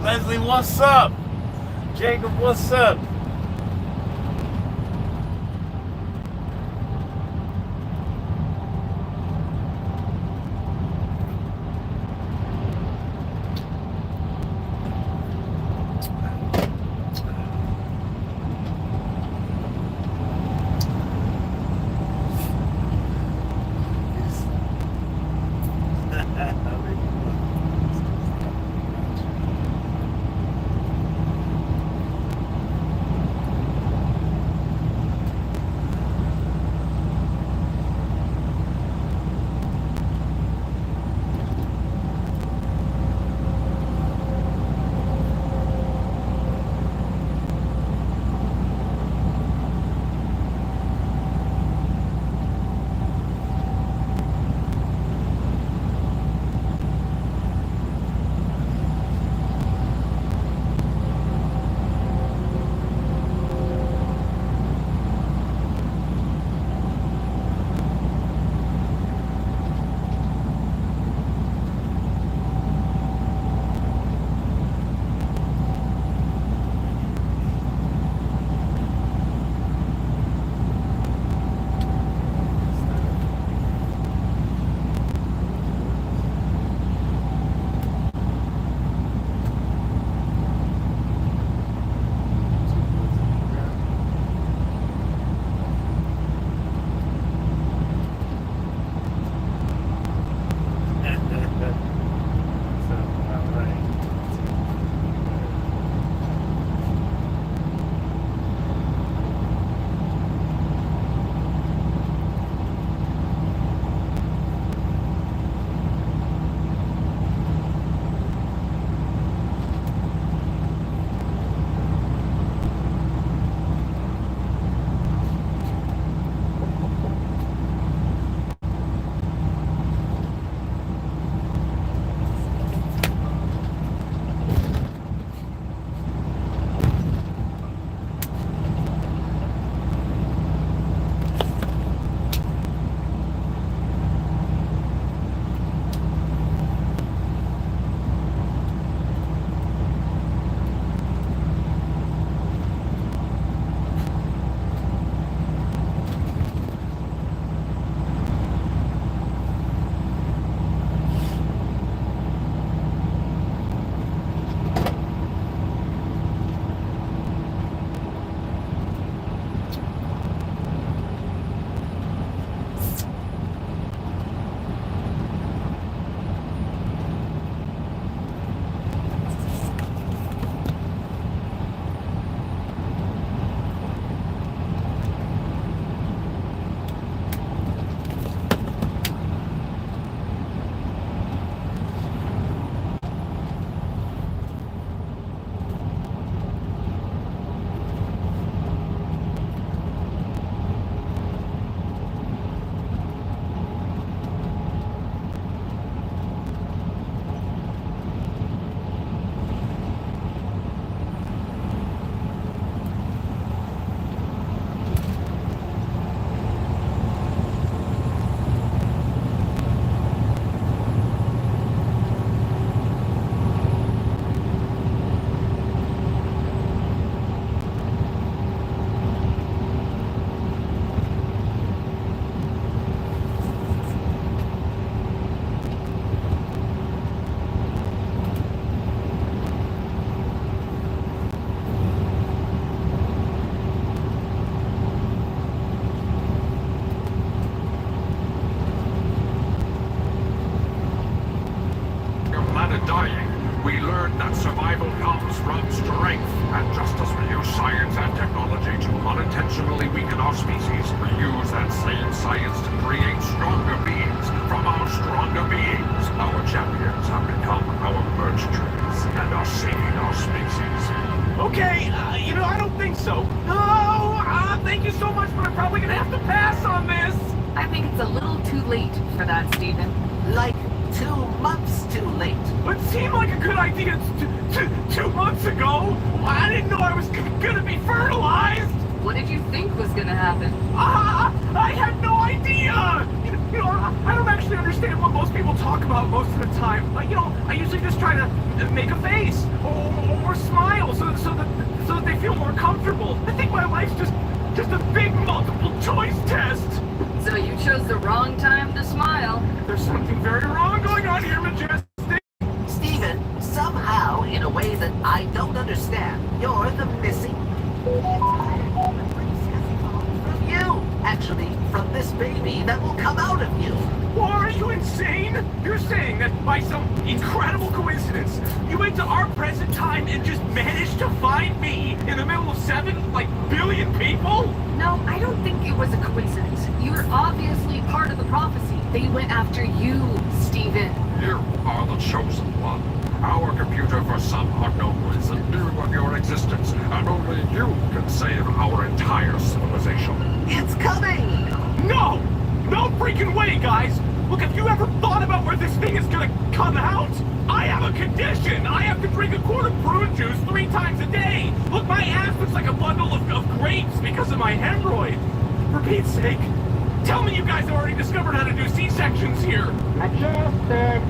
Leslie, what's up? Jacob, what's up? We learned that survival comes from strength, and just as we use science and technology to unintentionally weaken our species, we use that same science to create stronger beings from our stronger beings. Our champions have become our merch trees and are saving our species. Okay, I don't think so. Thank you so much, but I'm probably gonna have to pass on this. I think it's a little too late for that, Stephen. Like 2 months too late. It seemed like a good idea 2 months ago. I didn't know I was gonna be fertilized. What did you think was gonna happen? I had no idea. I don't actually understand what most people talk about most of the time. But, you know, I usually just try to make a face or smile so that they feel more comfortable. I think my life's just a big multiple choice test. So you chose the wrong time to smile. There's something very wrong going on here, Majestic. Stephen, somehow, in a way that I don't understand, you're the missing... From you, actually, from this baby that will come out of you. Or are you insane? You're saying that by some incredible coincidence, you went to our present time and just managed to find me in the middle of 7, billion people? No, I don't think it was a coincidence. You were obviously part of the prophecy. They went after you, Stephen. You are the chosen one. Our computer, for some unknown reason, knew of your existence, and only you can save our entire civilization. It's coming! No! No freaking way, guys! Look, have you ever thought about where this thing is gonna come out? I have a condition! I have to drink a quart of prune juice 3 times a day! Look, my ass looks like a bundle of grapes because of my hemorrhoid! For Pete's sake, tell me you guys have already discovered how to do C-sections here! Majestic,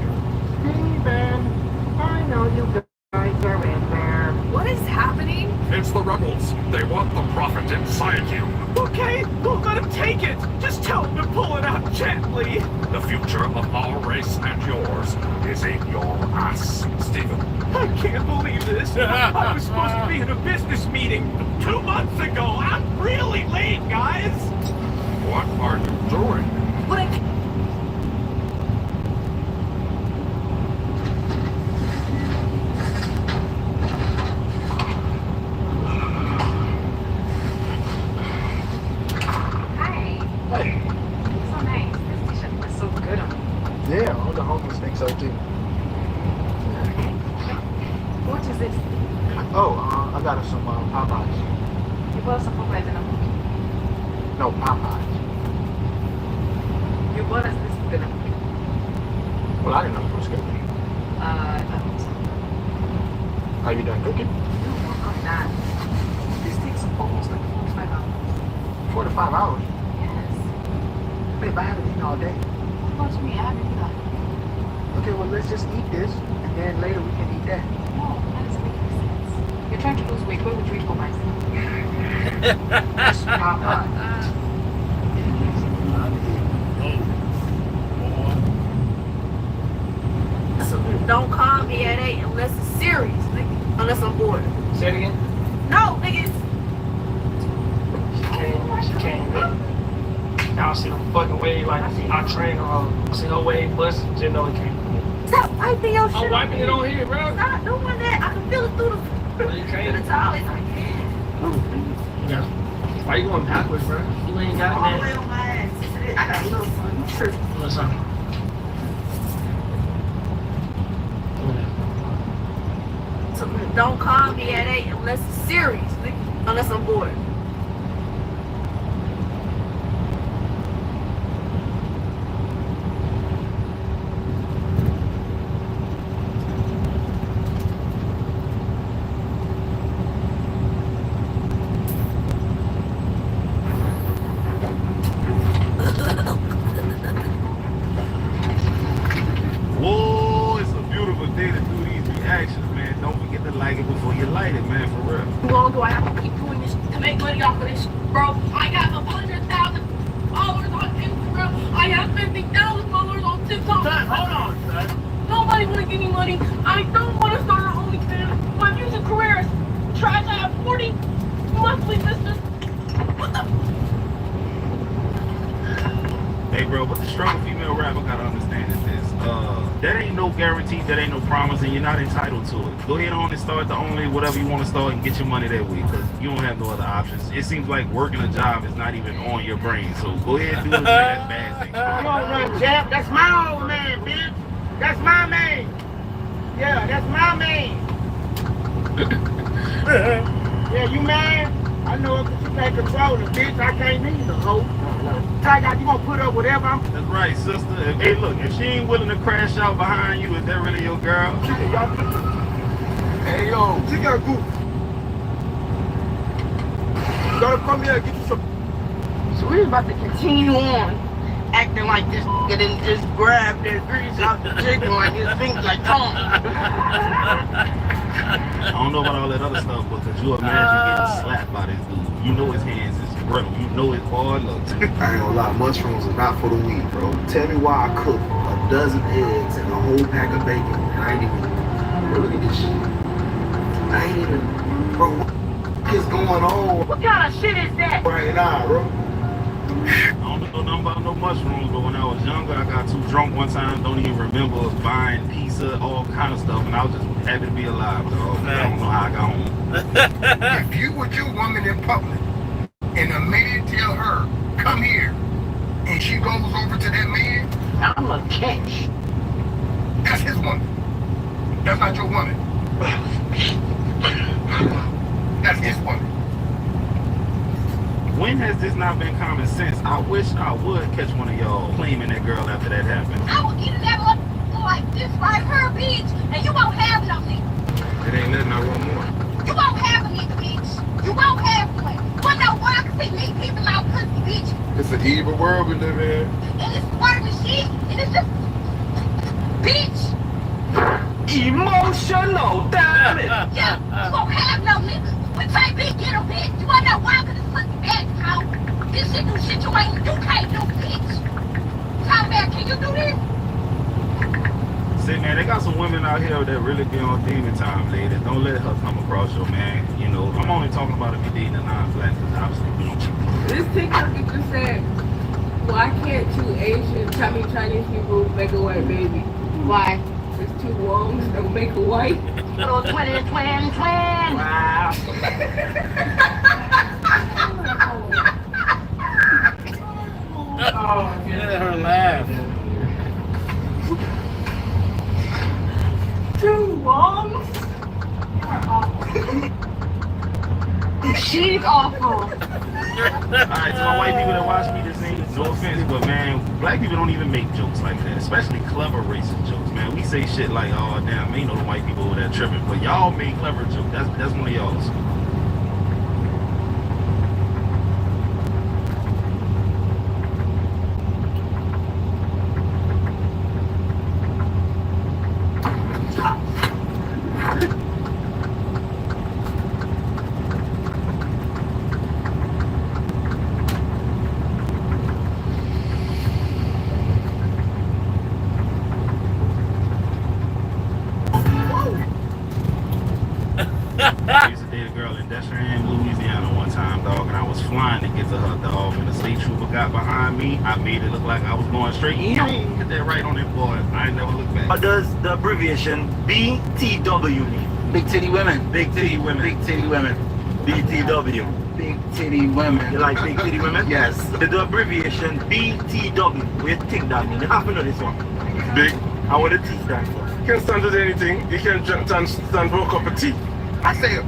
Stephen, I know you guys are in there. What is happening? It's the rebels. They want the prophet inside you. Okay, we'll let him take it! Just tell him to pull it out gently! The future of our race and yours is in your ass, Stephen. I can't believe this! I was supposed to be in a business meeting 2 months ago! I'm really late, guys! What are you doing? What I... Hey, so nice. This t-shirt looks so good on you. Yeah, all the homies think so too. What is this? Oh, I got us some Popeyes. You bought some Popeyes in a movie. No, Popeyes. You bought us this in a movie. Well, I didn't know you was cooking. I hope so. Are you done cooking? No, I'm not. This takes almost 4 to 5 hours. 4 to 5 hours? Yes. Babe, I haven't eaten all day. What do you mean? I haven't eaten that. Okay, well, let's just eat this, and then later we can eat that. No, that doesn't make any sense. You're trying to lose weight. Where would you eat Popeyes? It's Popeyes. So don't call me at 8 unless it's serious, nigga. Unless I'm bored. Say it again. No, niggas. She came in. Now I see the fucking wave, like I train her. I see her wave bust, just know it came from me. Stop wiping your shit. I'm wiping it on here, bro. Stop doing that. I can feel it through the Well, you through the can't. towel. It's like, Yeah. Why you going backwards, bro? You ain't got all the way that. on my ass. I got a little fun. You tripping. What's up? So don't call me at 8 unless it's serious, nigga. Unless I'm bored. Whoa, it's a beautiful day to do these reactions, man. Don't forget to like it before you light it, man, for real. How long do I have to keep doing this to make money off of this, bro? I got 100,000 followers on Instagram. I have 50,000 followers on TikTok. Hold on, son. Nobody want to give me money. I don't want to start an OnlyFans. My music career is trash. I have 40 monthly listeners. What the? Hey, bro, what the struggle female rapper gotta understand is this. That ain't no guarantee, that ain't no promise, and you're not entitled to it. Go ahead on and start the only whatever you want to start and get your money that way, because you don't have no other options. It seems like working a job is not even on your brain, so go ahead and do it. That's bad thing. Come on, run, champ. That's my old man, bitch. That's my man. Yeah, that's my man. Yeah, you mad? I know it because you can't control it, bitch. I can't need the hoe. Tiger, you gonna put up whatever I'm... That's right, sister. Hey, look, if she ain't willing to crash out behind you, is that really your girl? Hey, yo, she got good. You gotta come here and get you some... So we're about to continue on acting like this nigga didn't just grab that grease out the chicken like his fingers like tongue. I don't know about all that other stuff, but could you imagine getting slapped by this dude? You know his hands is brittle. You know his hard looks. I ain't gonna lie, mushrooms are not for the weak, bro. Tell me why I cook a dozen eggs and a whole pack of bacon and I ain't even, bro, look at this shit. I ain't even, bro, what is going on What kind of shit is that? right now, bro? I don't know nothing about no mushrooms, but when I was younger, I got too drunk one time. Don't even remember buying pizza, all kind of stuff, and I was just happy to be alive. Dog. I don't know how I got home. If you with your woman in public and a man tell her, come here, and she goes over to that man, I'm a catch. that's his woman. That's not your woman. That's his woman. When has this not been common sense? I wish I would catch one of y'all claiming that girl after that happened. I will get that up like this right here, bitch, and you won't have it on me. It ain't nothing I want more. You won't have a nigga, bitch. You won't have one. One no one can see me people out pussy, bitch. It's an evil world we live in. And it's part of the shit, and it's just, bitch. Emotional damage. Yeah, you won't have no nigga. But take me, get a bitch. You wanna know why? Cause it's pussy bad out. This shit do shit you can't do, bitch. Tell me, can you do this? Say, man, they got some women out here that really be on demon time, ladies. Don't let her come across your man. You know, I'm only talking about if you're dating a non-black, because obviously we don't cheat. This TikTok just said, why can't two Asian, Chinese people make a white baby? Why? It's two wrongs don't make a white. Little twin. Wow. Oh, get her laugh. Two wrongs? She's awful. Alright, to my white people that watch me, this ain't no offense, but man, black people don't even make jokes like that, especially clever racist jokes, man. We say shit like, oh damn, ain't no white people over there tripping, but y'all make clever jokes. That's one of y'all's. I used to date a girl in Destrehan, Louisiana one time, dog, and I was flying to get to her, dog, and the state trooper got behind me. I made it look like I was going straight. Hit that right on that boy. I ain't never looked back. What does the abbreviation BTW mean? Big titty women. Big titty women. Big titty women. BTW. Big titty women. You like big titty women? Yes. The abbreviation BTW. What do you think that means? You have to know this one. Big. I want to teach that one. You can stand with anything. You can stand for a cup of tea. I said,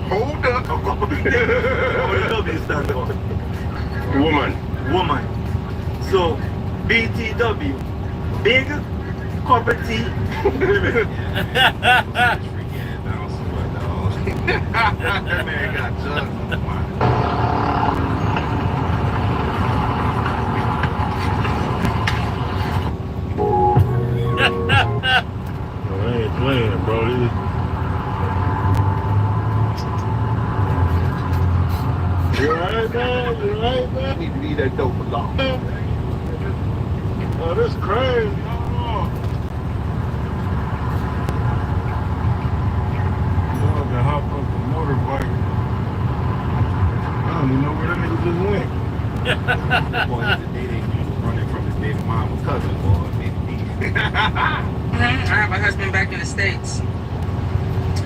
hold up. What does W stand for? Woman. Woman. So BTW. Big corporate T women. That man got jugs on the mind. I ain't playing, bro. You right, man? You right, man? Need to leave that dope alone. Oh, this crazy. Y'all can hop up the motorbike. I don't even know where that nigga just went. Boy, the day they was running from his baby mama's cousin, boy. I have a husband back in the States.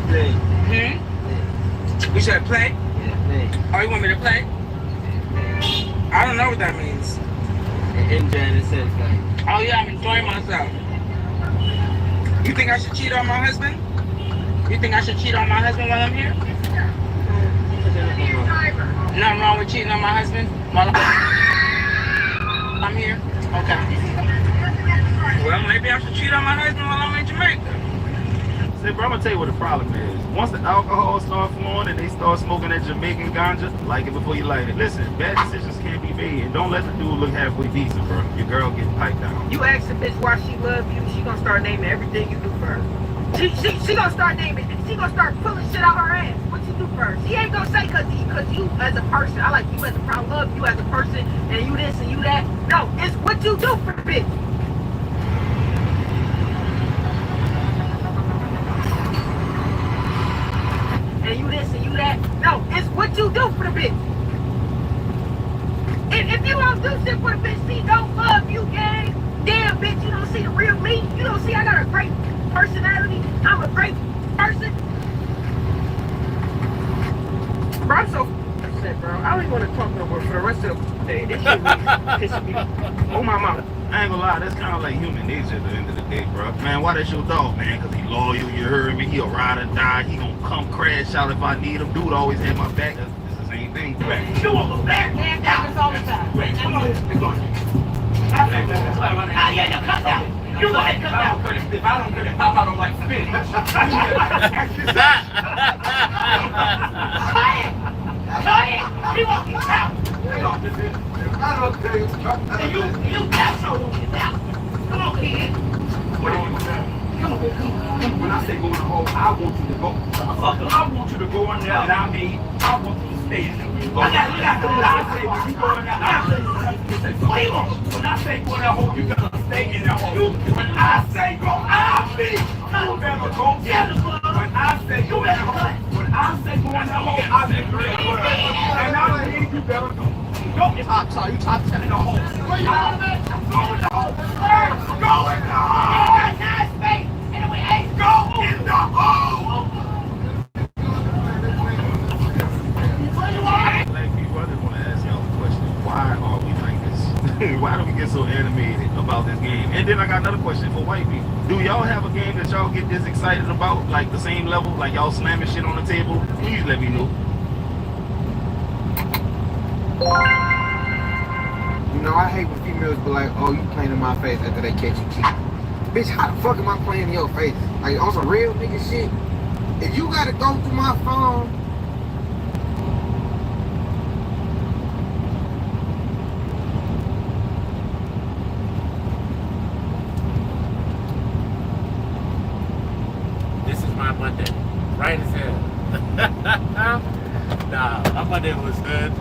Play. We should play? Yeah, play. Oh, you want me to play? I don't know what that means. Enjoying the sex, like. Oh yeah, I'm enjoying myself. You think I should cheat on my husband? You think I should cheat on my husband while I'm here? Nothing wrong with cheating on my husband while I'm here? Okay. Well, maybe I should cheat on my husband while I'm in Jamaica. See, bro, I'm gonna tell you what the problem is. Once the alcohol starts flowing and they start smoking that Jamaican ganja, like it before you light it. Listen, bad decisions can't be TV, and don't let the dude look halfway decent, bro. Your girl gets piped down. You ask a bitch why she love you, she gonna start naming everything you do for her. She gonna start naming, she gonna start pulling shit out her ass. What you do for her? She ain't gonna say cause you as a person. I like you as a person, love you as a person, and you this and you that. No, it's what you do for the bitch. And you this and you that. No, it's what you do for the bitch. If you don't do shit for the bitch, she don't love you, gang. Damn, bitch, you don't see the real me. You don't see I got a great personality. I'm a great person. Bro, I'm so upset, bro. I don't even want to talk no more for the rest of the day. This shit really pissing me off. Oh, my mama. I ain't gonna lie, that's kind of like human nature at the end of the day, bro. Man, why that's your dog, man? Because he loyal, you heard me. He'll ride or die. He gonna come crash out if I need him. Dude always had my back. It's the same thing. You want the back hand down all the time. Come on. Yeah, cut down. You like cut down. If I don't cut it, pop out on like spin. Cut it. You want me out. You got so out. Come on, kid. Come on. When I say go in the hole, I want you to go. I want you to go in there, and I mean, I want you to stay in there. When I say when you go in there, when I say go in that hole, you gotta stay in that hole. When I say go, I mean, you better go. When I say go in that hole, when I say go in that hole, I mean, and I mean, you better go. Go in the hole. You top 10 in the hole. Go in the hole. Go in the hole. Go in the hole. Nice space. Anyway, go in the hole. Black people, I just want to ask y'all a question. Why are we like this? Why do we get so animated about this game? And then I got another question for white people. Do y'all have a game that y'all get this excited about, like the same level, like y'all slamming shit on the table? Please let me know. You know, I hate when females be like, oh, you playing in my face after they catch you cheating. Bitch, how the fuck am I playing in your face? Like, on some real nigga shit? If you gotta go through my phone, this is my Monday. Right as hell. Nah, my Monday was good.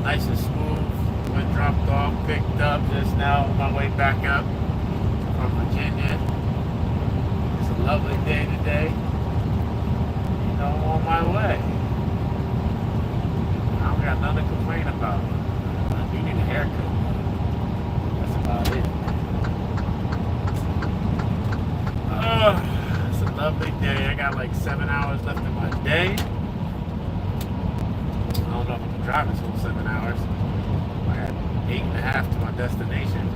Nice and smooth. Went dropped off, picked up just now on my way back up from Virginia. It's a lovely day today. You know, I'm on my way. I don't got nothing to complain about. I do need a haircut. That's about it. It's a lovely day. I got like 7 hours left in my day. I don't know if I can drive this whole 7 hours. I had 8.5 to my destination.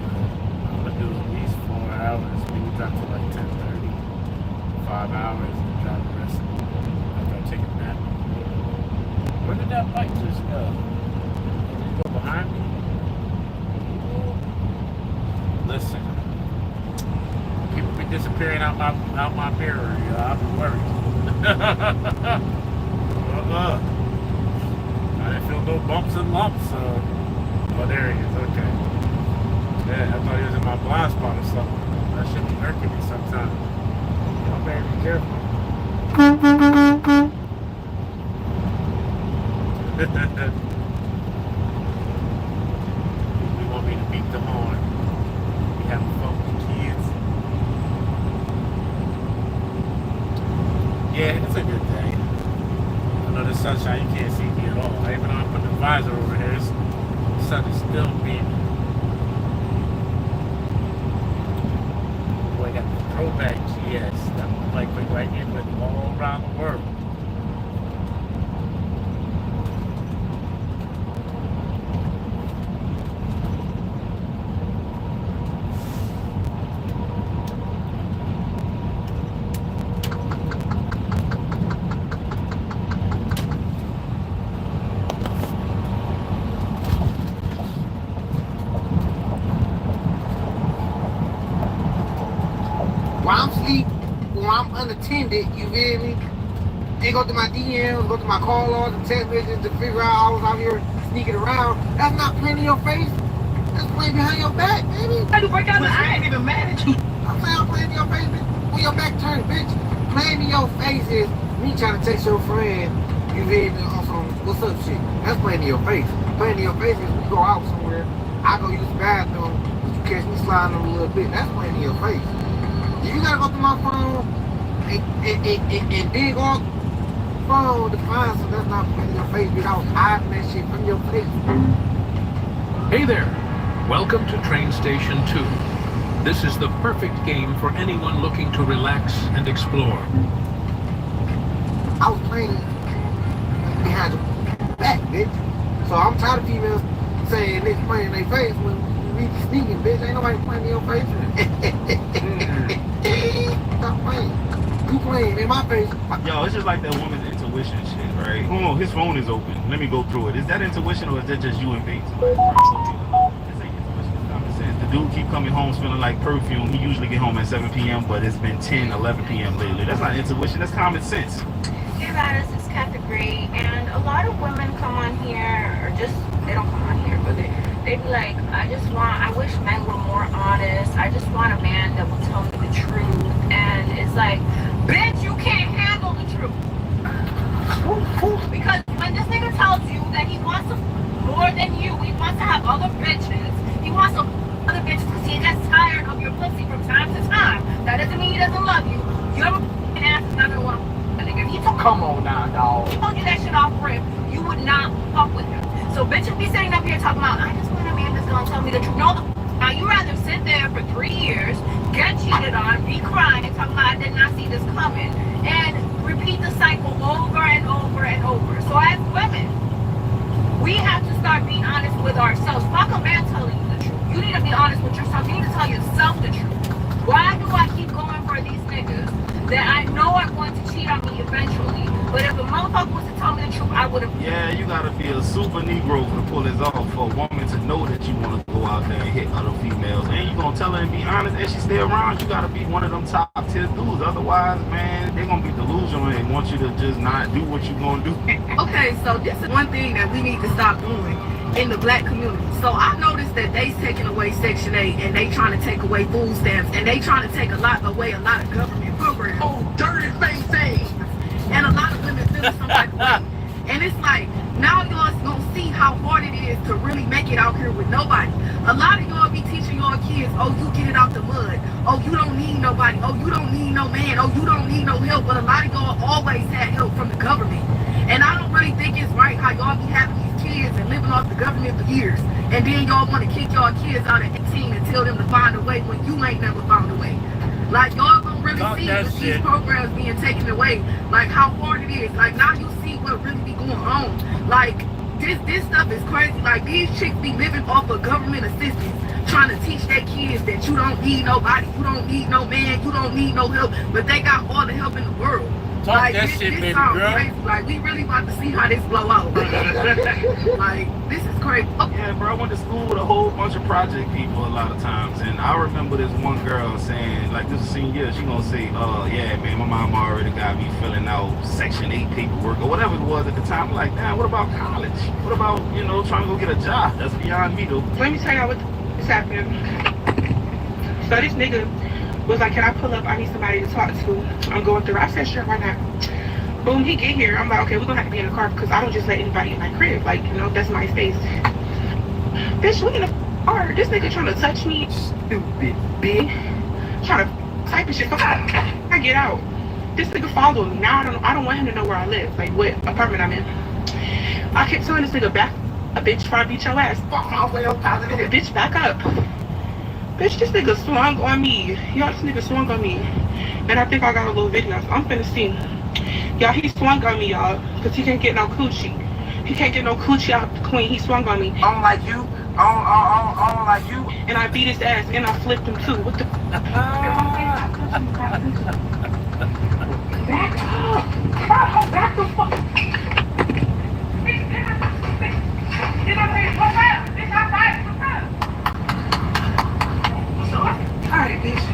I'm gonna do at least 4 hours. Maybe drive to like 10:30, 5 hours, and drive the rest after I take a nap. Where did that bike just go? Did it go behind me? Listen, people be disappearing out my mirror. I'm worried. I didn't feel no bumps and lumps. Oh, there he is. Okay. Yeah, I thought he was in my blind spot or something. That should be irking me sometimes. Y'all better be careful. You want me to beat the horn? We having fun with the kids. Yeah, it's a good day. I know the sunshine, you can't see me at all. Even though I put the visor over here, the sun is still beaming. Boy, I got the throwback GS. That one like right in with all around the world. while I'm asleep, while I'm unattended, you feel me? Ain't go to my DMs, go to my call logs and text messages to figure out I was out here sneaking around. That's not playing in your face. That's playing behind your back, baby. I ain't even mad at you. I'm saying I'm playing in your face, bitch. When your back turned, bitch. Playing in your face is me trying to text your friend. You hear me on some what's up shit. That's playing in your face. Playing in your face is we go out somewhere. I go use the bathroom. You catch me sliding on a little bit. That's playing in your face. If you gotta go through my phone and dig off phone to find something that's not playing in your face, bitch. I was hiding that shit from your face. Hey there. Welcome to Train Station 2. This is the perfect game for anyone looking to relax and explore. I was playing behind your back, bitch. So I'm tired of females saying they playing in their face when we be sneaking, bitch. Ain't nobody playing in your face. Stop playing. You playing in my face. Yo, it's just like that woman's intuition shit, right? Oh, his phone is open. Let me go through it. Is that intuition or is that just you and Bates? The dude keep coming home smelling like perfume. He usually get home at 7 p.m., but it's been 10, 11 p.m. lately. That's not intuition, that's common sense. Hey, Lattice, it's category, and a lot of women come on here, or just, they don't come on here, but they be like, I wish men were more honest. I just want a man that will tell me the truth. And it's like, bitch, you can't handle the truth. Because when this nigga tells you that he wants more than you, he wants to have other bitches, he wants to other bitches because he gets tired of your pussy from time to time. That doesn't mean he doesn't love you. You have a ass is not gonna want to nigga. If he told Come on now, dog. you that shit off rip, you would not fuck with him. So bitches be sitting up here talking about, I just want a man that's gonna tell me the truth. No, now you rather sit there for 3 years, get cheated on, be crying, and talk about I did not see this coming, and repeat the cycle over and over and over. So as women, we have to start being honest with ourselves. Fuck a man telling you the truth. You need to be honest with yourself. You need to tell yourself the truth. Why do I keep going for these niggas that I know are going to cheat on me eventually? But if a motherfucker was to tell me the truth, I would have. Yeah, you gotta be a super Negro to pull this off. For a woman to know that you want to go out there and hit other females, and you gonna tell her and be honest, and she stay around, you gotta be one of them top tier dudes. Otherwise, man, they're gonna be delusional and want you to just not do what you gonna do. Okay, so this is one thing that we need to stop doing in the black community. So I noticed that they's taking away Section 8 and they trying to take away food stamps and they trying to take away a lot of government programs. Oh, dirty face. And a lot of women feeling some type of way. And it's like, now y'all gonna see how hard it is to really make it out here with nobody. A lot of y'all be teaching y'all kids, oh, you get it out the mud. Oh, you don't need nobody. Oh, you don't need no man. Oh, you don't need no help. But a lot of y'all always had help from the government. And I don't really think it's right how y'all be having these kids and living off the government for years. And then y'all want to kick y'all kids out at 18 and tell them to find a way when you ain't never found a way. Like, y'all gonna really see with these programs being taken away, like how hard it is. Like, now you see what really be going on. Like, this stuff is crazy. Like, these chicks be living off of government assistance, trying to teach their kids that you don't need nobody, you don't need no man, you don't need no help, but they got all the help in the world. Talk like, that this shit, baby sounds girl. crazy. Like, we really about to see how this blow out. Like, this is crazy. Yeah, bro, I went to school with a whole bunch of project people a lot of times, and I remember this one girl saying, like, this is senior year, she gonna say, yeah, man, my mom already got me filling out Section 8 paperwork, or whatever it was at the time. I'm like, damn, what about college? What about, you know, trying to go get a job? That's beyond me, though. Let me tell y'all what's happening. So this nigga was like, can I pull up? I need somebody to talk to. I'm going through. I said, sure, why not? Boom, he get here. I'm like, okay, we're gonna have to be in the car because I don't just let anybody in my crib. Like, you know, that's my space. Bitch, we in the car. This nigga trying to touch me. Stupid bitch. Trying to type of shit. I get out. This nigga following me. Now I don't want him to know where I live. Like, what apartment I'm in. I kept telling this nigga back a bitch before I beat your ass. Fuck my way up out of here. Bitch, back up. Bitch, this nigga swung on me. Y'all, this nigga swung on me. And I think I got a little video, so I'm finna see. Y'all, he swung on me, y'all, because he can't get no coochie. He can't get no coochie out the queen. He swung on me. I don't like you. I don't like you. And I beat his ass, and I flipped him, too. What the Back up. Back the fuck. Alright, bitch.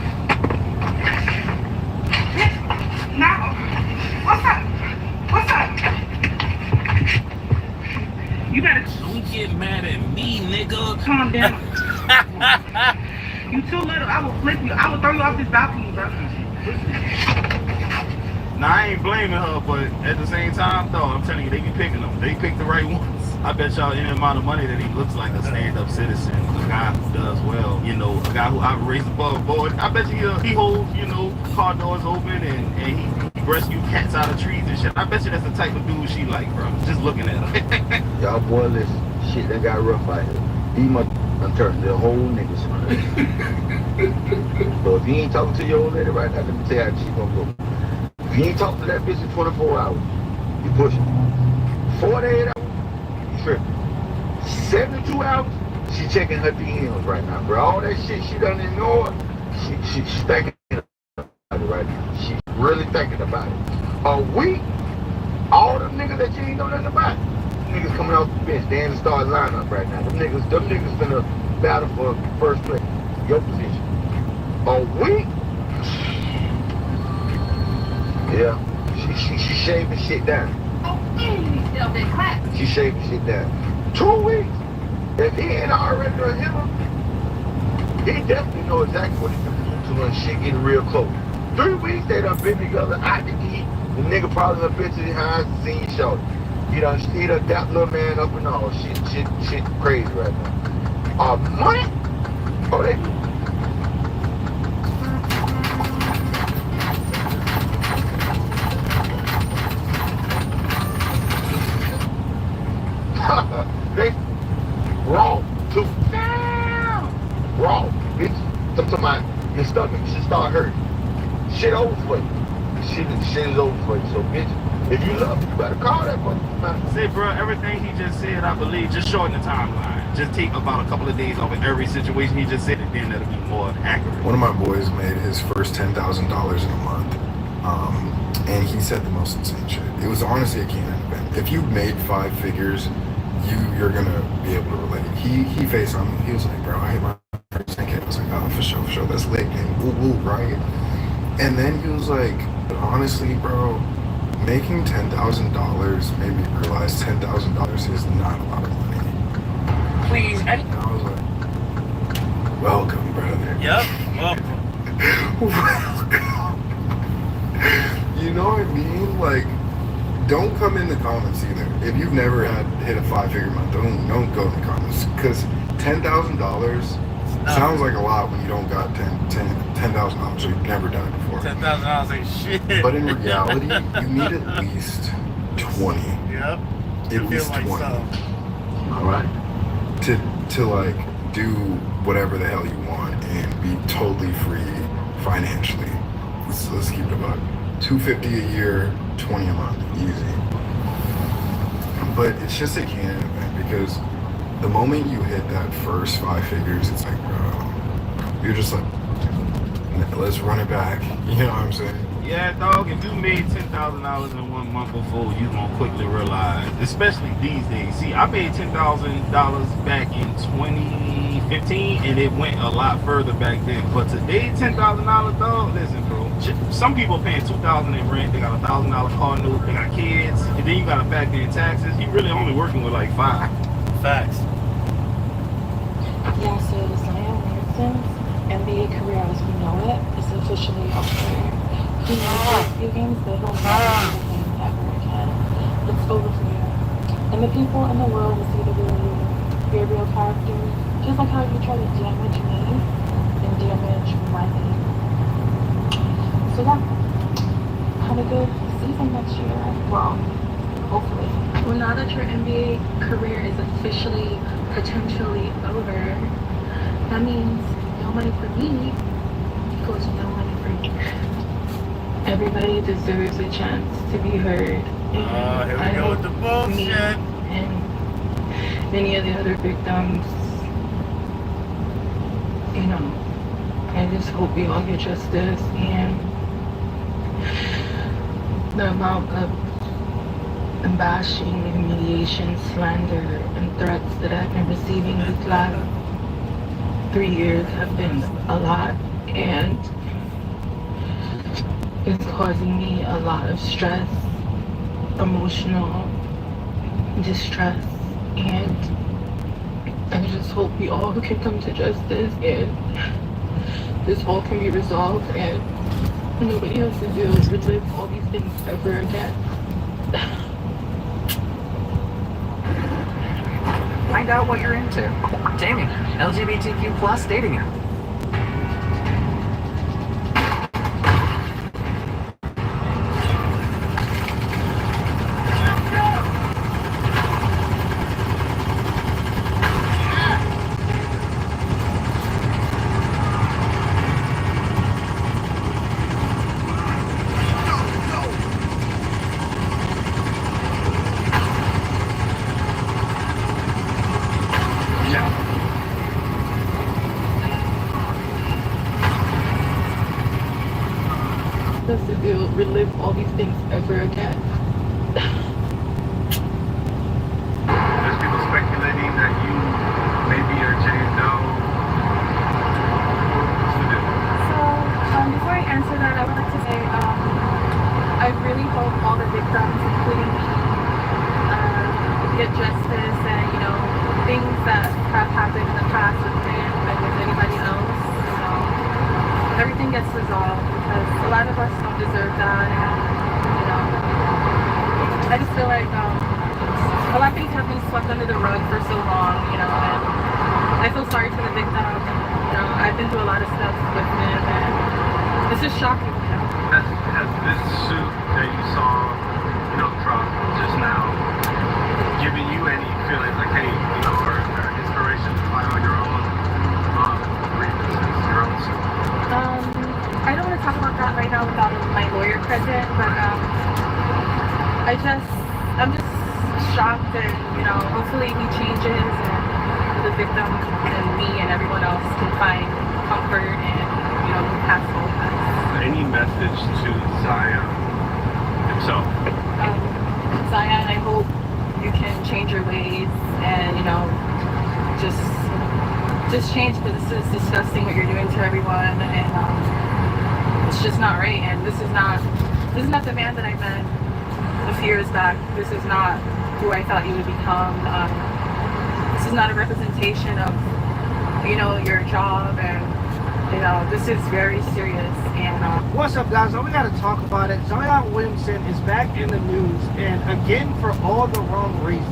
Bitch, now, what's up? What's up? You better. Don't get calm down. You too little. I will flip you. I will throw you off this balcony, bro. Now, I ain't blaming her, but at the same time, though, I'm telling you, they be picking them. They pick the right ones. I bet y'all any amount of money that he looks like a stand-up citizen, a guy who does well, you know, a guy who operates above board. I bet you he holds, you know, car doors open and he rescue cats out of trees and shit. I bet you that's the type of dude she like, bro. Just looking at him. Y'all boy, listen, shit that got rough out here. He must have turned the whole nigga smart. So if he ain't talking to your old lady right now, let me tell you how she gonna go. If he ain't talking to that bitch in 24 hours, you push it. 48 hours, you tripping. 72 hours, she checking her DMs right now, bro. All that shit she done ignored, she's thinking about it right now. She's really thinking about it. A week, all them niggas that you ain't know nothing about, niggas coming off the bench, they in the starting lineup right now. Them niggas finna battle for first place, your position. A week? Yeah, she shaving shit down. She shaving shit down. 2 weeks? If he ain't already done hit her, he definitely know exactly what he's gonna do to when shit getting real close. 3 weeks they done been together out to eat. The nigga probably done been to the behind the scenes show. He done dapped little man up and all. Shit crazy right now. A month? Oh, they they raw too. Raw. Bitch, sometimes your stomach should start hurting. Shit over for you. Shit is over for you. So bitch, if you love me, you better call that motherfucker. Say, bro, everything he just said, I believe, just shorten the timeline. Just take about a couple of days off of every situation he just said, and then that'll be more accurate. One of my boys made his first $10,000 in a month. And he said the most insane shit. It was honestly a Keenan event. If you made 5 figures, you're gonna be able to relate. He faced on me. He was like, bro, I hit my first 10K. I was like, oh, for sure, that's lit, and woo, right? And then he was like, honestly, bro, making $10,000 made me realize $10,000 is not a lot of money. Please. And I was like, welcome, brother. Yep, welcome. You know what I mean? Like, don't come in the comments either. If you've never hit a 5-figure month, don't go in the comments, because $10,000 sounds like a lot when you don't got $10,000, so you've never done it before. $10,000 ain't shit. But in reality, you need at least 20. Yep. At least like 20. So. All right. To like do whatever the hell you want and be totally free financially. Let's keep it about $250 a year, 20 a month, easy. But it's just a Canon event, because the moment you hit that first 5 figures, it's like, bro, you're just like, let's run it back. You know what I'm saying? Yeah, dog, if you made $10,000 in 1 month before, you gonna quickly realize, especially these days. See, I made $10,000 back in 2015, and it went a lot further back then. But today, $10,000, dog, listen, bro. Some people paying $2,000 in rent, they got a $1,000 car note, they got kids, and then you gotta factor in taxes. You really only working with like 5. Facts. Yeah, so the Zion Williamson's NBA career as we know it is officially over. He made few games, but he'll never do the same ever again. It's over for you. And the people in the world will see the real you, your real character, just like how you try to damage me and damage my name. So yeah, have a good season next year. Well, hopefully. Well, now that your NBA career is officially, potentially over, that means no money for me equals no money for you. Everybody deserves a chance to be heard. Oh, here we go with the bullshit. And many of the other victims, you know, I just hope we all get justice. And the amount of bashing, humiliation, slander, and threats that I've been receiving these last 3 years have been a lot, and it's causing me a lot of stress, emotional distress, and I just hope we all can come to justice and this all can be resolved and nobody has to relive all these things ever again. Find out what you're into. Jamie, LGBTQ plus dating app. Us to relive all these things ever again. There's people speculating that you maybe are Jane Doe. What's the deal? So, before I answer that, I would like to say, I really hope all the victims, including me, get justice and, you know, things that have happened in the past with him and with anybody else, you know, everything gets resolved because a lot of us don't deserve that, and, you know, I just feel like a lot of things have been swept under the rug for so long, you know, and I feel sorry for the victim. You know, I've been through a lot of stuff with him, and it's just shocking, you know. Has this suit that you saw, you know, drop just now, given you any feeling like, hey, you know, or inspiration to find on your own grievances, your own suit? I don't want to talk about that right now without my lawyer present, but I'm just shocked, and you know, hopefully he changes and the victim and me and everyone else can find comfort and, you know, move past all that. Any message to Zion himself? Zion, I hope you can change your ways and, you know, just change, because this is disgusting what you're doing to everyone, and it's just not right. And this is not the man that I met a few years back. This is not who I thought you would become. This is not a representation of, you know, your job, and you know, this is very serious. And what's up, guys? We got to talk about it. Zion Williamson is back in the news, and again for all the wrong reasons.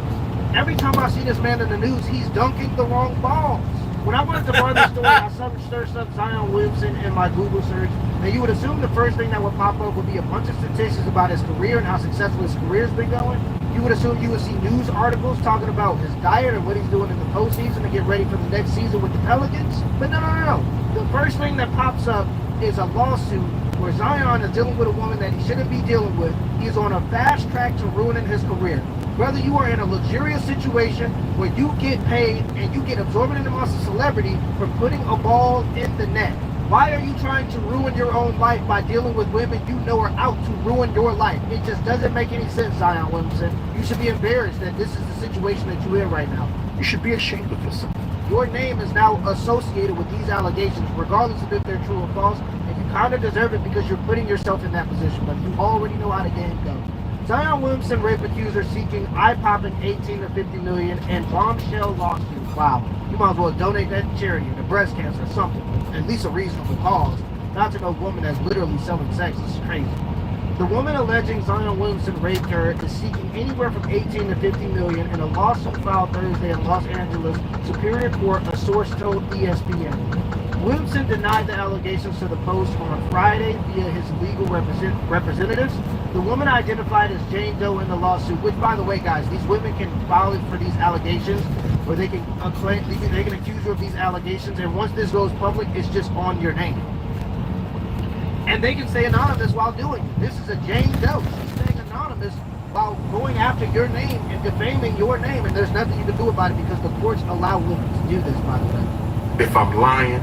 Every time I see this man in the news, he's dunking the wrong balls. When I wanted to run the story, I searched up Zion Williamson in my Google search, and you would assume the first thing that would pop up would be a bunch of statistics about his career and how successful his career's been going. You would assume you would see news articles talking about his diet and what he's doing in the postseason to get ready for the next season with the Pelicans. But no. The first thing that pops up is a lawsuit where Zion is dealing with a woman that he shouldn't be dealing with. He's on a fast track to ruining his career. Whether you are in a luxurious situation where you get paid and you get absorbed in the amount of celebrity for putting a ball in the net. Why are you trying to ruin your own life by dealing with women you know are out to ruin your life? It just doesn't make any sense, Zion Williamson. You should be embarrassed that this is the situation that you're in right now. You should be ashamed of yourself. Your name is now associated with these allegations, regardless of if they're true or false, and you kind of deserve it because you're putting yourself in that position, but you already know how the game goes. Zion Williamson rape accuser seeking eye-popping $18 to $50 million and bombshell lawsuit. Wow, you might as well donate that to charity or to breast cancer or something. At least a reasonable cause. Not to no woman that's literally selling sex. This is crazy. The woman alleging Zion Williamson raped her is seeking anywhere from $18 to $50 million in a lawsuit filed Thursday in Los Angeles Superior Court, a source told ESPN. Williamson denied the allegations to the Post on Friday via his legal representatives. The woman identified as Jane Doe in the lawsuit, which, by the way, guys, these women can file for these allegations, or they can accuse you of these allegations, and once this goes public, it's just on your name. And they can stay anonymous while doing it. This is a Jane Doe. She's staying anonymous while going after your name and defaming your name, and there's nothing you can do about it because the courts allow women to do this, by the way. If I'm lying,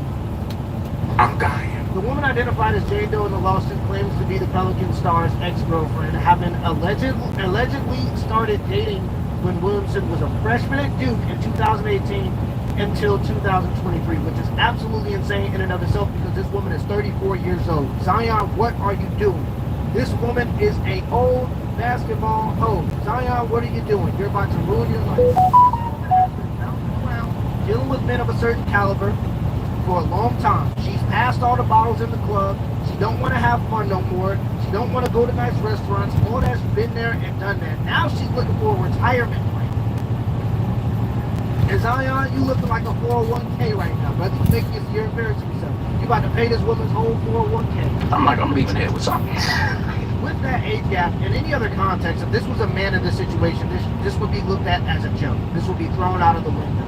I'm dying. The woman identified as Jane Doe in the lawsuit claims to be the Pelican star's ex-girlfriend, having allegedly started dating when Williamson was a freshman at Duke in 2018 until 2023, which is absolutely insane in and of itself because this woman is 34 years old. Zion, what are you doing? This woman is a old basketball hoe. Zion, what are you doing? You're about to ruin your life. dealing with men of a certain caliber for a long time. She's passed all the bottles in the club. She don't want to have fun no more. She don't want to go to nice restaurants. All that's been there and done that. Now she's looking for a retirement plan. And Zion, you looking like a 401k right now, brother. You think you're embarrassing yourself. You about to pay this woman's whole 401k. I'm like, I'm leaving here with something. With that age gap, in any other context, if this was a man in this situation, this would be looked at as a joke. This would be thrown out of the window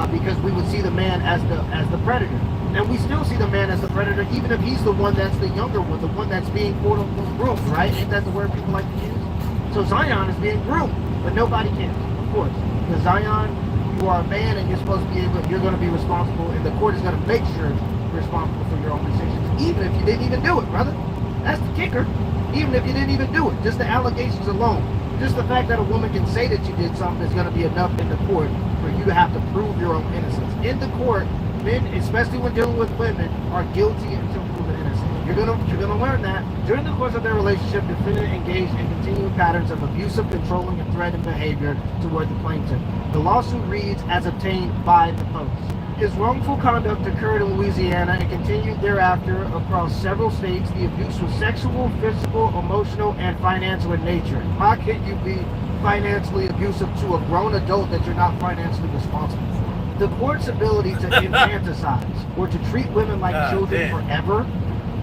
because we would see the man as the predator, and we still see the man as the predator, even if he's the one that's the younger one, the one that's being quote unquote groomed, right? Ain't that the word people like to use? So Zion is being groomed, but nobody cares, of course, because Zion, you are a man, and you're supposed to be able. You're going to be responsible, and the court is going to make sure you're responsible for your own decisions, even if you didn't even do it, brother. That's the kicker. Even if you didn't even do it, just the allegations alone, just the fact that a woman can say that you did something is going to be enough in the court for you to have to prove your own innocence. In the court, men, especially when dealing with women, are guilty until proven innocent. You're gonna learn that during the course of their relationship. Defendant engaged in continuing patterns of abusive, controlling, and threatening behavior toward the plaintiff. The lawsuit reads as obtained by the Post. His wrongful conduct occurred in Louisiana and continued thereafter across several states. The abuse was sexual, physical, emotional, and financial in nature. How can you be financially abusive to a grown adult that you're not financially responsible for? The court's ability to infantilize or to treat women like children forever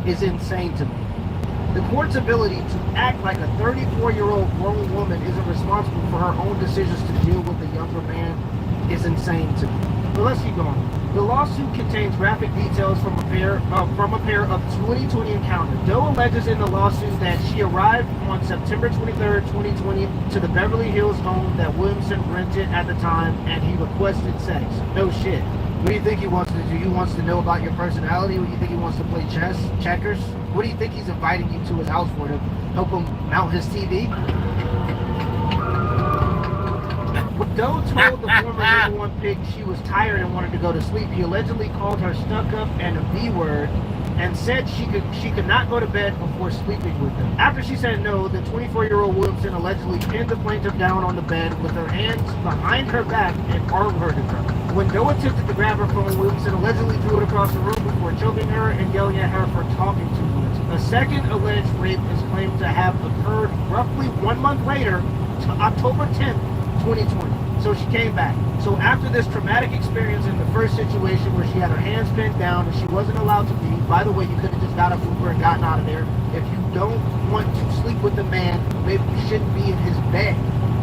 is insane to me. The court's ability to act like a 34-year-old grown woman isn't responsible for her own decisions to deal with a younger man is insane to me. But let's keep going. The lawsuit contains graphic details from a pair of 2020 encounters. Doe alleges in the lawsuit that she arrived on September 23rd, 2020 to the Beverly Hills home that Williamson rented at the time, and he requested sex. No shit. What do you think he wants to do? He wants to know about your personality? What do you think he wants to play chess, checkers? What do you think he's inviting you to his house for, to help him mount his TV? Doe told the former number one pig she was tired and wanted to go to sleep. He allegedly called her stuck up and a B word and said she could not go to bed before sleeping with him. After she said no, the 24-year-old Williamson allegedly pinned the plaintiff down on the bed with her hands behind her back and armed her to her. When Doe attempted to grab her phone, Williamson allegedly threw it across the room before choking her and yelling at her for talking too much. A second alleged rape is claimed to have occurred roughly 1 month later, to October 10th, 2020. So she came back. So after this traumatic experience in the first situation where she had her hands pinned down and she wasn't allowed to be, by the way, you could have just got up Uber and gotten out of there. If you don't want to sleep with the man, maybe you shouldn't be in his bed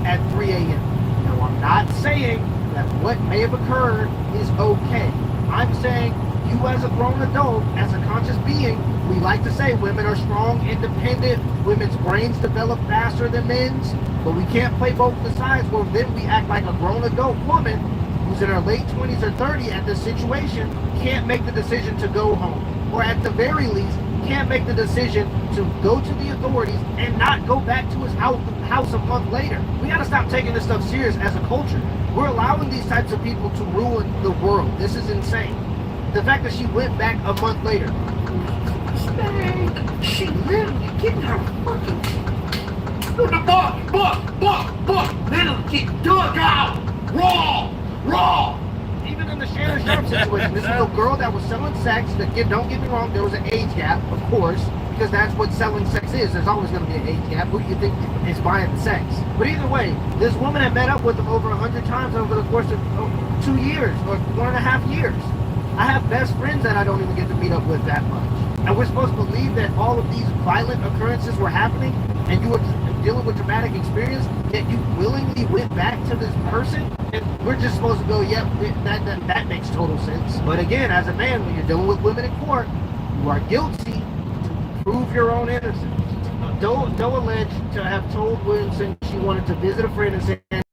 at 3 a.m. Now, I'm not saying that what may have occurred is okay. I'm saying you as a grown adult, as a conscious being, we like to say women are strong, independent, women's brains develop faster than men's, but we can't play both the sides where then we act like a grown adult woman who's in her late 20s or 30 at this situation can't make the decision to go home, or at the very least can't make the decision to go to the authorities and not go back to his house a month later. We gotta stop taking this stuff serious as a culture. We're allowing these types of people to ruin the world. This is insane. The fact that she went back a month later. She literally getting her fucking... The buck, literally get dug out. Raw. Even in the Shannon Sharp situation, this is a girl that was selling sex. Don't get me wrong, there was an age gap, of course, because that's what selling sex is. There's always going to be an age gap. Who do you think is buying the sex? But either way, this woman had met up with him over 100 times over the course of 2 years or 1.5 years. I have best friends that I don't even get to meet up with that much. And we're supposed to believe that all of these violent occurrences were happening and you were dealing with traumatic experience, yet you willingly went back to this person? And we're just supposed to go, yep, that makes total sense. But again, as a man, when you're dealing with women in court, you are guilty to prove your own innocence. Doe alleged to have told Williamson she wanted to visit a friend in San Diego,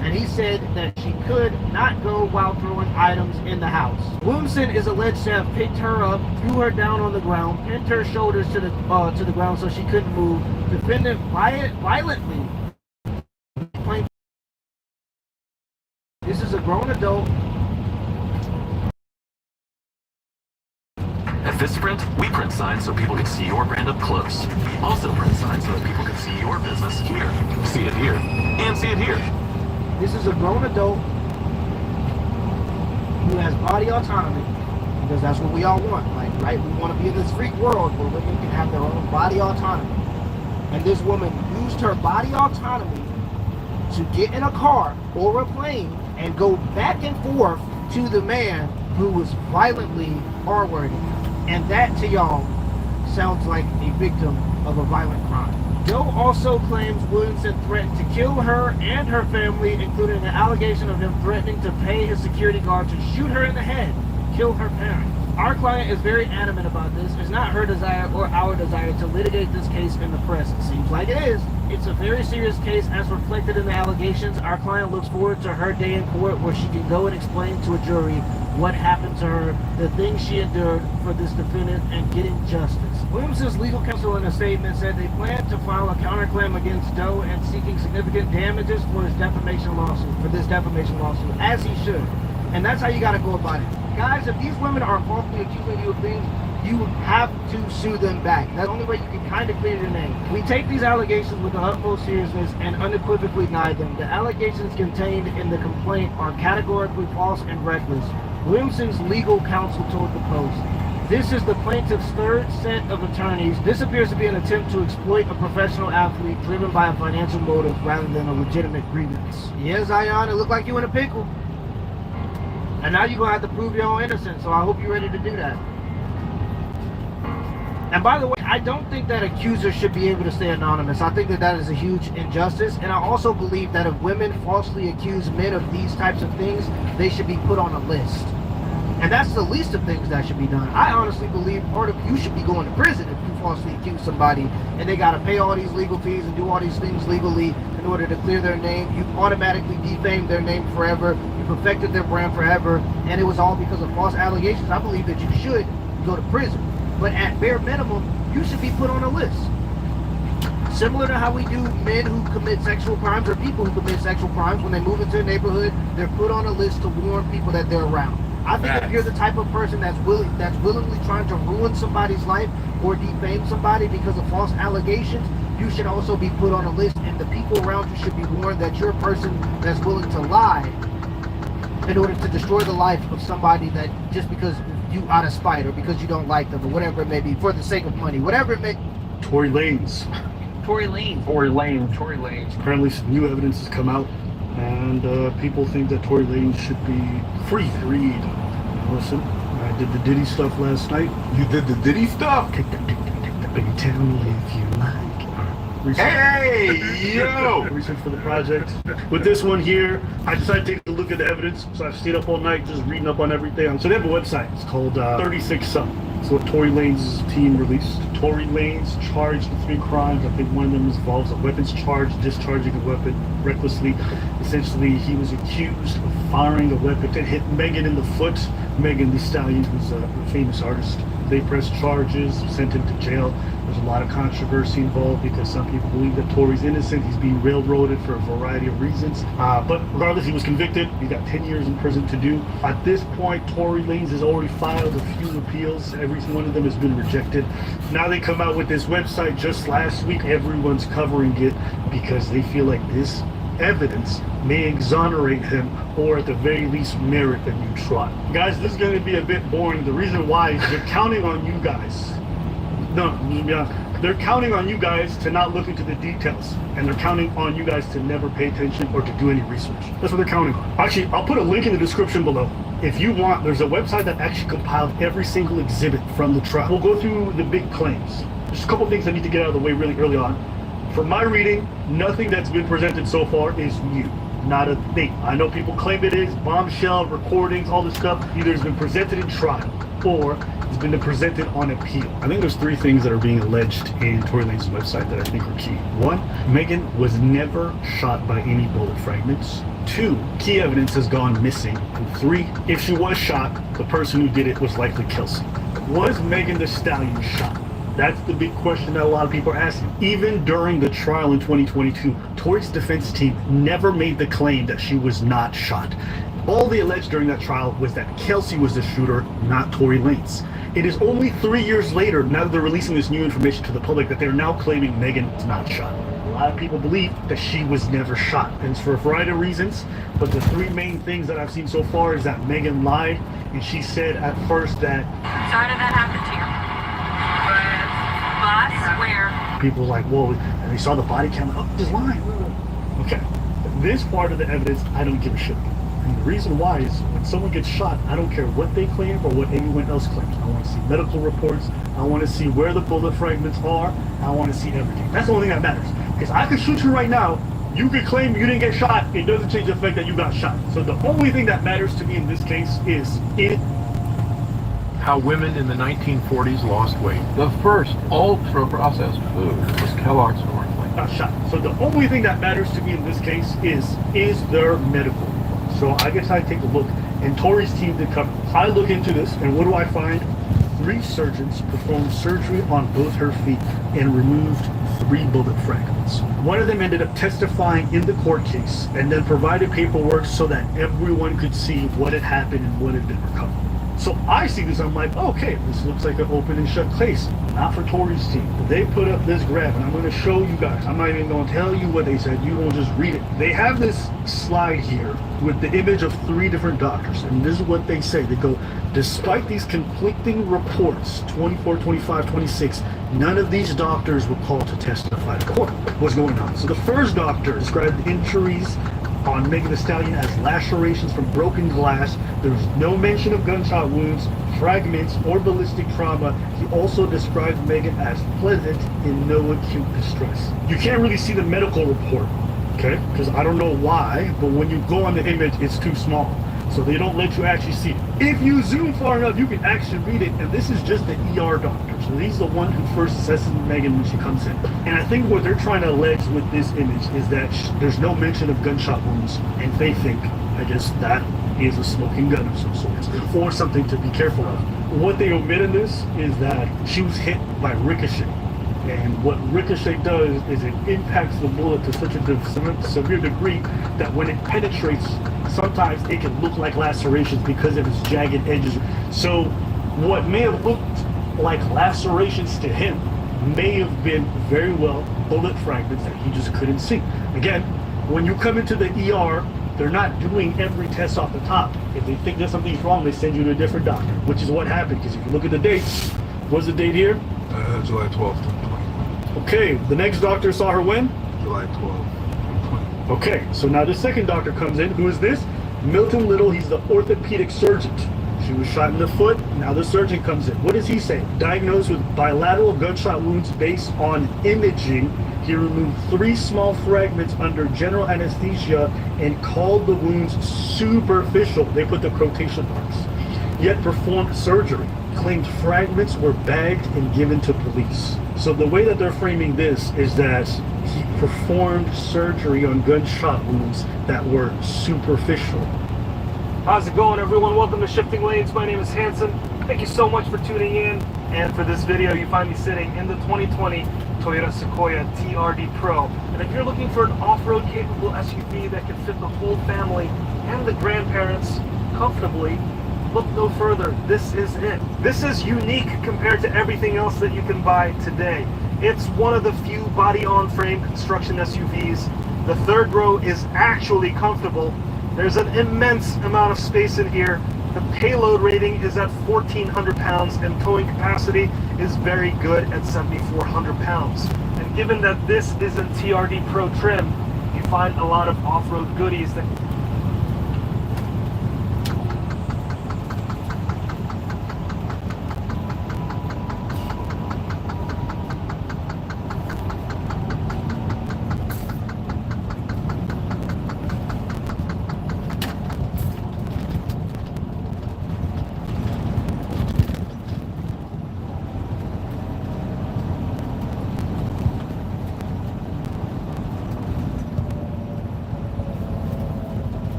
and he said that she could not go while throwing items in the house. Williamson is alleged to have picked her up, threw her down on the ground, pinned her shoulders to the ground so she couldn't move. Defendant violently. This is a grown adult. At Vistaprint, we print signs so people can see your brand up close. Also print signs so that people can see your business here, see it here, and see it here. This is a grown adult who has body autonomy, because that's what we all want, like, right? We want to be in this freak world where women can have their own body autonomy. And this woman used her body autonomy to get in a car or a plane and go back and forth to the man who was violently R-wording. And that to y'all sounds like a victim of a violent crime. Doe also claims Williamson threatened to kill her and her family, including an allegation of him threatening to pay his security guard to shoot her in the head, kill her parents. Our client is very adamant about this. It's not her desire or our desire to litigate this case in the press. It seems like it is. It's a very serious case as reflected in the allegations. Our client looks forward to her day in court where she can go and explain to a jury what happened to her, the things she endured for this defendant, and getting justice. Williamson's legal counsel in a statement said they plan to file a counterclaim against Doe and seeking significant damages for his defamation lawsuit, as he should. And that's how you got to go about it. Guys, if these women are falsely accusing you of things, you have to sue them back. That's the only way you can kind of clear your name. We take these allegations with the utmost seriousness and unequivocally deny them. The allegations contained in the complaint are categorically false and reckless. Williamson's legal counsel told the Post, "This is the plaintiff's third set of attorneys. This appears to be an attempt to exploit a professional athlete driven by a financial motive rather than a legitimate grievance." Yeah, Zion, it looked like you in a pickle. And now you're going to have to prove your own innocence, so I hope you're ready to do that. And by the way, I don't think that accusers should be able to stay anonymous. I think that that is a huge injustice. And I also believe that if women falsely accuse men of these types of things, they should be put on a list. And that's the least of things that should be done. I honestly believe part of you should be going to prison if you falsely accuse somebody and they got to pay all these legal fees and do all these things legally in order to clear their name. You automatically defamed their name forever. You've affected their brand forever. And it was all because of false allegations. I believe that you should go to prison. But at bare minimum, you should be put on a list. Similar to how we do men who commit sexual crimes or people who commit sexual crimes. When they move into a neighborhood, they're put on a list to warn people that they're around. I think if you're the type of person that's willingly trying to ruin somebody's life or defame somebody because of false allegations, you should also be put on a list, and the people around you should be warned that you're a person that's willing to lie in order to destroy the life of somebody that just because you out of spite or because you don't like them or whatever it may be, for the sake of money, whatever it may. Tory Lanez. Tory Lane. Apparently some new evidence has come out, and people think that Tory Lanez should be freed. Listen, I did the Diddy stuff last night. You did the Diddy stuff? Baby, tell me if you like. Hey, yo! Research for the project. With this one here, I decided to take a look at the evidence, so I stayed up all night just reading up on everything. So they have a website. It's called 36 something. It's what Tory Lanez's team released. Tory Lanez charged with 3 crimes. I think one of them involves a weapons charge, discharging a weapon recklessly. Essentially, he was accused of firing a weapon to hit Megan in the foot. Megan Thee Stallion, who's a famous artist. They pressed charges, sent him to jail. There's a lot of controversy involved because some people believe that Tory's innocent. He's being railroaded for a variety of reasons. But regardless, he was convicted. He got 10 years in prison to do. At this point, Tory Lanez has already filed a few appeals. Every one of them has been rejected. Now they come out with this website just last week. Everyone's covering it because they feel like this evidence may exonerate him or at the very least merit a new trial. Guys, this is going to be a bit boring. The reason why is they're counting on you guys. They're counting on you guys to not look into the details, and they're counting on you guys to never pay attention or to do any research. That's what they're counting on. Actually, I'll put a link in the description below. If you want, there's a website that actually compiled every single exhibit from the trial. We'll go through the big claims. There's a couple things I need to get out of the way really early on. From my reading, nothing that's been presented so far is new. Not a thing. I know people claim it is, bombshell, recordings, all this stuff. Either it's been presented in trial or it's been presented on appeal. I think there's 3 things that are being alleged in Tory Lanez's website that I think are key. 1, Megan was never shot by any bullet fragments. 2, key evidence has gone missing. And 3, if she was shot, the person who did it was likely Kelsey. Was Megan Thee Stallion shot? That's the big question that a lot of people are asking. Even during the trial in 2022, Tory's defense team never made the claim that she was not shot. All they alleged during that trial was that Kelsey was the shooter, not Tory Lanez. It is only 3 years later, now that they're releasing this new information to the public, that they're now claiming Megan was not shot. lot of people believe that she was never shot, and it's for a variety of reasons. But the three main things that I've seen so far is that Megan lied, and she said at first that Sorry that happened to you. But I swear. people were like, whoa, and they saw the body camera, oh, just lying. Okay, this part of the evidence, I don't give a shit. And the reason why is when someone gets shot, I don't care what they claim or what anyone else claims. I want to see medical reports. I want to see where the bullet fragments are. I want to see everything. That's the only thing that matters. Because I could shoot you right now. You could claim you didn't get shot. It doesn't change the fact that you got shot. So the only thing that matters to me in this case is How women in the 1940s lost weight. The first ultra-processed food was Kellogg's cornflakes. Got shot. So the only thing that matters to me in this case is their medical report. So I guess I take a look, and Tori's team did cover. I look into this, and what do I find? 3 surgeons performed surgery on both her feet and removed 3 bullet fragments. One of them ended up testifying in the court case and then provided paperwork so that everyone could see what had happened and what had been recovered. So I see this, I'm like, okay, this looks like an open and shut case. Not for Tori's team. They put up this graph, and I'm going to show you guys. I'm not even going to tell you what they said. You won't just read it. They have this slide here with the image of 3 different doctors, and this is what they say. They go, despite these conflicting reports, 24, 25, 26, none of these doctors were called to testify to court. What's going on? So the first doctor described the injuries on Megan Thee Stallion as lacerations from broken glass. There was no mention of gunshot wounds, fragments, or ballistic trauma. He also described Megan as pleasant in no acute distress. You can't really see the medical report, okay? Because I don't know why, but when you go on the image, it's too small. So they don't let you actually see it. If you zoom far enough, you can actually read it, and this is just the ER doctor. So he's the one who first assesses Megan when she comes in. And I think what they're trying to allege with this image is that there's no mention of gunshot wounds, and they think, I guess, that is a smoking gun of some sort, or something to be careful of. What they omit in this is that she was hit by ricochet. And what ricochet does is it impacts the bullet to such a severe degree that when it penetrates, sometimes it can look like lacerations because of its jagged edges. So what may have looked like lacerations to him may have been very well bullet fragments that he just couldn't see. Again, when you come into the ER, they're not doing every test off the top. If they think there's something wrong, they send you to a different doctor, which is what happened. Because if you look at the dates, what's the date here? July 12th. Okay, the next doctor saw her when? July 12th. Okay, so now the second doctor comes in. Who is this? Milton Little. He's the orthopedic surgeon. She was shot in the foot. Now the surgeon comes in. What does he say? Diagnosed with bilateral gunshot wounds based on imaging. He removed 3 small fragments under general anesthesia and called the wounds superficial. They put the quotation marks. Yet performed surgery. Claimed fragments were bagged and given to police. So the way that they're framing this is that he performed surgery on gunshot wounds that were superficial. How's it going, everyone? Welcome to Shifting Lanes. My name is Hanson. Thank you so much for tuning in. And for this video, you find me sitting in the 2020 Toyota Sequoia TRD Pro. And if you're looking for an off-road capable SUV that can fit the whole family and the grandparents comfortably, look no further. This is it. This is unique compared to everything else that you can buy today. It's one of the few body-on-frame construction SUVs. The third row is actually comfortable. There's an immense amount of space in here. The payload rating is at 1,400 pounds and towing capacity is very good at 7,400 pounds. And given that this is a TRD Pro trim, you find a lot of off-road goodies that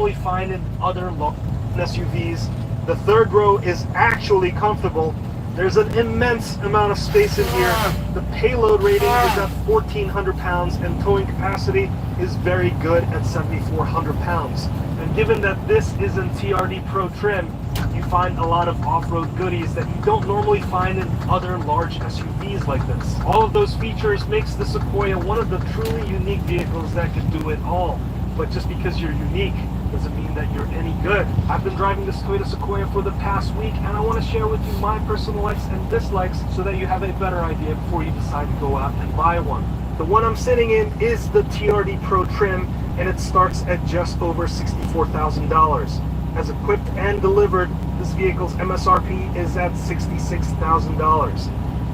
normally find in other SUVs. The third row is actually comfortable. There's an immense amount of space in here. The payload rating is at 1,400 pounds and towing capacity is very good at 7,400 pounds. And given that this is in TRD Pro trim, you find a lot of off-road goodies that you don't normally find in other large SUVs like this. All of those features makes the Sequoia one of the truly unique vehicles that can do it all. But just because you're unique doesn't mean that you're any good. I've been driving this Toyota Sequoia for the past week, and I want to share with you my personal likes and dislikes so that you have a better idea before you decide to go out and buy one. The one I'm sitting in is the TRD Pro trim, and it starts at just over $64,000. As equipped and delivered, this vehicle's MSRP is at $66,000.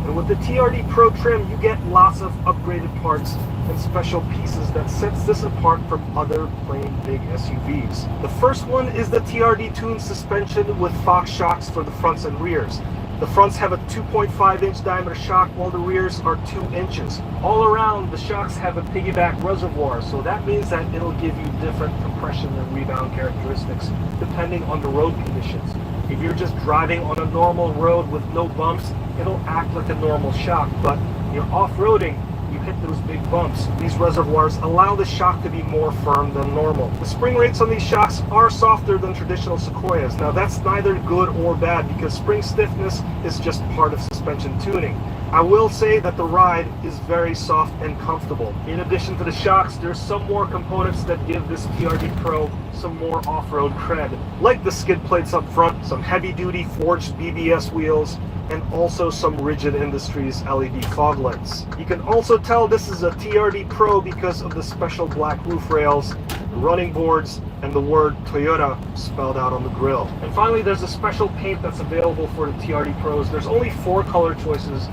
And with the TRD Pro trim, you get lots of upgraded parts and special pieces that sets this apart from other plain big SUVs. The first one is the TRD tuned suspension with Fox shocks for the fronts and rears. The fronts have a 2.5-inch diameter shock while the rears are 2 inches. All around, the shocks have a piggyback reservoir, so that means that it'll give you different compression and rebound characteristics depending on the road conditions. If you're just driving on a normal road with no bumps, it'll act like a normal shock, but you're off-roading, you hit those big bumps. These reservoirs allow the shock to be more firm than normal. The spring rates on these shocks are softer than traditional Sequoias. Now that's neither good or bad because spring stiffness is just part of suspension tuning. I will say that the ride is very soft and comfortable. In addition to the shocks, there's some more components that give this TRD Pro some more off-road cred, like the skid plates up front, some heavy-duty forged BBS wheels, and also some Rigid Industries LED fog lights. You can also tell this is a TRD Pro because of the special black roof rails, the running boards, and the word Toyota spelled out on the grille. And finally, there's a special paint that's available for the TRD Pros. There's only 4 color choices.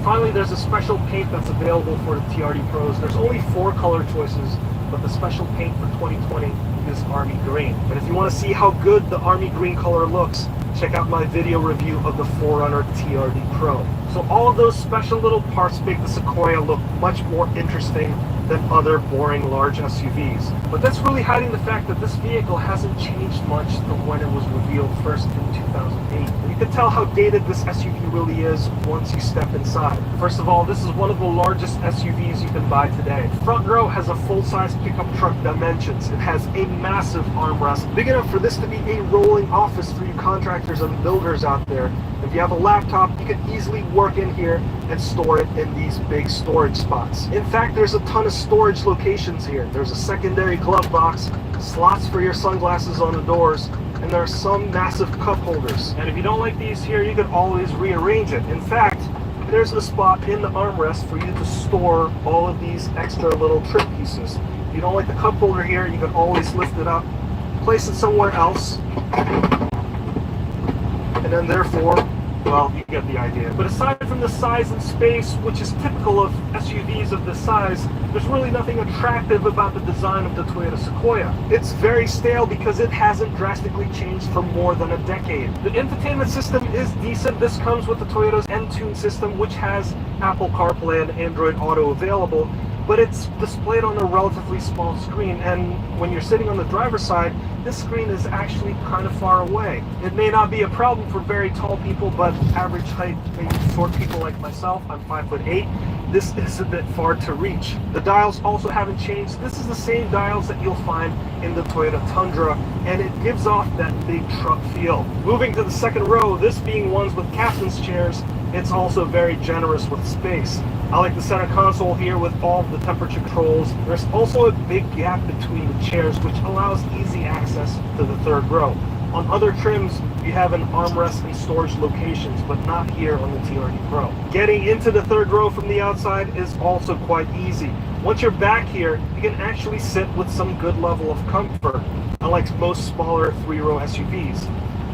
Finally, there's a special paint that's available for the TRD Pros. There's only 4 color choices, but the special paint for 2020 is Army Green. And if you want to see how good the Army Green color looks, check out my video review of the 4Runner TRD Pro. So all of those special little parts make the Sequoia look much more interesting than other boring large SUVs. But that's really hiding the fact that this vehicle hasn't changed much from when it was revealed first in 2008. And you can tell how dated this SUV really is once you step inside. First of all, this is one of the largest SUVs you can buy today. Front row has a full-size pickup truck dimensions. It has a massive armrest, big enough for this to be a rolling office for you contractors and builders out there. If you have a laptop, you can easily work in here and store it in these big storage spots. In fact, there's a ton of storage locations here. There's a secondary glove box, slots for your sunglasses on the doors, and there are some massive cup holders. And if you don't like these here, you can always rearrange it. In fact, there's a spot in the armrest for you to store all of these extra little trim pieces. If you don't like the cup holder here, you can always lift it up, place it somewhere else, and then therefore, well, you get the idea. But aside from the size and space, which is typical of SUVs of this size, there's really nothing attractive about the design of the Toyota Sequoia. It's very stale because it hasn't drastically changed for more than a decade. The infotainment system is decent. This comes with the Toyota's Entune system, which has Apple CarPlay and Android Auto available, but it's displayed on a relatively small screen, and when you're sitting on the driver's side, this screen is actually kind of far away. It may not be a problem for very tall people, but average height, maybe short people like myself, I'm 5'8", this is a bit far to reach. The dials also haven't changed. This is the same dials that you'll find in the Toyota Tundra, and it gives off that big truck feel. Moving to the second row, this being ones with captain's chairs, it's also very generous with space. I like the center console here with all the temperature controls. There's also a big gap between the chairs, which allows easy access to the third row. On other trims, you have an armrest and storage locations, but not here on the TRD Pro. Getting into the third row from the outside is also quite easy. Once you're back here, you can actually sit with some good level of comfort, unlike most smaller 3-row SUVs.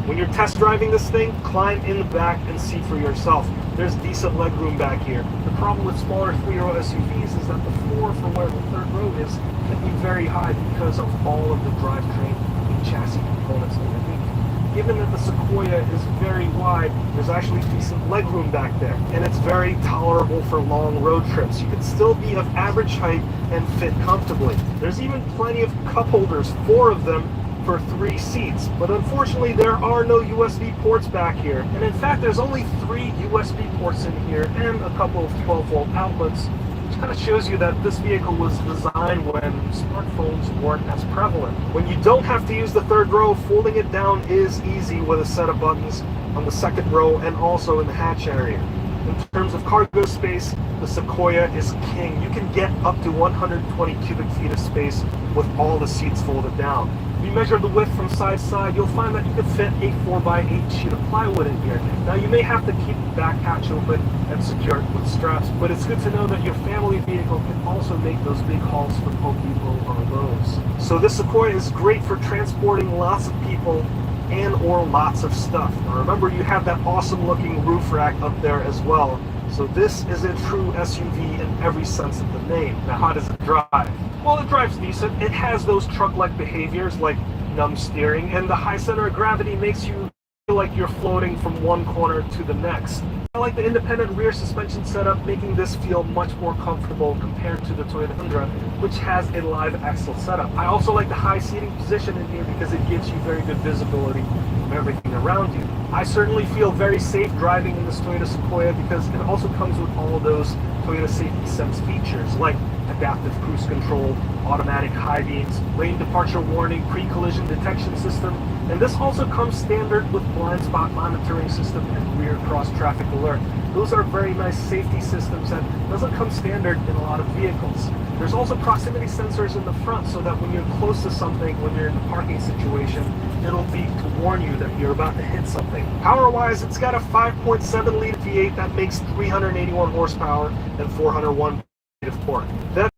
When you're test driving this thing, climb in the back and see for yourself. There's decent legroom back here. The problem with smaller 3-row SUVs is that the floor for where the third row is can be very high because of all of the drivetrain and chassis components underneath. Given that the Sequoia is very wide, there's actually decent legroom back there, and it's very tolerable for long road trips. You can still be of average height and fit comfortably. There's even plenty of cup holders, 4 of them, for 3 seats, but unfortunately there are no USB ports back here, and in fact there's only 3 USB ports in here and a couple of 12-volt outlets, which kind of shows you that this vehicle was designed when smartphones weren't as prevalent. When you don't have to use the third row, folding it down is easy with a set of buttons on the second row and also in the hatch area. In terms of cargo space, the Sequoia is king. You can get up to 120 cubic feet of space with all the seats folded down. If you measure the width from side to side, you'll find that you could fit a 4x8 sheet of plywood in here. Now you may have to keep the back hatch open and secure it with straps, but it's good to know that your family vehicle can also make those big hauls for Home Depot or Lowe's. So this Sequoia is great for transporting lots of people and or lots of stuff. Now remember, you have that awesome looking roof rack up there as well. So this is a true SUV in every sense of the name. Now how does it drive? Well, it drives decent. It has those truck-like behaviors like numb steering, and the high center of gravity makes you feel like you're floating from one corner to the next. I like the independent rear suspension setup, making this feel much more comfortable compared to the Toyota Tundra, which has a live axle setup. I also like the high seating position in here because it gives you very good visibility of everything around you. I certainly feel very safe driving in this Toyota Sequoia because it also comes with all of those Toyota Safety Sense features like adaptive cruise control, automatic high beams, lane departure warning, pre-collision detection system, and this also comes standard with blind spot monitoring system and rear cross traffic alert. Those are very nice safety systems that doesn't come standard in a lot of vehicles. There's also proximity sensors in the front so that when you're close to something, when you're in a parking situation, it'll beep to warn you that you're about to hit something. Power-wise, it's got a 5.7 liter V8 that makes 381 horsepower and 401 of torque. That's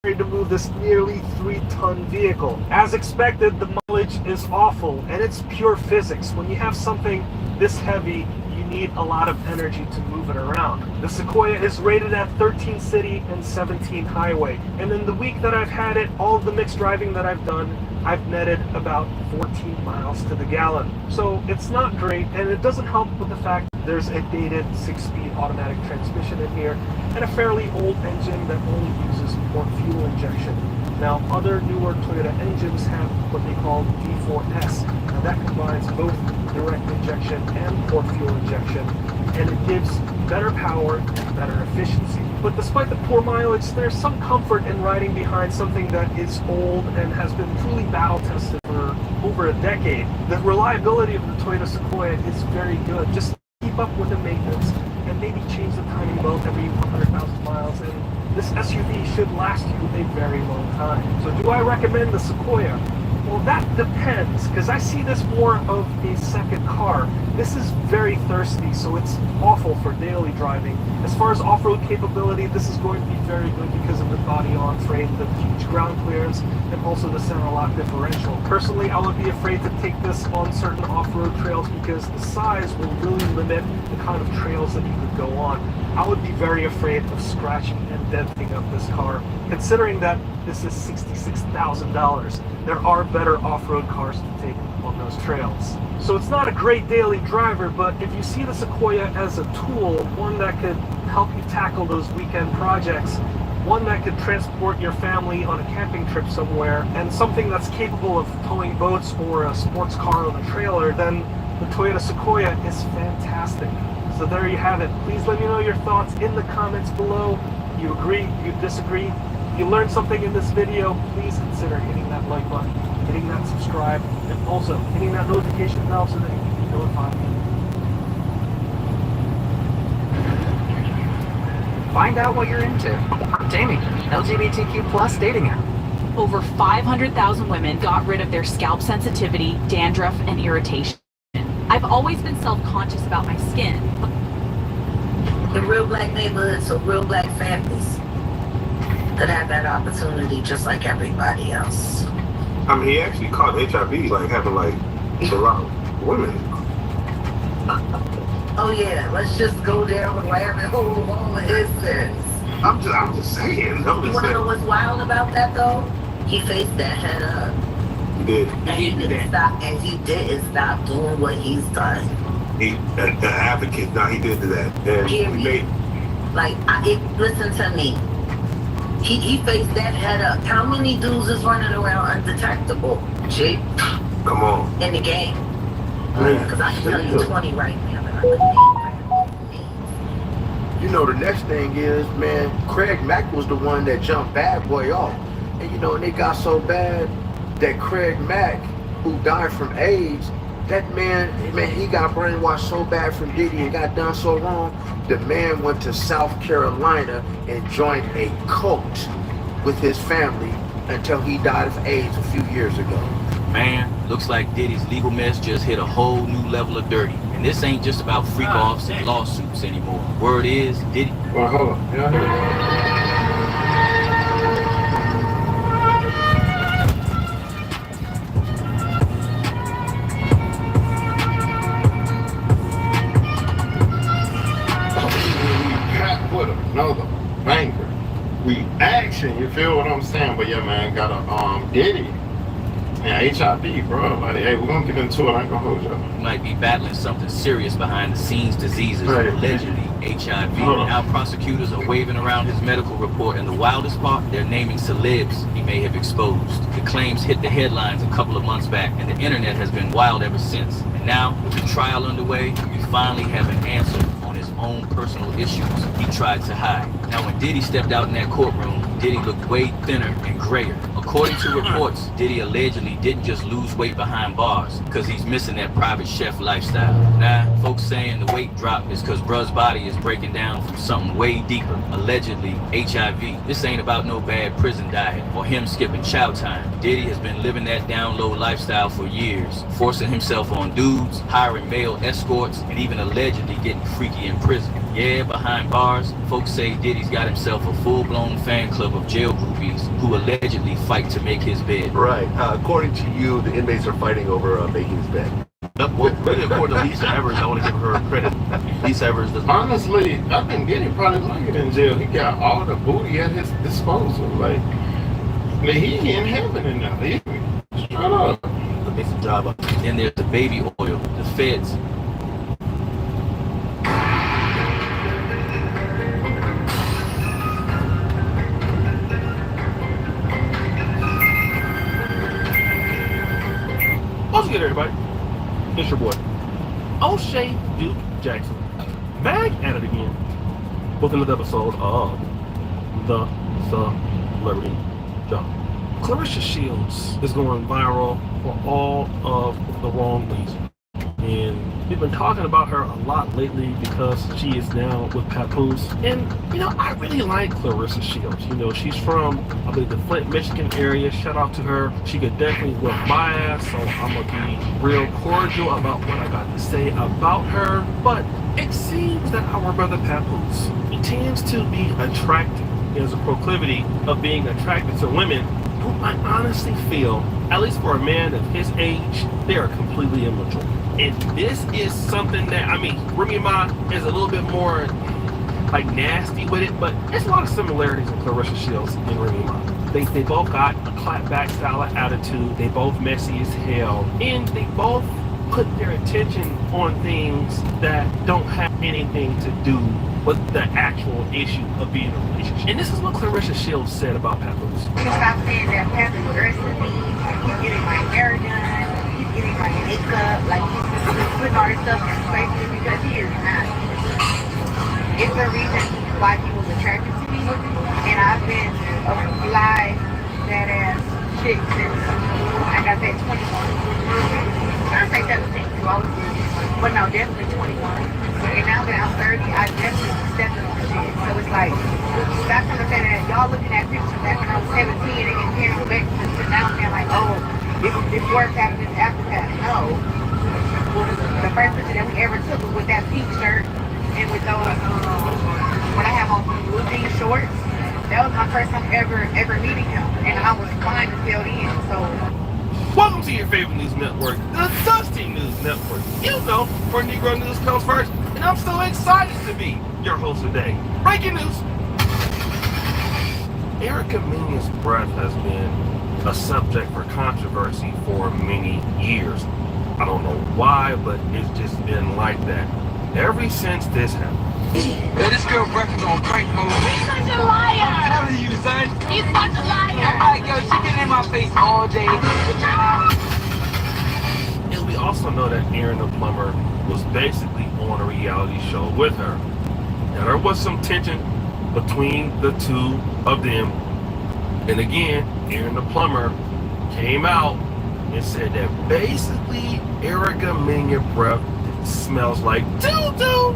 to move this nearly 3-ton vehicle. As expected, the mileage is awful, and it's pure physics. When you have something this heavy, you need a lot of energy to move it around. The Sequoia is rated at 13 city and 17 highway, and in the week that I've had it, all of the mixed driving that I've done, I've netted about 14 miles to the gallon. So it's not great, and it doesn't help with the fact that there's a dated 6-speed automatic transmission in here and a fairly old engine that only uses port fuel injection. Now, other newer Toyota engines have what they call D4S. Now that combines both direct injection and port fuel injection, and it gives better power and better efficiency. But despite the poor mileage, there's some comfort in riding behind something that is old and has been truly battle tested for over a decade. The reliability of the Toyota Sequoia is very good. Just keep up with the maintenance and maybe change the timing belt every 100,000 miles, and this SUV should last you a very long time. So do I recommend the Sequoia? Well, that depends, because I see this more of a second car. This is very thirsty, so it's awful for daily driving. As far as off-road capability, this is going to be very good because of the body-on-frame, the huge ground clearance, and also the center lock differential. Personally, I would be afraid to take this on certain off-road trails because the size will really limit the kind of trails that you could go on. I would be very afraid of scratching and denting up this car, considering that this is $66,000. There are better off-road cars to take on those trails. So it's not a great daily driver, but if you see the Sequoia as a tool, one that could help you tackle those weekend projects, one that could transport your family on a camping trip somewhere, and something that's capable of towing boats or a sports car on a trailer, then the Toyota Sequoia is fantastic. So there you have it. Please let me know your thoughts in the comments below. You agree? You disagree? If you learned something in this video, please consider hitting that like button, hitting that subscribe, and also hitting that notification bell so that you can be notified. Find out what you're into. Jamie, LGBTQ+ dating app. over 500,000 women got rid of their scalp sensitivity, dandruff, and irritation. I've always been self-conscious about my skin. The real black neighborhoods or real black families that have that opportunity just like everybody else. I mean, he actually caught HIV, like having like a lot of women. Oh yeah, let's just go down the rabbit hole of all of his sins. I'm just saying. You wanna know what's wild about that though? He faced that head up. He did. And he didn't stop. And he didn't stop doing what he's done. The advocate. Now he did that. And he made. Like, listen to me. He faced that head up. How many dudes is running around undetectable? Jake. Come on. In the game. Because I can tell you 20 right now that I couldn't. You know, the next thing is, man, Craig Mack was the one that jumped Bad Boy off. And you know, and it got so bad that Craig Mack, who died from AIDS, that man, he got brainwashed so bad from Diddy and got done so wrong. The man went to South Carolina and joined a cult with his family until he died of AIDS a few years ago. Man, looks like Diddy's legal mess just hit a whole new level of dirty. And this ain't just about freak-offs and lawsuits anymore. Word is, Diddy... Well, hold on. With another banger reaction, you feel what I'm saying? But yeah, man, got a Diddy and HIV, bro. Like, hey, we're gonna get into it. I ain't gonna hold you. Might be battling something serious behind the scenes diseases, Right. allegedly HIV. Now prosecutors are waving around his medical report, and the wildest part, they're naming celebs he may have exposed. The claims hit the headlines a couple of months back, and the internet has been wild ever since. And now, with the trial underway, we finally have an answer on his own personal issues he tried to hide. Now, when Diddy stepped out in that courtroom, Diddy looked way thinner and grayer. According to reports, Diddy allegedly didn't just lose weight behind bars because he's missing that private chef lifestyle. Now, folks saying the weight drop is because bruh's body is breaking down from something way deeper, allegedly HIV. This ain't about no bad prison diet or him skipping chow time. Diddy has been living that down low lifestyle for years, forcing himself on dudes, hiring male escorts, and even allegedly getting freaky in prison. Yeah, behind bars, folks say Diddy's got himself a full-blown fan club of jail groupies who allegedly fight to make his bed. Right. According to you, the inmates are fighting over making his bed. Well, really, according to Lisa Evers, I want to give her credit. Lisa Evers doesn't. Honestly, I think Diddy probably like it in jail. He got all the booty at his disposal. Like, he in heaven in now. Straight up. Makes a job up. Then there's the baby oil. The feds. What's good, everybody? It's your boy, O'Shea Duke Jackson, back at it again with another episode of The Celebrity Job. Clarissa Shields is going viral for all of the wrong reasons. And we've been talking about her a lot lately because she is now with Papoose. And, you know, I really like Clarissa Shields. You know, she's from, I believe, the Flint, Michigan area. Shout out to her. She could definitely whip my ass, so I'm going to be real cordial about what I got to say about her. But it seems that our brother Papoose, he tends to be attracted. He has a proclivity of being attracted to women who I honestly feel, at least for a man of his age, they are completely immature. And this is something that, I mean, Remy Ma is a little bit more like nasty with it, but there's a lot of similarities in Clarissa Shields and Remy Ma. They both got a clapback style of attitude, they both messy as hell, and they both put their attention on things that don't have anything to do with the actual issue of being in a relationship. And this is what Clarissa Shields said about Papoose. Stop saying that Papoose aggressive me, he's getting my hair done, he's getting my makeup, like he's putting all this stuff in place because he is not. It's the reason why he was attracted to me, and I've been a fly, badass chick since, like I said, 21. I say 17, too, I was but no, definitely 21. And now that I'm 30, I definitely stepped on shit. So it's like, stop trying to say that y'all looking at pictures back when I was 17 and comparing back to first time ever meeting him, and I was fine until then. So. Welcome to your favorite news network, the Dusty News Network. You know where Negro news comes first, and I'm so excited to be your host today. Breaking news. Erica Mena's breath has been a subject for controversy for many years. I don't know why, but it's just been like that ever since this happened. Yo, this girl breath is on crank mode. He's such a liar! I'm telling you, son. He's such a liar! Alright, yo, she been in my face all day. And we also know that Aaron the plumber was basically on a reality show with her. Now there was some tension between the two of them. And again, Aaron the plumber came out and said that basically Erica Mena breath smells like doo-doo.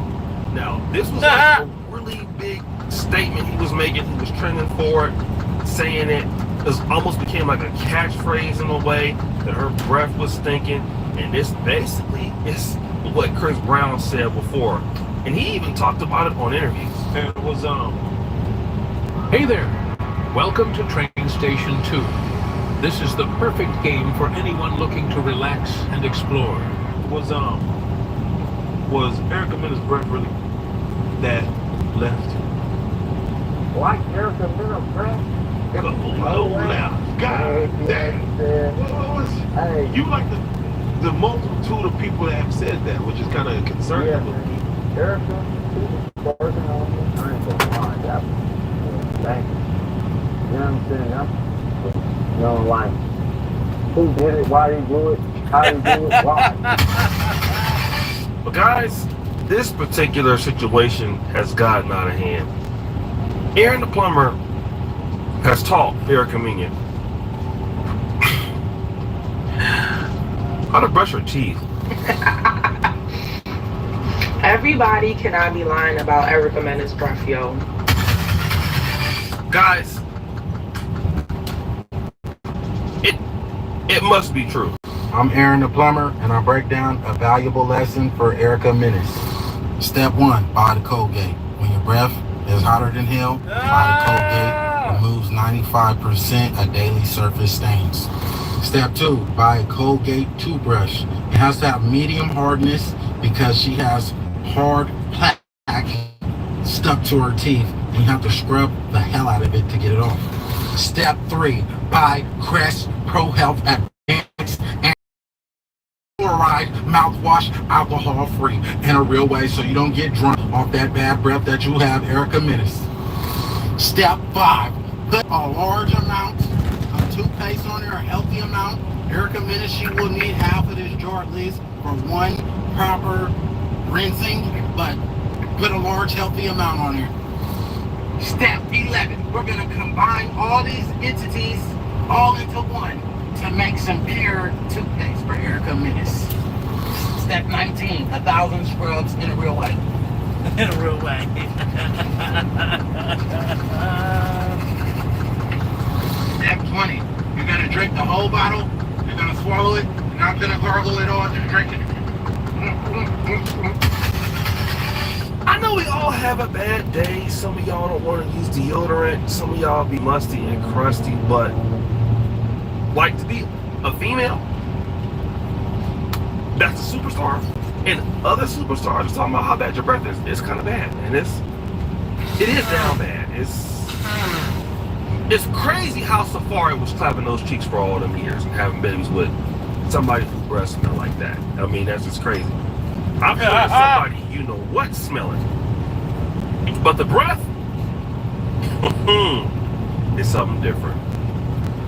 Now, this was like a really big statement he was making. He was trending for it, saying it. It almost became like a catchphrase in a way that her breath was stinking. And this basically is what Chris Brown said before. And he even talked about it on interviews. And it was, Hey there. Welcome to Train Station 2. This is the perfect game for anyone looking to relax and explore. Was Erica Mena's breath really that left? Like Erica Mena's breath? Oh, now, God damn. Hey. You like the multitude of people that have said that, which is kind of concerning. Yeah, Erica, she was working on me. I ain't gonna lie, that was thank you. You know what I'm saying? You know, like, who did it, why he do it, how he do it, why. But guys, this particular situation has gotten out of hand. Aaron the plumber has taught Erica Mena how to brush her teeth. Everybody cannot be lying about Erica Mena's breath, yo. Guys, it must be true. I'm Aaron the plumber, and I break down a valuable lesson for Erica Menace. Step 1, buy the Colgate. When your breath is hotter than hell, buy the Colgate. Removes 95% of daily surface stains. Step 2, buy a Colgate toothbrush. It has to have medium hardness because she has hard plaque stuck to her teeth, and you have to scrub the hell out of it to get it off. Step 3, buy Crest Pro Health Advanced and fluoride mouthwash, alcohol free in a real way, so you don't get drunk off that bad breath that you have, Erica Menace. Step 5, put a large amount of toothpaste on there, a healthy amount. Erica Menace, she will need half of this jar at least for one proper rinsing, but put a large healthy amount on there. Step 11, we're going to combine all these entities all into one to make some pure toothpaste for Erica Menace. Step 19, 1,000 scrubs in a real way. In a real way. Step 20, you're going to drink the whole bottle, you're going to swallow it, you're not going to gargle it all, just drink it. I know we all have a bad day. Some of y'all don't want to use deodorant. Some of y'all be musty and crusty, but like to be a female, that's a superstar. And other superstars are talking about how bad your breath is. It's kind of bad, and it is down bad. It's crazy how Safari was clapping those cheeks for all them years and having babies with somebody whose breath smell like that. I mean, that's just crazy. I'm sure there's somebody you know what smelling, but the breath is something different.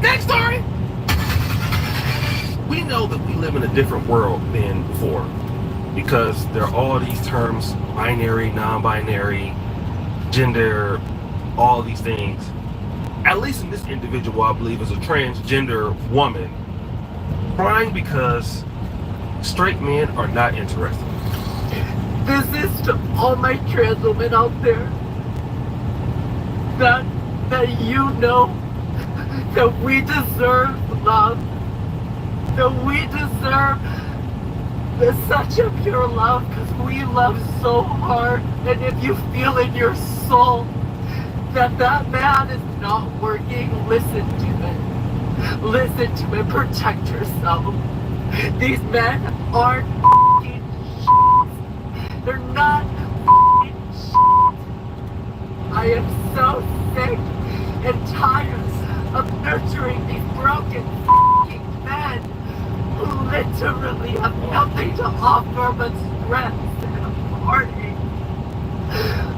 Next story. We know that we live in a different world than before because there are all these terms: binary, non-binary, gender, all these things. At least in this individual, I believe, is a transgender woman crying because straight men are not interested. This is to all my trans women out there that you know that we deserve love, that we deserve such a pure love because we love so hard. And if you feel in your soul that man is not working, listen to it. Listen to it. Protect yourself. These men aren't f***ing shit. They're not f***ing shit. I am so sick and tired of nurturing these broken f***ing men who literally have nothing to offer but stress and heartache.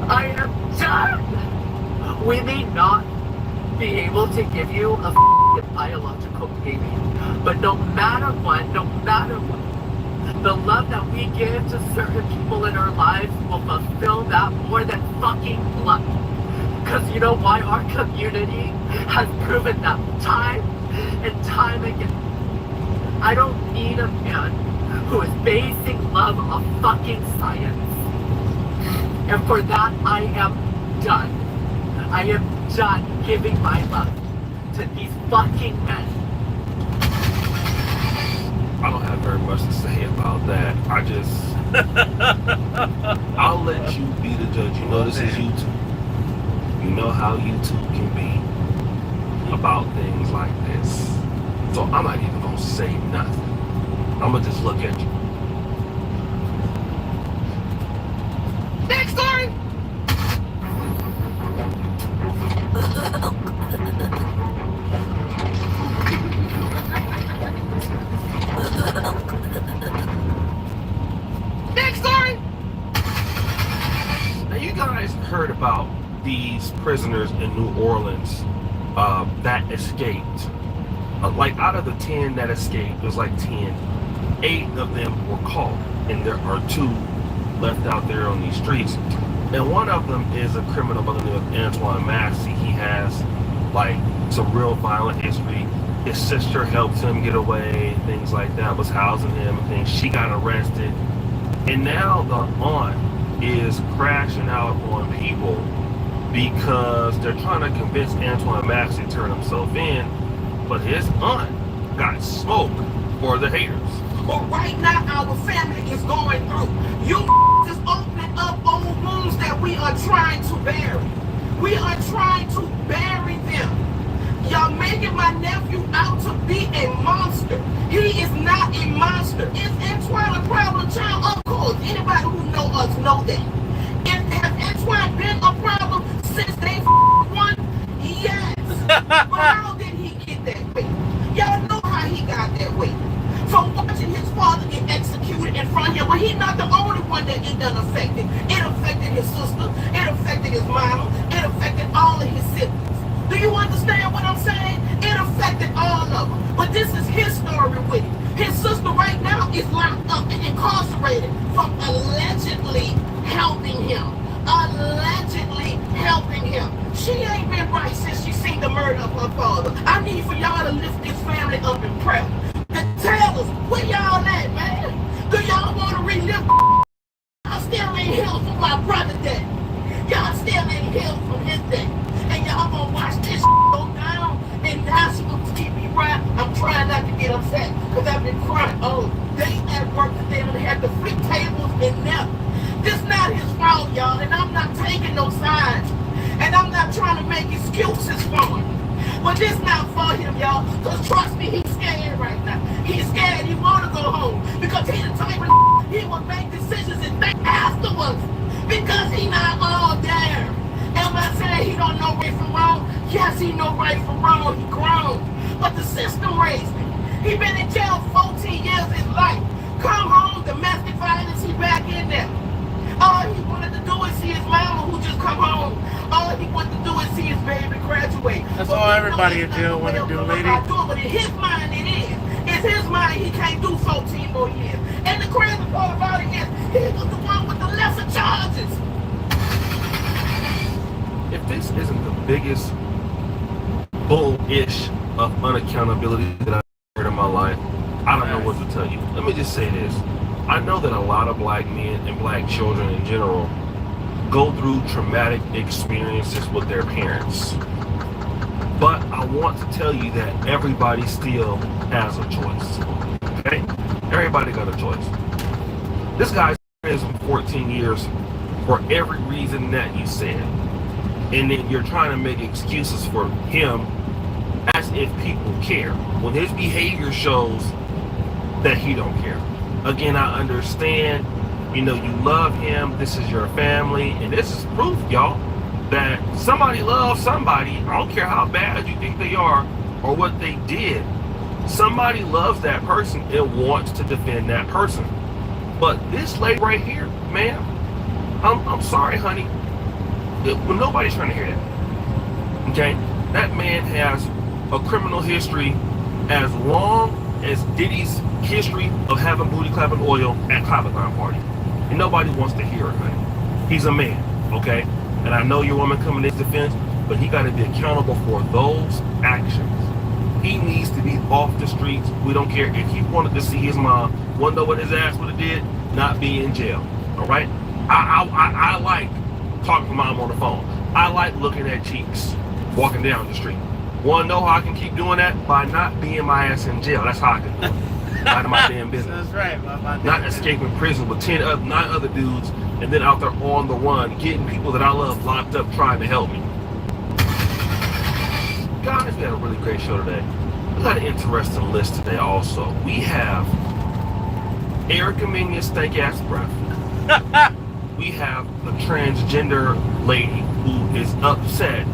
I am done. We may not be able to give you a f***ing biological baby, but no matter what, the love that we give to certain people in our lives will fulfill that more than fucking blood. Because you know why? Our community has proven that time and time again. I don't need a man who is basing love on fucking science. And for that, I am done. I am done giving my love to these fucking men. I don't have very much to say about that. I'll let you be the judge. You know this is YouTube. You know how YouTube can be about things like this. So I'm not even gonna say nothing. I'm gonna just look at you. Next story! Next story! Now you guys heard about these prisoners in New Orleans that escaped. Like out of the 10 that escaped, it was like 10. 8 of them were caught, and there are 2 left out there on these streets. And one of them is a criminal by the name of Antoine Massey. He has like some real violent history. His sister helped him get away, things like that, was housing him and things. She got arrested. And now the aunt is crashing out on people because they're trying to convince Antoine Massey to turn himself in, but his aunt got smoked for the haters. But right now, our family is going through. You is opening up old wounds that we are trying to bury. We are trying to bury them. Y'all making my nephew out to be a monster. He is not a monster. Is Antoine a problem child? Of course. Anybody who know us know that. Has Antoine been a problem since day one? Yes. But how did he get that way? Y'all know how he got that way. From watching his father get executed in front of him, but he's not the only one that it done affected. It affected his sister, it affected his mama, it affected all of his siblings. Do you understand what I'm saying? It affected all of them. But this is his story with it. His sister right now is locked up and incarcerated from allegedly helping him. Allegedly helping him. She ain't been right since she seen the murder of her father. I need for y'all to lift this family up in prayer. Tell us, where y'all at, man? Do y'all want to relive? Y'all still ain't healed from my brother day. Y'all still ain't healed from his day. And y'all gonna watch this go down, and that's what's keep me right. I'm trying not to get upset, because I've been crying all day at work today and had to flip tables and nap. This not his fault, y'all, and I'm not taking no sides. And I'm not trying to make excuses for him. But this not for him, y'all, because trust me, he's scared right now. He's scared, he want to go home, because he's the type of he will make decisions and think afterwards, because he not all there. Am I saying he don't know right from wrong? Yes, he know right from wrong, he grown. But the system raised him. He been in jail 14 years of his life. Come home, domestic violence, he back in there. All he wanted to do is see his mama who just come home. All he wanted to do is see his baby graduate. That's all everybody in jail want to do, lady. But in his mind it is. It's his mind he can't do 14 more years. And the crazy part about it is, he was the one with the lesser charges. If this isn't the biggest bull-ish of unaccountability that I've heard in my life, I don't know what to tell you. Let me just say this. I know that a lot of black men and black children in general go through traumatic experiences with their parents. But I want to tell you that everybody still has a choice. Okay? Everybody got a choice. This guy's in 14 years for every reason that you said. and then you're trying to make excuses for him as if people care, when his behavior shows that he don't care. Again, I understand, you know, you love him, this is your family, and this is proof, y'all, that somebody loves somebody. I don't care how bad you think they are or what they did. Somebody loves that person and wants to defend that person. But this lady right here, man, I'm sorry, honey. Well, nobody's trying to hear that. Okay? That man has a criminal history as long as Diddy's history of having booty clapping oil at Cloudline party. And nobody wants to hear it, honey. He's a man, okay? And I know your woman coming in his defense, but he got to be accountable for those actions. He needs to be off the streets. We don't care if he wanted to see his mom. Want to know what his ass would have did? Not be in jail. All right? I like talking to mom on the phone. I like looking at cheeks walking down the street. Want to know how I can keep doing that? By not being my ass in jail. That's how I can do it. Out of my damn business. That's right. Not escaping prison with 9 other dudes and then out there on the run, getting people that I love locked up trying to help me. Guys, we had a really great show today. We got an interesting list today also. We have Erica Minion's stank ass breath. We have the transgender lady who is upset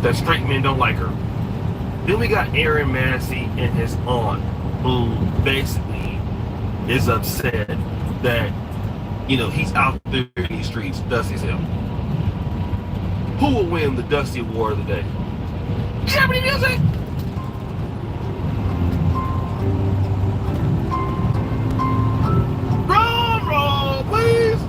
that straight men don't like her. Then we got Aaron Massey and his aunt, who basically is upset that, you know, he's out there in these streets, Dusty's him. Who will win the Dusty Award of the day? Jeopardy music! Drum roll, please!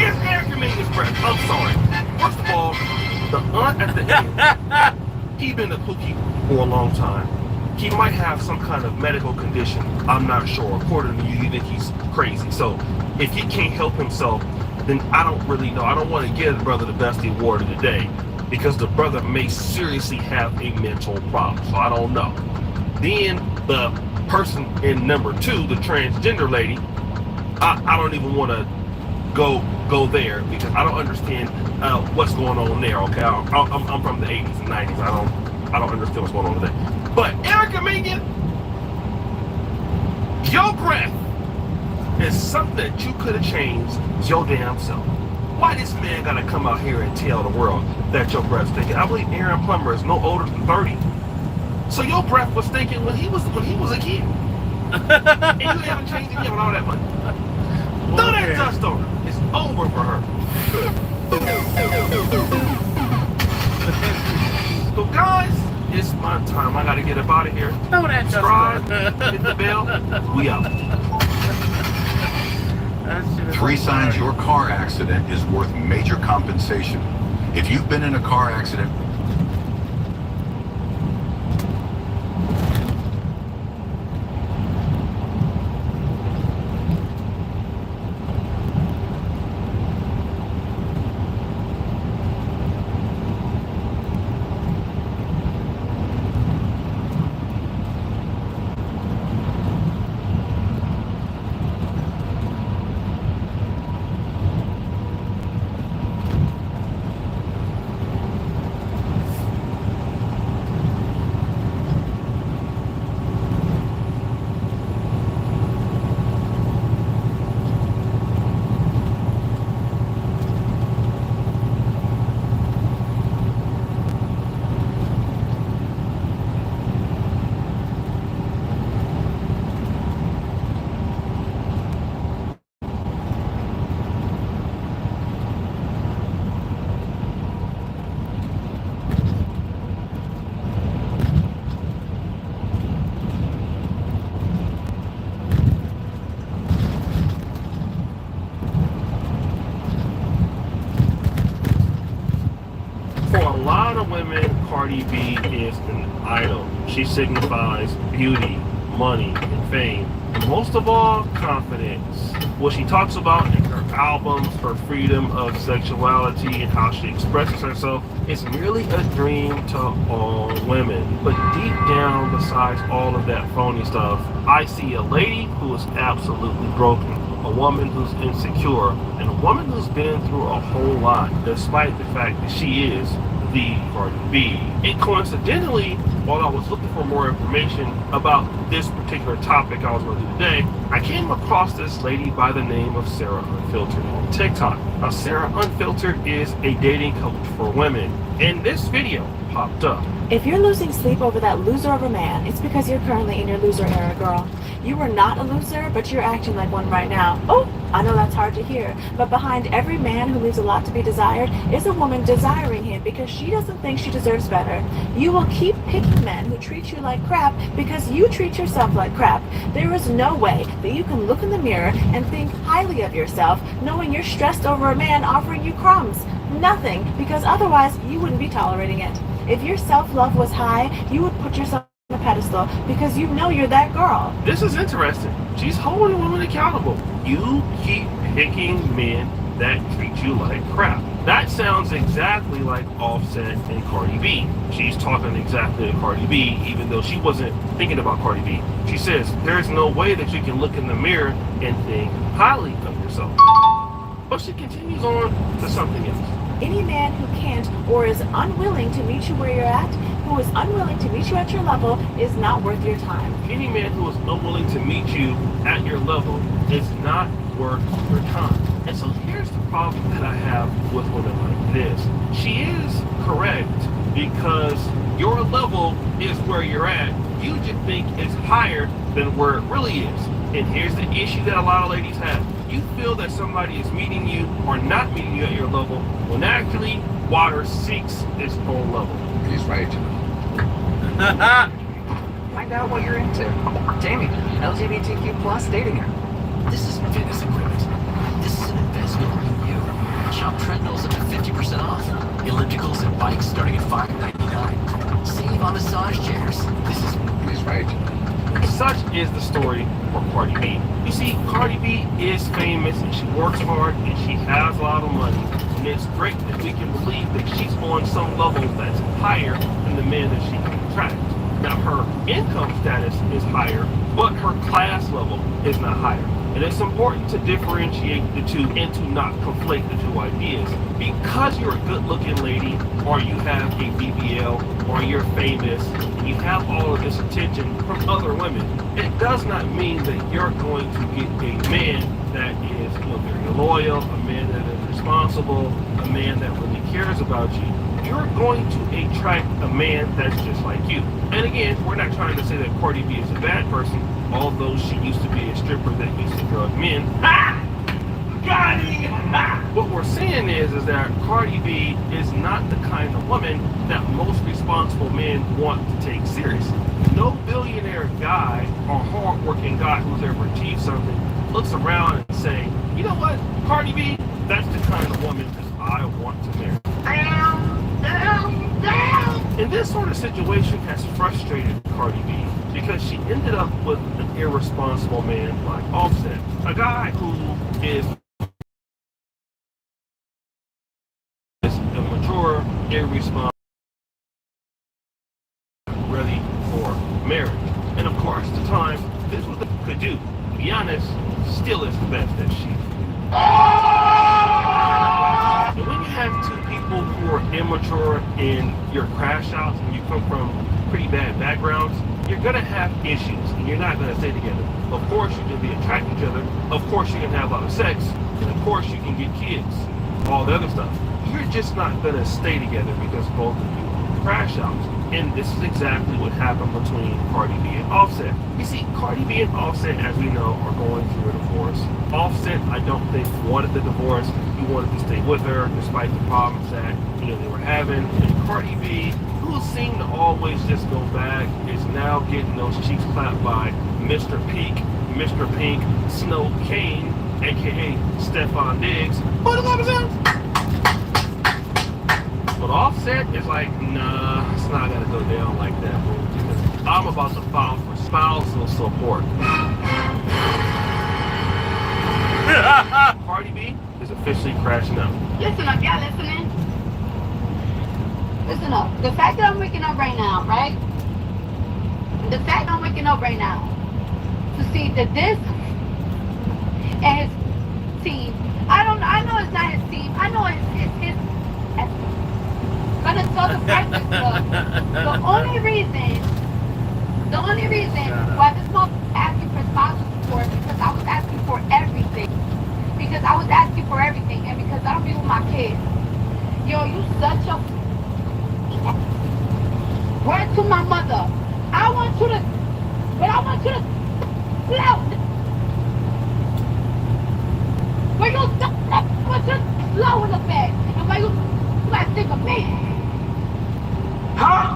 It's Eric Minion's breath. I'm sorry. First of all, the aunt at the end, he been a cookie for a long time. He might have some kind of medical condition. I'm not sure. According to you, you think he's crazy. So if he can't help himself, then I don't really know. I don't want to give the brother the Dusty Award of the day because the brother may seriously have a mental problem. So I don't know. Then the person in number 2, the transgender lady, I don't even want to go there because I don't understand what's going on there. Okay, I'm from the 80s and 90s. I don't understand what's going on today. But Erica Minion, your breath is something that you could have changed your damn self. Why this man gotta come out here and tell the world that your breath's stinking? I believe Aaron Plummer is no older than 30. So your breath was stinking when he was a kid. And you haven't changed it yet with all that money. Throw that dust on her. It's over for her. So guys, it's my time. I gotta get up out of here. Throw that subscribe, hit the bell. We out. 3 signs your car accident is worth major compensation. If you've been in a car accident, Cardi B is an idol. She signifies beauty, money, and fame, and most of all, confidence. What she talks about in her albums, her freedom of sexuality, and how she expresses herself is merely a dream to all women. But deep down, besides all of that phony stuff, I see a lady who is absolutely broken, a woman who's insecure, and a woman who's been through a whole lot, despite the fact that she is the Cardi B. And coincidentally, while I was looking for more information about this particular topic I was going to do today, I came across this lady by the name of Sarah Unfiltered on TikTok. Now, Sarah Unfiltered is a dating coach for women, and this video popped up. If you're losing sleep over that loser of a man, it's because you're currently in your loser era, girl. You were not a loser, but you're acting like one right now. Oh, I know that's hard to hear, but behind every man who leaves a lot to be desired is a woman desiring him because she doesn't think she deserves better. You will keep picking men who treat you like crap because you treat yourself like crap. There is no way that you can look in the mirror and think highly of yourself knowing you're stressed over a man offering you crumbs. Nothing, because otherwise you wouldn't be tolerating it. If your self-love was high, you would put yourself on a pedestal because you know you're that girl. This is interesting. She's holding women accountable. You keep picking men that treat you like crap. That sounds exactly like Offset and Cardi B. She's talking exactly to Cardi B, even though she wasn't thinking about Cardi B. She says, there's no way that you can look in the mirror and think highly of yourself. But she continues on to something else. Any man who can't or is unwilling to meet you where you're at, who is unwilling to meet you at your level, is not worth your time. Any man who is unwilling to meet you at your level is not worth your time. And so here's the problem that I have with women like this. She is correct because your level is where you're at. You just think it's higher than where it really is. And here's the issue that a lot of ladies have. You feel that somebody is meeting you or not meeting you at your level, when actually water seeks its own level. He's right. Find out what you're into. Jamie, LGBTQ plus dating app. This isn't fitness equipment. This is an investment in you. Shop treadmills up to 50% off. Ellipticals and bikes starting at $5.99. Save on massage chairs. He's right. Such is the story for Cardi B. You see, Cardi B is famous and she works hard and she has a lot of money. And it's great that we can believe that she's on some level that's higher than the men that she can attract. Now, her income status is higher, but her class level is not higher. And it's important to differentiate the two and to not conflate the two ideas. Because you're a good-looking lady, or you have a BBL, or you're famous, and you have all of this attention from other women, it does not mean that you're going to get a man that is very loyal, a man that is responsible, a man that really cares about you. You're going to attract a man that's just like you. And again, we're not trying to say that Cardi B is a bad person, although she used to be a stripper that used to drug men. Ha! Got him! Ha! What we're saying is that Cardi B is not the kind of woman that most responsible men want to take serious. No billionaire guy or hardworking guy who's ever achieved something looks around and say, you know what, Cardi B, that's the kind of woman that I want to marry. And this sort of situation has frustrated Cardi B because she ended up with an irresponsible man like Offset, a guy who is immature, irresponsible, ready for marriage. And of course, at the time, this was what they could do. To be honest, still is the best that she. And when you have two people who are immature in your crash outs and you come from pretty bad backgrounds, you're gonna have issues and you're not gonna stay together. Of course you can be attracted to each other, of course you can have a lot of sex, and of course you can get kids, all the other stuff. You're just not gonna stay together because both of you are crash outs. And this is exactly what happened between Cardi B and Offset. You see, Cardi B and Offset, as we know, are going through a divorce. Offset, I don't think, wanted the divorce. He wanted to stay with her despite the problems that they were having. And Cardi B, who seemed to always just go back, is now getting those cheeks clapped by Mr. Pink, Snow Kane, aka Stefan Diggs. What the fuck is that? But Offset is like, nah, it's not gonna go down like that, bro. I'm about to file for spousal support. Cardi B officially crashing out. Listen up, y'all listening? Listen up. The fact that I'm waking up right now, right? The fact that I'm waking up right now to see that this and his team, I know it's not his team. I know it's his. Gonna tell the fact that the only reason why this mom asking for spousal support because I was asking for everything. Because I was asking for everything, and because I don't be with my kids. Yo, you such a word to my mother. I want you to slow. When you want you to slow in the bed, and when you like think of me. Huh?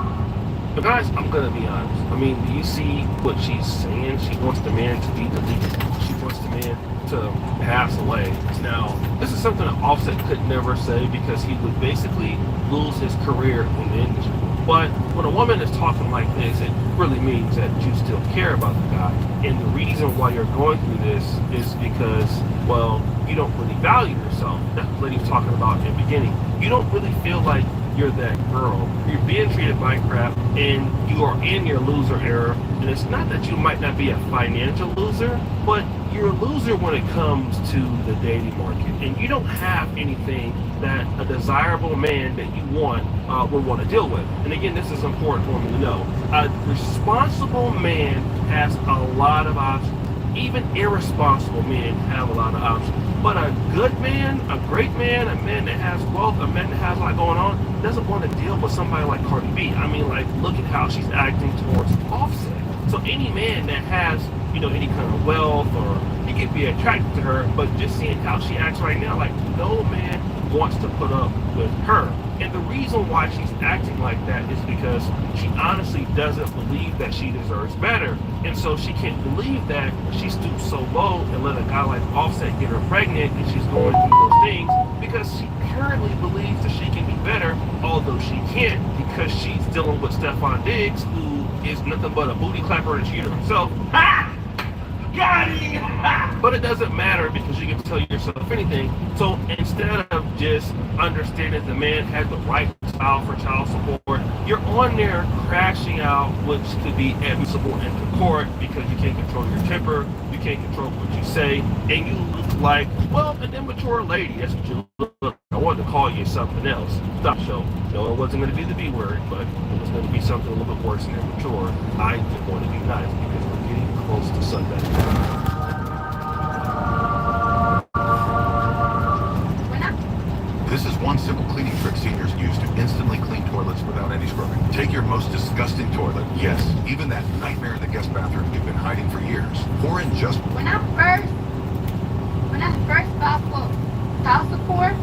But guys, I'm gonna be honest. I mean, do you see what she's saying? She wants the man to be deleted. She wants the man to pass away. Now, this is something that Offset could never say because he would basically lose his career in the industry. But when a woman is talking like this, it really means that you still care about the guy. And the reason why you're going through this is because, well, you don't really value yourself. That's what he was talking about in the beginning. You don't really feel like you're that girl. You're being treated like crap, and you are in your loser era. And it's not that you might not be a financial loser, but you're a loser when it comes to the dating market. And you don't have anything that a desirable man that you want would want to deal with. And again, this is important for me to know. A responsible man has a lot of options. Even irresponsible men have a lot of options. But a good man, a great man, a man that has wealth, a man that has a lot going on, doesn't want to deal with somebody like Cardi B. I mean, like, look at how she's acting towards Offset. So any man that has, you know, any kind of wealth, or he could be attracted to her, but just seeing how she acts right now, like, no man wants to put up with her. And the reason why she's acting like that is because she honestly doesn't believe that she deserves better. And so she can't believe that she stooped so low and let a guy like Offset get her pregnant, and she's going through those things because she currently believes that she can be better, although she can't because she's dealing with Stephon Diggs, who is nothing but a booty clapper and cheater himself. Ha! Got it! But it doesn't matter because you can tell yourself anything. So instead of just understanding the man had the right style for child support, you're on there crashing out, which could be admissible into court because you can't control your temper, you can't control what you say, and you look like, well, an immature lady. That's what you look like. I wanted to call you something else. Stop show. No, it wasn't going to be the B word, but it was going to be something a little bit worse than immature. I didn't want to be nice because we're getting close to Sunday. This is one simple cleaning trick seniors use to instantly clean toilets without any scrubbing. Take your most disgusting toilet, yes, even that nightmare in the guest bathroom you've been hiding for years. Pour in just... When I first filed for child support,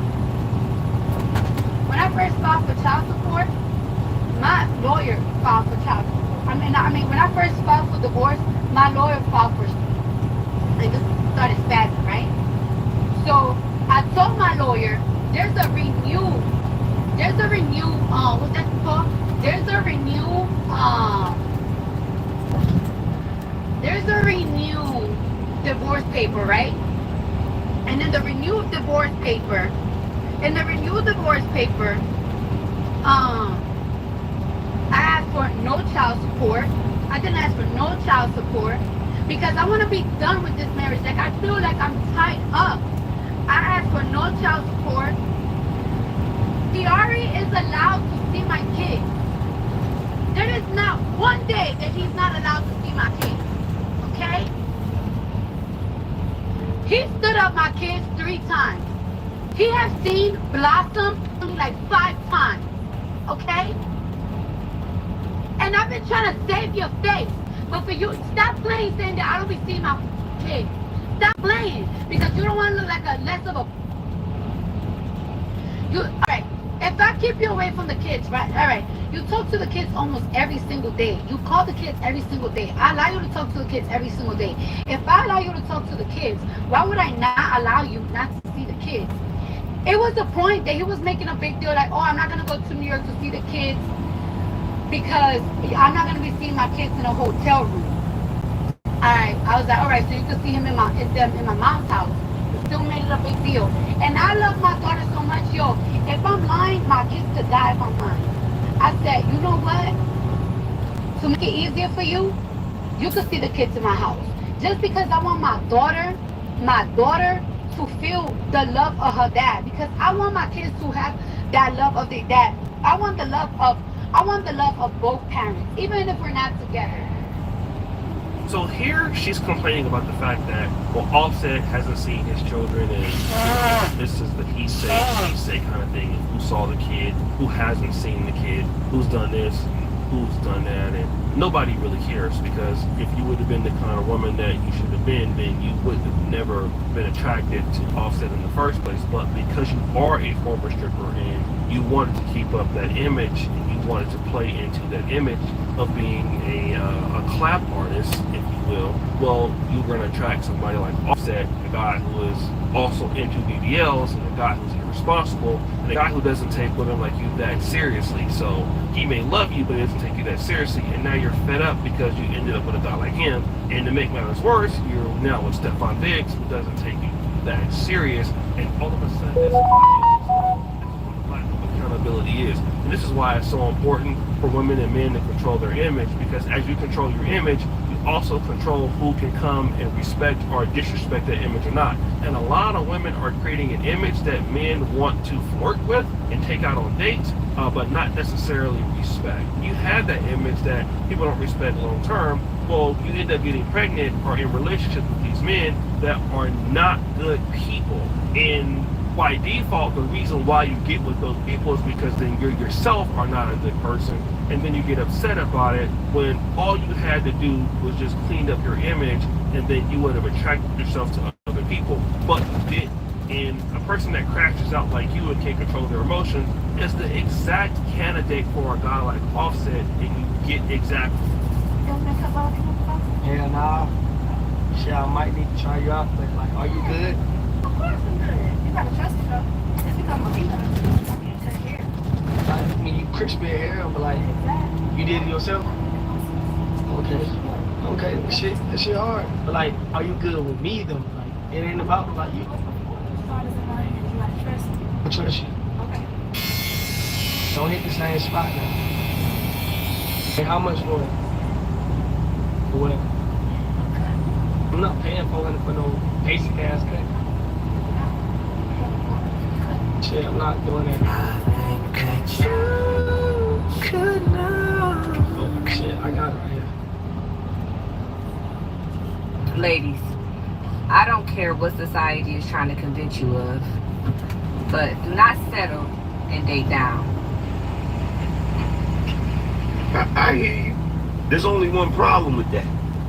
my lawyer filed for child support. I mean, when I first filed for divorce, my lawyer filed for, like, this started spazzing, right? So I told my lawyer, there's a renewed, what's that called? There's a renewed divorce paper, right? And then the renewed divorce paper, I asked for no child support. I didn't ask for no child support because I want to be done with this marriage. Like, I feel like I'm tied up. I asked for no child support. Diari is allowed to see my kids. There is not one day that he's not allowed to see my kids. Okay? He stood up my kids 3 times. He has seen Blossom like 5 times. Okay? And I've been trying to save your face. But for you, stop playing saying that I don't be seeing my kids. Stop playing. Because you don't want to look like a less of a... Alright. If I keep you away from the kids, right? Alright. You talk to the kids almost every single day. You call the kids every single day. I allow you to talk to the kids every single day. If I allow you to talk to the kids, why would I not allow you not to see the kids? It was the point that he was making a big deal, like, oh, I'm not going to go to New York to see the kids because I'm not going to be seeing my kids in a hotel room. Alright, I was like, alright, so you can see him in my mom's house. still made it a big deal. And I love my daughter so much, yo. If I'm lying, my kids could die if I'm lying. I said, you know what? To make it easier for you, you could see the kids in my house. Just because I want my daughter to feel the love of her dad. Because I want my kids to have that love of their dad. I want the love of both parents, even if we're not together. So here she's complaining about the fact that, well, Offset hasn't seen his children, and this is the he say kind of thing. Who saw the kid? Who hasn't seen the kid? Who's done this? Who's done that? And nobody really cares, because if you would have been the kind of woman that you should have been, then you would have never been attracted to Offset in the first place. But because you are a former stripper and you wanted to keep up that image, and you wanted to play into that image of being a clap artist, if you will, well, you're going to attract somebody like Offset, a guy who is also into BBLs, and a guy who's irresponsible, and a guy who doesn't take women like you that seriously. So he may love you, but he doesn't take you that seriously, and now you're fed up because you ended up with a guy like him. And to make matters worse, you're now with Stephon Diggs, who doesn't take you that serious, and all of a sudden this is what accountability is. And this is why it's so important for women and men to control their image, because as you control your image, you also control who can come and respect or disrespect that image or not. And a lot of women are creating an image that men want to flirt with and take out on dates, but not necessarily respect. You have that image that people don't respect long term. Well, you end up getting pregnant or in relationships with these men that are not good people. And by default, the reason why you get with those people is because then you yourself are not a good person. And then you get upset about it when all you had to do was just clean up your image, and then you would have attracted yourself to other people. But you didn't. And a person that crashes out like you and can't control their emotions is the exact candidate for a guy like Offset, and you get exactly. Hell nah. Shit, I might need to try you out, but like, are you good? Of course I'm good. You gotta trust me though. Just because my feet are Like, I mean, you crispy as hell, but like, you did it yourself? Okay, that shit hard. But like, are you good with me though? Like, it ain't about like you. I trust you. Okay. Don't hit the same spot now. And how much for it? For what? I'm not paying for no basic ass cut. Shit, I'm not doing that. I think that you could know. Oh, shit, I got it right here. Ladies, I don't care what society is trying to convince you of, but do not settle and date down. I hear you. There's only one problem with that.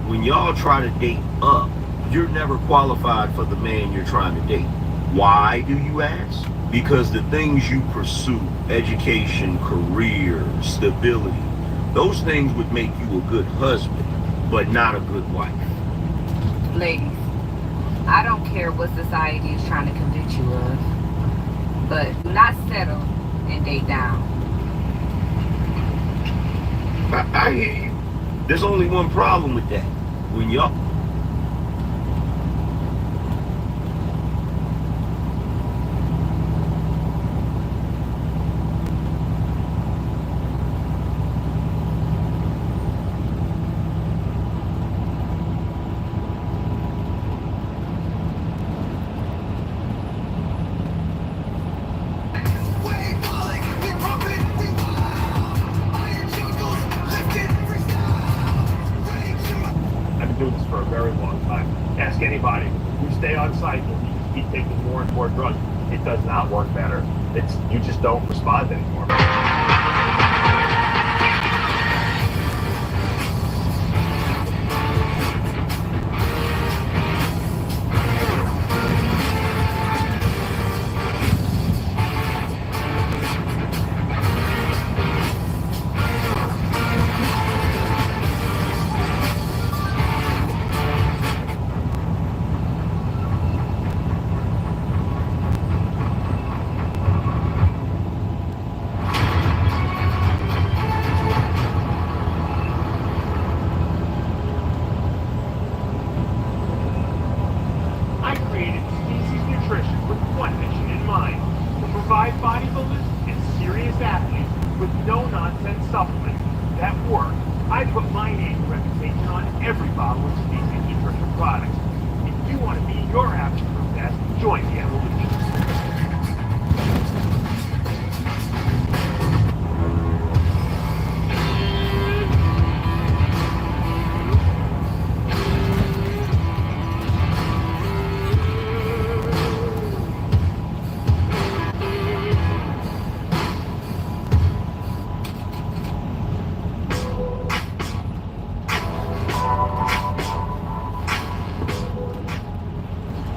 When y'all try to date up, you're never qualified for the man you're trying to date. Why, do you ask? Because the things you pursue, education, career, stability, those things would make you a good husband, but not a good wife. Ladies, I don't care what society is trying to convince you of, but do not settle and date down. I hear you. There's only one problem with that. When y'all... doing this for a very long time. Ask anybody. You stay on cycle, you just keep taking more and more drugs. It does not work better. You just don't respond anymore. with no-nonsense supplements that work. I put my name and reputation on every bottle of Species Nutrition products. If you want to be your absolute best, join the evolution.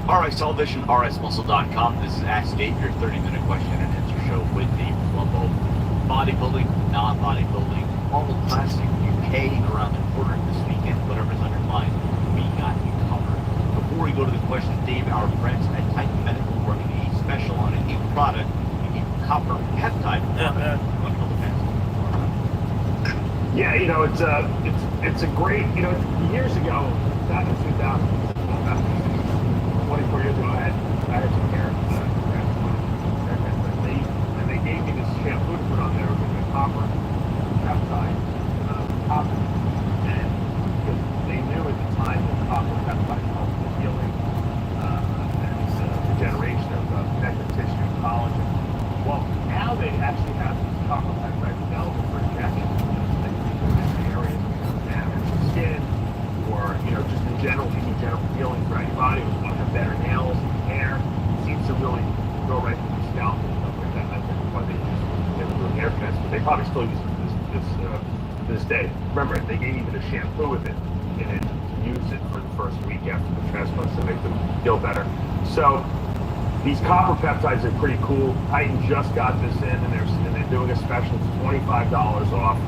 RX Television, RXMuscle.com. This is Ask Dave, your 30-minute question and answer show with Dave Colombo. Bodybuilding, non-bodybuilding, all the classic UK around the corner this weekend, whatever's on your mind, we got you covered. Before we go to the questions, Dave, our friends at Titan Medical are running a special on a new product, a copper peptide product. Yeah, you know, it's a great, you know, years ago, back in 2000, 24 years ago, I had some hair, and they gave me this shampoo to put on there with a copper peptide, copper, and because they knew at the time that copper peptide helped with healing and regeneration of connective tissue and collagen. Well, now they actually have these copper peptides available for injection. They can be in different areas, damage the skin, or just in general, you need general healing throughout your body. You want to have better nails, hair. It seems to really go right through the scalp and stuff like that. That's why they use it for hair cuts, but they probably still use it to this day. Remember, they gave even a shampoo with it in it to use it for the first week after the transplant to make them feel better. So these copper peptides are pretty cool. Titan just got this in, and they're doing a special. It's $25 off.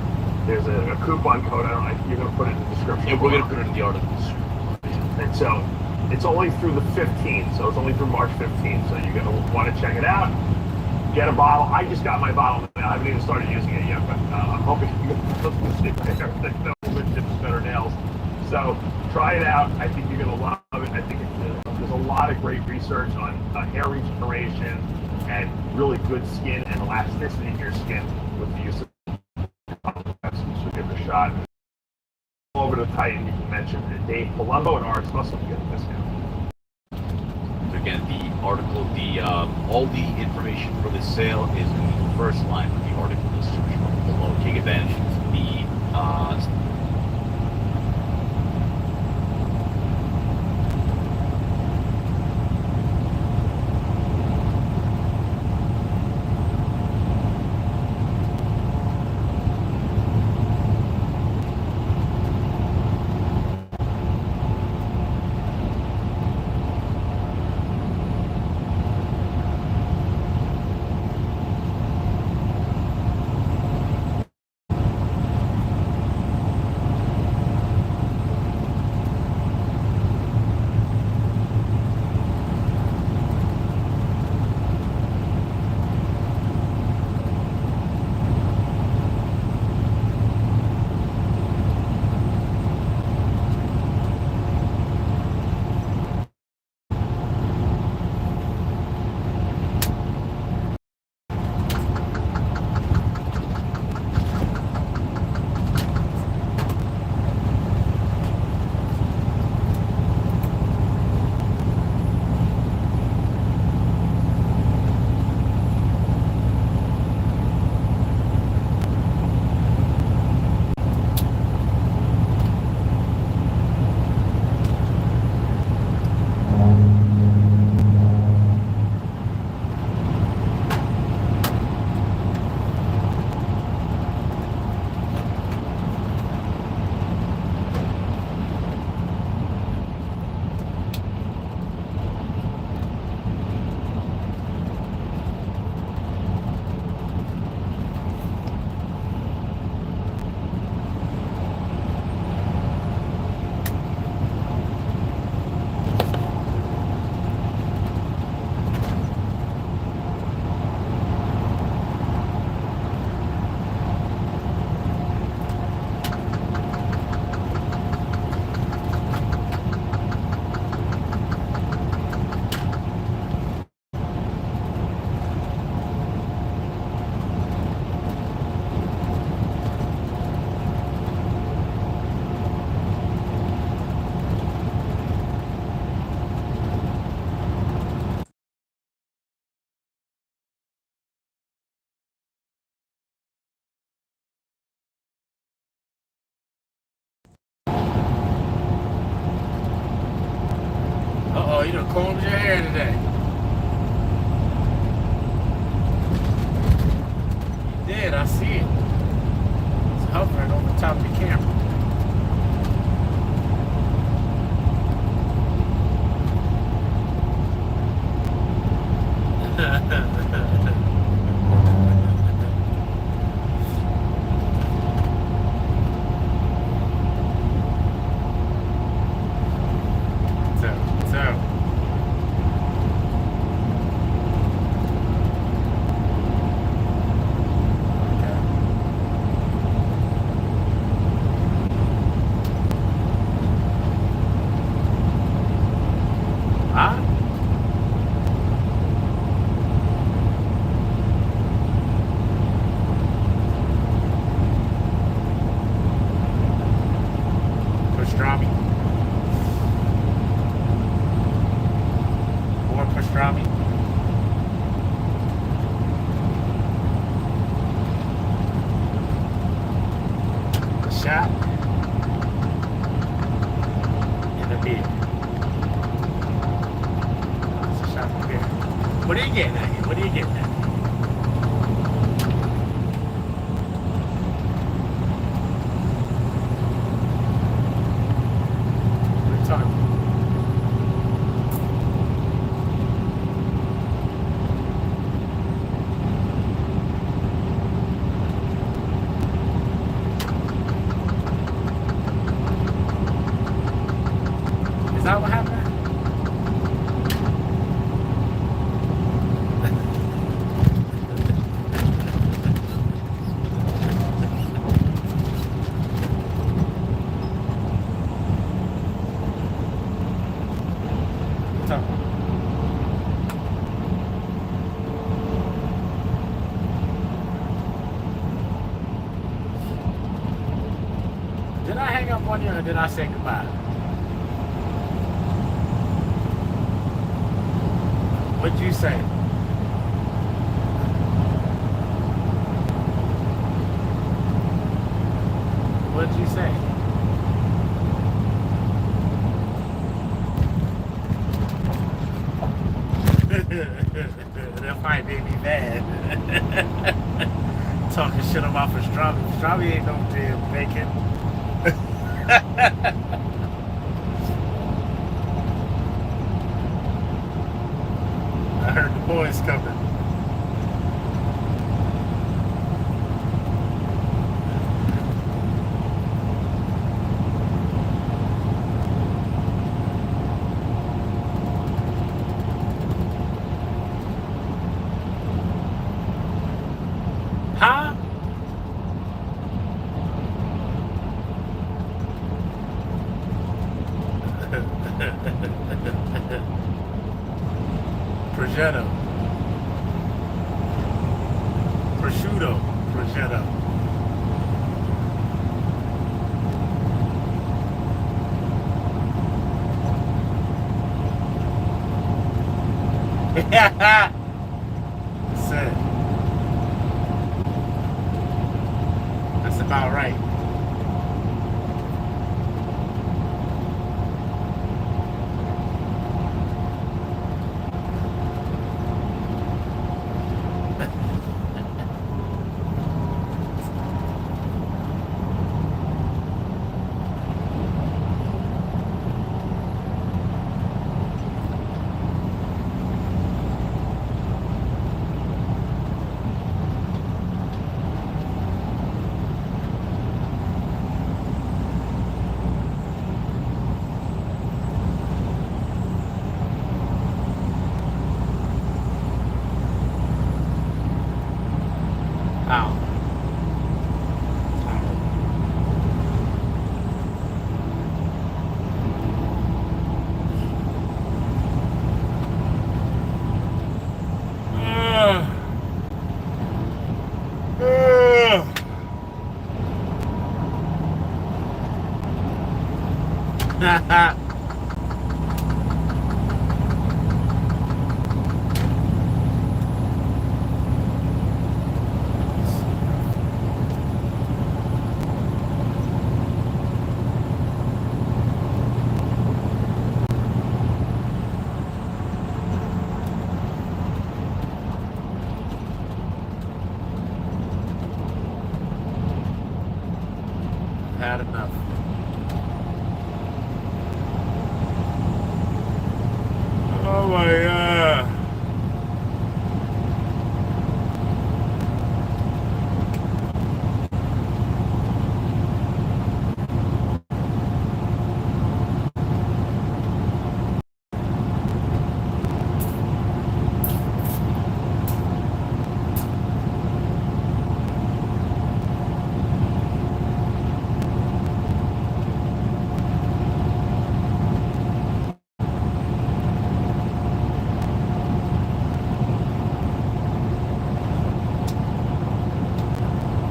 There's a coupon code. I don't know if you're going to put it in the description. Yeah, we're going to put it in the articles. And so it's only through the 15th. So it's only through March 15th. So you're going to want to check it out. Get a bottle. I just got my bottle now. I haven't even started using it yet, but I'm hoping you're going to better nails. So try it out. I think you're going to love it. I think there's a lot of great research on hair regeneration and really good skin and elasticity in your skin with the use of so give it a shot. Over to Titan, you can mention Dave Colombo and RX Muscle to get a discount. So again, the article, all the information for this sale is in the first line of the article. This is below. Take advantage of the combed your hair today. You did, I see it. It's hovering over the top of the camera. Pastrami. More pastrami. A shot. And a beer. It's a shot of beer. What are you getting at here? What are you getting at? Is that what happened? What's up? Did I hang up on you or did I say goodbye? What'd you say? What'd you say? That might make me mad. Talking shit about pastrami. Pastrami ain't no damn bacon. I heard the boys coming. Huh? Prosciutto. Prosciutto. Prosciutto. That's it. That's about right. Ow. had enough. Oh my god.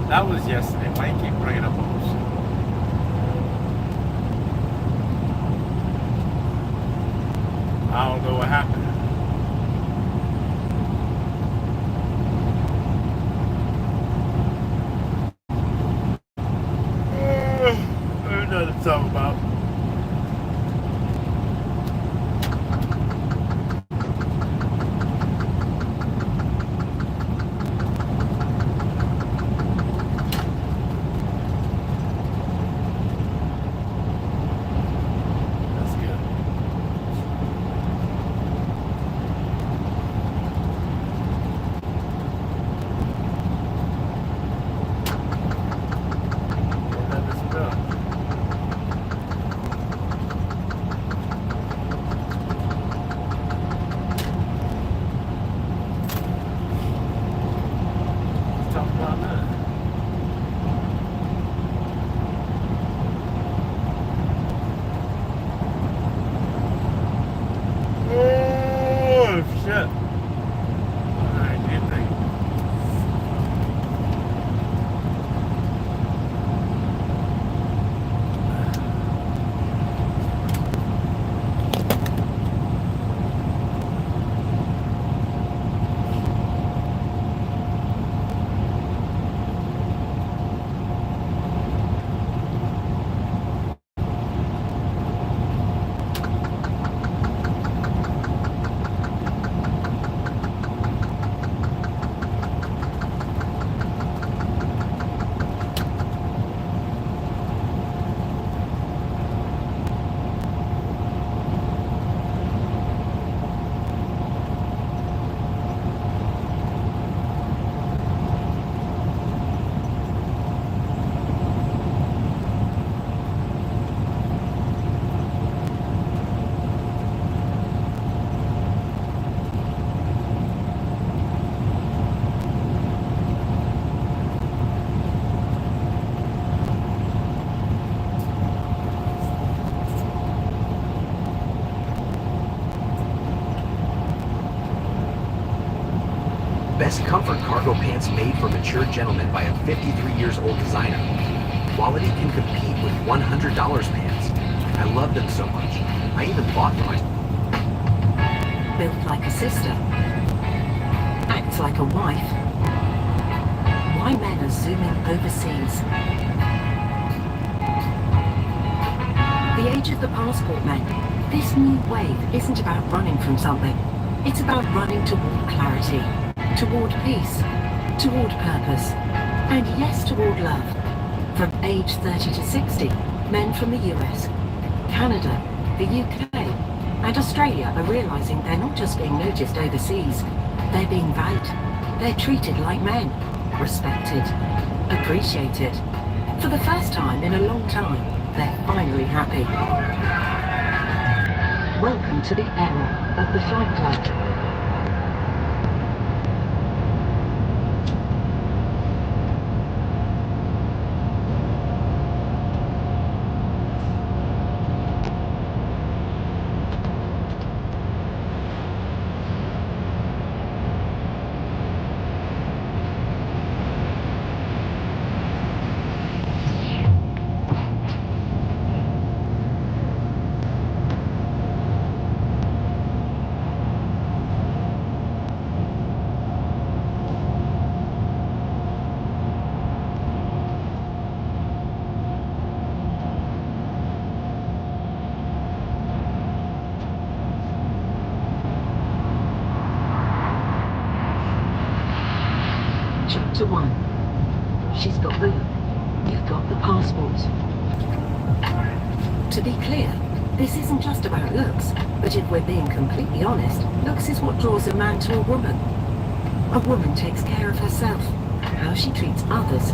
That was yesterday. Why you keep bringing up old shit? I don't know what happened. There's nothing to talk about. Best comfort cargo pants made for mature gentlemen by a 53 years old designer. Quality can compete with $100 pants. I love them so much. I even bought for myself. Built like a sister. Acts like a wife. Why men are zooming overseas. The age of the passport men. This new wave isn't about running from something. It's about running toward clarity. Toward peace, toward purpose, and yes, toward love. From age 30 to 60, men from the US, Canada, the UK, and Australia are realizing they're not just being noticed overseas, they're being valued. They're treated like men, respected, appreciated. For the first time in a long time, they're finally happy. Welcome to the era of the Fight Club. Chapter 1. She's got the look. You've got the passport. To be clear, this isn't just about looks, but if we're being completely honest, looks is what draws a man to a woman. A woman takes care of herself, how she treats others.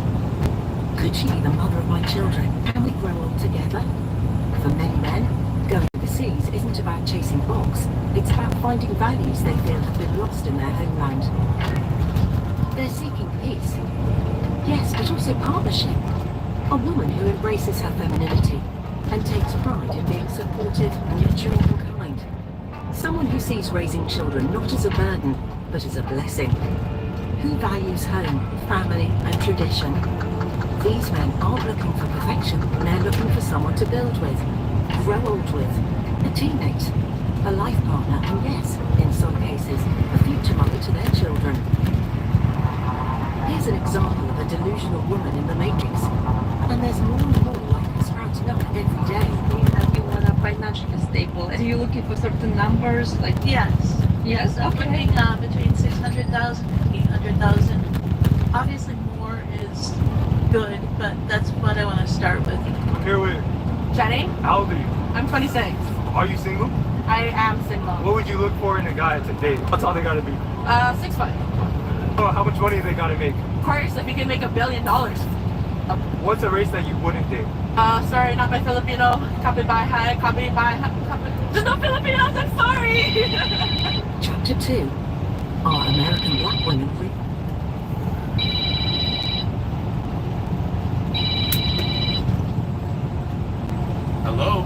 Could she be the mother of my children? Can we grow old together? For many men, going overseas isn't about chasing box, it's about finding values they feel have been lost in their homeland. They're seeking peace. Yes, but also partnership. A woman who embraces her femininity and takes pride in being supportive, nurturing and kind. Someone who sees raising children not as a burden, but as a blessing. Who values home, family and tradition. These men aren't looking for perfection, they're looking for someone to build with, grow old with, a teammate, a life partner, and yes, in some cases, a future mother to their children. Here's an example of a delusional woman in the matrix, and there's more and more like her sprouting up every day. You want a financially stable, and you're looking for certain numbers, like yes, okay. Looking between 600,000 and 800,000. Obviously, more is good, but that's what I want to start with. I'm here with Jenny? How old are you? I'm 26. Are you single? I am single. What would you look for in a guy to date? What's all they gotta be? 6 foot. Oh, how much money they gotta make? Of course, if you can make $1 billion. What's a race that you wouldn't date? Sorry, not my Filipino. Copy by high, copy by high. There's no Filipinos, I'm sorry! Chapter 2. Are American black women Hello?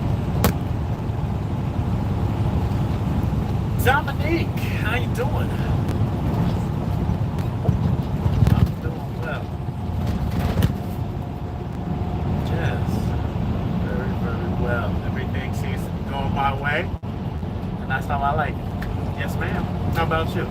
Dominique, how you doing? I'm doing well. Yes. Very, very well. Everything seems to be going my way. And that's how I like it. Yes, ma'am. How about you?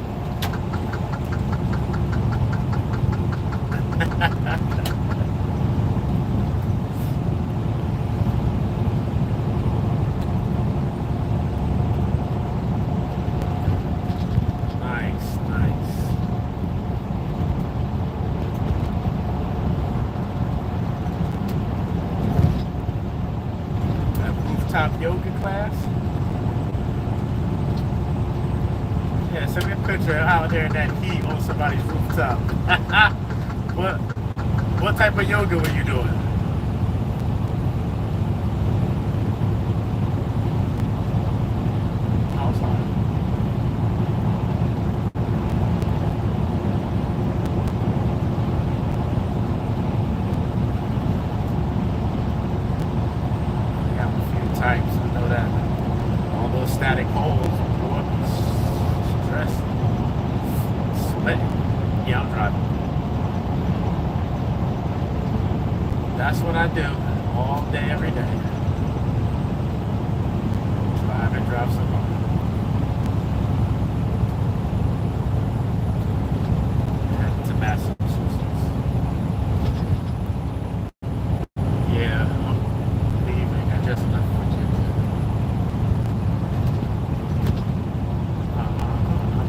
Yoga class? Yeah, send me a picture out there in that heat on somebody's rooftop. What type of yoga were you doing? Static holes, stress, sweating. Yeah, I'm driving. That's what I do all day, every day. Drive and drive some more. Head to Massachusetts. Yeah, I'm leaving. I just left Virginia.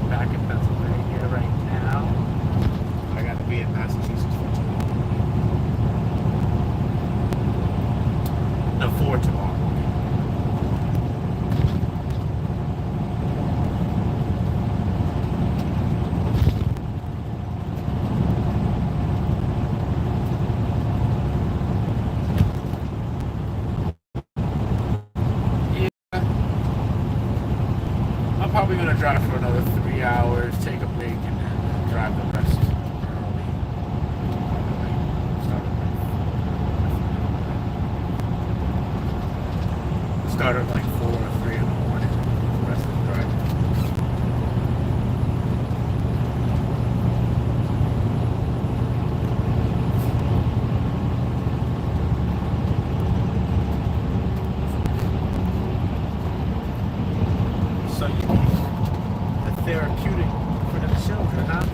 Back in Pennsylvania right now. I got to be in Massachusetts for 2 weeks. No, 4 tomorrow. I'm probably going to drive for another 3 hours, take a break, and then drive the rest early. Start at like 4 or 3 in the morning, the rest of the drive. So you need a therapeutic for the children, huh?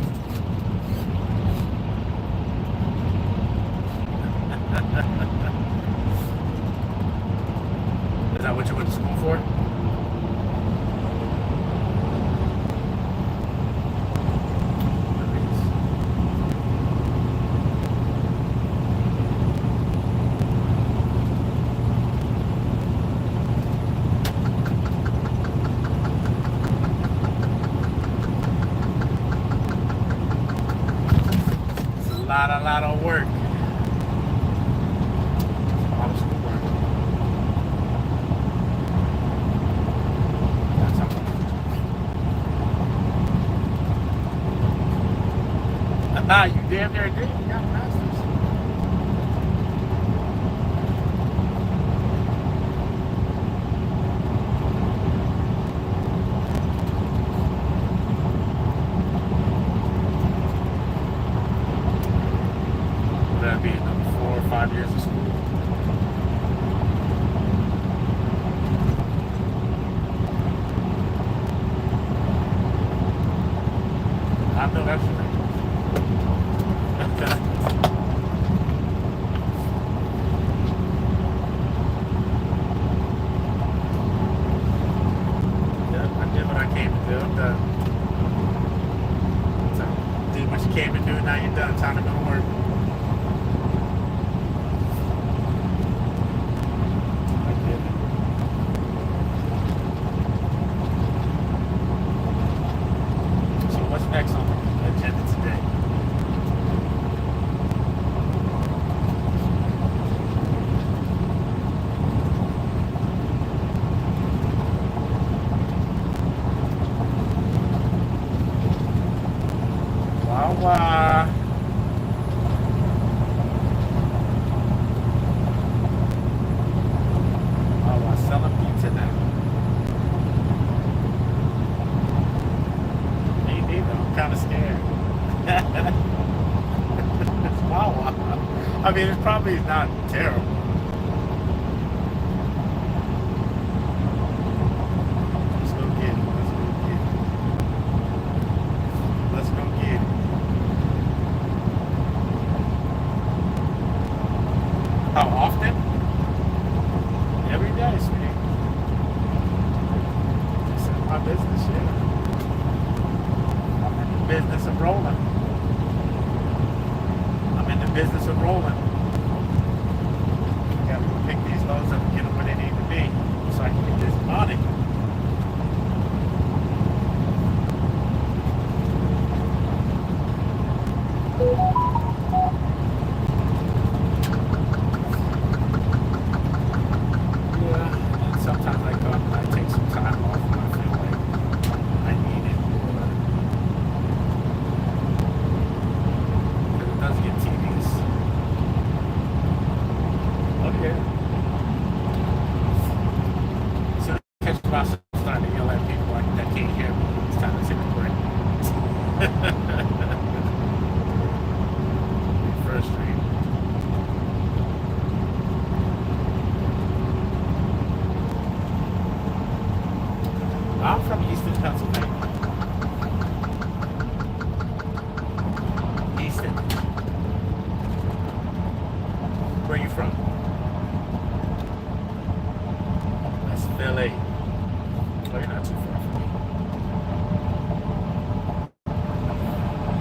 Is that what you went to school lot of work. A lot of schoolwork. That's how you damn near did. You got a master's. That'd be another 4 or 5 years of school. I know that's right. Yeah, I did what I came to do. I'm done. So, did what you came to do, now you're done. Time to go to work. Next on the agenda today. Wow. Oh, I'm selling pizza now. I'm kind of scared. Wow. I mean, it probably is not terrible. Let's go get it. Let's go get it. How often? Every day, sweetie. This is my business, yeah. Business of rolling. I'm in the business of rolling. Gotta go pick these loads up and get them where they need to be so I can get this money. Yeah, and sometimes I go and I take some time off when I feel like I need it. Does get TVs. Okay. So catch myself starting to yell at people like that can't hear me. It's time to take a break. Frustrating. I'm from Eastern Pennsylvania. Easton. Where are you from? That's Philly. Oh, you're not too far from me.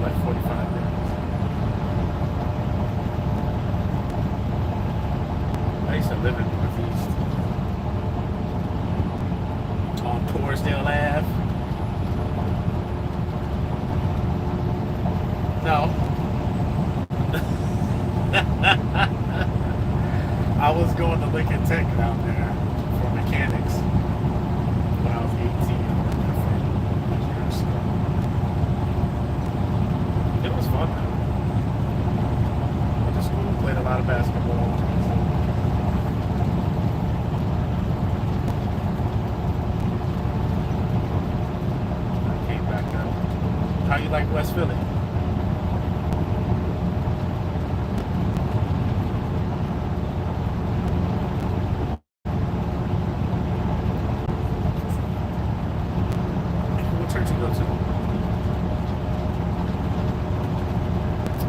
Like 45 minutes. I used to live in Northeast. On Torresdale Ave. No. I was going to Lincoln Tech out there for mechanics when I was 18 years ago. It was fun though. Went to school, played a lot of basketball. I came back up. How you like West Philly? Church you go to?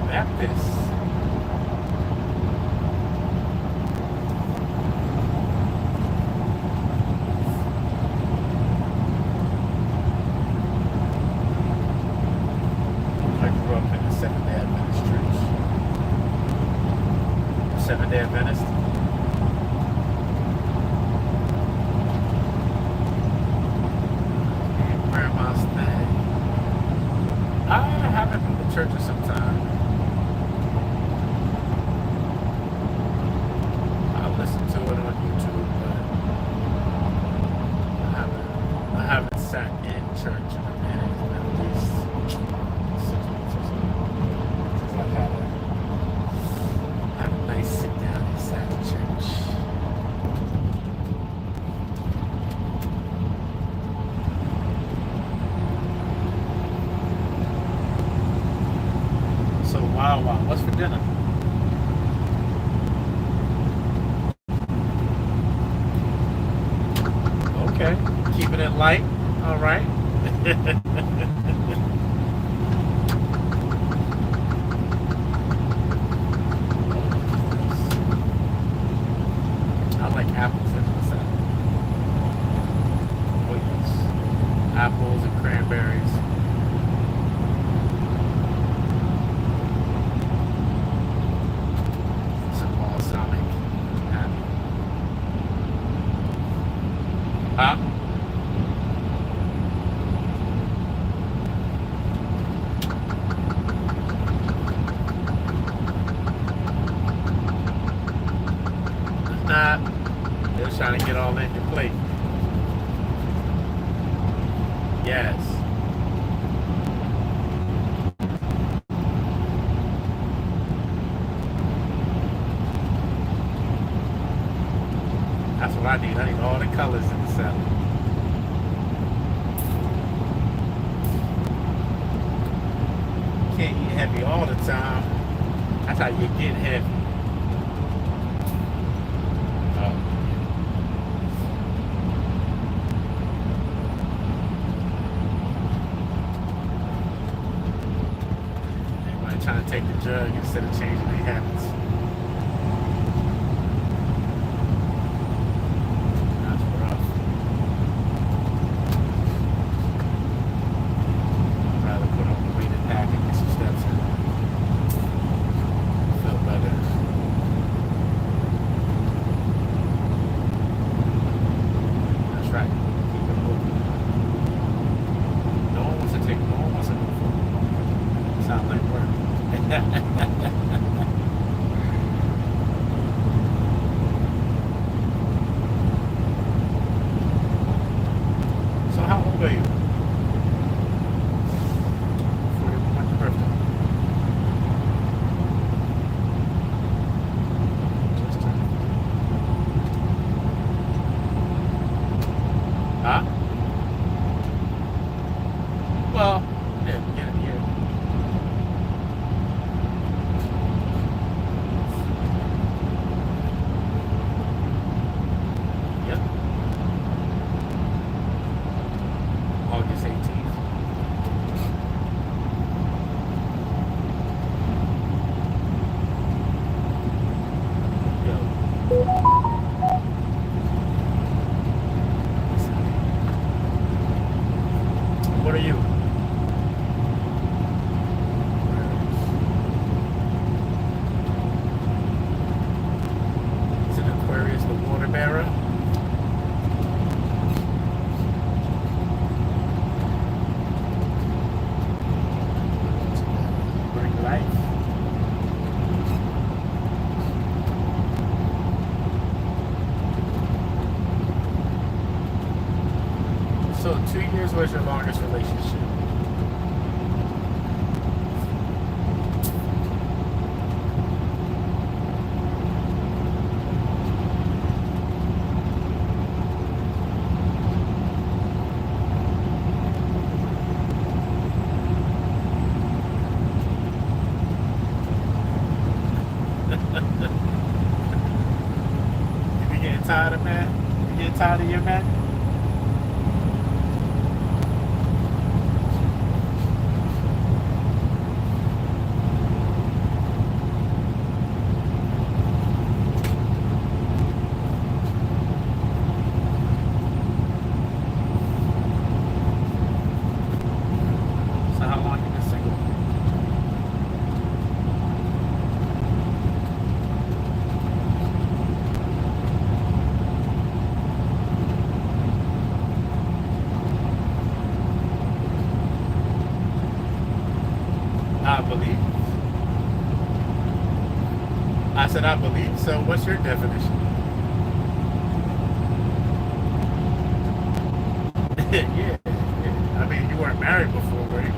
Baptist. I grew up in the Seventh-day Adventist church. Seventh-day Adventist. Grandma's thing. I haven't been to church in some time. Wow, wow. What's for dinner? Okay. Keeping it light. All right. I like apples in the salad. Oh, yes. Apples and cranberries. Some balsamic. Huh? Nah, they're trying to get all in your plate. Yes. That's what I need. I need all the colors in the salad. Can't eat heavy all the time. That's how you get heavy. Trying to take the drug instead of changing their habits. That's rough. I'd rather put on the weighted pack and get some steps in. Feel better. That's right. Keep it moving. No one wants to take, no one wants to go for it. Sounds like work. So how old are you? 41. When's your birthday? Huh? Well, yeah, beginning of the year. August 18th. What are you? Is it Aquarius the water bearer? Life. So 2 years was your longest relationship? You be getting tired of man? You getting tired of your man? So how long you been single? I believe. I said I believe. So what's your definition? Yeah. I mean, you weren't married before, were you?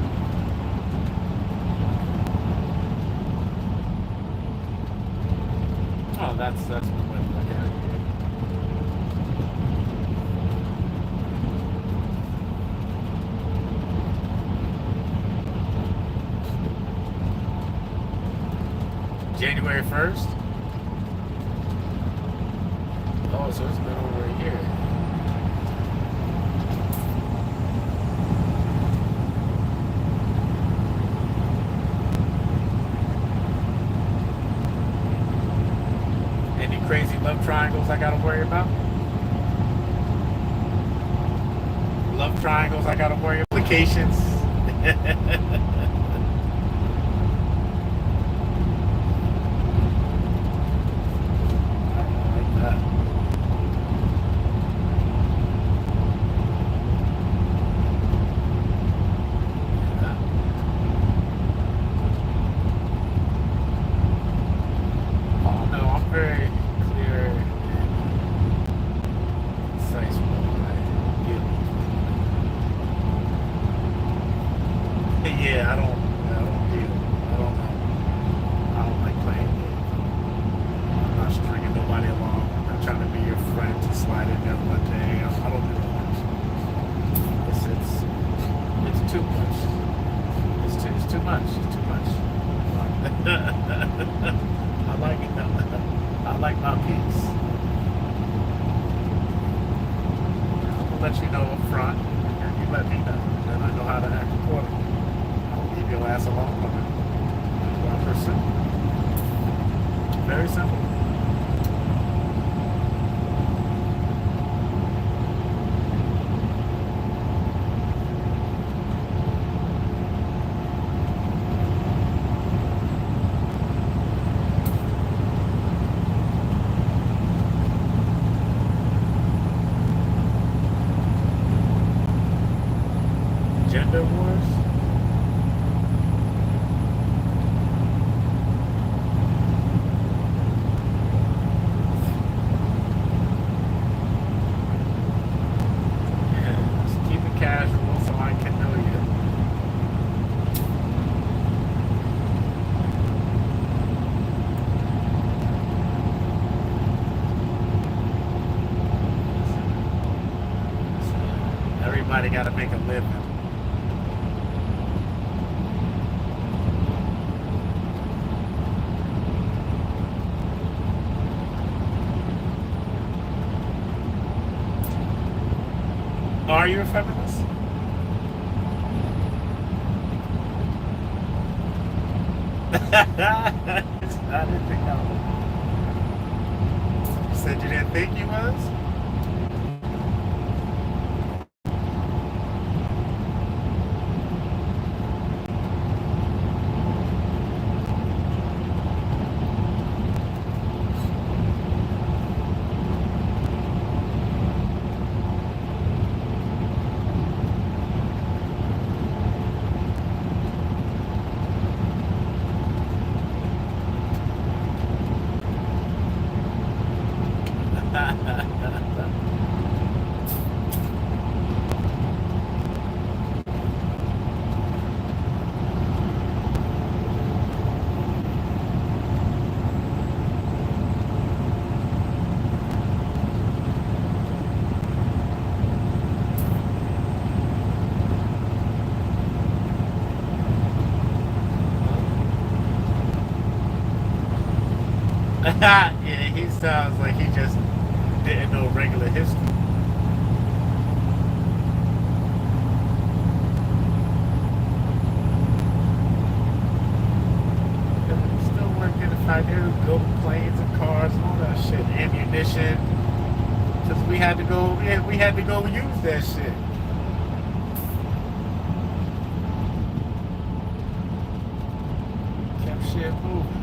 Oh, that's one way to look at it. January 1st? Oh, so it's been over a year. Any crazy love triangles I gotta worry about? Love triangles I gotta worry about? Applications. Everybody gotta make a living. Are you a feminist? I didn't think I was. You said you didn't think you was? Yeah, he sounds like he just didn't know regular history. Still working to find new building planes and cars and all that shit, ammunition. Cause we had to go use that shit. Kept shit moving.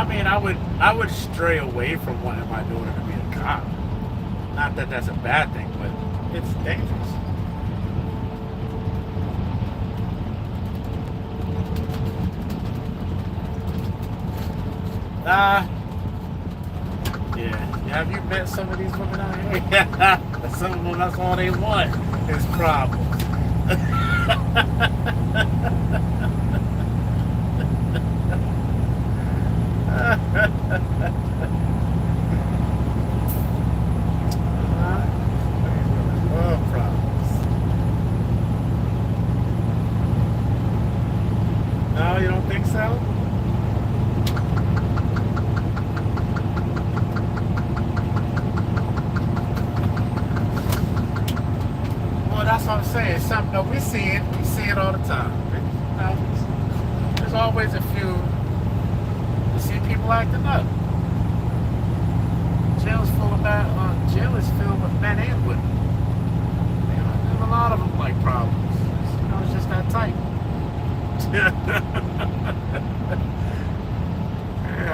I mean, I would stray away from wanting my daughter to be a cop. Not that that's a bad thing, but it's dangerous. Yeah. Have you met some of these women out here? Yeah. Some of them, that's all they want is problems. No, you don't think so? Well, that's what I'm saying. Something that we see it all the time. You know, there's always a few. You see people acting up. Jail is filled with men and women. You know, there's a lot of them like problems. You know, it's just that type. Yeah,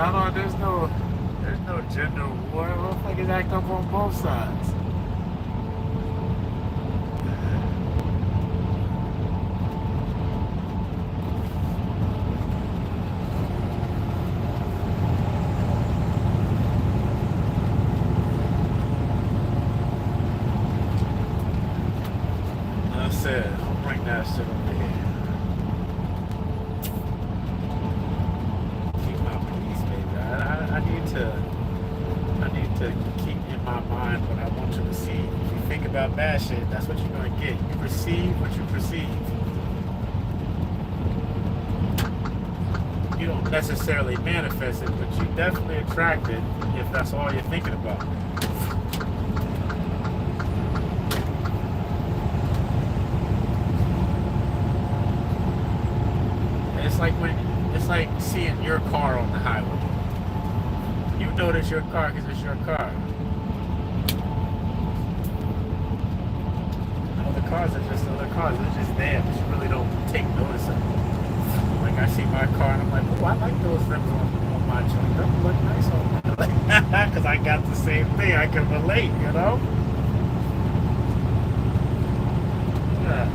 I know there's no gender war. Motherfuckers act up on both sides. I said, I'll bring that shit over here. I need to keep in my mind what I want to receive. If you think about bad shit, that's what you're going to get. You receive what you perceive. You don't necessarily manifest it, but you definitely attract it if that's all you're thinking about. It's like seeing your car on the highway. You know it's your car because it's your car. Other cars are just other cars. They're just there, but you really don't take notice of them. Like I see my car and I'm like, oh, I like those rims on my joint. They look nice on me. Because I got the same thing. I can relate, you know? Yeah.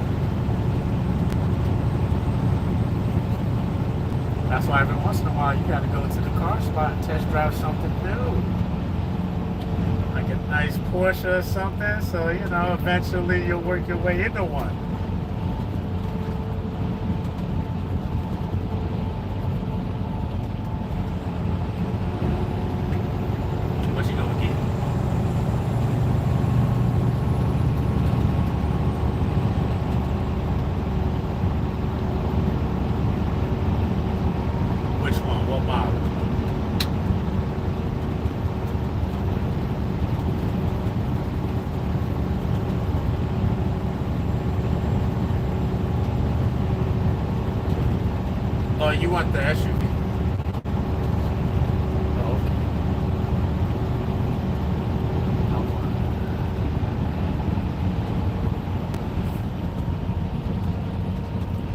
That's why every once in a while you gotta go to the car spot and test drive something new. Like a nice Porsche or something, so you know, eventually you'll work your way into one. What you gonna get? Which one? What model? Oh, you want the SUV? Oh,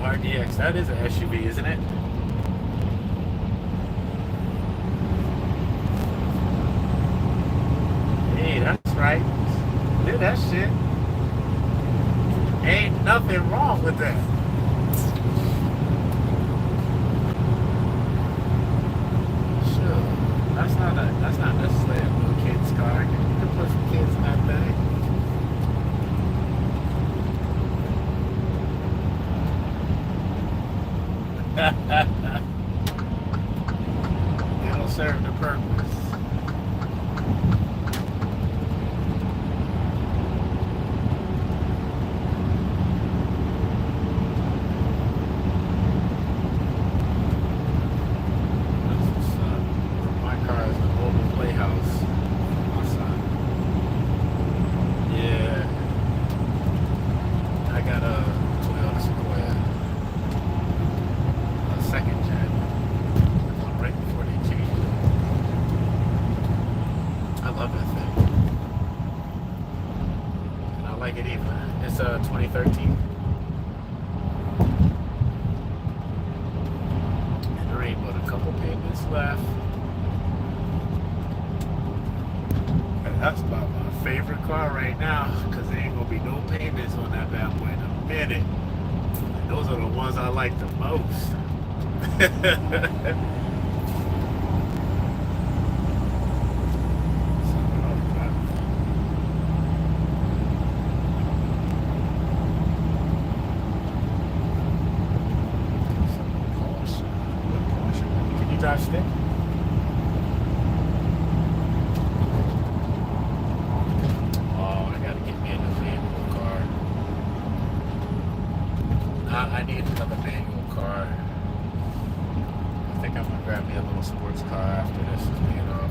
okay. RDX, that is an SUV, isn't it? Hey, that's right. Do that shit. Ain't nothing wrong with that. That's not necessarily a little kid's car. You can put some kids in that thing. It'll serve the purpose. It either. It's 2013. And there ain't but a couple payments left. That's about my favorite car right now, because there ain't gonna be no payments on that bad boy in a minute. And those are the ones I like the most. Can you drive stick? I need another manual car. I think I'm gonna grab me a little sports car after this is paid off.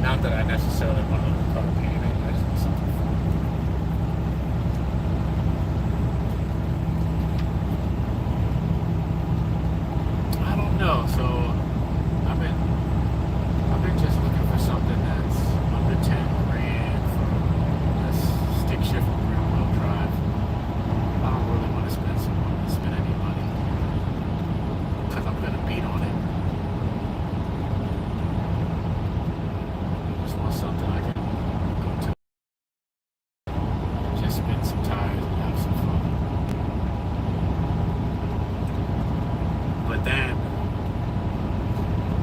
Not that I necessarily want another car payment, I just want something fun. I don't know, so I've been just looking for something that's under 10 grand for this stick shift rear wheel drive. I don't really want to spend any money because I'm gonna beat on it. I just want something I can go to, just spin some tires and have some fun. But then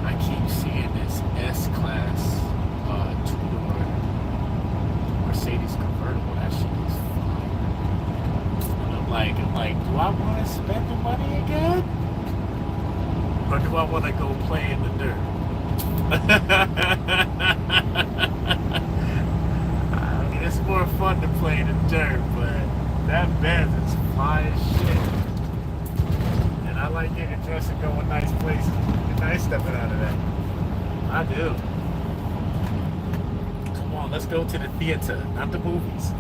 I keep seeing this S-Class two-door Mercedes convertible. That shit is fine. And I'm like, do I want to spend the money again? Or do I want to go play in the dirt? I mean, it's more fun to play in the dirt, but that Benz is fly as shit. And I like getting dressed and going nice places. Get nice stepping out of that. I do. Come on, let's go to the theater, not the movies.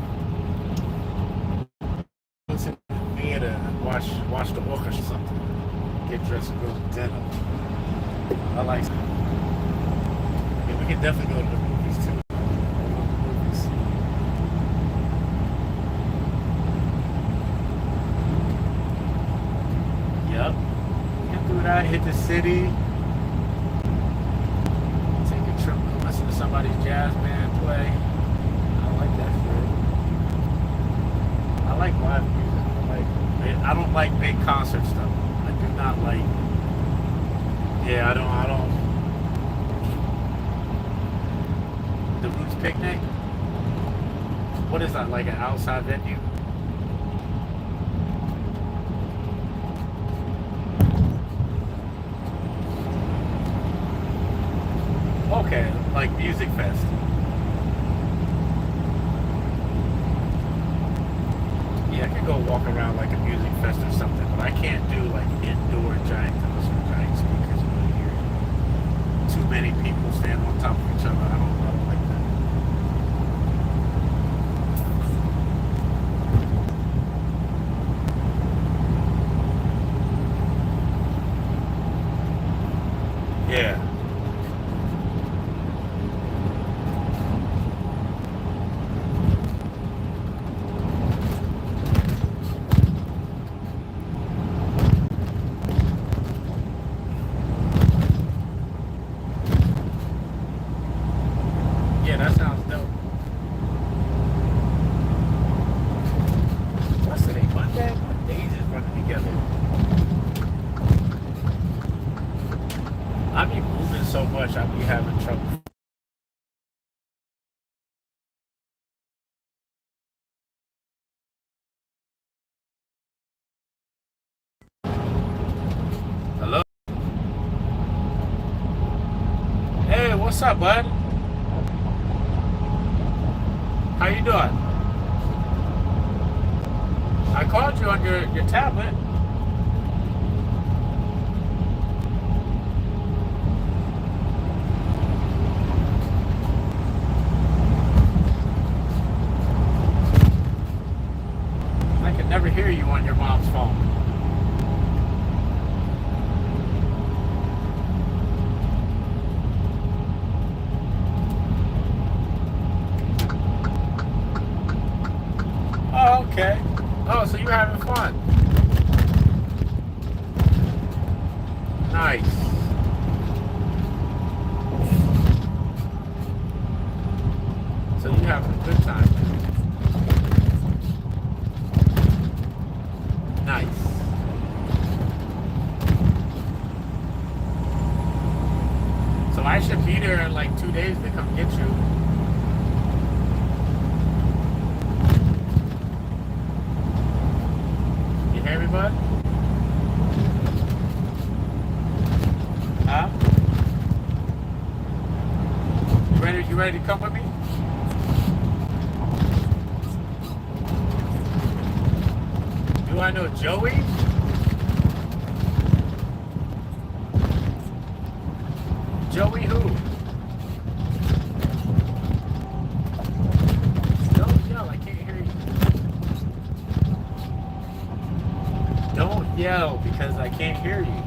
Go to the theater and watch the orchestra or something. Get dressed and go to dinner. I like it. Yeah, we can definitely go to the movies too. I love the movies. Yep. We can do that, hit the city. Take a trip, go listen to somebody's jazz band play. I like that shit. I like live music. I don't like big concert stuff. I do not like. Yeah, I don't. The Roots Picnic. What is that? Like an outside venue? Okay, like Music Fest. Yeah, I could go walk around like a music fest or something, but I can't do like indoor giant speakers in my ear. Too many people stand on top of each other. I don't like that. Yeah. Yeah, that sounds dope. What's today? Monday? My days is running together. I be moving so much, I be having trouble. Hello? Hey, what's up, bud? How you doing? I called you on your tablet. I can never hear you on your mom's phone. Oh, okay. Oh, so you're having fun. Nice. like 2 days to come get you. You hear me, bud? Huh? You ready to come with me? Do I know Joey? Joey who? Don't yell, I can't hear you. Don't yell because I can't hear you.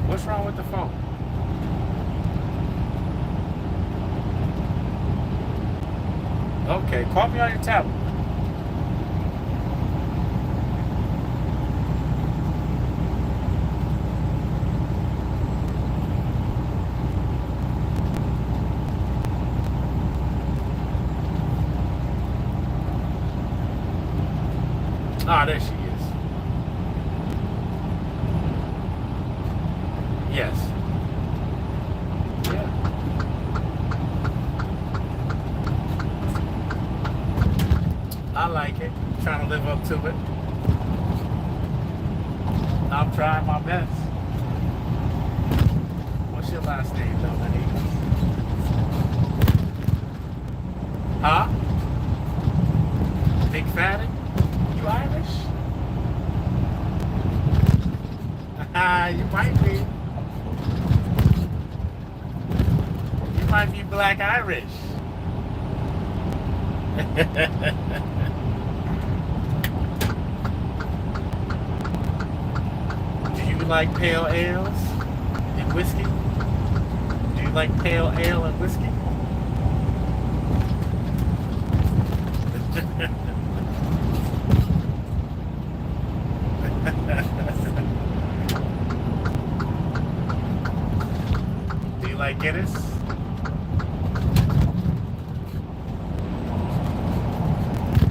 What's wrong with the phone? Okay, call me on your tablet. Ah, there she is. Yes. Yeah. I like it. Trying to live up to it. I'm trying my best. What's your last name, though, honey? Huh? Big Fatty? You Irish? You might be. You might be Black Irish. Do you like pale ales and whiskey? Do you like pale ale and whiskey? Do you like Guinness?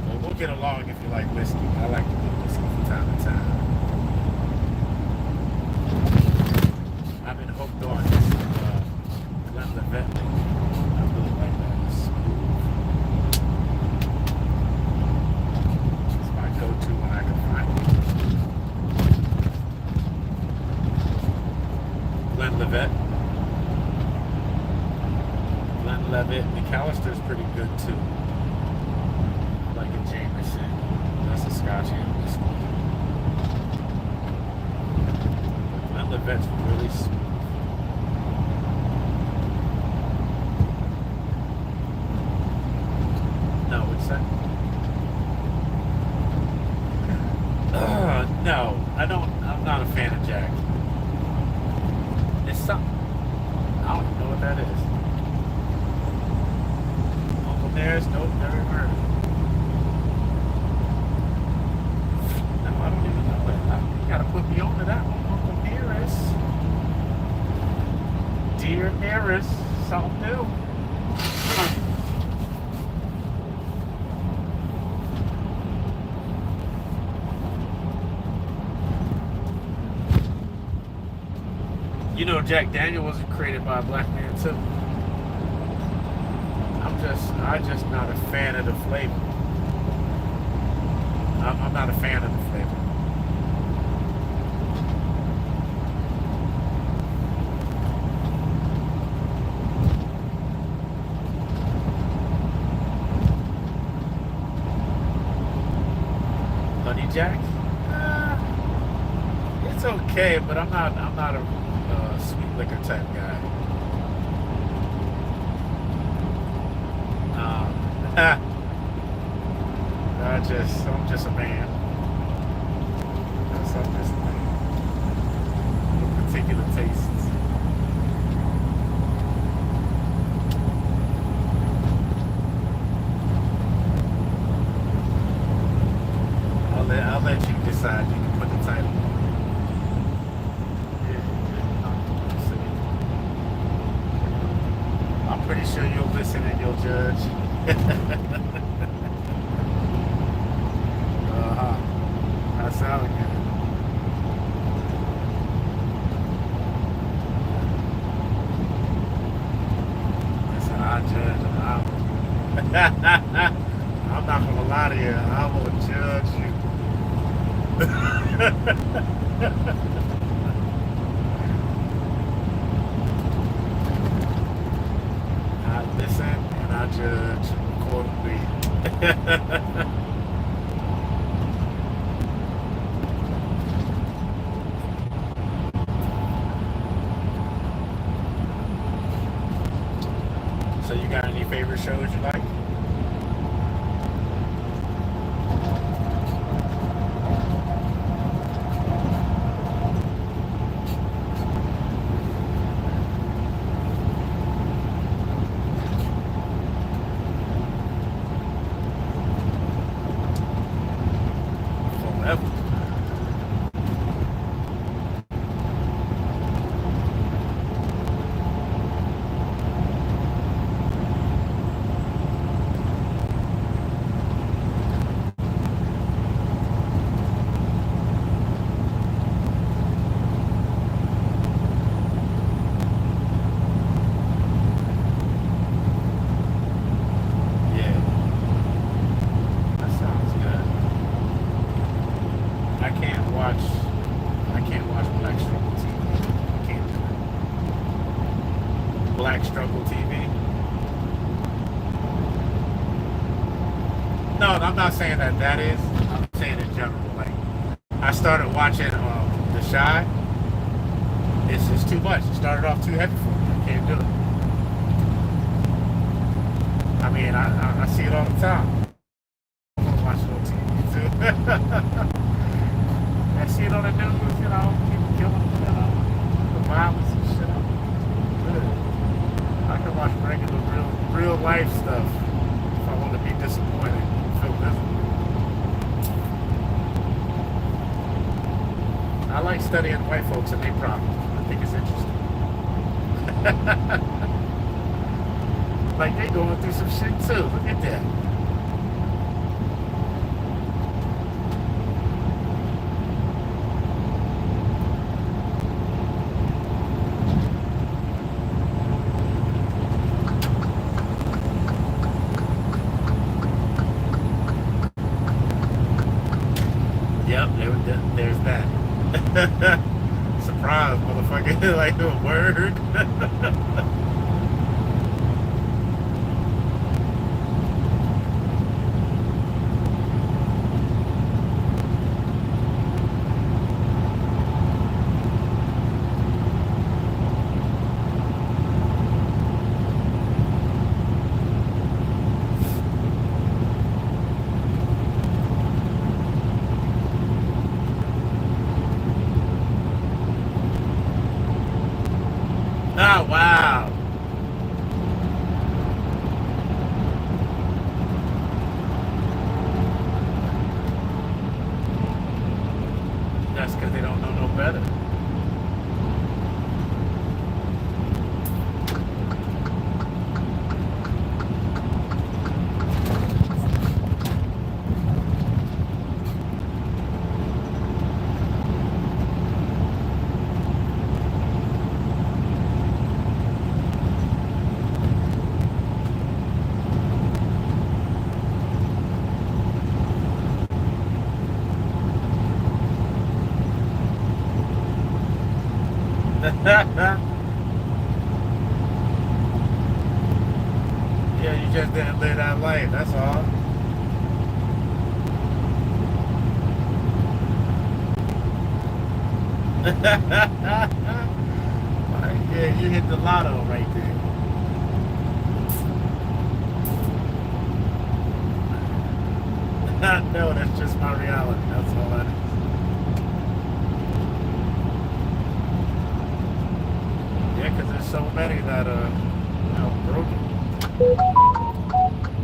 Well, we'll get along if you like whiskey. I like to do whiskey from time to time. I've been hooked on this Glenlivet. I really like that. It's smooth. It's my go-to when I can find it. Glenlivet. Glenlivet. McAllister's pretty good too. I like a Jameson. That's a Scotch and whiskey. Glenlivet's really smooth. No, what's that? No, I'm not a fan of Jack. It's something. I don't even know what that is. Uncle Nearest? Nope, never heard of it. No, I don't even know it. You gotta put me on to that one. Uncle Nearest. Dear Nearest, something new. You know, Jack Daniel wasn't created by a black man too. I'm just not a fan of the flavor. I'm not a fan of the flavor. Honey Jack? It's okay, but I'm not a sweet liquor type guy. I'm just a man. I'm just a man. With particular tastes. I'll let you decide. You can put the title. I'm pretty sure you'll listen and you'll judge. That sounds good. Listen, I judge. I'm not gonna lie to you. I will judge you. I listen and I judge accordingly. So you got any favorite shows you like? Black Struggle TV. No, I'm not saying that is. I'm saying in general. Like, I started watching The Shy. It's just too much. It started off too heavy for me. I can't do it. I mean, I see it all the time. I watch it on TV too. I see it on the news, you know, people killing, you know, the violence and shit. I can watch regular, real life stuff if I want to be disappointed, feel miserable. I like studying white folks and their problems. I think it's interesting. Like, they going through some shit too. Look at that. There's that. Surprise, motherfucker. Like a word. Oh, wow. That's because they don't know no better. Yeah, you just didn't live that life, that's all. Yeah, you hit the lotto right there. No, that's just my reality, that's all that is. Yeah, because there's so many that are, you know, broken.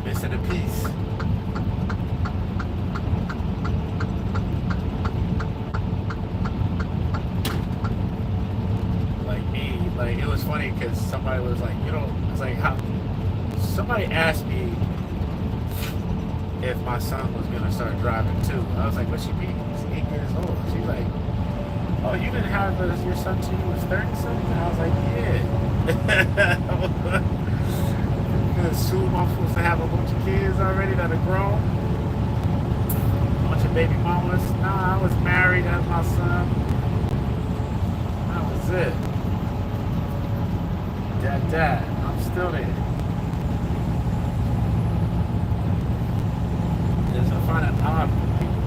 Missing a piece. Like me, like, it was funny because somebody was like, you know, it's like, how, somebody asked me if my son was gonna start driving too. I was like, what she mean? He's 8 years old. She's like, oh, you didn't have your son till you was 30 something? I was like, yeah. You assume I'm supposed to have a bunch of kids already that are grown? A bunch of baby mamas? Nah, I was married, had my son. That was it. Dad, I'm still there. Because I find it odd when people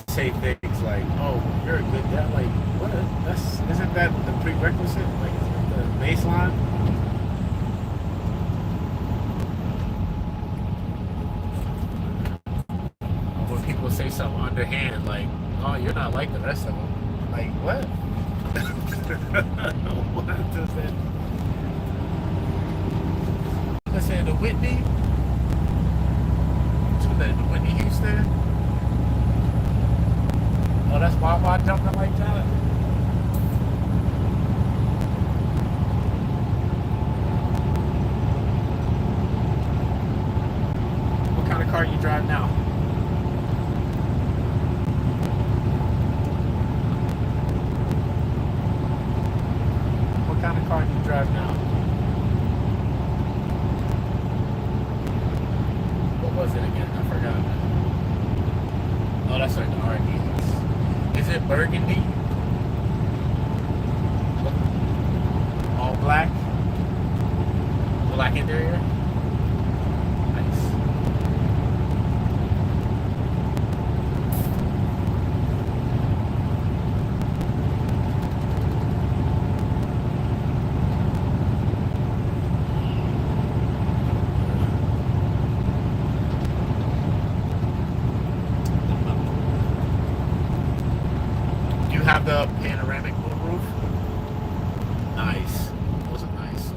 say things like, oh, you're a good dad. Like, what? Isn't that the prerequisite? Like, isn't the baseline? When people say something underhanded, like, oh, you're not like the rest of them. Like, what? What does that? Let's say the Whitney. What's that? The Whitney Houston. Oh, that's why I jumping like that. What kind of car you drive now? What kind of car do you drive now? What was it again? I forgot. Oh, that's like the RDX. Is it burgundy? All black? Black interior? Nice. Have the panoramic moonroof. Nice. Those are nice.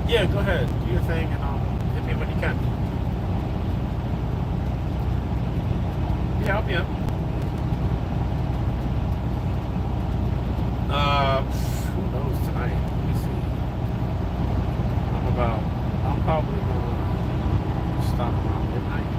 Yeah, go ahead. Do your thing and hit me when you can. Yeah, I'll be up. Who knows tonight? Let me see. I'm probably gonna stop around midnight.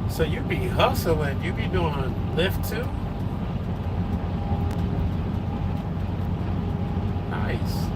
So you be hustling, you be doing Lyft too? Nice.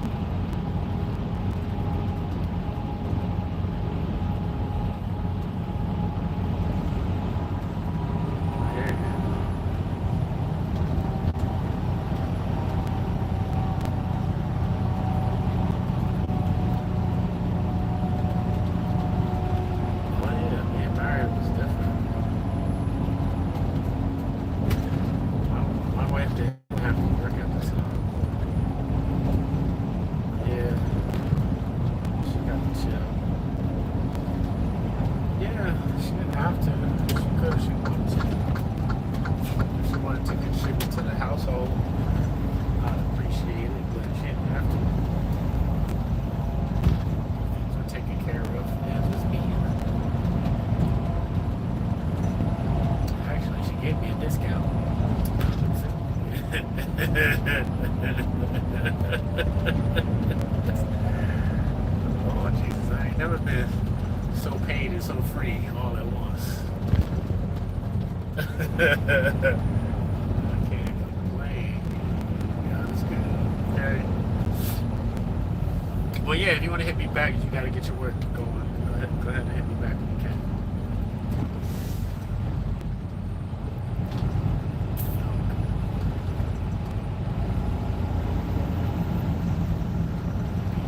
Oh Jesus, I ain't never been so paid and so free all at once. can't complain. Yeah, that's good. Okay. Well, yeah, if you want to hit me back, you got to get your work going. Go ahead and hit me back when you can.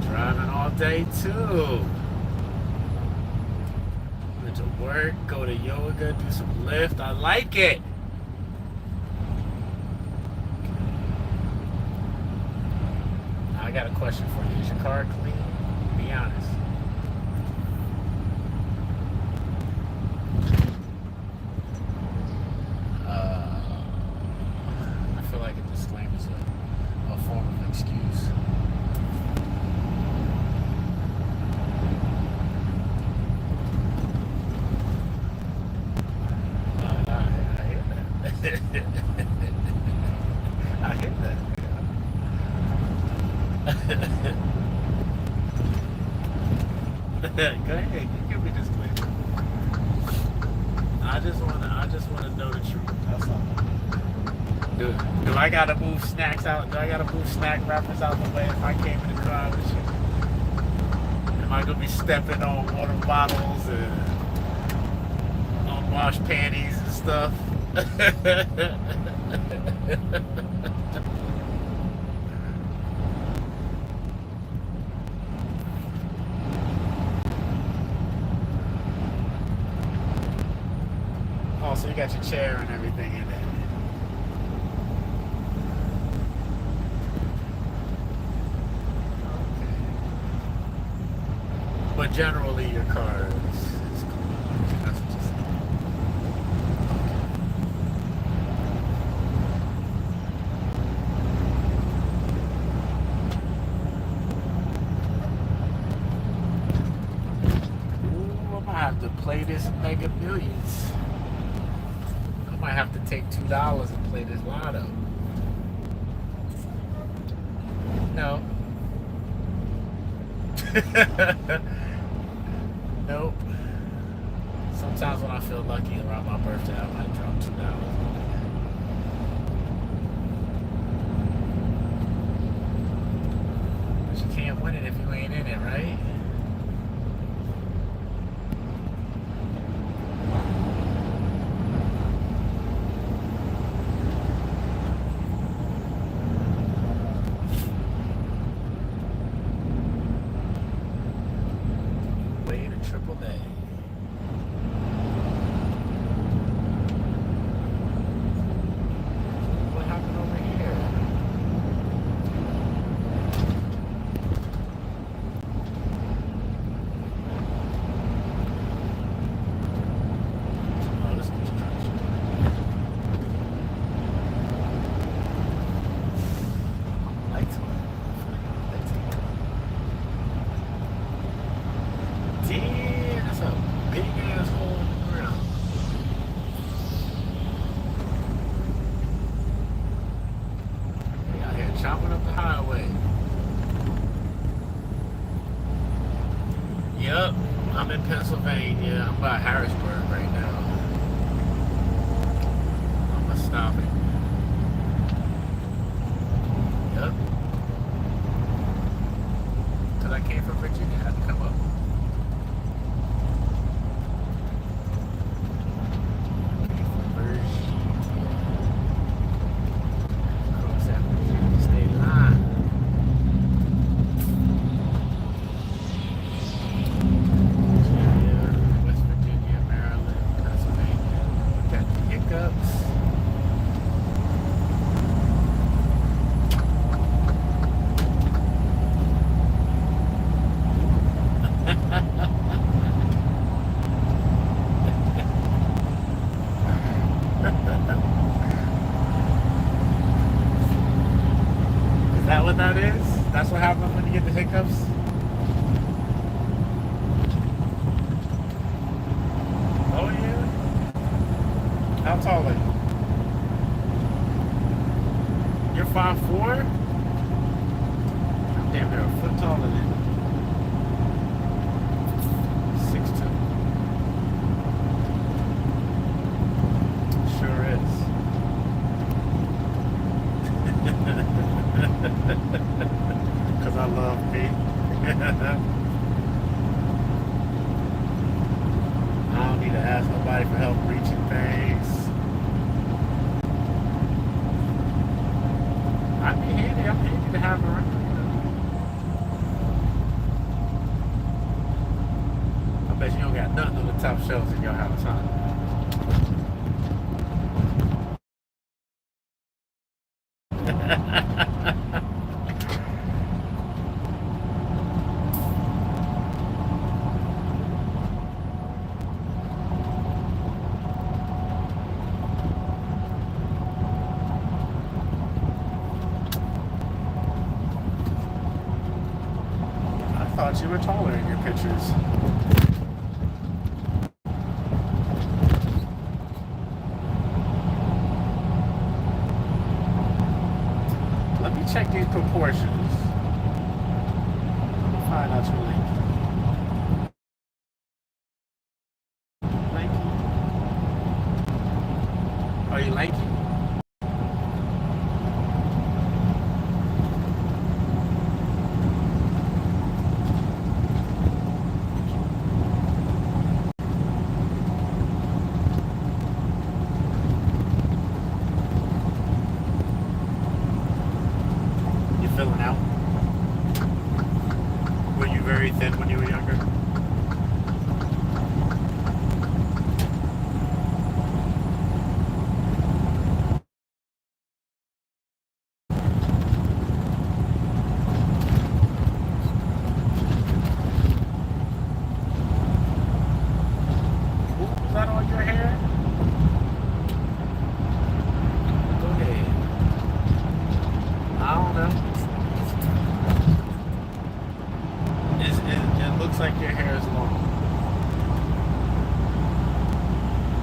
Driving all day too. Went to work, go to yoga, do some lift. I like it. I got a question for you. Is your car clean? Be honest. I feel like a disclaimer is a form of excuse. I hit that. Go ahead, you give me this quick. I just wanna know the truth. That's all. Do I gotta move snacks out? Do I gotta move snack wrappers out the way if I came in the car with you? Am I gonna be stepping on water bottles and unwashed panties and stuff? Oh, so you got your chair and everything in there. Okay. But generally your car is cool. That's what you said. Ooh, I'm gonna have to play this Mega Millions. I might have to take $2 and play this lotto. No. Nope. Sometimes when I feel lucky around my birthday, I might drop $2. But you can't win it if you ain't in it, right? Chopping up the highway. Yep, I'm in Pennsylvania. I'm by Harrisburg right now. I'm gonna stop it. Yep. Cause I came from Virginia, I had to come up. Is that what that is? That's what happens when you get the hiccups? Oh yeah? How tall are you? You're 5'4"? Damn, you're a foot taller than 6'2". Sure is. everybody for help reaching things. I'm handy to have around. I bet you don't got nothing on the top shelves in your house, huh? I thought you were taller in your pictures. Let me check these proportions. Let me find out your length. Lanky. Are you lanky? You filling out? Were you very thin when you were younger? Ooh, was that on your hair? Go ahead. I don't know. It looks like your hair is long.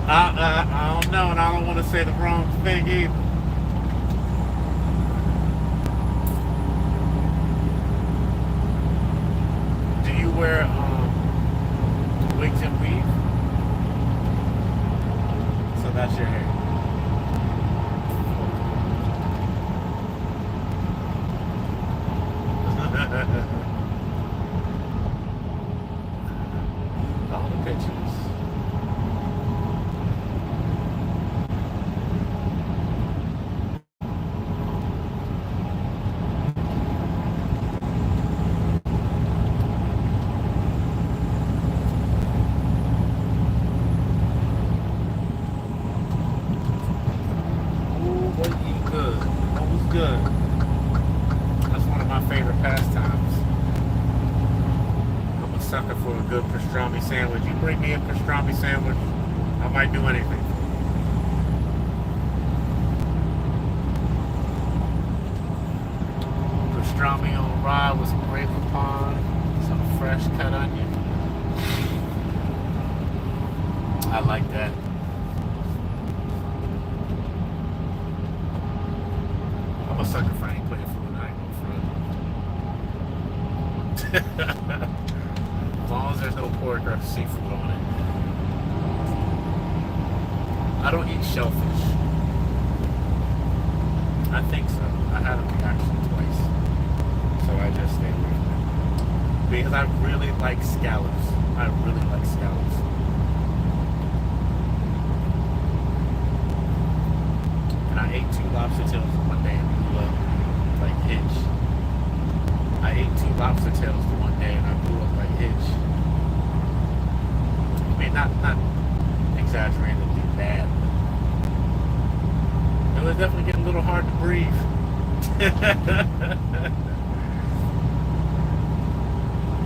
I don't know, and I don't want to say the wrong thing either. Do you wear wigs and weave? So that's your hair. All the pictures. Ooh, boy, eat good. What was good? That's one of my favorite pastimes. I'm a sucker for a good pastrami sandwich. You bring me a pastrami sandwich, I might do anything. Pastrami on rye with some grape upon, some fresh cut onion. I like that. I'm a sucker for ain't putting food. I ain't no front. As long as there's no pork or seafood on it. I don't eat shellfish. I think so. I had a reaction twice. So I just stay away from it. Because I really like scallops. I really like scallops. And I ate 2 lobster tails in one day and blew up like Hitch. I ate 2 lobster tails in one day and I blew up like Hitch. I mean, not exaggeratedly bad, but it was definitely getting a little hard to breathe.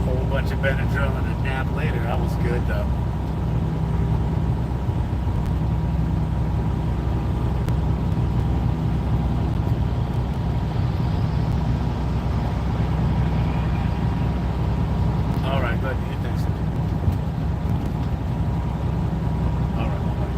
Whole bunch of Benadryl and a nap later. I was good though. All right, good. You think so? All right, bye-bye.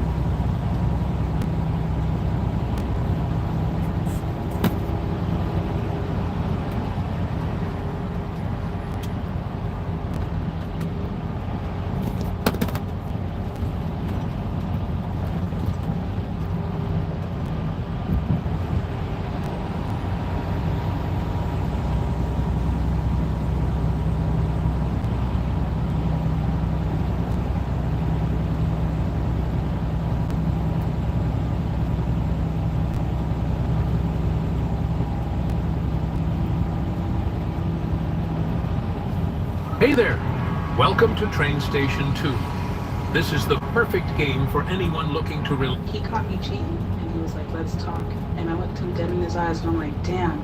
Hey there! Welcome to Train Station 2. This is the perfect game for anyone looking to He caught me cheating, and he was like, let's talk. And I looked him dead in his eyes, and I'm like, damn,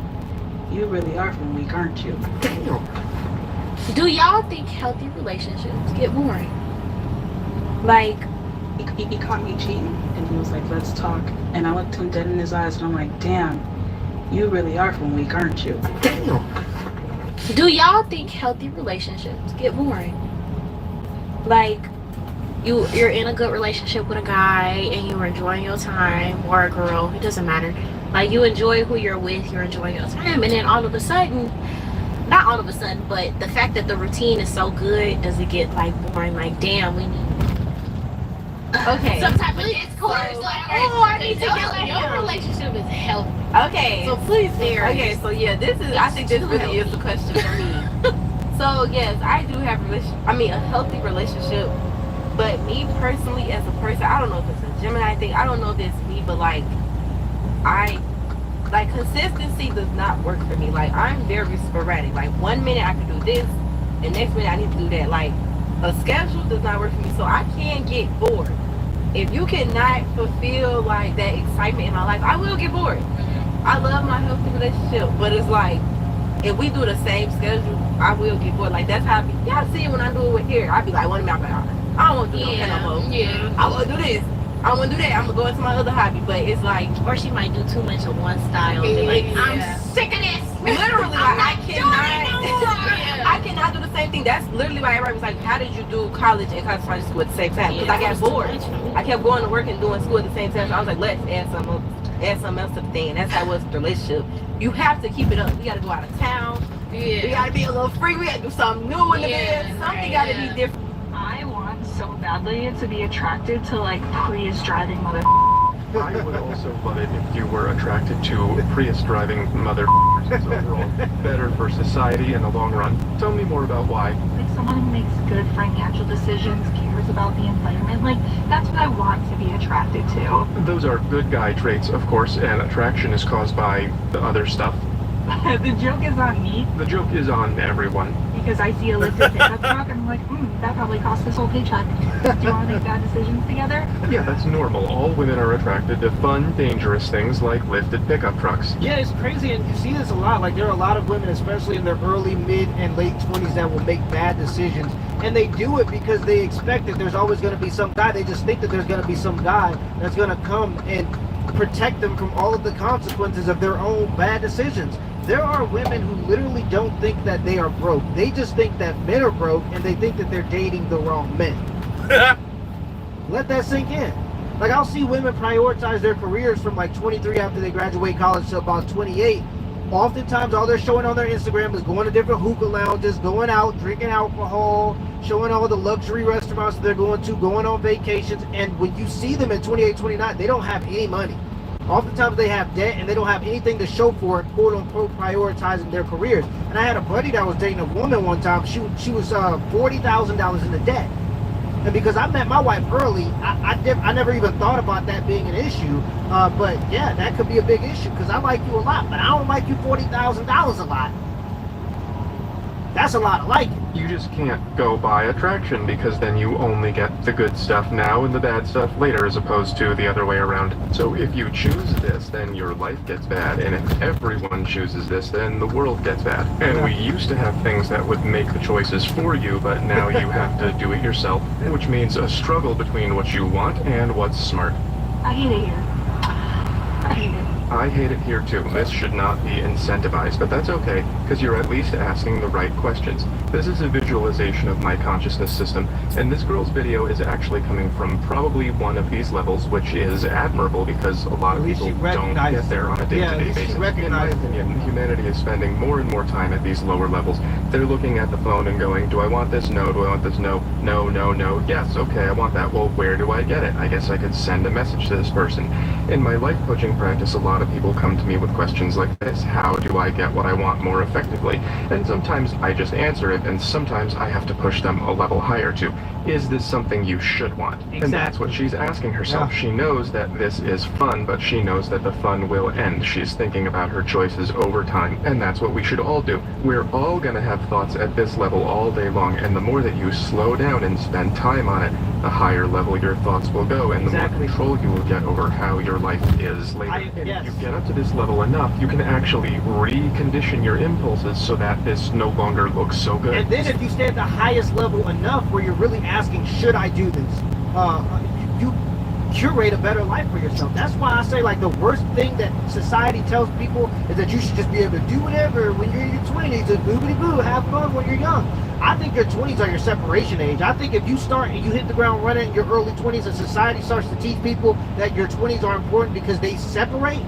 you really are from weak, aren't you? Damn. Do y'all think healthy relationships get boring? Like, he caught me cheating, and he was like, let's talk. And I looked him dead in his eyes, and I'm like, damn, you really are from weak, aren't you? damn. Do y'all think healthy relationships get boring? Like, you're in a good relationship with a guy and you're enjoying your time, or a girl, it doesn't matter. Like, you enjoy who you're with, you're enjoying your time, and then all of a sudden, not all of a sudden, but the fact that the routine is so good, does it get like boring? Like, damn, we need some type of discourse. Like, oh, I need to get like your relationship is healthy. Okay. So please, there. Okay, so yeah, I think this really is the question for me. So yes, I do have a healthy relationship, but me personally as a person, I don't know if it's a Gemini thing, I don't know if it's me, but like consistency does not work for me. Like, I'm very sporadic. Like, 1 minute I can do this, and next minute I need to do that. Like, a schedule does not work for me, so I can't get bored. If you cannot fulfill like that excitement in my life, I will get bored. I love my healthy relationship, but it's like, if we do the same schedule, I will get bored. Like, that's how I be. Y'all see it when I do it with hair. I be like, one minute I'm like, I don't want to do no hair no more. Yeah. I want to do this. I want to do that. I'm going to go into my other hobby. But it's like, or she might do too much of one style. And be like, I'm sick of this. Literally, like, I I cannot do the same thing. That's literally why everybody was like, how did you do college and cosmetology school at the same time? Because I got bored. I kept going to work and doing school at the same time. So I was like, let's add something else to the thing. And that's how it was with the relationship. You have to keep it up. We got to go out of town. Yeah. We got to be a little free. We got to do something new in the bed. Something got to be different. I want so badly to be attracted to like Prius driving mother. I would also love it if you were attracted to Prius driving mother. It's overall better for society in the long run. Tell me more about why. Like someone who makes good financial decisions, cares about the environment. Like, that's what I want to be attracted to. Those are good guy traits, of course, and attraction is caused by the other stuff. The joke is on me. The joke is on everyone. Because I see a lifted pickup truck and I'm like, that probably cost this whole paycheck. Do you want to make bad decisions together? Yeah, that's normal. All women are attracted to fun, dangerous things like lifted pickup trucks. Yeah, it's crazy, and you see this a lot. Like, there are a lot of women, especially in their early, mid, and late 20s, that will make bad decisions. And they do it because they expect that there's always going to be some guy. They just think that there's going to be some guy that's going to come and protect them from all of the consequences of their own bad decisions. There are women who literally don't think that they are broke. They just think that men are broke, and they think that they're dating the wrong men. Let that sink in. Like, I'll see women prioritize their careers from like 23 after they graduate college to about 28. Oftentimes, all they're showing on their Instagram is going to different hookah lounges, going out, drinking alcohol, showing all the luxury restaurants they're going to, going on vacations. And when you see them at 28, 29, they don't have any money. Oftentimes they have debt and they don't have anything to show for it, quote unquote, prioritizing their careers. And I had a buddy that was dating a woman one time. She was $40,000 in the debt. And because I met my wife early, I never even thought about that being an issue. But yeah, that could be a big issue because I like you a lot, but I don't like you $40,000 a lot. That's a lot of liking. You just can't go by attraction because then you only get the good stuff now and the bad stuff later as opposed to the other way around. So if you choose this, then your life gets bad. And if everyone chooses this, then the world gets bad. And we used to have things that would make the choices for you, but now you have to do it yourself, which means a struggle between what you want and what's smart. I hate it here. I hate it. I hate it here too. This should not be incentivized, but that's okay, because you're at least asking the right questions. This is a visualization of my consciousness system, and this girl's video is actually coming from probably one of these levels, which is admirable because a lot of people don't get there on a day-to-day basis. In my opinion, humanity is spending more and more time at these lower levels. They're looking at the phone and going, do I want this? No. Do I want this? No. No, no, no. Yes, okay, I want that. Well, where do I get it? I guess I could send a message to this person. In my life coaching practice, a lot lot of people come to me with questions like this. How do I get what I want more effectively? And sometimes I just answer it, and sometimes I have to push them a level higher to, is this something you should want? Exactly. And that's what she's asking herself. Yeah. She knows that this is fun, but she knows that the fun will end. She's thinking about her choices over time, and that's what we should all do. We're all going to have thoughts at this level all day long, and the more that you slow down and spend time on it, the higher level your thoughts will go, and the more control you will get over how your life is later. And if you get up to this level enough, you can actually recondition your impulses so that this no longer looks so good. And then if you stay at the highest level enough where you're really asking, should I do this? You curate a better life for yourself. That's why I say, like, the worst thing that society tells people is that you should just be able to do whatever when you're in your 20s and boobity-boo, have fun when you're young. I think your 20s are your separation age. I think if you start and you hit the ground running in your early 20s and society starts to teach people that your 20s are important because they separate,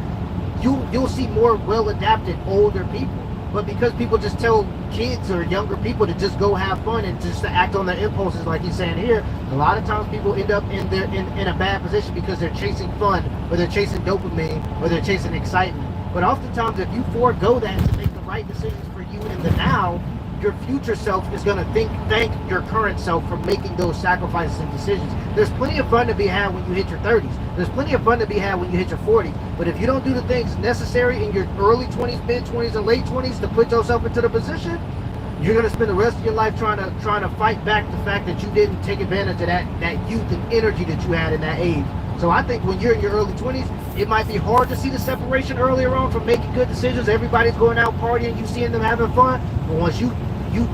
you'll see more well-adapted older people. But because people just tell kids or younger people to just go have fun and just to act on their impulses, like he's saying here, a lot of times people end up in a bad position because they're chasing fun, or they're chasing dopamine, or they're chasing excitement. But oftentimes, if you forego that to make the right decisions for you in the now, your future self is going to thank your current self for making those sacrifices and decisions. There's plenty of fun to be had when you hit your 30s. There's plenty of fun to be had when you hit your 40s. But if you don't do the things necessary in your early 20s, mid 20s, and late 20s to put yourself into the position, you're going to spend the rest of your life trying to fight back the fact that you didn't take advantage of that youth and energy that you had in that age. So I think when you're in your early 20s, it might be hard to see the separation earlier on from making good decisions. Everybody's going out partying, you seeing them having fun. But once you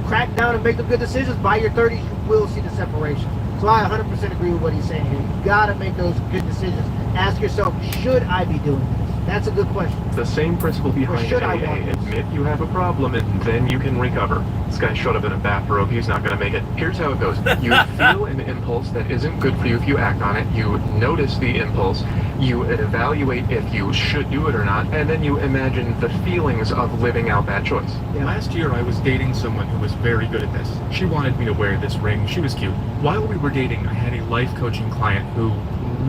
crack down and make the good decisions, by your 30s, you will see the separation. So I 100% agree with what he's saying here. You got to make those good decisions. Ask yourself, should I be doing this? That's a good question. The same principle behind AA. Admit you have a problem, and then you can recover. This guy showed up in a bathrobe. He's not going to make it. Here's how it goes. You feel an impulse that isn't good for you if you act on it. You notice the impulse. You evaluate if you should do it or not, and then you imagine the feelings of living out that choice. Yeah. Last year, I was dating someone who was very good at this. She wanted me to wear this ring. She was cute. While we were dating, I had a life coaching client who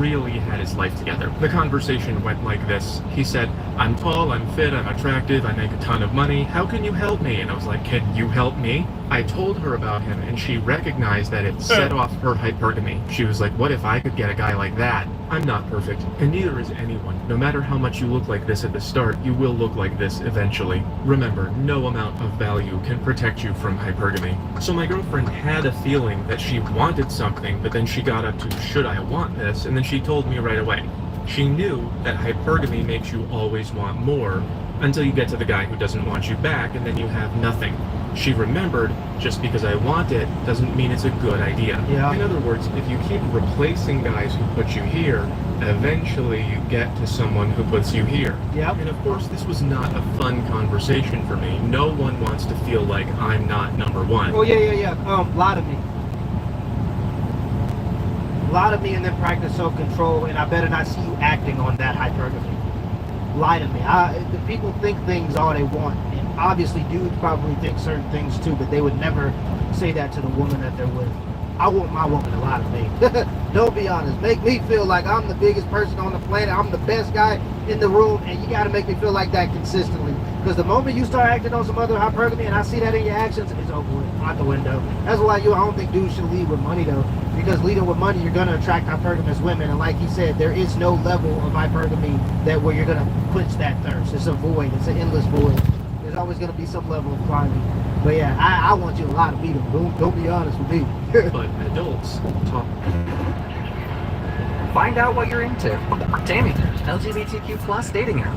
really had his life together. The conversation went like this. He said, I'm tall, I'm fit, I'm attractive, I make a ton of money. How can you help me? And I was like, can you help me? I told her about him, and she recognized that it set off her hypergamy. She was like, what if I could get a guy like that? I'm not perfect, and neither is anyone. No matter how much you look like this at the start, you will look like this eventually. Remember, no amount of value can protect you from hypergamy. So my girlfriend had a feeling that she wanted something, but then she got up to, should I want this? And then she told me right away. She knew that hypergamy makes you always want more, until you get to the guy who doesn't want you back, and then you have nothing. She remembered, just because I want it doesn't mean it's a good idea. Yeah. In other words, if you keep replacing guys who put you here, eventually you get to someone who puts you here. Yep. And of course, this was not a fun conversation for me. No one wants to feel like I'm not number one. Oh, yeah. Lie to me. Lie to me and then practice self-control, and I better not see you acting on that hypergamy. Lie to me. The people think things all they want, and obviously dudes probably think certain things too, but they would never say that to the woman that they're with. I want my woman to lie to me. Don't be honest. Make me feel like I'm the biggest person on the planet. I'm the best guy in the room, and you got to make me feel like that consistently. Because the moment you start acting on some other hypergamy, and I see that in your actions, it's over with, out the window. That's why I don't think dudes should lead with money though. Because leading with money, you're going to attract hypergamous women. And like he said, there is no level of hypergamy that where you're going to quench that thirst. It's a void. It's an endless void. There's always going to be some level of climbing. But yeah, I want you to lie to me though. Don't be honest with me. But adults talk. Find out what you're into. Tammy, LGBTQ plus dating app.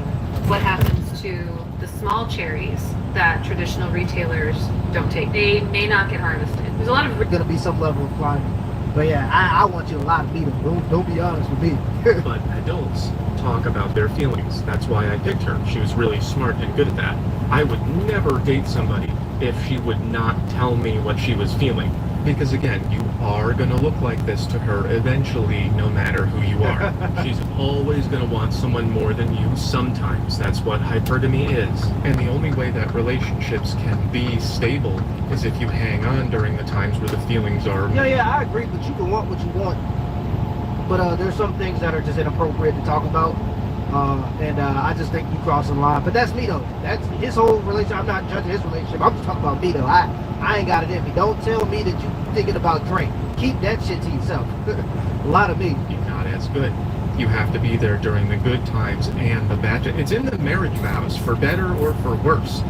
What happens to the small cherries that traditional retailers don't take? They may not get harvested. There's a lot of going to be some level of climbing. But yeah, I want you to lie to me though. Don't be honest with me. But adults talk about their feelings. That's why I picked her. She was really smart and good at that. I would never date somebody if she would not tell me what she was feeling. Because again, you are going to look like this to her eventually, no matter who you are. She's always going to want someone more than you sometimes. That's what hypergamy is. And the only way that relationships can be stable is if you hang on during the times where the feelings are... Yeah, I agree, but you can want what you want. But there's some things that are just inappropriate to talk about. I just think you cross the line. But that's me though. That's his whole relationship. I'm not judging his relationship. I'm just talking about me though. I ain't got it in me. Don't tell me that you thinking about drink. Keep that shit to yourself. A lot of me. You're not as good. You have to be there during the good times and the bad. It's in the marriage vows, for better or for worse.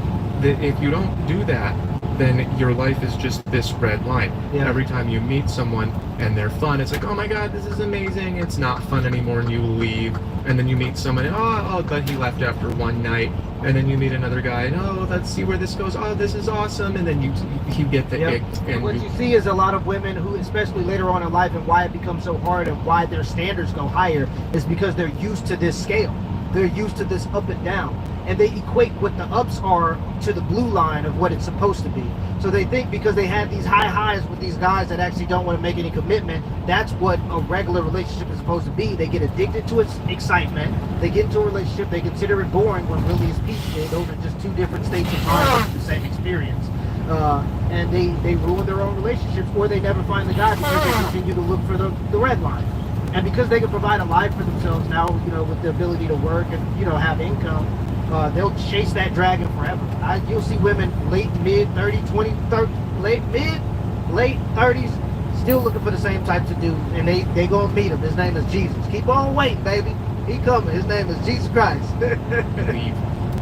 That if you don't do that, then your life is just this red line. Yeah. Every time you meet someone and they're fun, it's like, oh my God, this is amazing. It's not fun anymore, and you leave. And then you meet someone, and oh, but he left after one night. And then you meet another guy, and oh, let's see where this goes. Oh, this is awesome. And then you get the ick. And what you see is a lot of women who, especially later on in life, and why it becomes so hard and why their standards go higher, is because they're used to this scale. They're used to this up and down. And they equate what the ups are to the blue line of what it's supposed to be. So they think because they had these high highs with these guys that actually don't want to make any commitment, that's what a regular relationship is supposed to be. They get addicted to its excitement. They get into a relationship, they consider it boring when really it's peaceful. Those are just two different states of mind with the same experience. And they ruin their own relationships, or they never find the guy because they continue to look for the red line. And because they can provide a life for themselves now, with the ability to work and, have income, they'll chase that dragon forever. You'll see women late, mid, 30, 20, 30, late 30s, still looking for the same types of dudes, and they gonna meet him. His name is Jesus. Keep on waiting, baby. He coming. His name is Jesus Christ.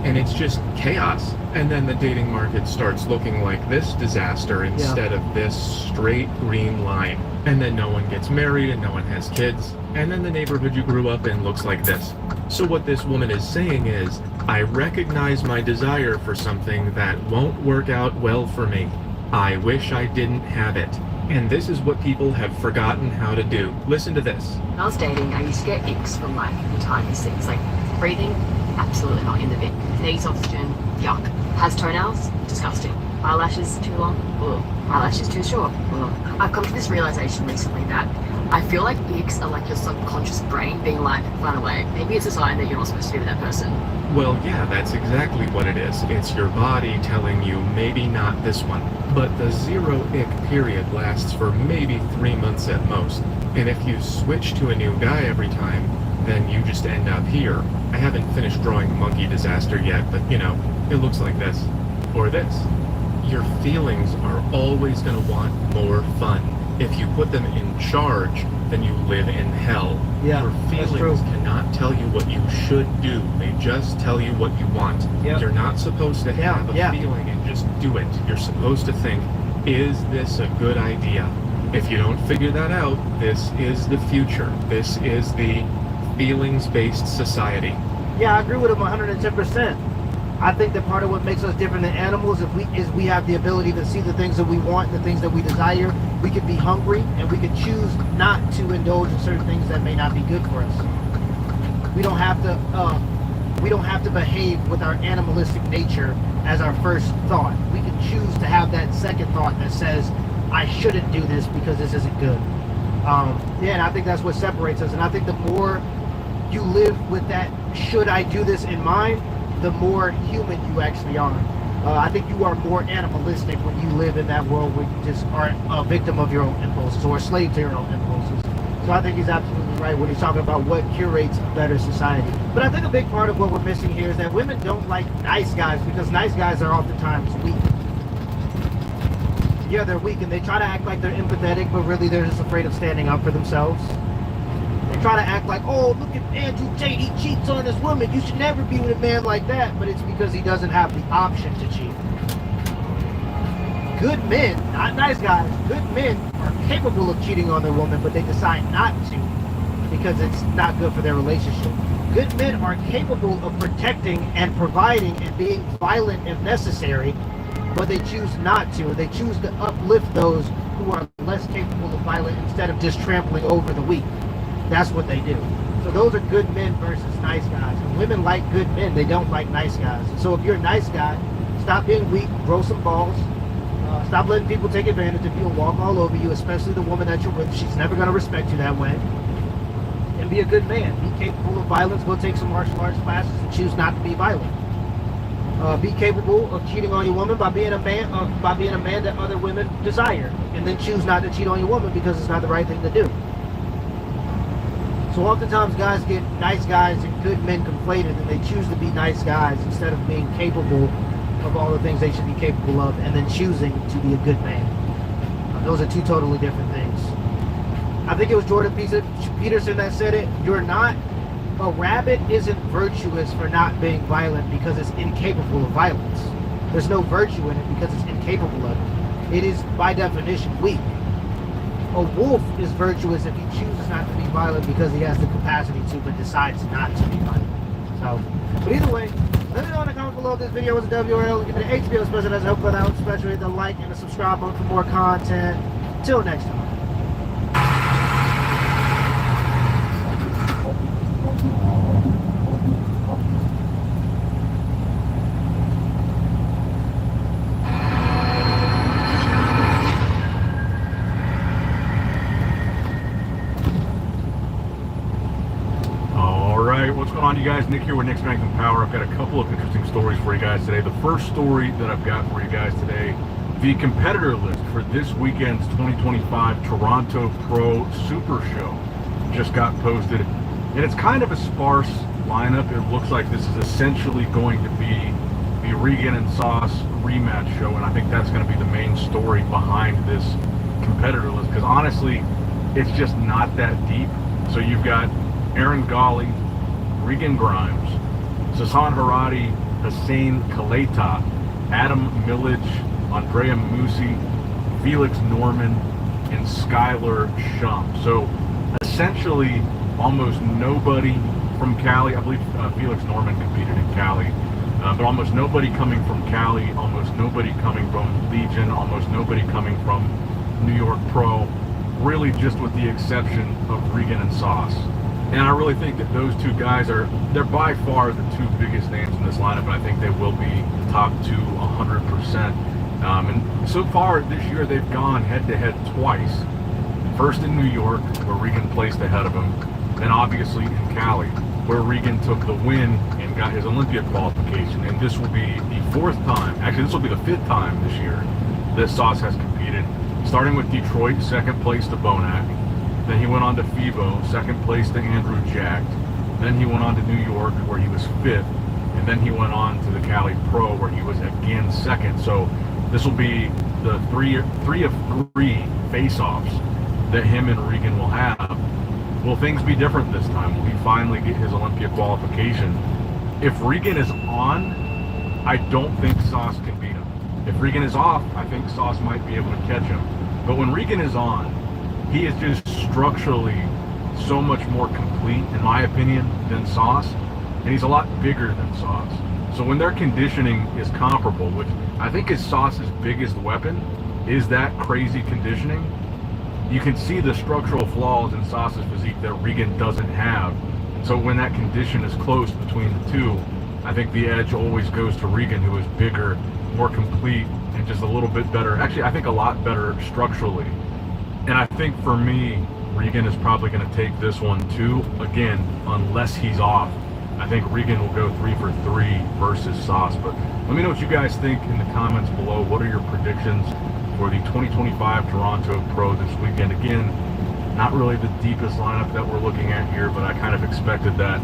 And it's just chaos. And then the dating market starts looking like this disaster instead of this straight green line. And then no one gets married and no one has kids. And then the neighborhood you grew up in looks like this. So what this woman is saying is, I recognize my desire for something that won't work out well for me. I wish I didn't have it. And this is what people have forgotten how to do. Listen to this. When I was dating, I used to get icks from the tiniest things, like breathing, absolutely not in the bin. Needs oxygen, yuck. Has toenails, disgusting. Eyelashes too long, ugh. Eyelashes too short, ugh. I've come to this realization recently that I feel like icks are like your subconscious brain being like, run away. Maybe it's a sign that you're not supposed to be with that person. Well, yeah, that's exactly what it is. It's your body telling you maybe not this one. But the zero ick period lasts for maybe 3 months at most. And if you switch to a new guy every time, then you just end up here. I haven't finished drawing monkey disaster yet, but it looks like this. Or this. Your feelings are always going to want more fun. If you put them in charge, then you live in hell. Yeah, your feelings cannot tell you what you should do. They just tell you what you want. Yep. You're not supposed to have a feeling and just do it. You're supposed to think, is this a good idea? If you don't figure that out, this is the future. This is the feelings-based society. Yeah, I agree with him 110%. I think that part of what makes us different than animals is we have the ability to see the things that we want, the things that we desire. We could be hungry, and we could choose not to indulge in certain things that may not be good for us. We don't have to behave with our animalistic nature as our first thought. We can choose to have that second thought that says, I shouldn't do this because this isn't good. And I think that's what separates us. And I think the more you live with that should I do this in mind, the more human you actually are. I think you are more animalistic when you live in that world where you just are a victim of your own impulses or a slave to your own impulses. So I think he's absolutely right when he's talking about what curates a better society. But I think a big part of what we're missing here is that women don't like nice guys because nice guys are oftentimes weak. Yeah, they're weak and they try to act like they're empathetic, but really they're just afraid of standing up for themselves. They try to act like, oh, look at Andrew Tate, he cheats on his woman. You should never be with a man like that. But it's because he doesn't have the option to cheat. Good men, not nice guys, good men are capable of cheating on their woman, but they decide not to because it's not good for their relationship. Good men are capable of protecting and providing and being violent if necessary, but they choose not to. They choose to uplift those who are less capable of violence instead of just trampling over the weak. That's what they do. So those are good men versus nice guys. And women like good men. They don't like nice guys. So if you're a nice guy, stop being weak, grow some balls. Stop letting people take advantage of you and walk all over you, especially the woman that you're with. She's never going to respect you that way. And be a good man. Be capable of violence. Go take some martial arts classes and choose not to be violent. Be capable of cheating on your woman by being a man that other women desire. And then choose not to cheat on your woman because it's not the right thing to do. So oftentimes guys get nice guys and good men conflated, and they choose to be nice guys instead of being capable of all the things they should be capable of, and then choosing to be a good man. Those are two totally different things. I think it was Jordan Peterson that said it. A rabbit isn't virtuous for not being violent because it's incapable of violence. There's no virtue in it because it's incapable of it. It is, by definition, weak. A wolf is virtuous if he chooses not to be violent because he has the capacity to, but decides not to be violent. So, but either way, let me know in the comments below if this video was a WRL. Give me the HBO special as I hope that out, especially hit the like and the subscribe button for more content. Till next time. What's going on, you guys? Nick here with Nick's Strength and Power. I've got a couple of interesting stories for you guys today. The first story that I've got for you guys today, the competitor list for this weekend's 2025 Toronto Pro Super Show just got posted, and it's kind of a sparse lineup. It looks like this is essentially going to be the Regan and Sauce rematch show, and I think that's going to be the main story behind this competitor list, because honestly, it's just not that deep. So you've got Aaron Gawley, Regan Grimes, Sasan Harati, Hussein Kaleta, Adam Millage, Andrea Musi, Felix Norman, and Skylar Shump. So essentially almost nobody from Cali. I believe Felix Norman competed in Cali, but almost nobody coming from Cali, almost nobody coming from Legion, almost nobody coming from New York Pro, really just with the exception of Regan and Sauce. And I really think that those two guys they're by far the two biggest names in this lineup, and I think they will be top two 100%. And so far this year, they've gone head-to-head twice. First in New York, where Regan placed ahead of him, and obviously in Cali, where Regan took the win and got his Olympia qualification. And this will be the fourth time, actually this will be the fifth time this year that Sauce has competed, starting with Detroit, second place to Bonac. Then he went on to FIBO, second place to Andrew Jack. Then he went on to New York, where he was fifth. And then he went on to the Cali Pro, where he was again second. So this will be the three of three face-offs that him and Regan will have. Will things be different this time? Will he finally get his Olympia qualification? If Regan is on, I don't think Sauce can beat him. If Regan is off, I think Sauce might be able to catch him. But when Regan is on, he is just structurally so much more complete, in my opinion, than Sauce, and he's a lot bigger than Sauce. So when their conditioning is comparable, which I think is Sauce's biggest weapon, is that crazy conditioning, you can see the structural flaws in Sauce's physique that Regan doesn't have. So when that condition is close between the two, I think the edge always goes to Regan, who is bigger, more complete, and just a little bit better. Actually, I think a lot better structurally. And I think for me, Regan is probably going to take this one too. Again, unless he's off, I think Regan will go 3 for 3 versus Sauce. But let me know what you guys think in the comments below. What are your predictions for the 2025 Toronto Pro this weekend? Again, not really the deepest lineup that we're looking at here, but I kind of expected that.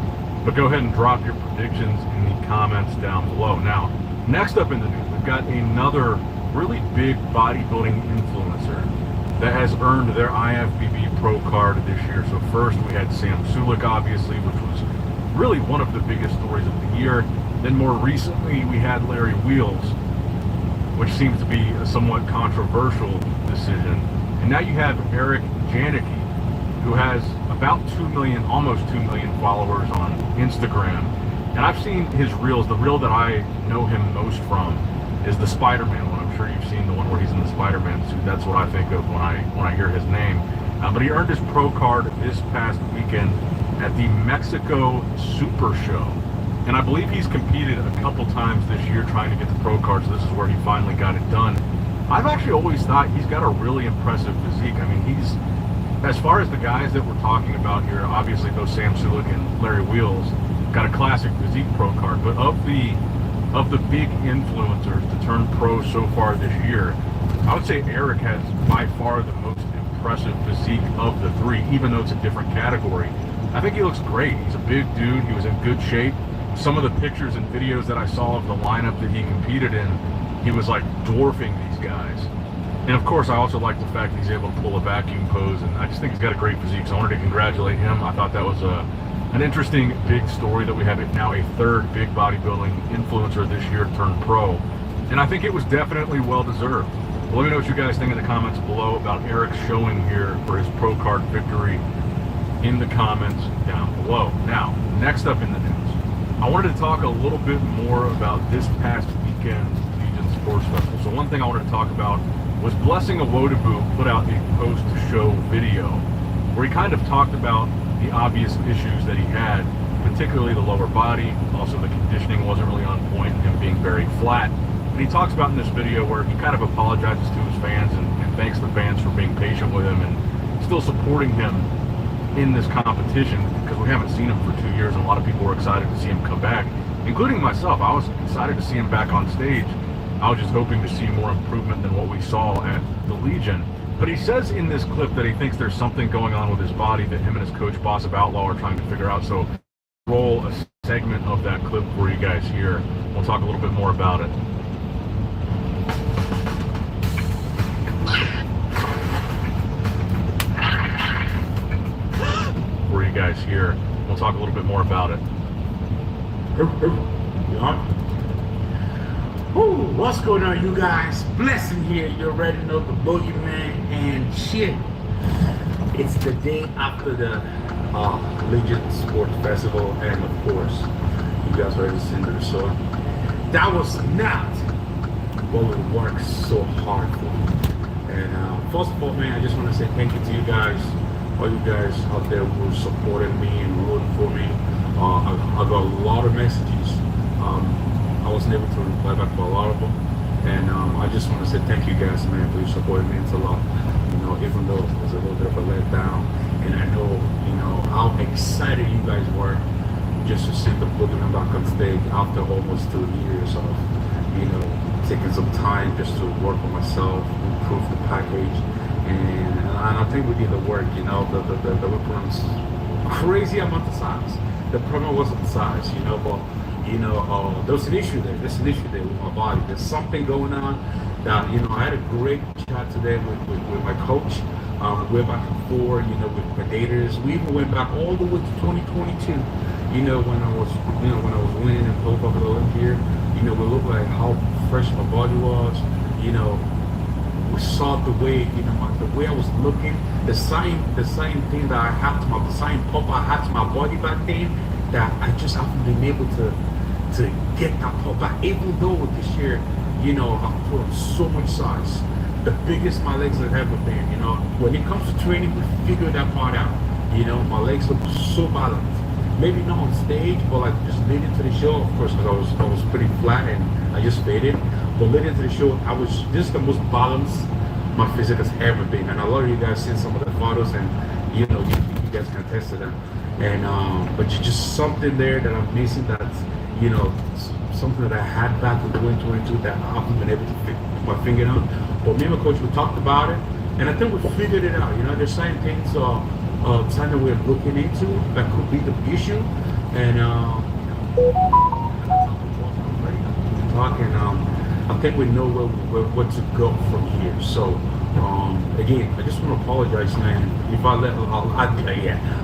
But go ahead and drop your predictions in the comments down below. Now, next up in the news, we've got another really big bodybuilding influencer that has earned their IFBB Pro card this year. So first we had Sam Sulek, obviously, which was really one of the biggest stories of the year. Then more recently we had Larry Wheels, which seems to be a somewhat controversial decision. And now you have Eric Janicki, who has about 2 million, almost 2 million followers on Instagram. And I've seen his reels. The reel that I know him most from is the Spider-Man one. I'm sure you've seen the one where he's in the Spider-Man suit. That's what I think of when I hear his name. But he earned his pro card this past weekend at the Mexico Super Show. And I believe he's competed a couple times this year trying to get the pro card, so this is where he finally got it done. I've actually always thought he's got a really impressive physique. I mean, he's, as far as the guys that we're talking about here, obviously both Sam Sulek and Larry Wheels got a classic physique pro card, but of the big influencers to turn pro so far this year, I would say Eric has by far the most impressive physique of the three, even though it's a different category. I think he looks great. He's a big dude. He was in good shape. Some of the pictures and videos that I saw of the lineup that he competed in, he was like dwarfing these guys. And of course, I also like the fact that he's able to pull a vacuum pose, and I just think he's got a great physique, so I wanted to congratulate him. I thought that was an interesting big story that we have now a third big bodybuilding influencer this year turned pro. And I think it was definitely well-deserved. Well, let me know what you guys think in the comments below about Eric's showing here for his pro card victory in the comments down below. Now, next up in the news, I wanted to talk a little bit more about this past weekend Legion Sports Festival. So one thing I wanted to talk about was Blessing Awodabu put out a post-show video where he kind of talked about the obvious issues that he had, particularly the lower body. Also, the conditioning wasn't really on point, him being very flat. And he talks about in this video where he kind of apologizes to his fans and thanks the fans for being patient with him and still supporting him in this competition, because we haven't seen him for 2 years and a lot of people were excited to see him come back, including myself. I was excited to see him back on stage. I was just hoping to see more improvement than what we saw at the Legion. But he says in this clip that he thinks there's something going on with his body that him and his coach, Boss of Outlaw, are trying to figure out. So roll a segment of that clip for you guys here. We'll talk a little bit more about it. For you guys here. We'll talk a little bit more about it. Ooh, what's going on, you guys? Blessing here. You already know the boogeyman and shit. It's the day after the Legion Sports Festival, and of course, you guys already seen the result. That was not what we worked so hard for. And first of all, man, I just want to say thank you to you guys, all you guys out there who supported me and rooting for me. I got a lot of messages. I wasn't able to reply back to a lot of them, and I just want to say thank you guys, man, for your support. It means a lot, you know, even though it was a little bit of a letdown, and I know, you know, how excited you guys were just to see the boogeyman back on stage after almost 2 years of, you know, taking some time just to work on myself, improve the package, and I think we did the work, you know. The we put on crazy amount of size. The problem wasn't the size, you know, but you know, there was an issue there. There's an issue there with my body. There's something going on that, you know, I had a great chat today with my coach. We went back and forth, you know, with Predators. We even went back all the way to 2022. You know, when I was winning in both of the Olympia, you know, we looked like how fresh my body was. You know, we saw the way, you know, the way I was looking, the same thing that I had to the same pump I had to my body back then, that I just haven't been able to get that pump back. Even though with this year, you know, I've put on so much size, the biggest my legs have ever been. You know, when it comes to training, we figured that part out. You know, my legs look so balanced. Maybe not on stage, but like just leading to the show, of course, because I was pretty flat and I just faded. But leading to the show, I was just the most balanced my physique has ever been. And a lot of you guys seen some of the photos, and you know, you guys can attest to that. And but just something there that I'm missing, that's, you know, something that I had back in 2022 that I haven't been able to put my finger on. But me and my coach, we talked about it, and I think we figured it out. You know, there's certain things something that we're looking into that could be the issue, and talking. I think we know where to go from here. So again, I just want to apologize, man, if I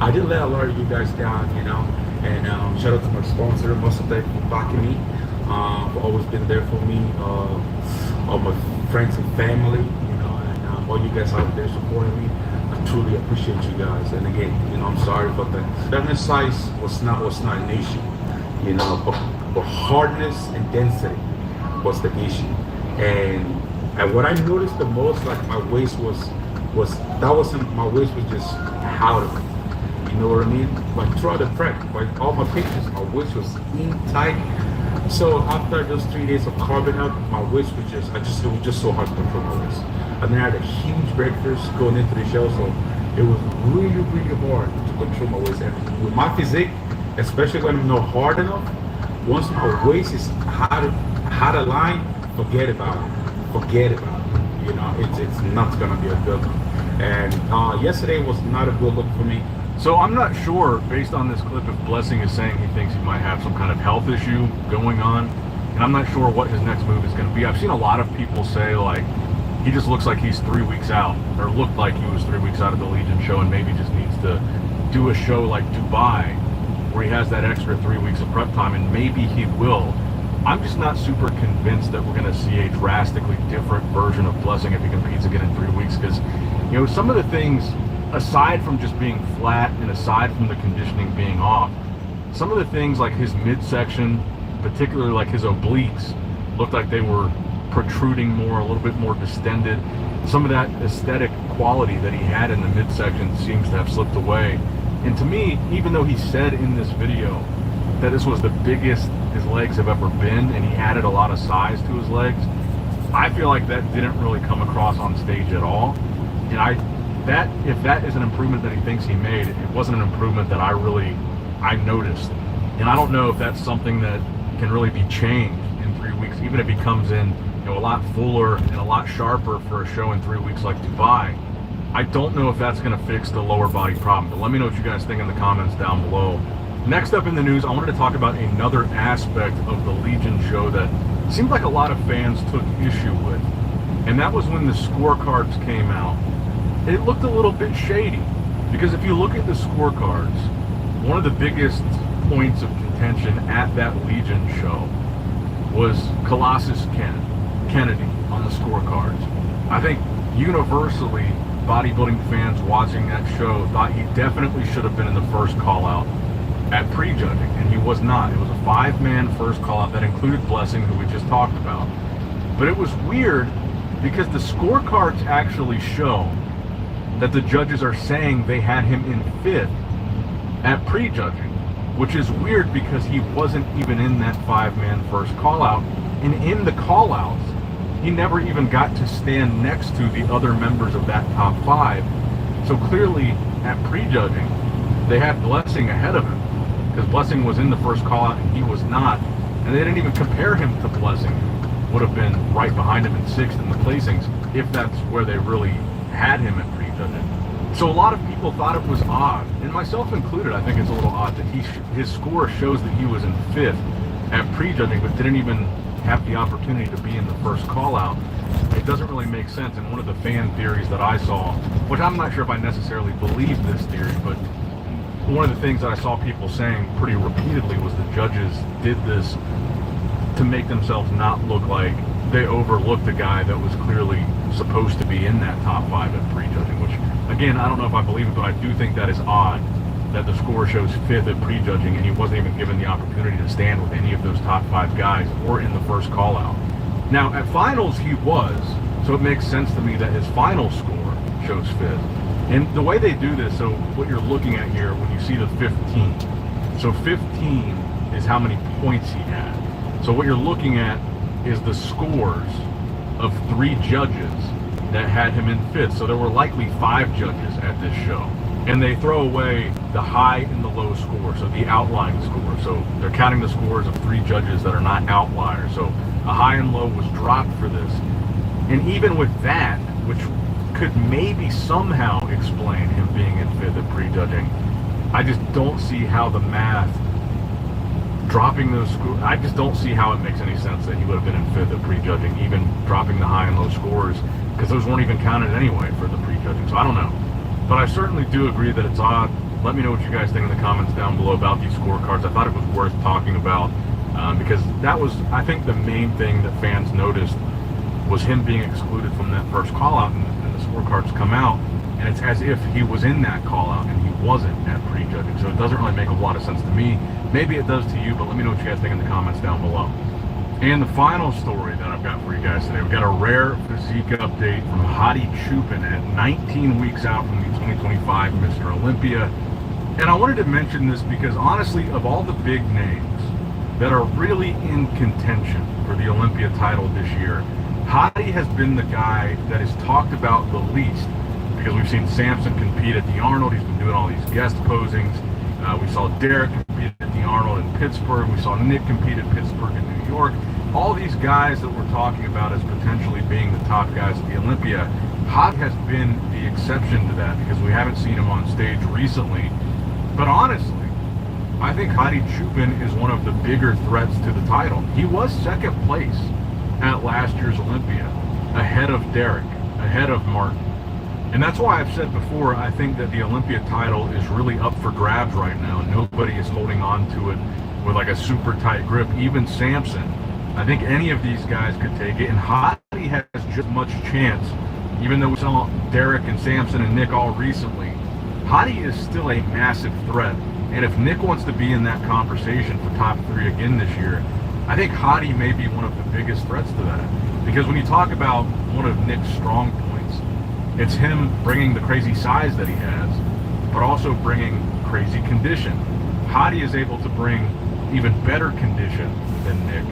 I did let a lot of you guys down, you know. And shout out to my sponsor, Muscle Tech, for backing me, for always been there for me, all my friends and family, you know, and all you guys out there supporting me. I truly appreciate you guys. And again, you know, I'm sorry about that. That size was not an issue, you know, but hardness and density was the issue. And what I noticed the most, like my waist my waist was just out of it. You know what I mean? Like throughout the prep, like all my pictures, my waist was in tight. So after those 3 days of carving out, my waist was it was just so hard to control my waist. And then I had a huge breakthrough going into the show, so it was really, really hard to control my waist. And with my physique, especially when I'm not hard enough, once my waist is out of line, forget about it. Forget about it. You know, it's not gonna be a good look. And yesterday was not a good look for me. So I'm not sure, based on this clip, if Blessing is saying he thinks he might have some kind of health issue going on. And I'm not sure what his next move is going to be. I've seen a lot of people say, like, he just looks like he's 3 weeks out, or looked like he was 3 weeks out of the Legion show and maybe just needs to do a show like Dubai, where he has that extra 3 weeks of prep time, and maybe he will. I'm just not super convinced that we're going to see a drastically different version of Blessing if he competes again in 3 weeks, because, you know, some of the things, aside from just being flat and aside from the conditioning being off, some of the things like his midsection, particularly like his obliques, looked like they were protruding more, a little bit more distended. Some of that aesthetic quality that he had in the midsection seems to have slipped away. And to me, even though he said in this video that this was the biggest his legs have ever been, and he added a lot of size to his legs, I feel like that didn't really come across on stage at all. And if that is an improvement that he thinks he made, it wasn't an improvement that I noticed. And I don't know if that's something that can really be changed in 3 weeks, even if he comes in, you know, a lot fuller and a lot sharper for a show in 3 weeks like Dubai. I don't know if that's going to fix the lower body problem, but let me know what you guys think in the comments down below. Next up in the news, I wanted to talk about another aspect of the Legion show that seemed like a lot of fans took issue with, and that was when the scorecards came out. It looked a little bit shady, because if you look at the scorecards, one of the biggest points of contention at that Legion show was Colossus Kennedy on the scorecards. I think universally, bodybuilding fans watching that show thought he definitely should have been in the first call out at prejudging, and he was not. It was a 5-man first call out that included Blessing, who we just talked about. But it was weird because the scorecards actually show that the judges are saying they had him in 5th at prejudging, which is weird because he wasn't even in that 5-man first call out. And in the call outs, he never even got to stand next to the other members of that top 5. So clearly at prejudging, they had Blessing ahead of him, because Blessing was in the first call out and he was not. And they didn't even compare him to Blessing, who would have been right behind him in 6th in the placings, if that's where they really had him at prejudging. So a lot of people thought it was odd, and myself included. I think it's a little odd that his score shows that he was in 5th at prejudging, but didn't even have the opportunity to be in the first call out. It doesn't really make sense. And one of the fan theories that I saw, which I'm not sure if I necessarily believe this theory, but one of the things that I saw people saying pretty repeatedly was the judges did this to make themselves not look like they overlooked the guy that was clearly supposed to be in that top 5 at prejudging, which, again, I don't know if I believe it, but I do think that is odd that the score shows 5th at prejudging and he wasn't even given the opportunity to stand with any of those top 5 guys or in the first call out. Now, at finals he was, so it makes sense to me that his final score shows 5th. And the way they do this, so what you're looking at here when you see the 15, so 15 is how many points he had. So what you're looking at is the scores of 3 judges that had him in 5th. So there were likely 5 judges at this show. And they throw away the high and the low score, so the outlying score. So they're counting the scores of 3 judges that are not outliers. So a high and low was dropped for this. And even with that, which could maybe somehow explain him being in 5th at prejudging, I just don't see how the math, dropping those scores, I just don't see how it makes any sense that he would have been in 5th at prejudging, even dropping the high and low scores, because those weren't even counted anyway for the prejudging. So I don't know. But I certainly do agree that it's odd. Let me know what you guys think in the comments down below about these scorecards. I thought it was worth talking about because that was, I think, the main thing that fans noticed was him being excluded from that first call-out, and the scorecards come out, and it's as if he was in that call-out and he wasn't at prejudging. So it doesn't really make a lot of sense to me. Maybe it does to you, but let me know what you guys think in the comments down below. And the final story that I've got for you guys today, we've got a rare physique update from Hadi Chupin at 19 weeks out from the 2025 Mr. Olympia. And I wanted to mention this because honestly, of all the big names that are really in contention for the Olympia title this year, Hadi has been the guy that is talked about the least, because we've seen Samson compete at the Arnold. He's been doing all these guest posings. We saw Derek compete at the Arnold in Pittsburgh. We saw Nick compete at Pittsburgh in New York. All these guys that we're talking about as potentially being the top guys at the Olympia, Hadi has been the exception to that because we haven't seen him on stage recently. But honestly, I think Hadi Choopan is one of the bigger threats to the title. He was second place at last year's Olympia, ahead of Derek, ahead of Martin. And that's why I've said before, I think that the Olympia title is really up for grabs right now. Nobody is holding on to it with like a super tight grip. Even Samson. I think any of these guys could take it. And Hadi has just as much chance, even though we saw Derek and Samson and Nick all recently. Hadi is still a massive threat. And if Nick wants to be in that conversation for top 3 again this year, I think Hadi may be one of the biggest threats to that. Because when you talk about one of Nick's strong points, it's him bringing the crazy size that he has, but also bringing crazy condition. Hadi is able to bring even better condition than Nick,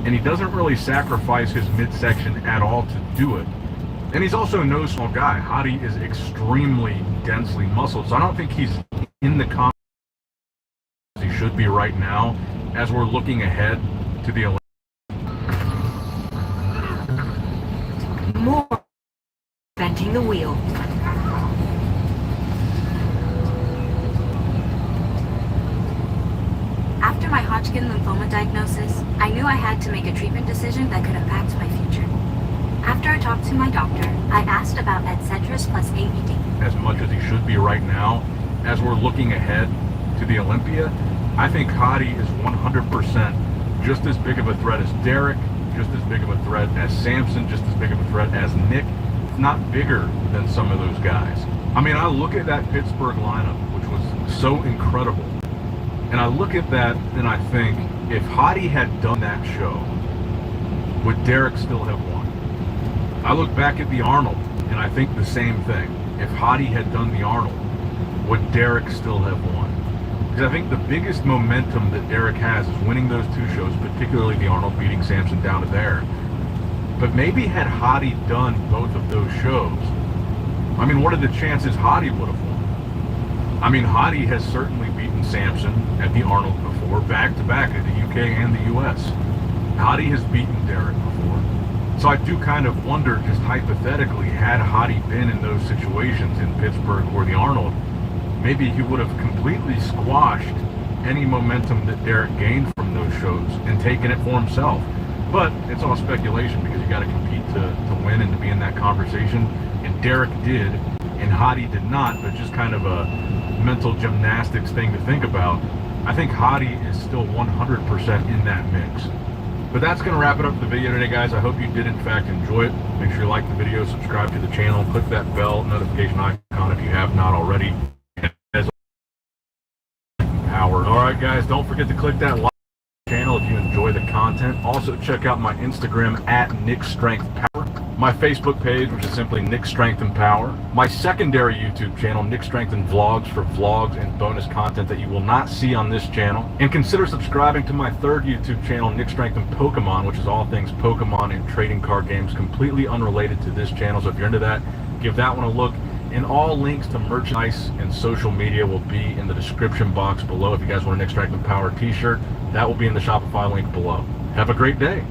and he doesn't really sacrifice his midsection at all to do it. And he's also no small guy. Hadi is extremely densely muscled, so I don't think he's in the conversation he should be right now as we're looking ahead to the Olympics. More inventing the wheel. After my Hodgkin lymphoma diagnosis, I knew I had to make a treatment decision that could impact my future. After I talked to my doctor, I asked about Adcetris plus AED. As much as he should be right now, as we're looking ahead to the Olympia, I think Hadi is 100% just as big of a threat as Derek, just as big of a threat as Samson, just as big of a threat as Nick, if not bigger than some of those guys. I mean, I look at that Pittsburgh lineup, which was so incredible, and I look at that and I think, if Hadi had done that show, would Derek still have won? I look back at the Arnold, and I think the same thing. If Hadi had done the Arnold, would Derek still have won? Because I think the biggest momentum that Derek has is winning those 2 shows, particularly the Arnold, beating Samson down to there. But maybe had Hadi done both of those shows, I mean, what are the chances Hadi would have won? I mean, Hadi has certainly beaten Samson at the Arnold before, back-to-back at the UK and the US. Hadi has beaten Derek before. So I do kind of wonder, just hypothetically, had Hadi been in those situations in Pittsburgh or the Arnold, maybe he would have completely squashed any momentum that Derek gained from those shows and taken it for himself. But it's all speculation, because you got to compete to win and to be in that conversation. And Derek did, and Hadi did not, but just kind of a mental gymnastics thing to think about. I think Hadi is still 100% in that mix. But that's going to wrap it up for the video today, guys. I hope you did, in fact, enjoy it. Make sure you like the video, subscribe to the channel, click that bell notification icon if you have not already. Alright guys, don't forget to click that like channel if you enjoy the content. Also check out my Instagram at Nick Strength Power, my Facebook page, which is simply Nick Strength and Power, my secondary YouTube channel, Nick Strength and Vlogs, for vlogs and bonus content that you will not see on this channel. And consider subscribing to my third YouTube channel, Nick Strength and Pokemon, which is all things Pokemon and trading card games, completely unrelated to this channel. So if you're into that, give that one a look. And all links to merchandise and social media will be in the description box below. If you guys want a Nick Strength and Power t-shirt, that will be in the Shopify link below. Have a great day.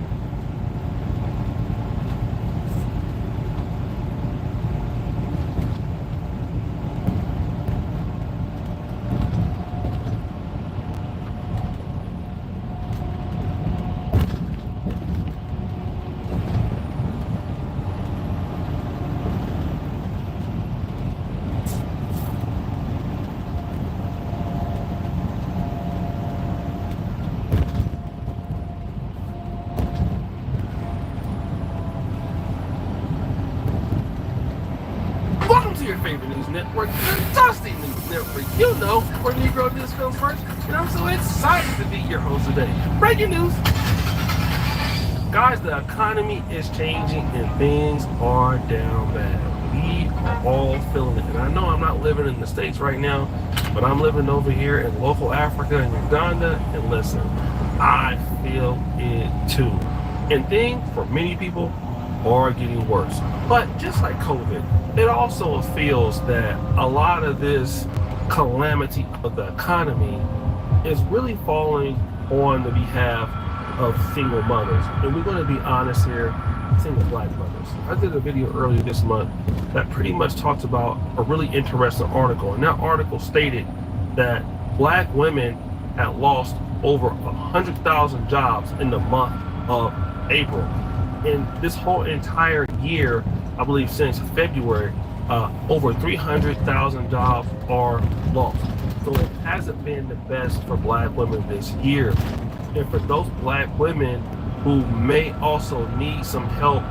Your favorite news network, the Dusty News Network. You know where Negro news comes first, and I'm so excited to be your host today. Breaking news. Guys, the economy is changing and things are down bad. We are all feeling it. And I know I'm not living in the States right now, but I'm living over here in local Africa and Uganda, and listen, I feel it too. And things for many people are getting worse. But just like COVID, it also feels that a lot of this calamity of the economy is really falling on the behalf of single mothers. And we're going to be honest here, single black mothers. I did a video earlier this month that pretty much talks about a really interesting article. And that article stated that Black women had lost over 100,000 jobs in the month of April. And this whole entire year, I believe since February, over 300,000 jobs are lost. So it hasn't been the best for Black women this year. And for those Black women who may also need some help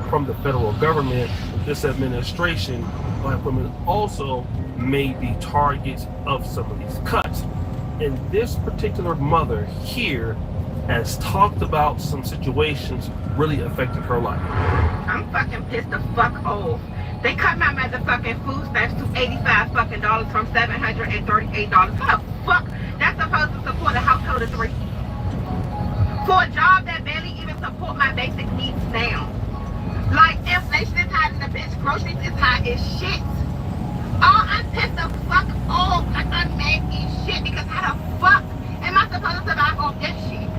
from the federal government, this administration, Black women also may be targets of some of these cuts. And this particular mother here has talked about some situations really affecting her life. I'm fucking pissed the fuck off. They cut my motherfucking food stamps to $85 fucking dollars from $738. How the fuck that's supposed to support a household of 3? For a job that barely even support my basic needs now. Like, inflation is high in the bitch, groceries is high as shit. Oh, I'm pissed the fuck off. Like, I'm mad as shit because how the fuck am I supposed to survive off this shit?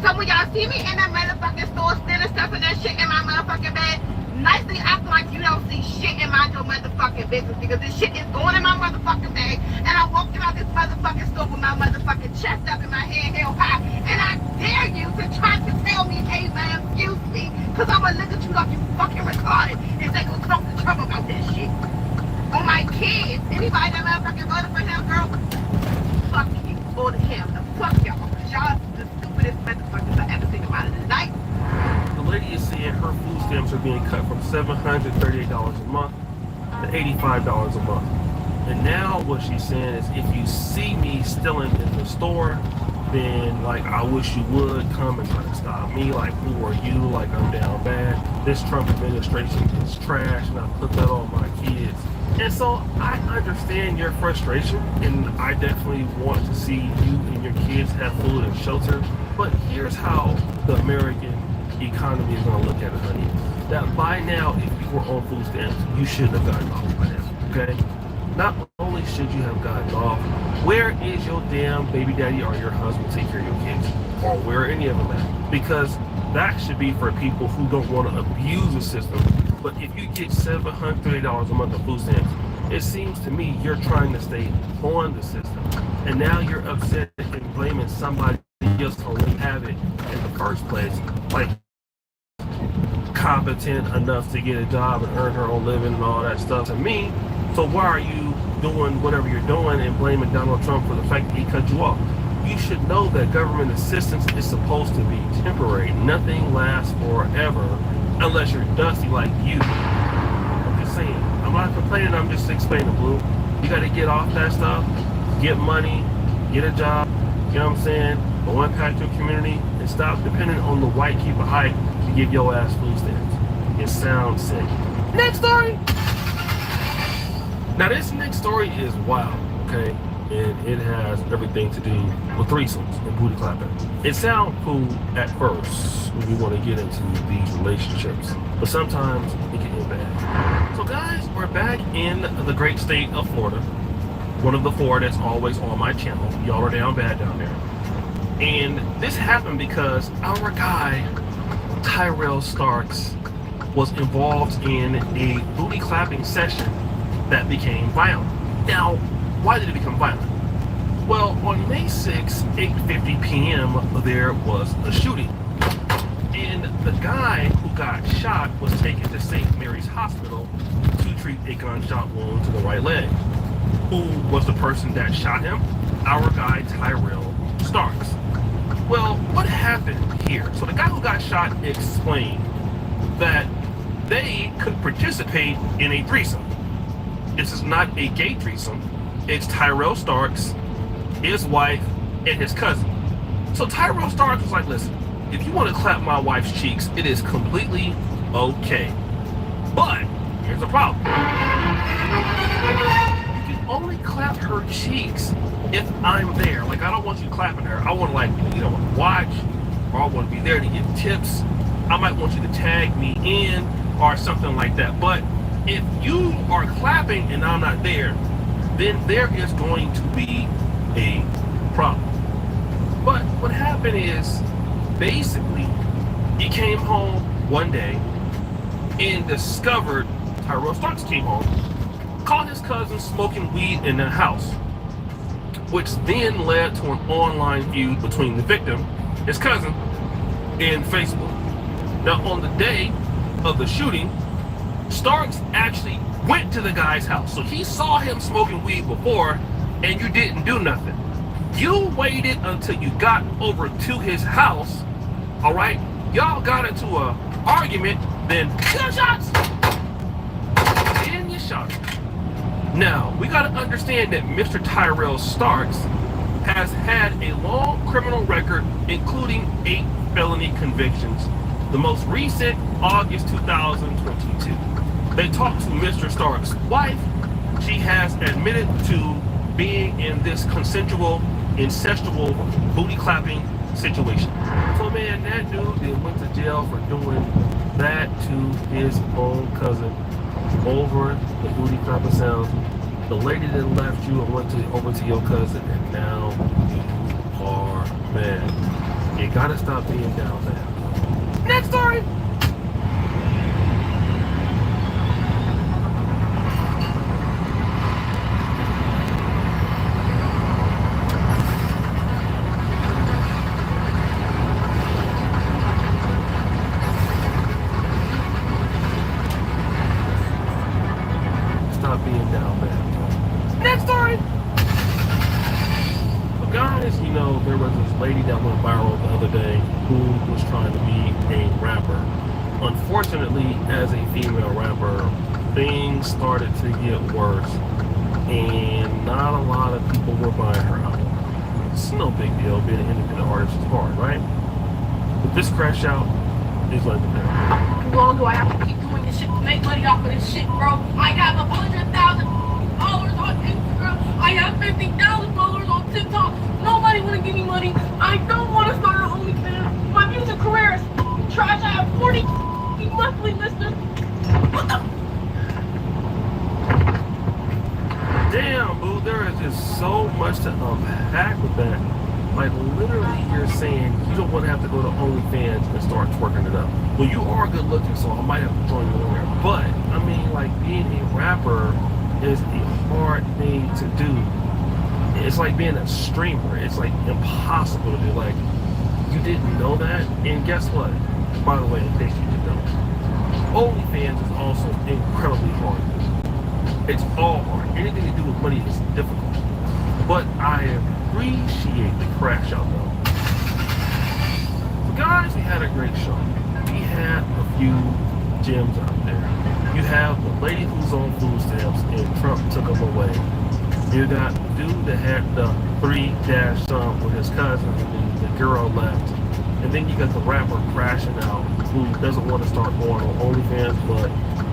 So when y'all see me in the motherfucking store stealing stuff and that shit in my motherfucking bed, nicely act like you don't see shit in my motherfucking business because this shit is going in my motherfucking bag and I'm walking out this motherfucking store with my motherfucking chest up in my hand held high and I dare you to try to tell me, hey man, excuse me, because I'm gonna look at you like you fucking retarded if they gonna talk to Trump about this shit. On my kids, anybody that motherfucking voted for him, girl, fuck you, or to him, the fuck y'all, because y'all the stupidest motherfuckers I ever seen in my life. The lady is saying her food stamps are being cut from $738 a month to $85 a month. And now what she's saying is if you see me stealing in the store, then like I wish you would come and try to stop me. Like, who are you? Like, I'm down bad. This Trump administration is trash and I put that on my kids. And so I understand your frustration and I definitely want to see you and your kids have food and shelter. But here's how the American economy is going to look at it, honey. That by now, if you were on food stamps, you shouldn't have gotten off by now, okay? Not only should you have gotten off, where is your damn baby daddy or your husband take care of your kids? Or where are any of them at? Because that should be for people who don't want to abuse the system. But if you get $730 a month of food stamps, it seems to me you're trying to stay on the system. And now you're upset and blaming somebody else to have it in the first place. Like, competent enough to get a job and earn her own living and all that stuff to me. So why are you doing whatever you're doing and blaming Donald Trump for the fact that he cut you off? You should know that government assistance is supposed to be temporary. Nothing lasts forever unless you're dusty like you. I'm just saying. I'm not complaining, I'm just explaining, Blue. You gotta get off that stuff, get money, get a job, you know what I'm saying? Go impact your community and stop depending on the white keeper hype to give your ass food stamps. It sounds sick. Next story! Now this next story is wild, okay? And it has everything to do with threesomes and booty clapping. It sounds cool at first when you want to get into these relationships, but sometimes it can get bad. So guys, we're back in the great state of Florida. One of the four that's always on my channel. Y'all are down bad down there. And this happened because our guy, Tyrell Starks, was involved in a booty clapping session that became violent. Now, why did it become violent? Well, on May 6, 8:50 p.m., there was a shooting. And the guy who got shot was taken to St. Mary's Hospital to treat a gunshot wound to the right leg. Who was the person that shot him? Our guy, Tyrell Starks. Well, what happened here? So the guy who got shot explained that they could participate in a threesome. This is not a gay threesome. It's Tyrell Starks, his wife, and his cousin. So Tyrell Starks was like, listen, if you want to clap my wife's cheeks, it is completely okay. But here's the problem. You can only clap her cheeks if I'm there. Like, I don't want you clapping her. I want to, like, you know, watch, or I want to be there to give tips. I might want you to tag me in or something like that. But if you are clapping and I'm not there, then there is going to be a problem. But what happened is, basically, he came home one day and discovered Tyrell Starks came home, caught his cousin smoking weed in the house, which then led to an online feud between the victim, his cousin, and Facebook. Now, on the day of the shooting, Starks actually went to the guy's house. So he saw him smoking weed before, and you didn't do nothing. You waited until you got over to his house, all right? Y'all got into an argument, then gunshots, and you shot him. Now, we gotta understand that Mr. Tyrell Starks has had a long criminal record, including 8 felony convictions. The most recent, August 2022. They talked to Mr. Starks' wife. She has admitted to being in this consensual, incestual, booty-clapping situation. So man, that dude then went to jail for doing that to his own cousin over the booty-clapping sounds. The lady that left you and went over to your cousin, and now you are mad. You gotta stop being down bad. Next story! Stop being down bad. Next story! So guys, you know, there was this lady that went viral the other day who was trying to be a rapper. Unfortunately, as a female rapper, things started to get worse, and not a lot of people were buying her album. It's no big deal, being an independent artist is hard, right? But this crash out is like the thing. How long do I have to keep doing this shit to make money off of this shit, bro? I have 100,000 followers on Instagram. I have 50,000 followers on TikTok. Nobody wanna give me money. I don't wanna start an OnlyFans. My music career is trash. I have 40 monthly listeners. What the? Damn, boo, there is just so much to unpack with that. Like, literally, you're saying you don't want to have to go to OnlyFans and start twerking it up. Well, you are good looking, so I might have to join you in there. But, I mean, like, being a rapper is a hard thing to do. It's like being a streamer. It's, like, impossible to do. Like, you didn't know that? And guess what? By the way, in case you didn't know, OnlyFans is also incredibly hard. It's all hard. Anything to do with money is difficult. But I appreciate the crash out though. So guys, we had a great show. We had a few gems out there. You have the lady who's on food stamps and Trump took them away. You got the dude that had the 3-some with his cousin and the girl left. And then you got the rapper crashing out who doesn't want to start going on OnlyFans, but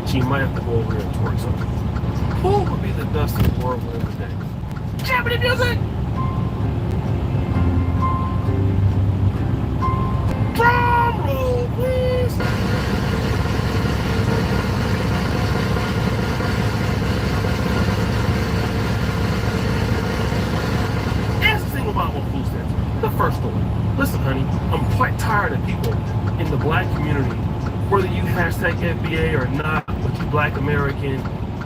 she might have to go over there and twerk something. Who would be the Dusty World winner today? Japanese music! Drum roll, please! That's the thing about what food stands. The first one. Listen, honey, I'm quite tired of people in the black community, whether you hashtag FBA or not, but you black American,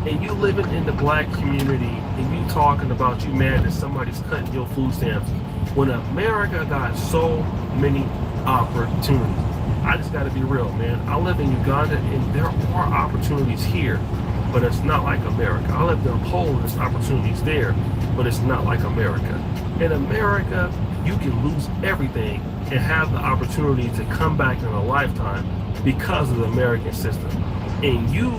and you living in the black community, and you talking about you mad that somebody's cutting your food stamps, when America got so many opportunities. I just gotta be real, man. I live in Uganda, and there are opportunities here, but it's not like America. I lived in Poland, there's opportunities there, but it's not like America. In America, you can lose everything and have the opportunity to come back in a lifetime because of the American system. And you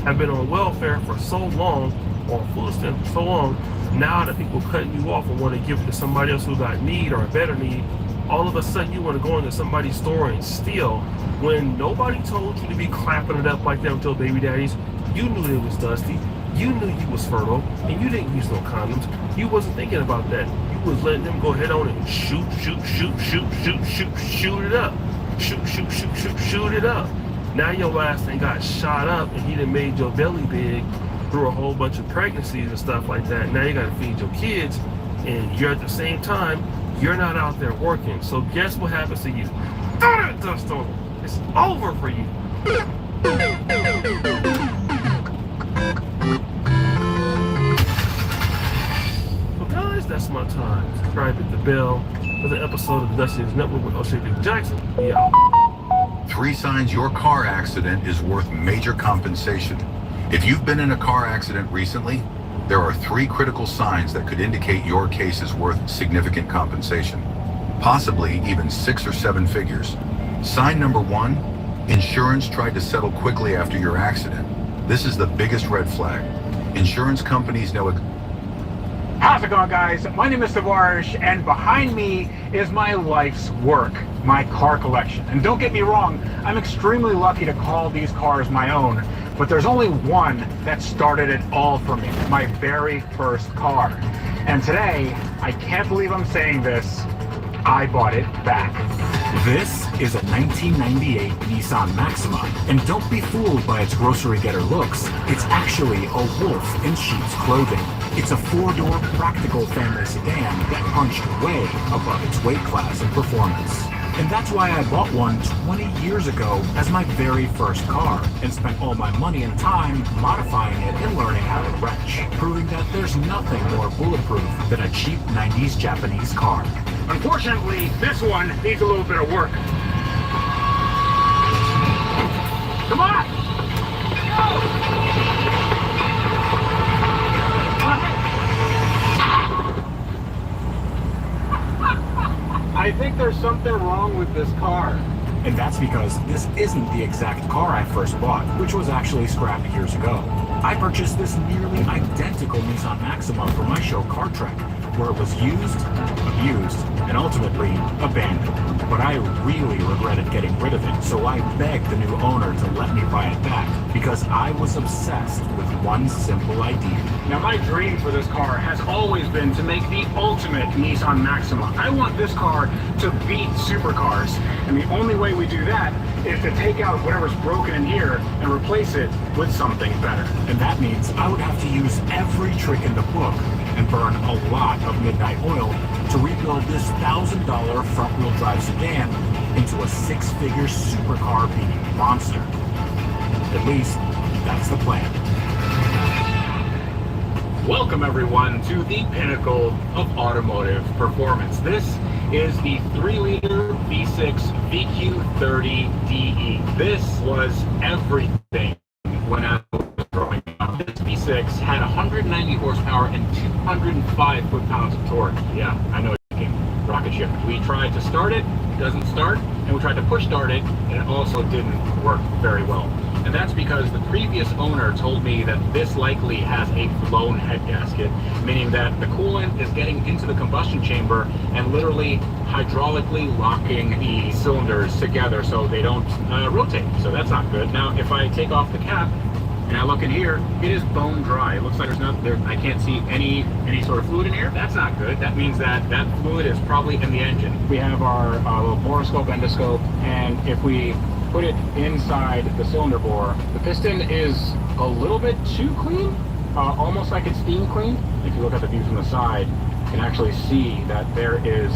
have been on welfare for so long, or food stamps for so long, now that people cutting you off and want to give it to somebody else who got need or a better need, all of a sudden you want to go into somebody's store and steal when nobody told you to be clapping it up like that with your baby daddies. You knew it was dusty. You knew you was fertile, and you didn't use no condoms. You wasn't thinking about that. You was letting them go head on and shoot it up. Shoot it up. Now your ass done got shot up, and he done made your belly big through a whole bunch of pregnancies and stuff like that. Now you gotta feed your kids, and you're at the same time, you're not out there working. So guess what happens to you? Throw that dust over. It's over for you. So guys, that's my time. Subscribe, hit the bell for the episode of the Dusty News Network with O'Shea Jackson. We out. 3 signs your car accident is worth major compensation. If you've been in a car accident recently, there are 3 critical signs that could indicate your case is worth significant compensation, possibly even 6 or 7 figures. Sign number 1, insurance tried to settle quickly after your accident. This is the biggest red flag. Insurance companies know it. How's it going, guys? My name is Tavares, and behind me is my life's work, my car collection. And don't get me wrong, I'm extremely lucky to call these cars my own, but there's only one that started it all for me, my very first car. And today, I can't believe I'm saying this, I bought it back. This is a 1998 Nissan Maxima, and don't be fooled by its grocery getter looks. It's actually a wolf in sheep's clothing. It's a 4-door practical family sedan that punched way above its weight class and performance. And that's why I bought one 20 years ago as my very first car, and spent all my money and time modifying it and learning how to wrench, proving that there's nothing more bulletproof than a cheap 90s Japanese car. Unfortunately, this one needs a little bit of work. Come on! I think there's something wrong with this car. And that's because this isn't the exact car I first bought, which was actually scrapped years ago. I purchased this nearly identical Nissan Maxima for my show Car Trek, where it was used, abused, and ultimately abandoned. But I really regretted getting rid of it, so I begged the new owner to let me buy it back, because I was obsessed with one simple idea. Now, my dream for this car has always been to make the ultimate Nissan Maxima. I want this car to beat supercars, and the only way we do that is to take out whatever's broken in here and replace it with something better. And that means I would have to use every trick in the book and burn a lot of midnight oil to rebuild this $1,000 front-wheel drive sedan into a 6-figure supercar beating monster. At least, that's the plan. Welcome everyone to the pinnacle of automotive performance. This is the 3-liter V6 VQ30DE. This was everything when I was growing up. This V6 had 190 horsepower and 205 foot-pounds of torque. Yeah, I know you're thinking rocket ship. We tried to start it, it doesn't start, and we tried to push start it, and it also didn't work very well. And that's because the previous owner told me that this likely has a blown head gasket, meaning that the coolant is getting into the combustion chamber and literally hydraulically locking the cylinders together so they don't rotate. So that's not good. Now, if I take off the cap and I look in here, it is bone dry. It looks like there's not there. I can't see any sort of fluid in here. That's not good. That means that that fluid is probably in the engine. We have our little borescope, endoscope, and if we put it inside the cylinder bore, the piston is a little bit too clean, almost like it's steam clean. If you look at the view from the side, you can actually see that there is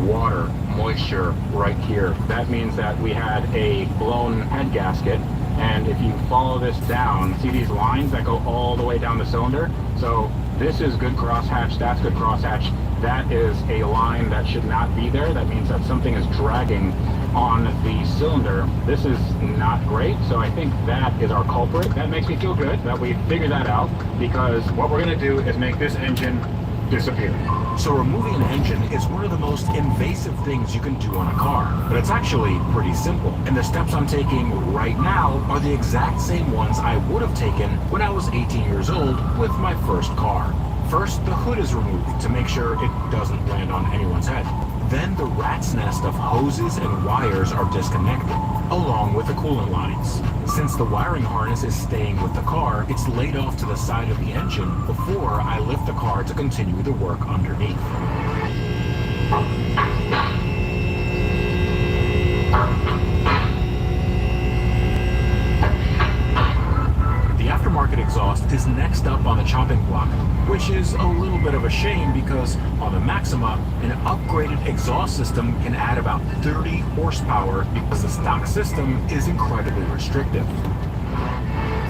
water, moisture right here. That means that we had a blown head gasket, and if you follow this down, see these lines that go all the way down the cylinder? So this is good crosshatch, that's good crosshatch. That is a line that should not be there. That means that something is dragging on the cylinder. This is not great, so I think that is our culprit. That makes me feel good that we figured that out, because what we're gonna do is make this engine disappear. So removing an engine is one of the most invasive things you can do on a car, but it's actually pretty simple. And the steps I'm taking right now are the exact same ones I would have taken when I was 18 years old with my first car. First, the hood is removed to make sure it doesn't land on anyone's head. Then the rat's nest of hoses and wires are disconnected, along with the coolant lines. Since the wiring harness is staying with the car, it's laid off to the side of the engine before I lift the car to continue the work underneath. The aftermarket exhaust is next up on the chopping block, which which is a little bit of a shame because on the Maxima, an upgraded exhaust system can add about 30 horsepower because the stock system is incredibly restrictive.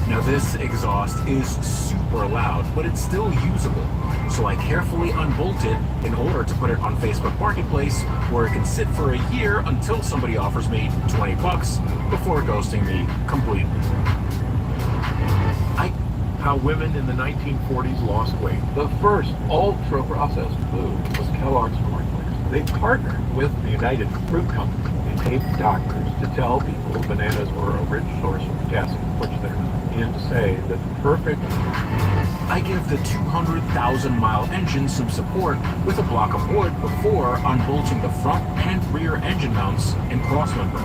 Now this exhaust is super loud, but it's still usable. So I carefully unbolt it in order to put it on Facebook Marketplace where it can sit for a year until somebody offers me 20 bucks before ghosting me completely. How women in the 1940s lost weight. The first ultra-processed food was Kellogg's cornflakes. They partnered with the United Fruit Company. They paid doctors to tell people bananas were a rich source of potassium, which they're in to say that the perfect... I give the 200,000-mile engine some support with a block of wood before unbolting the front and rear engine mounts and crossmember.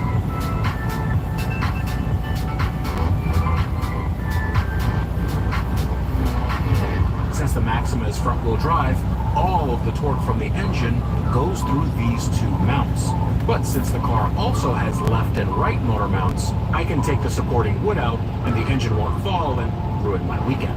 Since the Maxima is front-wheel drive, all of the torque from the engine goes through these two mounts. But since the car also has left and right motor mounts, I can take the supporting wood out and the engine won't fall and ruin my weekend.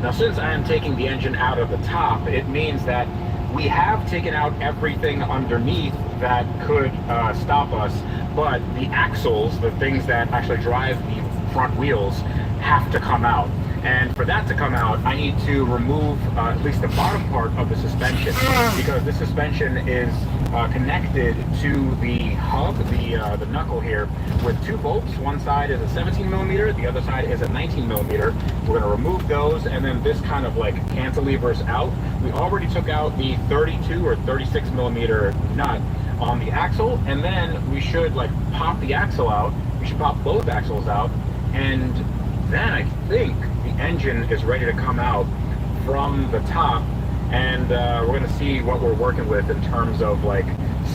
Now, since I am taking the engine out of the top, it means that we have taken out everything underneath that could stop us, but the axles, the things that actually drive the front wheels, have to come out. And for that to come out, I need to remove at least the bottom part of the suspension, because this suspension is connected to the hub, the knuckle here, with two bolts. One side is a 17 millimeter, the other side is a 19 millimeter. We're going to remove those, and then this kind of like cantilevers out. We already took out the 32 or 36 millimeter nut on the axle, and then we should like pop the axle out. We should pop both axles out, and then I think the engine is ready to come out from the top, and we're going to see what we're working with in terms of like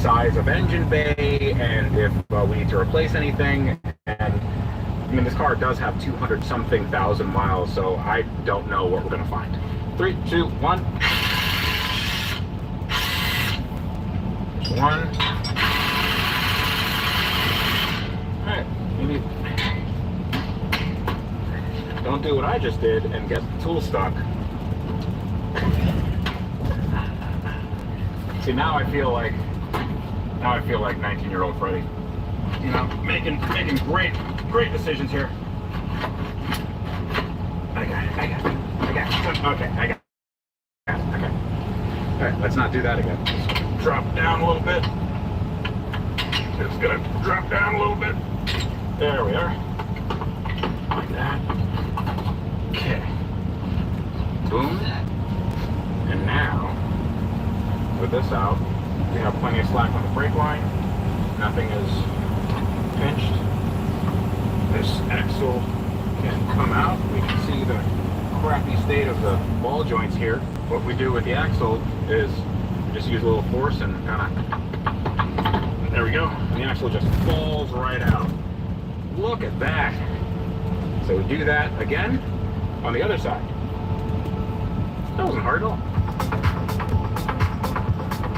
size of engine bay and if we need to replace anything. And I mean, this car does have 200 something thousand miles, so I don't know what we're going to find. 3, 2, 1. One. All right, maybe. Don't do what I just did and get the tool stuck. See, now I feel like 19-year-old Freddie. You know, making great decisions here. I got it. Okay, I got it. Okay. All right, let's not do that again. Just drop down a little bit. It's gonna drop down a little bit. There we are. Like that. Okay. Boom. And now, with this out, we have plenty of slack on the brake line. Nothing is pinched. This axle can come out. We can see the crappy state of the ball joints here. What we do with the axle is we just use a little force and kind of, there we go. And the axle just falls right out. Look at that. So we do that again on the other side. That wasn't hard at all.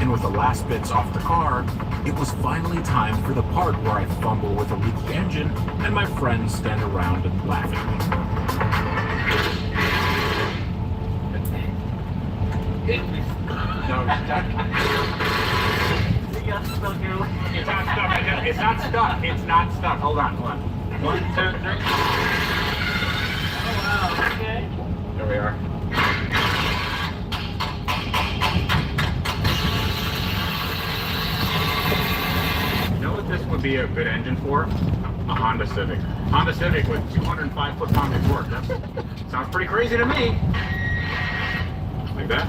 And with the last bits off the car, it was finally time for the part where I fumble with a leaky engine and my friends stand around and laugh at me. No, it's stuck. It's not stuck. It's not stuck. It's not stuck. Hold on. 1, 2, 3. Oh wow, okay. There we are. You know what this would be a good engine for? A Honda Civic. Honda Civic with 205 foot-pounds of torque. That sounds pretty crazy to me. Like that.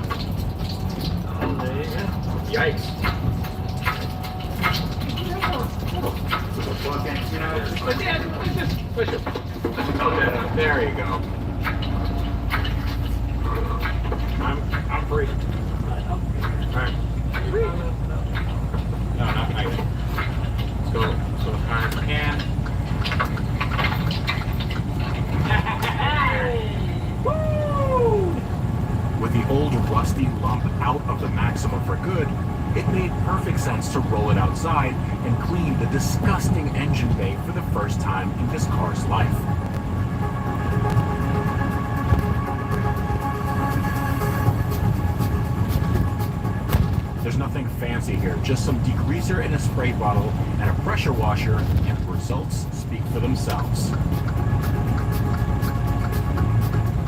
Oh, there you go. Yikes. You know, just push it. There you go. I'm free. Alright. No, not like that. Let's go as high as we can. Woo! With the old rusty lump out of the Maxima for good, it made perfect sense to roll it outside and clean the disgusting engine bay for the first time in this car's life. There's nothing fancy here, just some degreaser in a spray bottle and a pressure washer, and the results speak for themselves.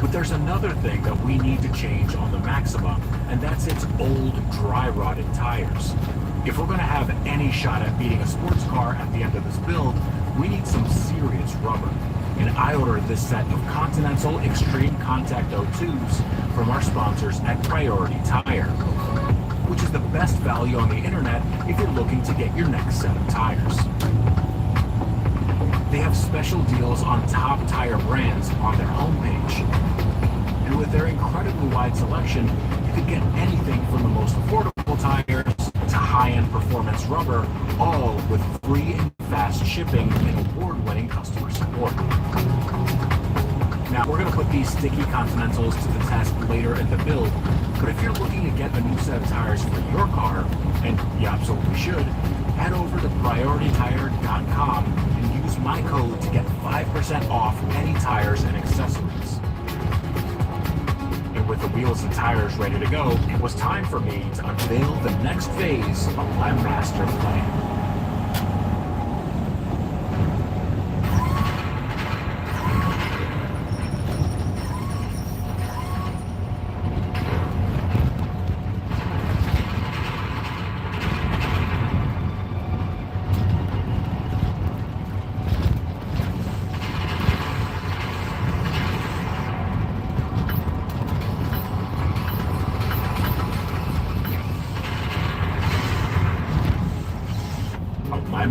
But there's another thing that we need to change on the Maxima, and that's its old dry rotted tires. If we're going to have any shot at beating a sports car at the end of this build, we need some serious rubber. And I ordered this set of Continental Extreme Contact 02s from our sponsors at Priority Tire, which is the best value on the internet if you're looking to get your next set of tires. They have special deals on top tire brands on their homepage. And with their incredibly wide selection, you could get anything from the most affordable tires to high-end performance rubber, all with free and fast shipping and award-winning customer support. Now, we're going to put these sticky Continentals to the test later in the build, but if you're looking to get a new set of tires for your car, and you absolutely should, head over to PriorityTire.com and use my code to get 5% off any tires and accessories. And with the wheels and tires ready to go, it was time for me to unveil the next phase of my master plan.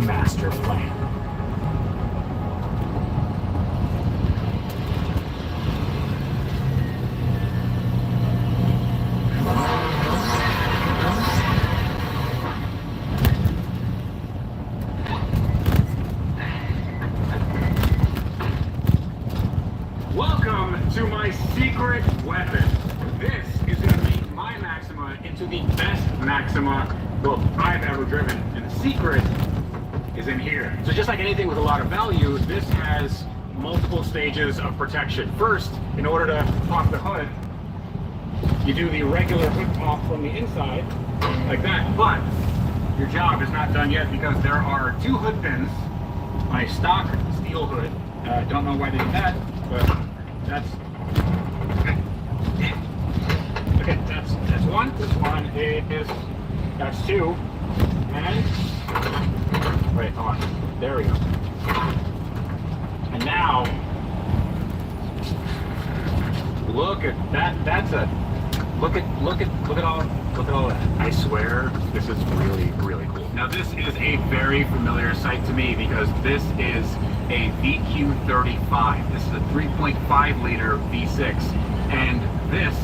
Master plan. Welcome to my secret weapon. This is going to make my Maxima into the best Maxima boat I've ever driven, and the secret is in here. So just like anything with a lot of value, this has multiple stages of protection. First, in order to pop the hood, you do the regular hood pop from the inside, like that. But your job is not done yet because there are two hood pins, my stock steel hood. Don't know why they did that, but that's okay. That's one. This one is that's two, and wait, hold on. There we go. And now, look at that. That's a look at all that. I swear, this is really, really cool. Now, this is a very familiar sight to me because this is a VQ35. This is a 3.5 liter V6, and this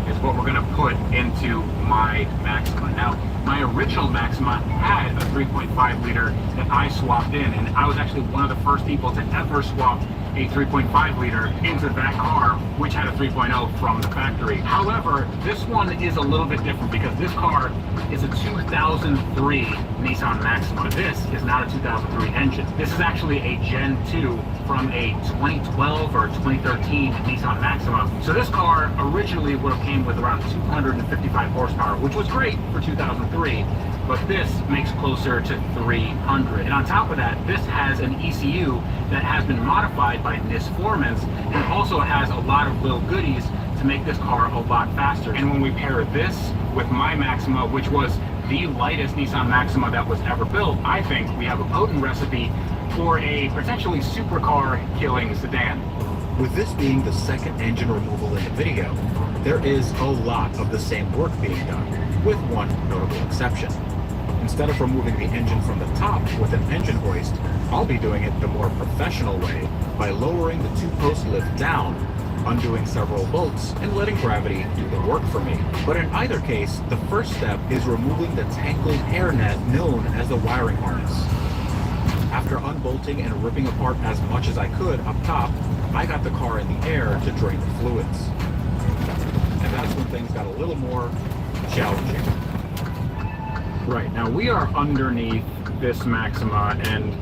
is what we're gonna put into my Maxima. Now, my original Maxima had a 3.5 liter that I swapped in, and I was actually one of the first people to ever swap a 3.5 liter into that car, which had a 3.0 from the factory. However, this one is a little bit different because this car is a 2003 Nissan Maxima. This is not a 2003 engine. This is actually a Gen 2 from a 2012 or 2013 Nissan Maxima. So this car originally would have came with around 255 horsepower, which was great for 2003, but this makes closer to 300. And on top of that, this has an ECU that has been modified by Nisformans, and also has a lot of little goodies to make this car a lot faster. And when we pair this with my Maxima, which was the lightest Nissan Maxima that was ever built, I think we have a potent recipe for a potentially supercar killing sedan. With this being the second engine removal in the video, there is a lot of the same work being done, with one notable exception. Instead of removing the engine from the top with an engine hoist, I'll be doing it the more professional way by lowering the two-post lift down, undoing several bolts, and letting gravity do the work for me. But in either case, the first step is removing the tangled hairnet known as the wiring harness. After unbolting and ripping apart as much as I could up top, I got the car in the air to drain the fluids. And that's when things got a little more challenging. Right, now we are underneath this Maxima, and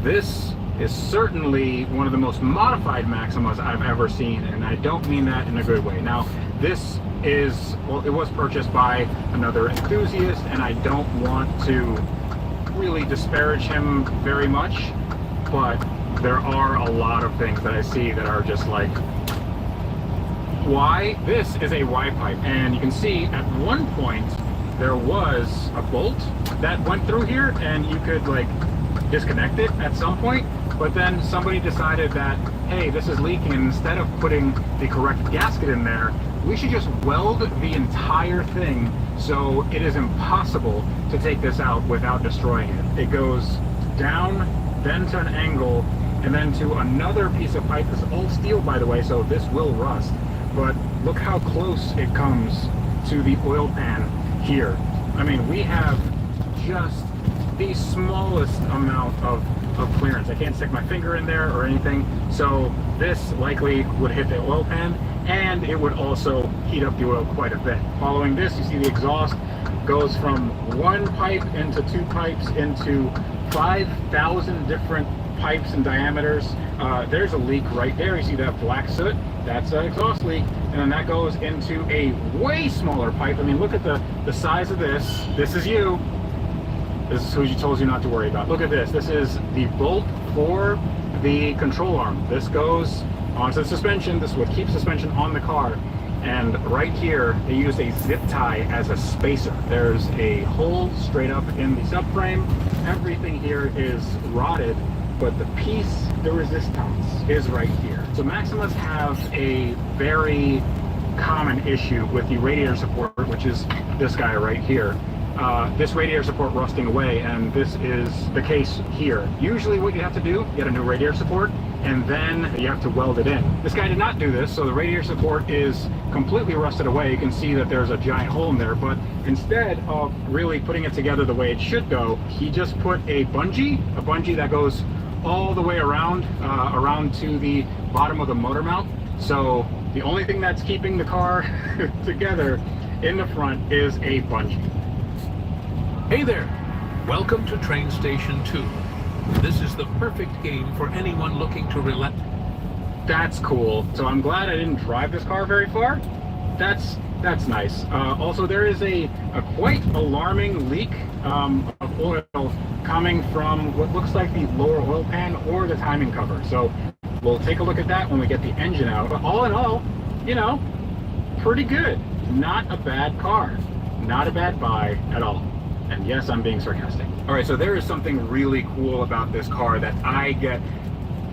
this is certainly one of the most modified Maximas I've ever seen, and I don't mean that in a good way. Now, This is, well, it was purchased by another enthusiast, and I don't want to really disparage him very much, but there are a lot of things that I see that are just like, why? This is a Y pipe, and you can see at one point there was a bolt that went through here, and you could like disconnect it at some point, but then somebody decided that, hey, this is leaking, and instead of putting the correct gasket in there, we should just weld the entire thing so it is impossible to take this out without destroying it. It goes down, then to an angle, and then to another piece of pipe. This is all steel, by the way, so this will rust, but look how close it comes to the oil pan here. I mean, we have just the smallest amount of clearance. I can't stick my finger in there or anything, so this likely would hit the oil pan, and it would also heat up the oil quite a bit. Following this, you see the exhaust goes from one pipe into two pipes into 5,000 different pipes and diameters. There's a leak right there. You see that black soot? That's an exhaust leak. And then that goes into a way smaller pipe. I mean, look at the size of this. This is you. This is who you told you not to worry about. Look at this. This is the bolt for the control arm. This goes onto the suspension. This would keep suspension on the car. And right here, they use a zip tie as a spacer. There's a hole straight up in the subframe. Everything here is rotted, but the piece, the resistance, is right here. So Maximas have a very common issue with the radiator support, which is this guy right here. This radiator support rusting away, and this is the case here. Usually what you have to do, get a new radiator support, and then you have to weld it in. This guy did not do this, so the radiator support is completely rusted away. You can see that there's a giant hole in there, but instead of really putting it together the way it should go, he just put a bungee that goes all the way around, around to the bottom of the motor mount. So the only thing that's keeping the car together in the front is a bungee. Hey there! Welcome to Train Station 2. This is the perfect game for anyone looking to relax. That's cool. So I'm glad I didn't drive this car very far. That's nice. Also, there is a quite alarming leak of oil coming from what looks like the lower oil pan or the timing cover. So we'll take a look at that when we get the engine out. But all in all, you know, pretty good. Not a bad car. Not a bad buy at all. And yes, I'm being sarcastic. All right, so there is something really cool about this car that I get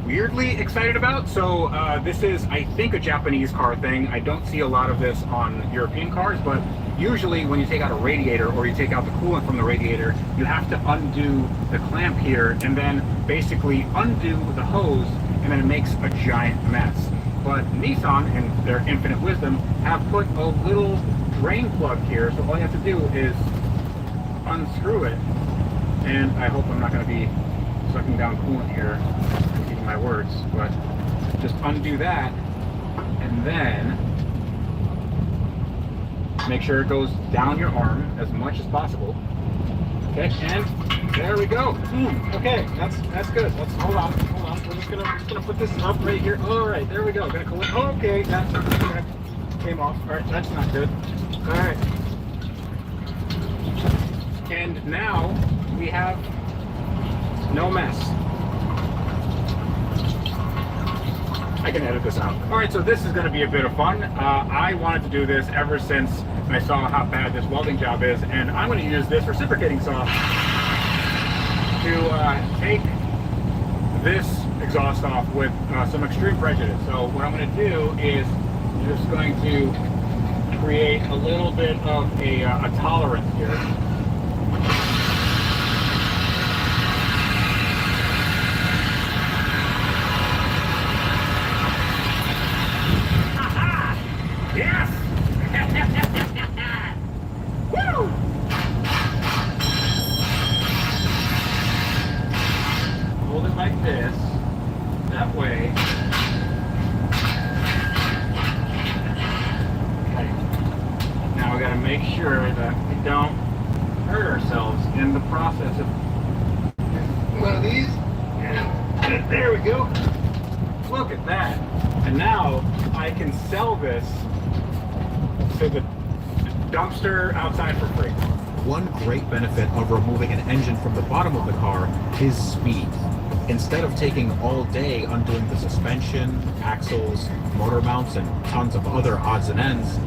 weirdly excited about. So this is, I think, a Japanese car thing. I don't see a lot of this on European cars, but usually when you take out a radiator or you take out the coolant from the radiator, you have to undo the clamp here and then basically undo the hose, and then it makes a giant mess. But Nissan, in their infinite wisdom, have put a little drain plug here, so all you have to do is unscrew it, and I hope I'm not going to be sucking down coolant here, repeating my words, but just undo that, and then make sure it goes down your arm as much as possible. Okay, and there we go. Okay, that's good. Let's hold on. We're just gonna put this up right here. All right, there we go. Gonna collect. Okay, that came off. All right, that's not good. All right. And now we have no mess. I can edit this out. All right, so this is going to be a bit of fun. I wanted to do this ever since I saw how bad this welding job is, and I'm going to use this reciprocating saw to take this exhaust off with some extreme prejudice. So what I'm going to do is just going to create a little bit of a tolerance here. Yes! Woo! Hold it like this. That way. Okay. Now we gotta make sure that we don't hurt ourselves in the process of one of these. And there we go. Look at that. And now I can sell this to the dumpster outside for free. One great benefit of removing an engine from the bottom of the car is speed. Instead of taking all day undoing the suspension, axles, motor mounts, and tons of other odds and ends,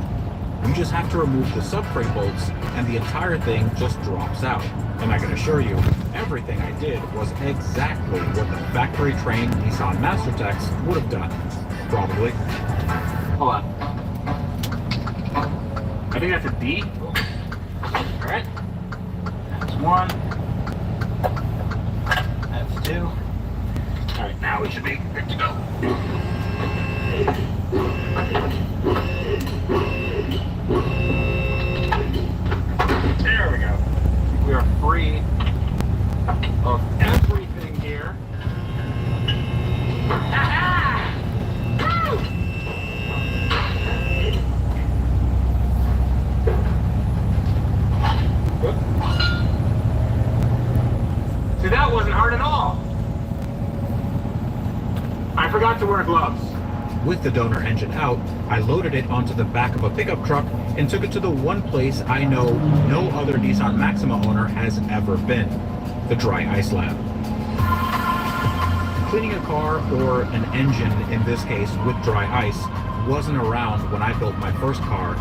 you just have to remove the subframe bolts and the entire thing just drops out. And I can assure you, everything I did was exactly what the factory-trained Nissan Mastertechs would have done. Probably. Hold on. I think that's a D. Alright. That's one. That's two. Alright, now we should be good to go. There we go. We are free of everything here. See, that wasn't hard at all. I forgot to wear gloves. With the donor engine out, I loaded it onto the back of a pickup truck and took it to the one place I know no other Nissan Maxima owner has ever been, the dry ice lab. Cleaning a car, or an engine in this case with dry ice, wasn't around when I built my first car,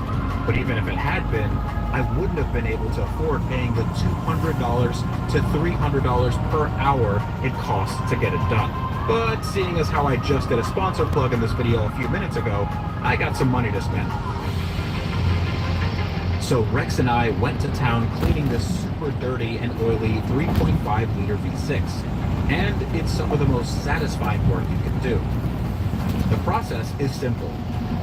but even if it had been, I wouldn't have been able to afford paying the $200 to $300 per hour it costs to get it done. But seeing as how I just did a sponsor plug in this video a few minutes ago, I got some money to spend. So Rex and I went to town cleaning this super dirty and oily 3.5 liter V6. And it's some of the most satisfying work you can do. The process is simple.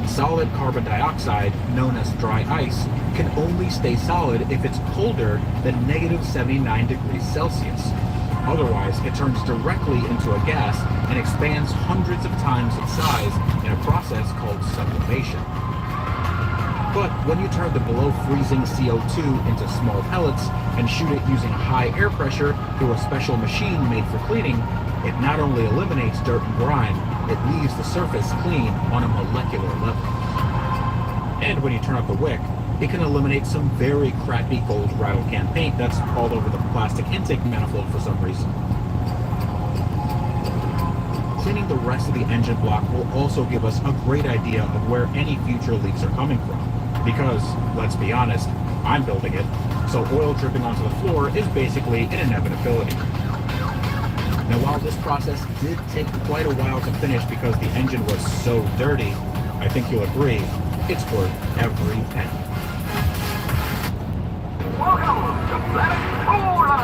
Solid carbon dioxide, known as dry ice, can only stay solid if it's colder than negative 79 degrees Celsius. Otherwise, it turns directly into a gas and expands hundreds of times its size in a process called sublimation. But when you turn the below freezing CO2 into small pellets and shoot it using high air pressure through a special machine made for cleaning, it not only eliminates dirt and grime, it leaves the surface clean on a molecular level. And when you turn up the wick, it can eliminate some very crappy gold rattle can paint that's all over the plastic intake manifold for some reason. Cleaning the rest of the engine block will also give us a great idea of where any future leaks are coming from. Because, let's be honest, I'm building it, so oil dripping onto the floor is basically an inevitability. Now while this process did take quite a while to finish because the engine was so dirty, I think you'll agree, it's worth every penny. Welcome to Thematic Cola!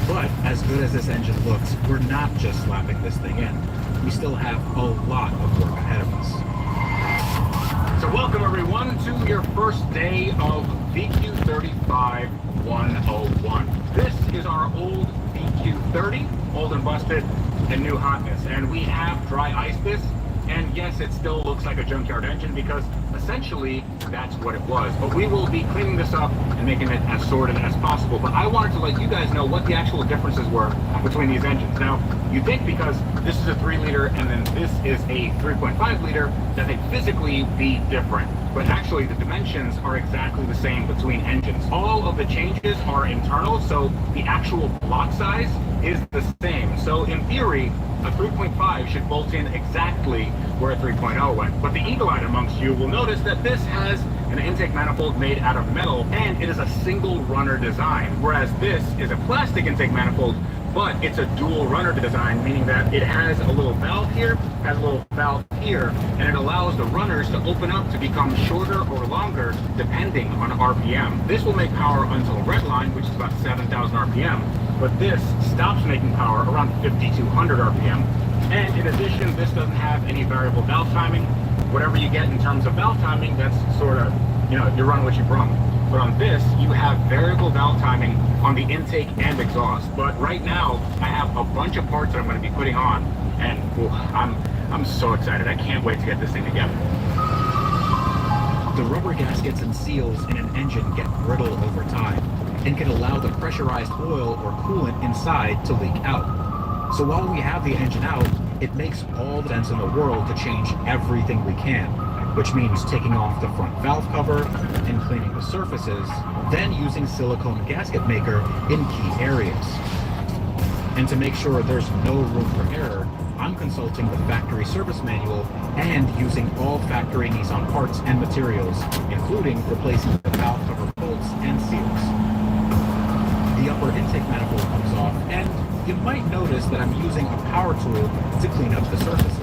But as good as this engine looks, we're not just slapping this thing in. We still have a lot of work ahead of us. So welcome everyone to your first day of VQ35 101. This is our old VQ30, old and busted and new hotness. And we have dry ice this, and yes, it still looks like a junkyard engine because essentially that's what it was. But we will be cleaning this up and making it as sorted as possible. But I wanted to let you guys know what the actual differences were between these engines. Now, you think because this is a 3 liter and then this is a 3.5 liter that they physically be different. But actually the dimensions are exactly the same between engines. All of the changes are internal, so the actual block size is the same. So in theory, a 3.5 should bolt in exactly where a 3.0 went. But the eagle-eyed amongst you will notice that this has an intake manifold made out of metal, and it is a single runner design, whereas this is a plastic intake manifold, but it's a dual runner design, meaning that it has a little valve here, has a little valve here, and it allows the runners to open up to become shorter or longer depending on RPM. This will make power until redline, which is about 7,000 RPM, but this stops making power around 5,200 RPM. And in addition, this doesn't have any variable valve timing. Whatever you get in terms of valve timing, that's sort of, you know, you run what you brung. But on this, you have variable valve timing on the intake and exhaust. But right now, I have a bunch of parts that I'm going to be putting on, and I'm so excited. I can't wait to get this thing together. The rubber gaskets and seals in an engine get brittle over time and can allow the pressurized oil or coolant inside to leak out. So while we have the engine out, it makes all the sense in the world to change everything we can, which means taking off the front valve cover and cleaning the surfaces, then using silicone gasket maker in key areas. And to make sure there's no room for error, I'm consulting the factory service manual and using all factory Nissan parts and materials, including replacing the valve cover bolts and seals. The upper intake manifold comes off, and you might notice that I'm using a power tool to clean up the surfaces.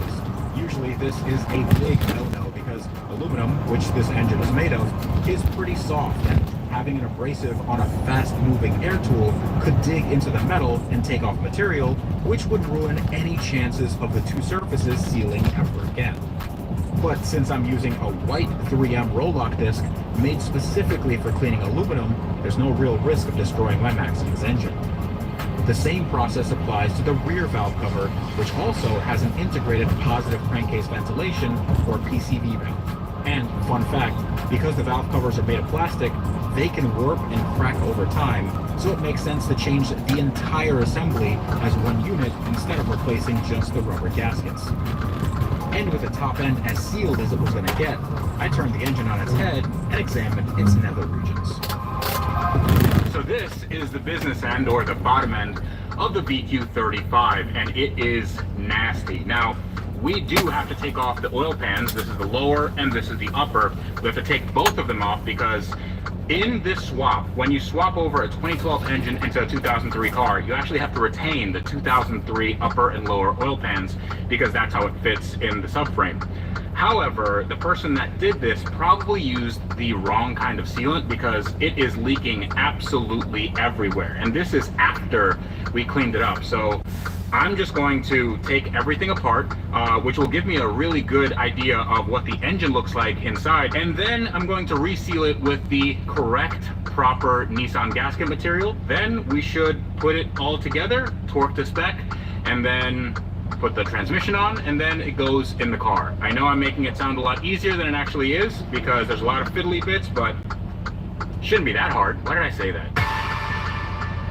Usually this is a big no-no because aluminum, which this engine is made of, is pretty soft, and having an abrasive on a fast-moving air tool could dig into the metal and take off material, which would ruin any chances of the two surfaces sealing ever again. But since I'm using a white 3M roll-lock disc made specifically for cleaning aluminum, there's no real risk of destroying my Maxine's engine. The same process applies to the rear valve cover, which also has an integrated positive crankcase ventilation, or PCV valve. And, fun fact, because the valve covers are made of plastic, they can warp and crack over time, so it makes sense to change the entire assembly as one unit instead of replacing just the rubber gaskets. And with the top end as sealed as it was going to get, I turned the engine on its head and examined its nether regions. So this is the business end, or the bottom end, of the VQ35, and it is nasty. Now, we do have to take off the oil pans. This is the lower and this is the upper. We have to take both of them off because in this swap, when you swap over a 2012 engine into a 2003 car, you actually have to retain the 2003 upper and lower oil pans because that's how it fits in the subframe. However, the person that did this probably used the wrong kind of sealant because it is leaking absolutely everywhere. And this is after we cleaned it up. So I'm just going to take everything apart, which will give me a really good idea of what the engine looks like inside. And then I'm going to reseal it with the correct, proper Nissan gasket material. Then we should put it all together, torque to spec, and then put the transmission on, and then it goes in the car. I know I'm making it sound a lot easier than it actually is because there's a lot of fiddly bits, but it shouldn't be that hard. Why did I say that?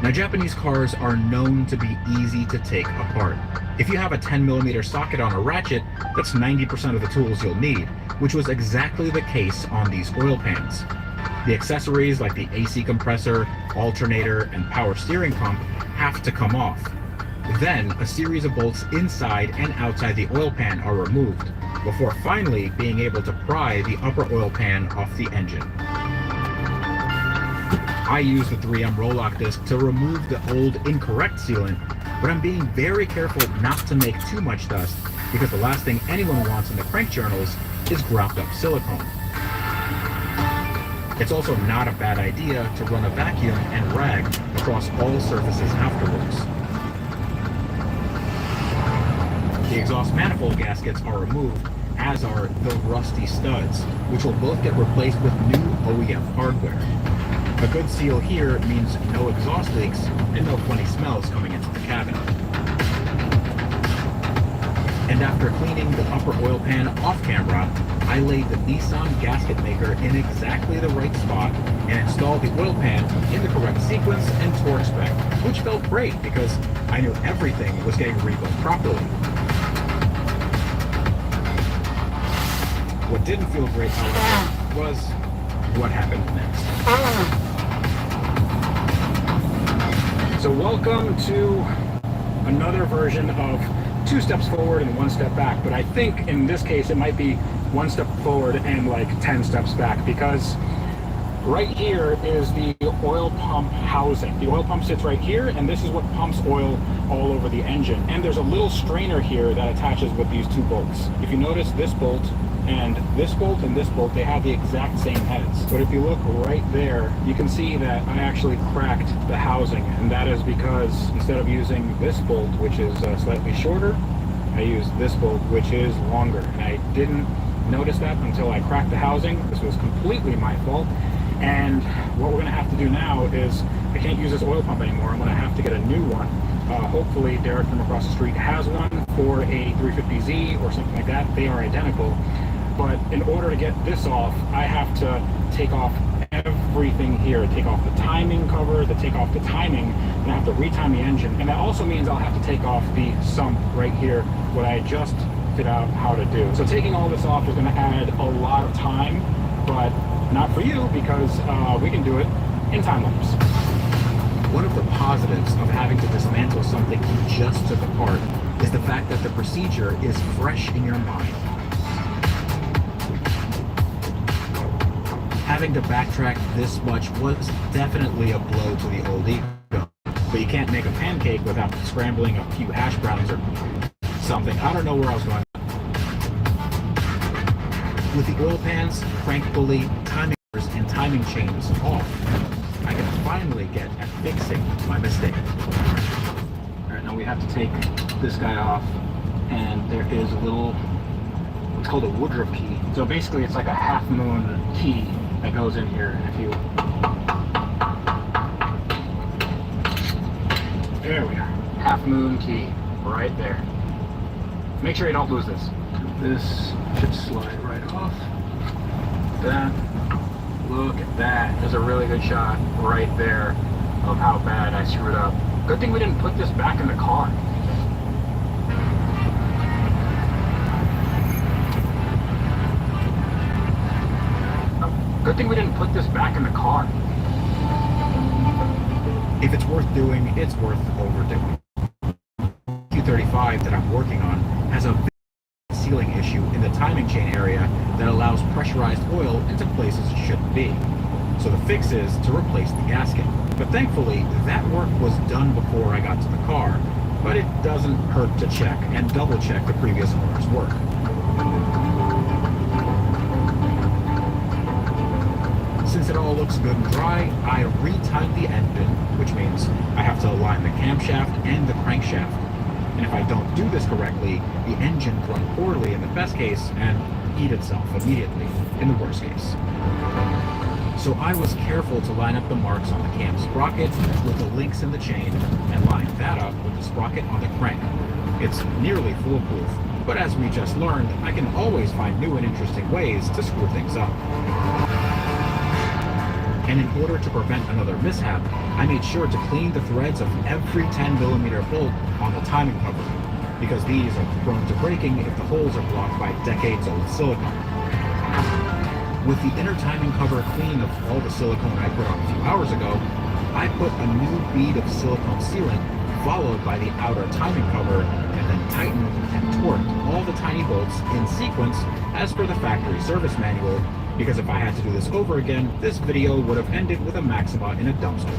Now, Japanese cars are known to be easy to take apart. If you have a 10mm socket on a ratchet, that's 90% of the tools you'll need, which was exactly the case on these oil pans. The accessories like the AC compressor, alternator, and power steering pump have to come off. Then, a series of bolts inside and outside the oil pan are removed, before finally being able to pry the upper oil pan off the engine. I use the 3M roll-lock disc to remove the old incorrect sealant, but I'm being very careful not to make too much dust because the last thing anyone wants in the crank journals is ground up silicone. It's also not a bad idea to run a vacuum and rag across all surfaces afterwards. The exhaust manifold gaskets are removed, as are the rusty studs, which will both get replaced with new OEM hardware. A good seal here means no exhaust leaks and no funny smells coming into the cabin. And after cleaning the upper oil pan off camera, I laid the Nissan gasket maker in exactly the right spot and installed the oil pan in the correct sequence and torque spec, which felt great because I knew everything was getting rebuilt properly. What didn't feel great, however, was what happened next. So welcome to another version of 2 steps forward and 1 step back, but I think in this case it might be 1 step forward and like 10 steps back, because right here is the oil pump housing. The oil pump sits right here, and this is what pumps oil all over the engine. And there's a little strainer here that attaches with these 2 bolts. If you notice, this bolt and this bolt, they have the exact same heads. But if you look right there, you can see that I actually cracked the housing, and that is because instead of using this bolt, which is slightly shorter, I used this bolt, which is longer. And I didn't notice that until I cracked the housing. This was completely my fault. And what we're gonna have to do now is, I can't use this oil pump anymore. I'm gonna have to get a new one. Hopefully Derek from across the street has one for a 350Z or something like that. They are identical. but in order to get this off, I have to take off everything here, take off the timing cover, take off the timing, and I have to retime the engine. And that also means I'll have to take off the sump right here, what I just figured out how to do. So taking all this off is going to add a lot of time, but not for you, because we can do it in time lapse. One of the positives of having to dismantle something you just took apart is the fact that the procedure is fresh in your mind. Having to backtrack this much was definitely a blow to the old ego, but you can't make a pancake without scrambling a few hash browns or something. I don't know where I was going. With the oil pans, crank pulley, timing and timing chains off, I can finally get at fixing my mistake. All right, now we have to take this guy off, and there is a little, it's called a Woodruff key. So basically it's like a half moon key that goes in here. If you, there we are, half moon key right there. Make sure you don't lose this. This should slide right off. That, look at that. There's a really good shot right there of how bad I screwed up. Good thing we didn't put this back in the car. Good thing we didn't put this back in the car. If it's worth doing, it's worth overdoing. Q35 that I'm working on has a sealing issue in the timing chain area that allows pressurized oil into places it shouldn't be. So the fix is to replace the gasket. But thankfully, that work was done before I got to the car. But it doesn't hurt to check and double check the previous owner's work. Since it all looks good and dry, I re-timed the engine, which means I have to align the camshaft and the crankshaft. And if I don't do this correctly, the engine will run poorly in the best case and eat itself immediately in the worst case. So I was careful to line up the marks on the cam sprocket with the links in the chain and line that up with the sprocket on the crank. It's nearly foolproof, but as we just learned, I can always find new and interesting ways to screw things up. And in order to prevent another mishap, I made sure to clean the threads of every 10mm bolt on the timing cover, because these are prone to breaking if the holes are blocked by decades-old silicone. With the inner timing cover clean of all the silicone I put on a few hours ago, I put a new bead of silicone sealant, followed by the outer timing cover, and then tightened and torqued all the tiny bolts in sequence as per the factory service manual, because if I had to do this over again, this video would have ended with a Maxima in a dumpster.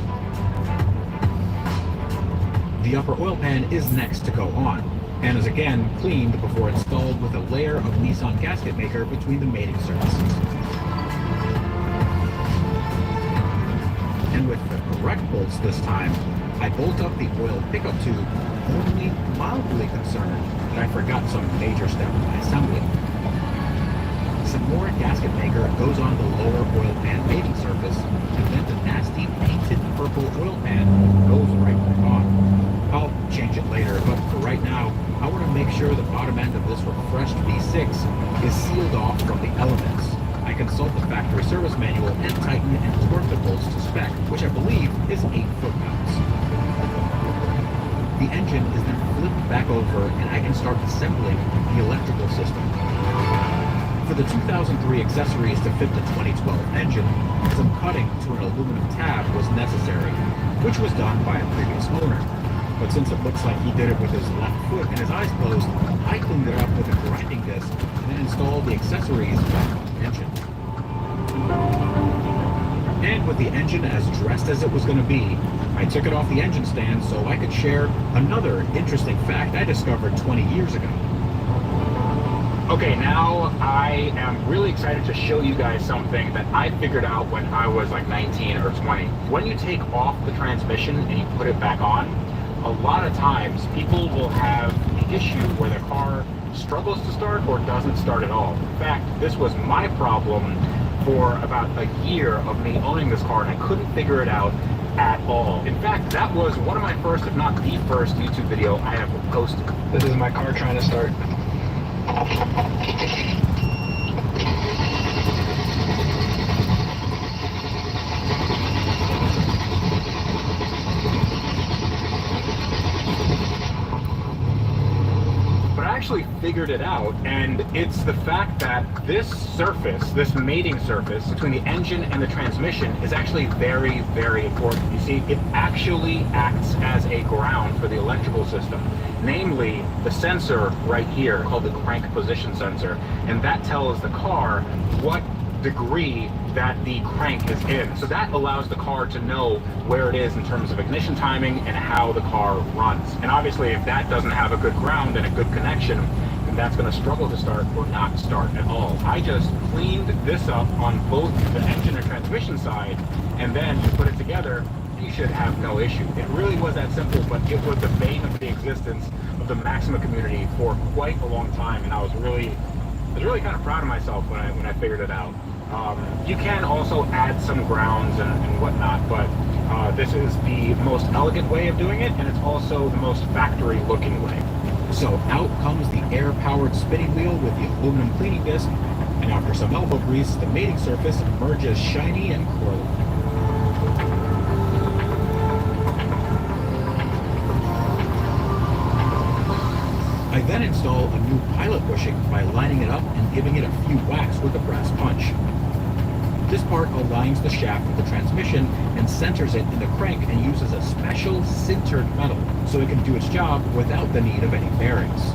The upper oil pan is next to go on, and is again cleaned before installed with a layer of Nissan gasket maker between the mating surfaces. And with the correct bolts this time, I bolt up the oil pickup tube, only mildly concerned that I forgot some major step in my assembly. Some more gasket maker goes on the lower oil pan mating surface, and then the nasty painted purple oil pan goes right back on. I'll change it later, but for right now, I want to make sure the bottom end of this refreshed V6 is sealed off from the elements. I consult the factory service manual and tighten and torque the bolts to spec, which I believe is 8 foot-pounds. The engine is then flipped back over and I can start assembling the electrical system. For the 2003 accessories to fit the 2012 engine, some cutting to an aluminum tab was necessary, which was done by a previous owner. But since it looks like he did it with his left foot and his eyes closed, I cleaned it up with a grinding disc and then installed the accessories back on the engine. And with the engine as dressed as it was going to be, I took it off the engine stand so I could share another interesting fact I discovered 20 years ago. Okay, now I am really excited to show you guys something that I figured out when I was like 19 or 20. When you take off the transmission and you put it back on, a lot of times people will have the issue where their car struggles to start or doesn't start at all. In fact, this was my problem for about a year of me owning this car, and I couldn't figure it out at all. In fact, that was one of my first, if not the first, YouTube video I ever posted. This is my car trying to start. But I actually figured it out, and it's the fact that this surface, this mating surface between the engine and the transmission is actually very, very important. You see, it actually acts as a ground for the electrical system, namely the sensor right here called the crank position sensor, and that tells the car what degree that the crank is in. So that allows the car to know where it is in terms of ignition timing and how the car runs. And obviously if that doesn't have a good ground and a good connection, then that's going to struggle to start or not start at all. I just cleaned this up on both the engine and transmission side, and then you put it together, you should have no issue. It really was that simple, but it was the bane of the existence of the Maxima community for quite a long time, and I was really kind of proud of myself when I figured it out. You can also add some grounds and whatnot, but this is the most elegant way of doing it, and it's also the most factory-looking way. So out comes the air-powered spinning wheel with the aluminum cleaning disc, and after some elbow grease, the mating surface emerges shiny and curly. I then install a new pilot bushing by lining it up and giving it a few whacks with a brass punch. This part aligns the shaft with the transmission and centers it in the crank and uses a special sintered metal so it can do its job without the need of any bearings.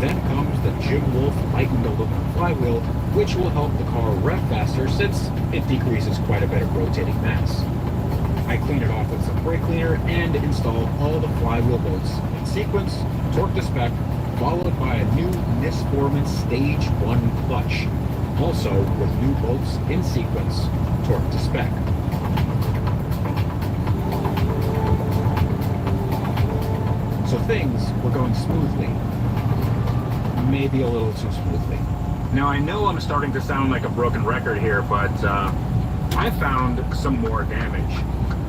Then comes the Jim Wolf lightened aluminum flywheel, which will help the car rev faster since it decreases quite a bit of rotating mass. I clean it off with some brake cleaner and install all the flywheel bolts in sequence, torque to spec, followed by a new Nisforman Stage 1 clutch, also with new bolts in sequence, torque to spec. So things were going smoothly, maybe a little too smoothly. Now I know I'm starting to sound like a broken record here, but I found some more damage.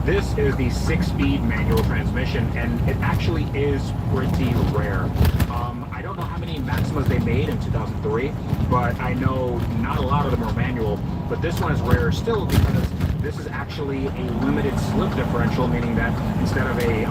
This is the 6-speed manual transmission, and it actually is pretty rare. I don't know how many Maximas they made in 2003, but I know not a lot of them are manual, but this one is rare still because this is actually a limited slip differential, meaning that instead of a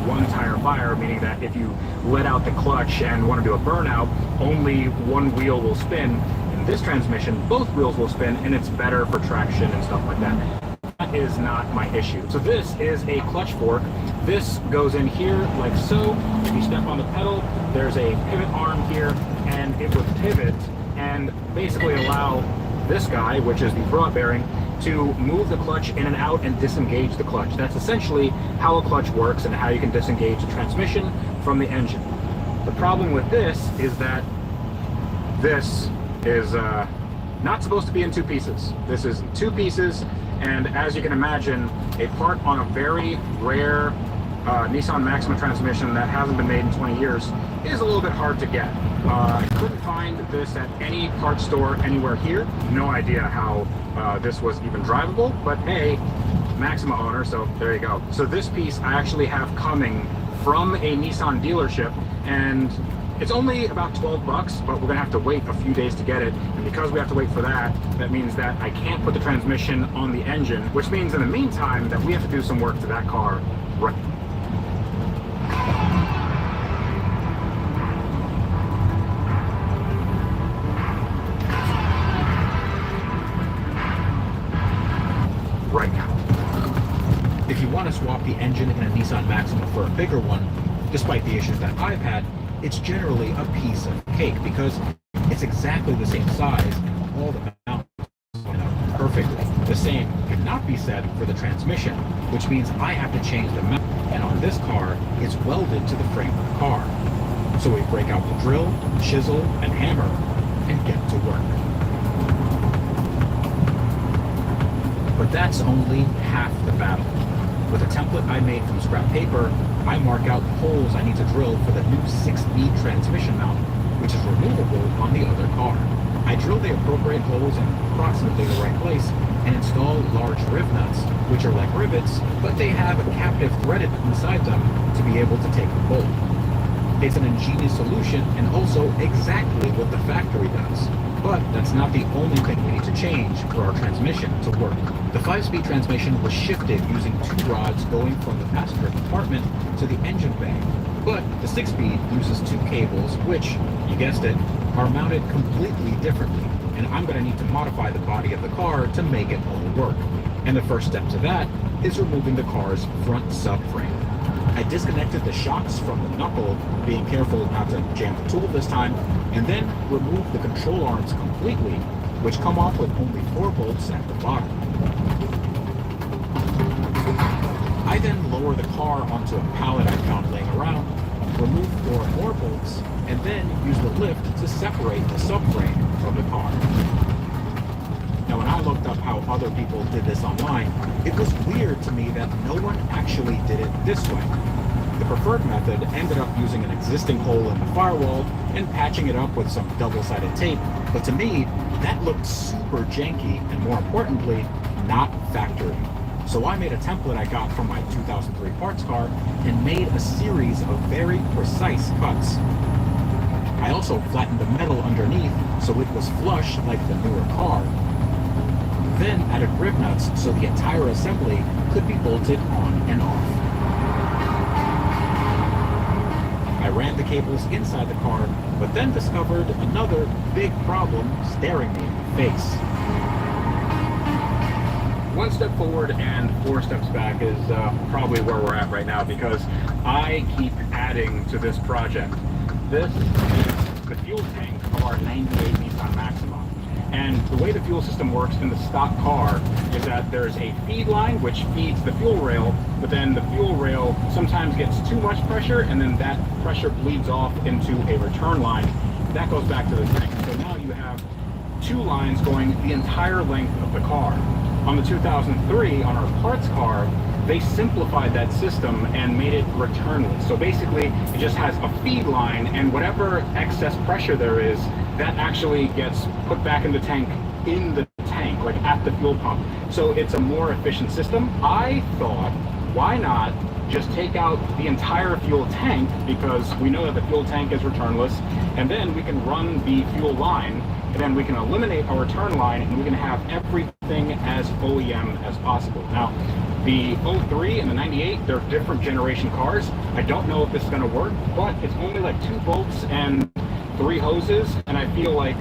one-tire fire, meaning that if you let out the clutch and want to do a burnout, only one wheel will spin. In this transmission, both wheels will spin, and it's better for traction and stuff like that. That is not my issue. So this is a clutch fork. This goes in here like so. If you step on the pedal, there's a pivot arm here, and it would pivot and basically allow this guy, which is the throw-out bearing, to move the clutch in and out and disengage the clutch. That's essentially how a clutch works and how you can disengage the transmission from the engine. The problem with this is that this is not supposed to be in two pieces. This is two pieces, and as you can imagine, a part on a very rare Nissan Maxima transmission that hasn't been made in 20 years is a little bit hard to get. I couldn't find this at any parts store anywhere here. No idea how this was even drivable, but hey, Maxima owner, so there you go. So this piece I actually have coming from a Nissan dealership, and it's only about 12 bucks, but we're gonna have to wait a few days to get it. And because we have to wait for that, that means that I can't put the transmission on the engine, which means in the meantime that we have to do some work to that car right now. If you want to swap the engine in a Nissan Maxima for a bigger one, despite the issues that I've had, it's generally a piece of cake because it's exactly the same size and all the mounts line up perfectly. The same cannot be said for the transmission, which means I have to change the mount, and on this car, it's welded to the frame of the car. So we break out the drill, chisel, and hammer, and get to work. But that's only half the battle. With a template I made from scrap paper, I mark out the holes I need to drill for the new 6-speed transmission mount, which is removable on the other car. I drill the appropriate holes in approximately the right place and install large riv nuts, which are like rivets, but they have a captive threaded inside them to be able to take the bolt. It's an ingenious solution and also exactly what the factory does. But that's not the only thing we need to change for our transmission to work. The 5-speed transmission was shifted using 2 rods going from the passenger compartment to the engine bay. But the 6-speed uses 2 cables which, you guessed it, are mounted completely differently. And I'm going to need to modify the body of the car to make it all work. And the first step to that is removing the car's front subframe. I disconnected the shocks from the knuckle, being careful not to jam the tool this time, and then removed the control arms completely, which come off with only 4 bolts at the bottom. I then lower the car onto a pallet I found laying around, remove 4 more bolts, and then use the lift to separate the subframe from the car. Now, when I looked up how other people did this online, it was weird to me that no one actually did it this way. The preferred method ended up using an existing hole in the firewall and patching it up with some double-sided tape, but to me, that looked super janky and, more importantly, not factory. So I made a template I got from my 2003 parts car and made a series of very precise cuts. I also flattened the metal underneath so it was flush like the newer car. Then added rib nuts so the entire assembly could be bolted on and off. I ran the cables inside the car, but then discovered another big problem staring me in the face. 1 step forward and 4 steps back is probably where we're at right now, because I keep adding to this project. This is the fuel tank of our 98 Nissan Maxima. And the way the fuel system works in the stock car is that there's a feed line which feeds the fuel rail, but then the fuel rail sometimes gets too much pressure, and then that pressure bleeds off into a return line. That goes back to the tank. So now you have 2 lines going the entire length of the car. On the 2003, on our parts car, they simplified that system and made it returnless. So basically, it just has a feed line, and whatever excess pressure there is, that actually gets put back in the tank, like at the fuel pump. So it's a more efficient system. I thought, why not just take out the entire fuel tank, because we know that the fuel tank is returnless, and then we can run the fuel line, and then we can eliminate our return line, and we can have everything as OEM as possible. Now, the 03 and the 98, they're different generation cars. I don't know if this is going to work, but it's only like 2 bolts and 3 hoses, and I feel like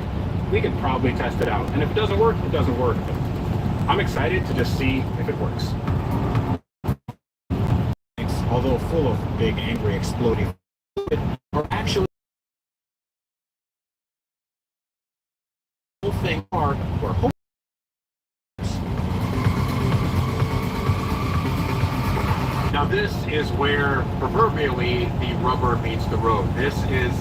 we could probably test it out. And if it doesn't work, it doesn't work. I'm excited to just see if it works. Although full of big, angry, exploding fluid, are actually whole thing are or whole. Now this is where proverbially the rubber meets the road. This is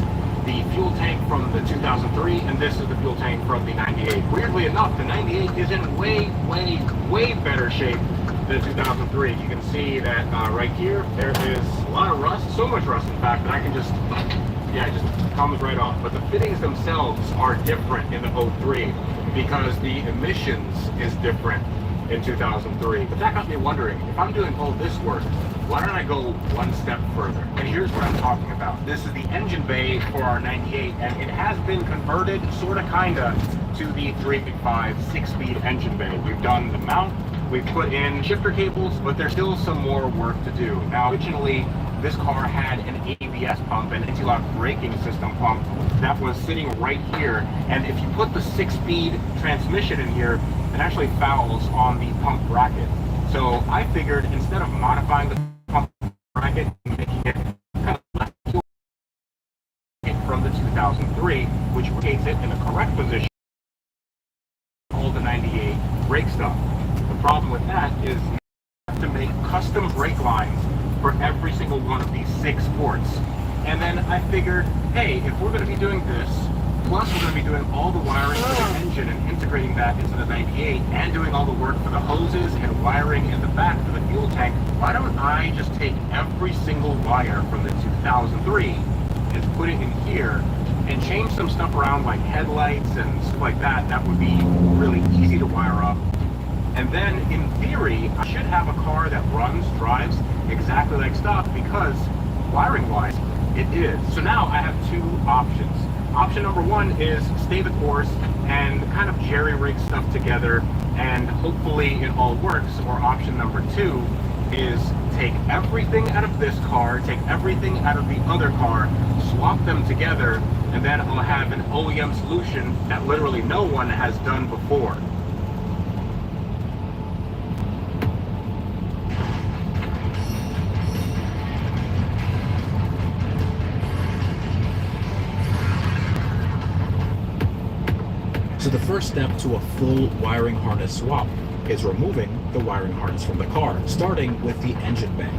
the fuel tank from the 2003, and this is the fuel tank from the 98. Weirdly enough, the 98 is in way better shape than the 2003. You can see that right here, there is a lot of rust, so much rust in fact, that I can just, it just comes right off. But the fittings themselves are different in the 03 because the emissions is different in 2003. But that got me wondering, if I'm doing all this work, why don't I go 1 step further? And here's what I'm talking about. This is the engine bay for our 98, and it has been converted, sorta kinda, to the 385 6-speed engine bay. We've done the mount, we've put in shifter cables, but there's still some more work to do. Now, originally, this car had an ABS pump, an anti-lock braking system pump, that was sitting right here. And if you put the 6-speed transmission in here, it actually fouls on the pump bracket. So I figured instead of modifying the pump bracket and making it kind of left from the 2003, which rotates it in the correct position, all the 98 brake stuff. The problem with that is you have to make custom brake lines for every single one of these 6 ports. And then I figured, hey, if we're going to be doing this, plus we're going to be doing all the wiring for the engine and integrating that into the 98 and doing all the work for the hoses and wiring in the back for the fuel tank, why don't I just take every single wire from the 2003 and put it in here and change some stuff around like headlights and stuff like that. That would be really easy to wire up. And then in theory, I should have a car that runs, drives exactly like stock, because wiring wise, it is. So now I have two options. Option number one is stay the course and kind of jerry-rig stuff together and hopefully it all works. Or option number two is take everything out of this car, take everything out of the other car, swap them together, and then I'll have an OEM solution that literally no one has done before. So the first step to a full wiring harness swap is removing the wiring harness from the car, starting with the engine bay.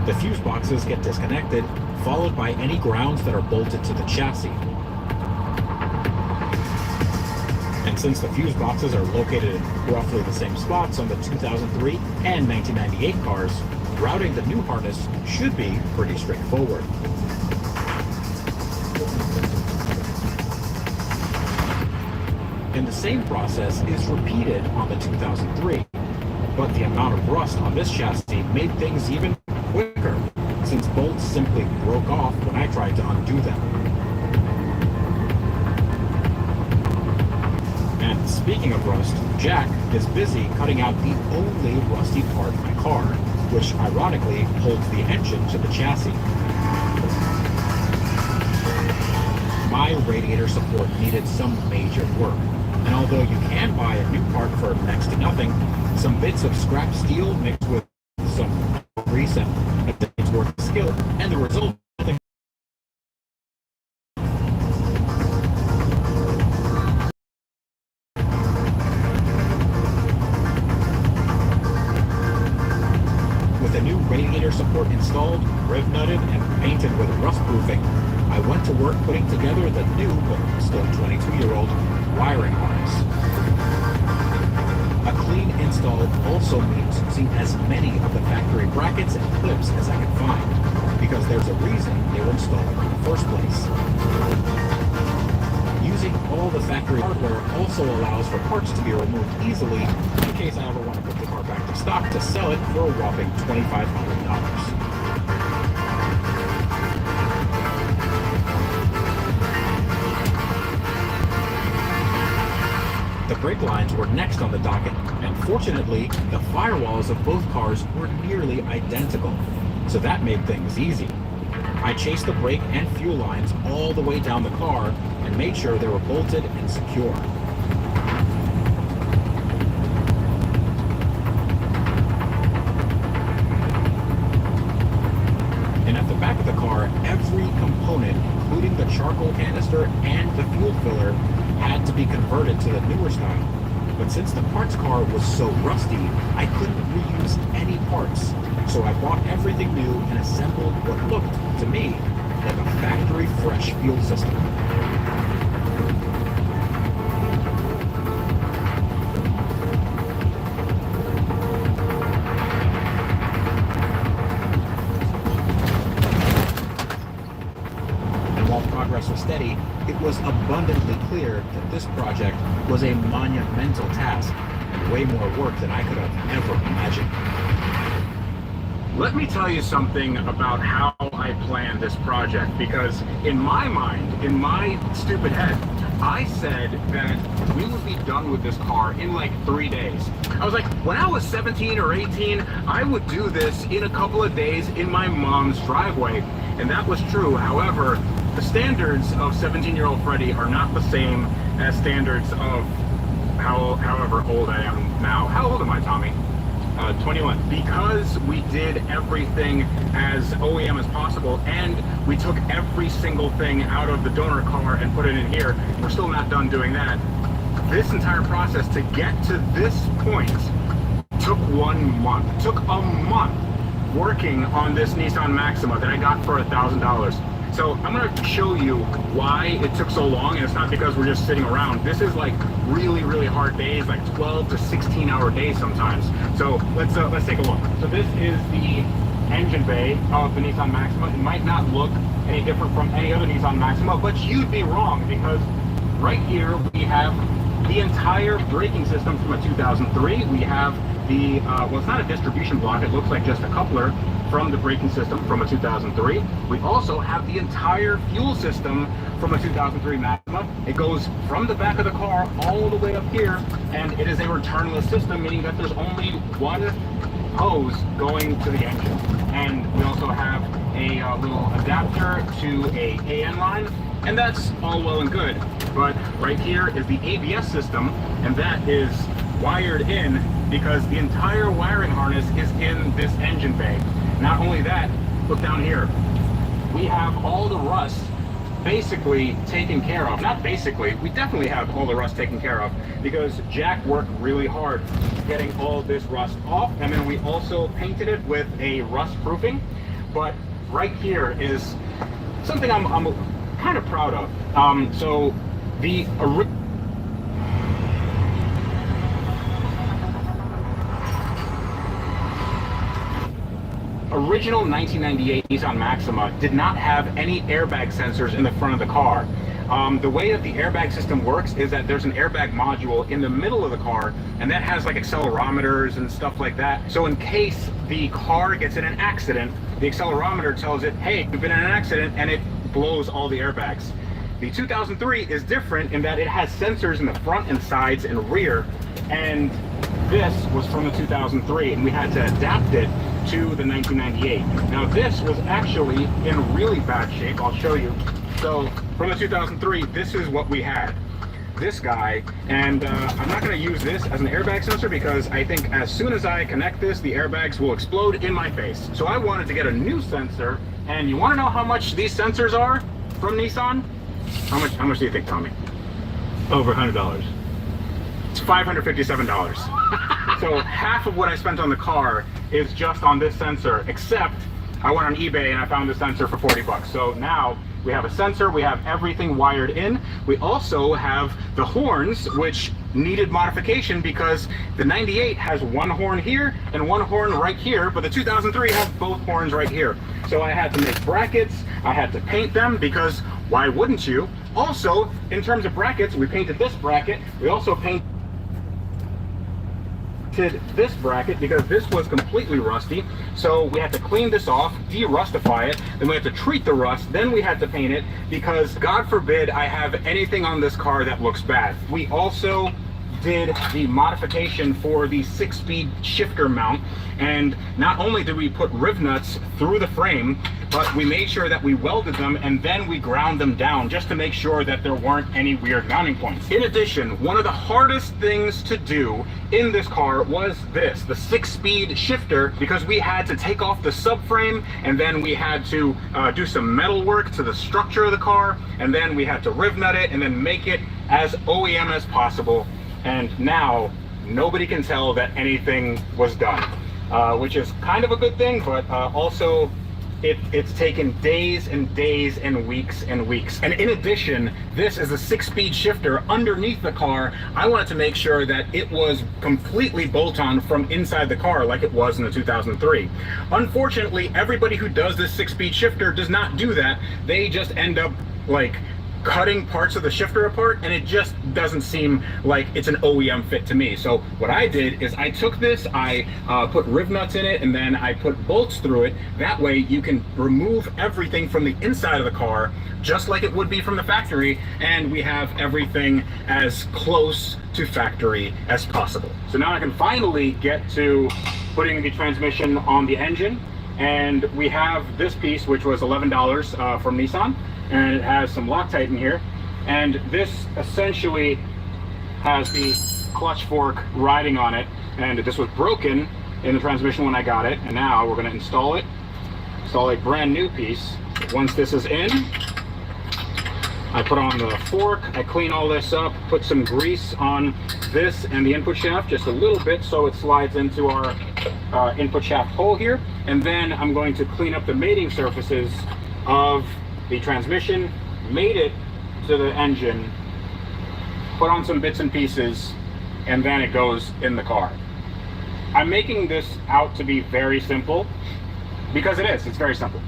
The fuse boxes get disconnected, followed by any grounds that are bolted to the chassis. And since the fuse boxes are located in roughly the same spots on the 2003 and 1998 cars, routing the new harness should be pretty straightforward. And the same process is repeated on the 2003, but the amount of rust on this chassis made things even quicker, since bolts simply broke off when I tried to undo them. And speaking of rust, Jack is busy cutting out the only rusty part of my car, which ironically holds the engine to the chassis. My radiator support needed some major work. And although you can buy a new part for next to nothing, some bits of scrap steel mixed with some grease and it's worth the skill, and the result with a new radiator support installed, rev nutted, and painted with rust proofing, I went to work putting together the new, but still 22-year-old wiring harness. A clean install also means using as many of the factory brackets and clips as I can find, because there's a reason they were installed in the first place. Using all the factory hardware also allows for parts to be removed easily in case I ever want to put the car back to stock to sell it for a whopping $2,500. The brake lines were next on the docket, and fortunately, the firewalls of both cars were nearly identical, so that made things easy. I chased the brake and fuel lines all the way down the car and made sure they were bolted and secure. And at the back of the car, every component, including the charcoal canister and the fuel filler, had to be converted to the newer style. But since the parts car was so rusty, I couldn't reuse any parts. So I bought everything new and assembled what looked, to me, like a factory fresh fuel system. And while progress was steady, it was abundantly clear that this project was a monumental task and way more work than I could have ever imagined. Let me tell you something about how I planned this project, because in my mind, in my stupid head, I said that we would be done with this car in like 3 days. I was like, when I was 17 or 18, I would do this in a couple of days in my mom's driveway. And that was true. However, the standards of 17-year-old Freddie are not the same as standards of however old I am now. How old am I, Tommy? 21. Because we did everything as OEM as possible, and we took every single thing out of the donor car and put it in here, we're still not done doing that. This entire process to get to this point took 1 month. It took a month working on this Nissan Maxima that I got for $1,000. So I'm going to show you why it took so long, and it's not because we're just sitting around. This is like really, really hard days, like 12 to 16-hour days sometimes. So let's take a look. So this is the engine bay of the Nissan Maxima. It might not look any different from any other Nissan Maxima, but you'd be wrong, because right here we have the entire braking system from a 2003. We have the, well, it's not a distribution block, it looks like just a coupler from the braking system from a 2003. We also have the entire fuel system from a 2003 Maxima. It goes from the back of the car all the way up here, and it is a returnless system, meaning that there's only one hose going to the engine. And we also have a little adapter to a AN line, and that's all well and good. But right here is the ABS system, and that is wired in because the entire wiring harness is in this engine bay. Not only that, look down here. We have all the rust basically taken care of. Not basically, we definitely have all the rust taken care of because Jack worked really hard getting all this rust off, and then we also painted it with a rust proofing. But right here is something I'm kind of proud of. So the original 1998 Nissan Maxima did not have any airbag sensors in the front of the car. The way that the airbag system works is that there's an airbag module in the middle of the car, and that has like accelerometers and stuff like that. So in case the car gets in an accident, the accelerometer tells it, hey, you've been in an accident, and it blows all the airbags. The 2003 is different in that it has sensors in the front and sides and rear, and this was from the 2003, and we had to adapt it to the 1998. Now this was actually in really bad shape. I'll show you. So from the 2003, this is what we had. This guy, and I'm not going to use this as an airbag sensor because I think as soon as I connect this, the airbags will explode in my face. So I wanted to get a new sensor, and you want to know how much these sensors are from Nissan? How much do you think, Tommy? Over $100. It's $557. So half of what I spent on the car is just on this sensor, except I went on eBay and I found the sensor for 40 bucks. So now we have a sensor, we have everything wired in. We also have the horns, which needed modification because the 98 has one horn here and one horn right here, but the 2003 has both horns right here. So I had to make brackets, I had to paint them because why wouldn't you? Also, in terms of brackets, we painted this bracket. We also painted this bracket because this was completely rusty, so we had to clean this off, de-rustify it, then we had to treat the rust, then we had to paint it because God forbid I have anything on this car that looks bad. We also did the modification for the 6-speed shifter mount, and not only did we put riv nuts through the frame, but we made sure that we welded them and then we ground them down just to make sure that there weren't any weird mounting points. In addition, one of the hardest things to do in this car was this, the 6-speed shifter, because we had to take off the subframe and then we had to do some metal work to the structure of the car, and then we had to riv nut it and then make it as OEM as possible. And now nobody can tell that anything was done, which is kind of a good thing, but also it's taken days and days and weeks and weeks. And in addition, this is a 6-speed shifter underneath the car. I wanted to make sure that it was completely bolt-on from inside the car like it was in the 2003. Unfortunately, everybody who does this 6-speed shifter does not do that. They just end up like cutting parts of the shifter apart, and it just doesn't seem like it's an OEM fit to me. So what I did is I took this, I put riv nuts in it, and then I put bolts through it. That way you can remove everything from the inside of the car just like it would be from the factory, and we have everything as close to factory as possible. So now I can finally get to putting the transmission on the engine, and we have this piece, which was $11 from Nissan, and it has some Loctite in here, and this essentially has the clutch fork riding on it, and this was broken in the transmission when I got it, and now we're going to install a brand new piece. Once this is in, I put on the fork, I clean all this up, put some grease on this and the input shaft just a little bit so it slides into our input shaft hole here, and then I'm going to clean up the mating surfaces of the transmission, mate it to the engine, put on some bits and pieces, and then it goes in the car. I'm making this out to be very simple because it is. It's very simple.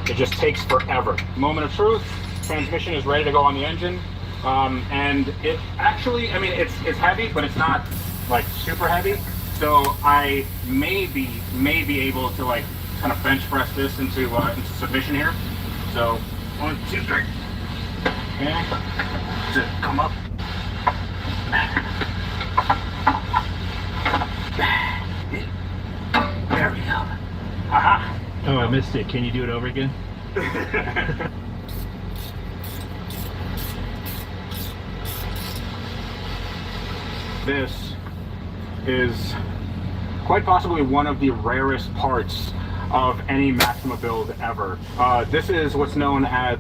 It just takes forever. Moment of truth, transmission is ready to go on the engine, and it actually, I mean, it's heavy, but it's not like super heavy. So I may be able to like kind of bench press this into submission here. So 1, 2, 3. Okay. So come up. There we go. Aha. Oh, I missed it. Can you do it over again? This is quite possibly one of the rarest parts of any Maxima build ever. This is what's known as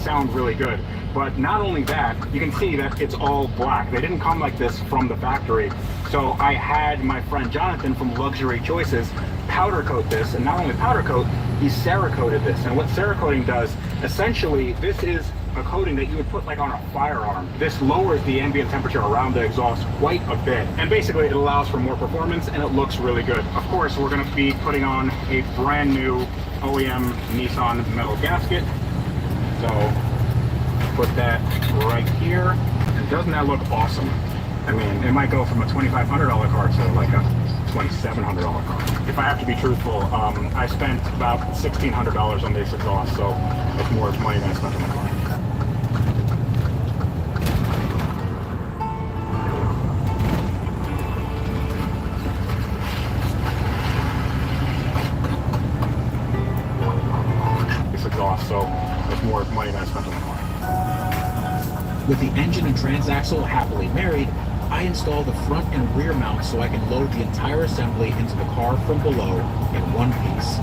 sound really good. But not only that, you can see that it's all black. They didn't come like this from the factory. So I had my friend Jonathan from Luxury Choices powder coat this, and not only powder coat, he Cerakoted this. And what Cerakoting does, essentially, this is a coating that you would put like on a firearm. This lowers the ambient temperature around the exhaust quite a bit. And basically it allows for more performance and it looks really good. Of course, we're gonna be putting on a brand new OEM Nissan metal gasket. So put that right here. And doesn't that look awesome? I mean, it might go from a $2,500 car to like a $2,700 car. If I have to be truthful, I spent about $1,600 on this exhaust, so it's more money than I spent on the car. This exhaust, so it's more money than I spent on the car. With the engine and transaxle happily married, I install the front and rear mounts so I can load the entire assembly into the car from below in one piece.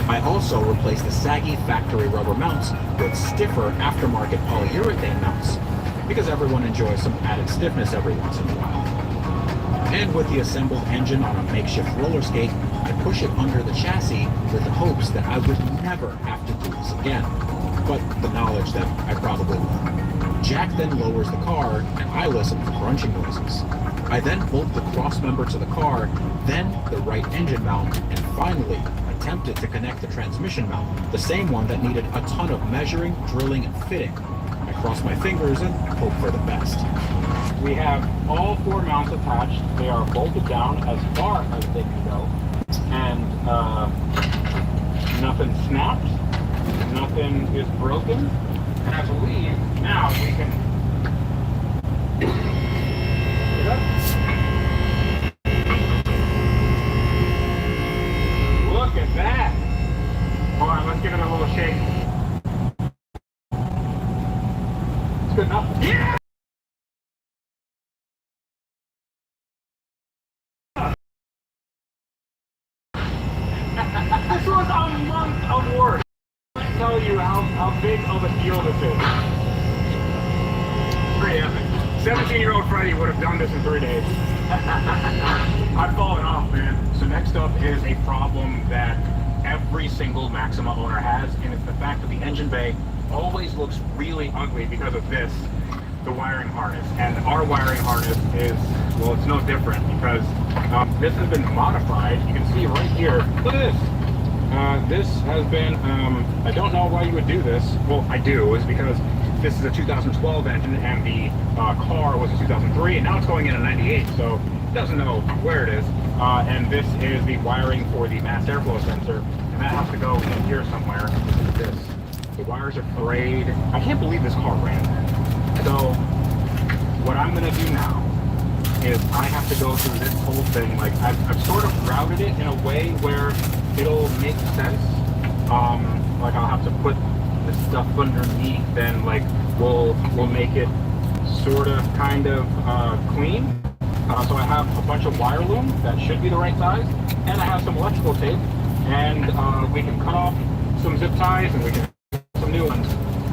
I also replace the saggy factory rubber mounts with stiffer aftermarket polyurethane mounts, because everyone enjoys some added stiffness every once in a while. And with the assembled engine on a makeshift roller skate, I push it under the chassis with the hopes that I would never have to do this again, but the knowledge that I probably will. Jack then lowers the car, and I listen for crunching noises. I then bolt the cross member to the car, then the right engine mount, and finally attempted to connect the transmission mount, the same one that needed a ton of measuring, drilling, and fitting. I cross my fingers and hope for the best. We have all 4 mounts attached. They are bolted down as far as they can go. And nothing snaps, nothing is broken. And I believe now we can get up. Look at that. Hold on, let's give it a little shake. It's good enough. Yeah! This was a month of work. Tell you how big of a deal this is. Pretty epic. 17-year-old Freddie would have done this in 3 days. I've fallen off, man. So next up is a problem that every single Maxima owner has, and it's the fact that the engine bay always looks really ugly because of this, the wiring harness. And our wiring harness is, well, it's no different because this has been modified. You can see right here, look at this. This has been, I don't know why you would do this. Well, I do, is because this is a 2012 engine and the car was a 2003 and now it's going in a 98, so it doesn't know where it is. And this is the wiring for the mass airflow sensor, and that has to go in here somewhere. Look at this. The wires are frayed. I can't believe this car ran. So what I'm going to do now is I have to go through this whole thing. Like I've sort of routed it in a way where it'll make sense. Like I'll have to put this stuff underneath, then like we'll make it sort of kind of clean. So I have a bunch of wire loom that should be the right size, and I have some electrical tape, and we can cut off some zip ties and we can put some new ones,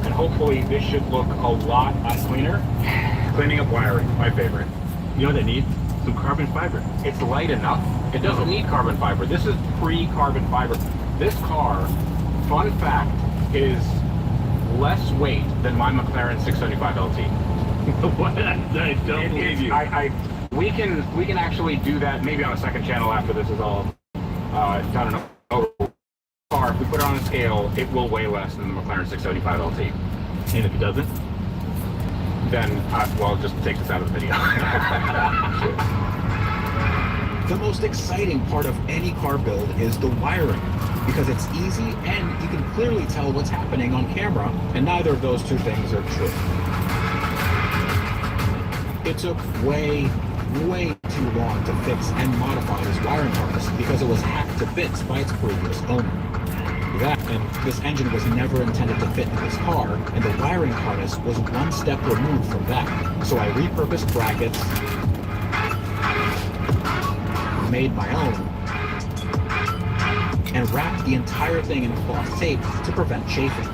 and hopefully this should look a lot cleaner. Cleaning up wiring, my favorite. You know what they need? Some carbon fiber. It's light enough. It doesn't need carbon fiber. This is pre-carbon fiber. This car, fun fact, is less weight than my McLaren 675 LT. What? I don't believe you. We can actually do that maybe on a second channel after this is all done and over. If we put it on a scale, it will weigh less than the McLaren 675 LT. And if it doesn't? Then, well, just take this out of the video. The most exciting part of any car build is the wiring, because it's easy and you can clearly tell what's happening on camera, and neither of those two things are true. It took way too long to fix and modify this wiring harness because it was hacked to bits by its previous owner. That, and this engine was never intended to fit in this car, and the wiring harness was one step removed from that. So I repurposed brackets, made my own, and wrapped the entire thing in cloth tape to prevent chafing.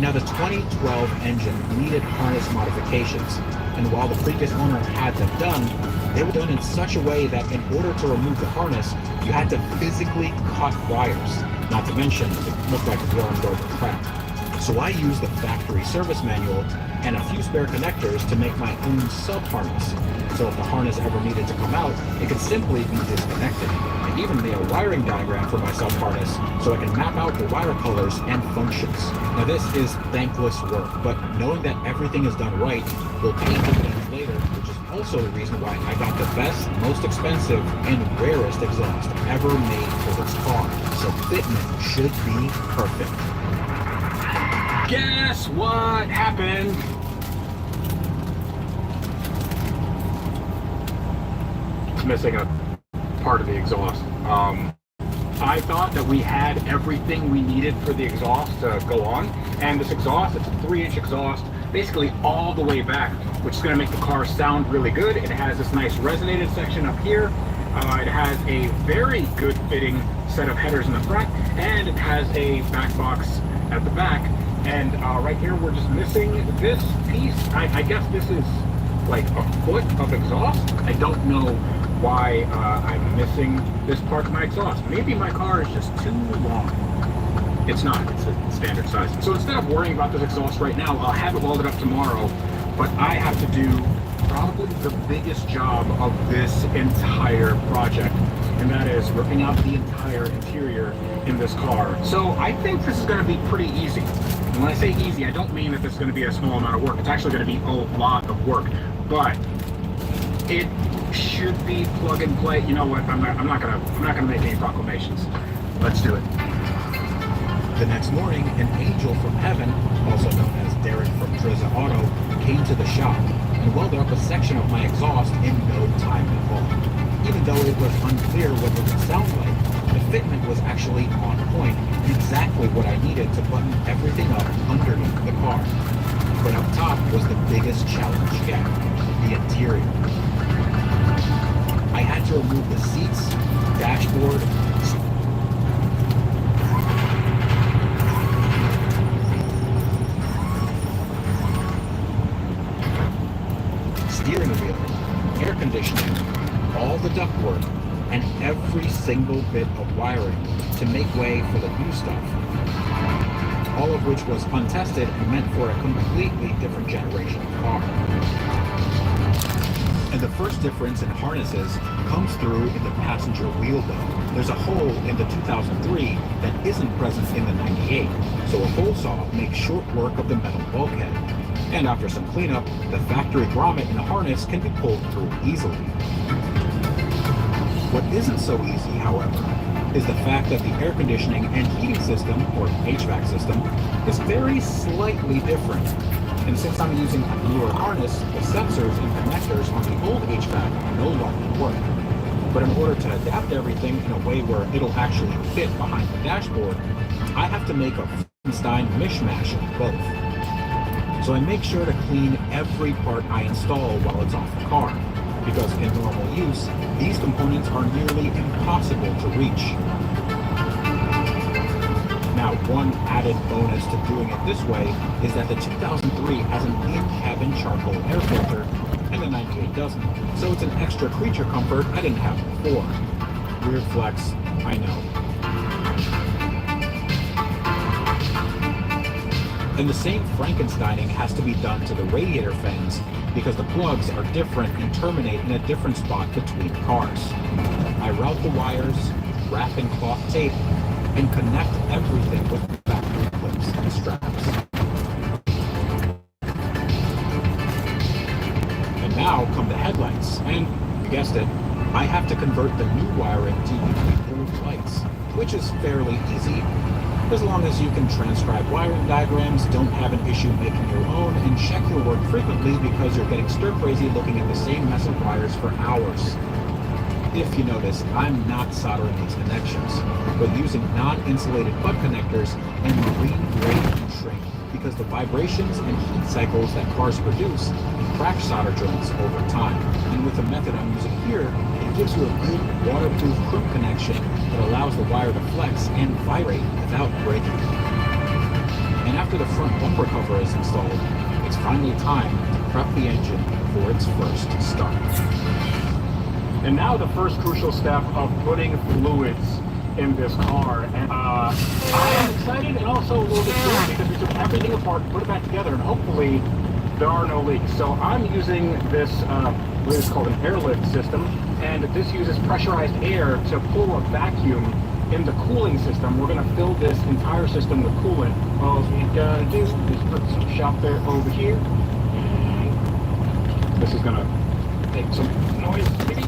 Now, the 2012 engine needed harness modifications, and while the previous owner had them done, they were done in such a way that in order to remove the harness, you had to physically cut wires. Not to mention, it looked like a ground over crap. So I used the factory service manual and a few spare connectors to make my own sub-harness. So if the harness ever needed to come out, it could simply be disconnected. I even made a wiring diagram for my sub-harness so I can map out the wire colors and functions. Now this is thankless work, but knowing that everything is done right will pay dividends later, which is also the reason why I got the best, most expensive, and rarest exhaust ever made for this car. So fitment should be perfect. Guess what happened? It's missing a part of the exhaust. I thought that we had everything we needed for the exhaust to go on, and this exhaust, it's a 3-inch exhaust, basically all the way back, which is going to make the car sound really good. It has this nice resonated section up here. It has a very good fitting set of headers in the front, and it has a back box at the back. And right here, we're just missing this piece. I guess this is like a foot of exhaust. I don't know why I'm missing this part of my exhaust. Maybe my car is just too long. It's not, it's a standard size. So instead of worrying about this exhaust right now, I'll have it welded up tomorrow, but I have to do probably the biggest job of this entire project, and that is ripping out the entire interior in this car. So I think this is going to be pretty easy. And when I say easy, I don't mean that this is going to be a small amount of work. It's actually going to be a lot of work, but it should be plug and play. You know what? I'm not gonna make any proclamations. Let's do it. The next morning, an angel from heaven, also known as Derek from Trizza Auto, came to the shop and welded up a section of my exhaust in no time at all. Even though it was unclear what it would sound like, the fitment was actually on point and exactly what I needed to button everything up underneath the car. But up top was the biggest challenge yet, the interior. I had to remove the seats, dashboard, steering wheel, air conditioning, all the ductwork, and every single bit of wiring to make way for the new stuff. All of which was untested and meant for a completely different generation of car. And the first difference in harnesses comes through in the passenger wheel though. There's a hole in the 2003 that isn't present in the 98, so a hole saw makes short work of the metal bulkhead. And after some cleanup, the factory grommet in the harness can be pulled through easily. What isn't so easy, however, is the fact that the air conditioning and heating system, or HVAC system, is very slightly different. And since I'm using a newer harness, the sensors and connectors on the old HVAC no longer work. But in order to adapt everything in a way where it'll actually fit behind the dashboard, I have to make a Frankenstein mishmash of both. So I make sure to clean every part I install while it's off the car, because in normal use, these components are nearly impossible to reach. Now, one added bonus to doing it this way is that the 2003 has an in-cabin charcoal air filter, and the 98 doesn't. So it's an extra creature comfort I didn't have before. Weird flex, I know. And the same Frankensteining has to be done to the radiator fans because the plugs are different and terminate in a different spot between cars. I route the wires, wrap in cloth tape, and connect everything with factory clips and straps. And now come the headlights, and you guessed it, I have to convert the new wiring to UV-blue lights, which is fairly easy, as long as you can transcribe wiring diagrams, don't have an issue making your own, and check your work frequently because you're getting stir-crazy looking at the same mess of wires for hours. If you notice, I'm not soldering these connections, but using non-insulated butt connectors and marine-grade heat shrink because the vibrations and heat cycles that cars produce crack solder joints over time. And with the method I'm using here, it gives you a good waterproof crimp connection that allows the wire to flex and vibrate without breaking. And after the front bumper cover is installed, it's finally time to prep the engine for its first start. And now the first crucial step of putting fluids in this car. And I am excited and also a little bit scared because we took everything apart, put it back together, and hopefully there are no leaks. So I'm using this, what is called an airlift system, and this uses pressurized air to pull a vacuum in the cooling system. We're going to fill this entire system with coolant. All we gotta do is put some shop air over here, and this is going to make some noise, maybe.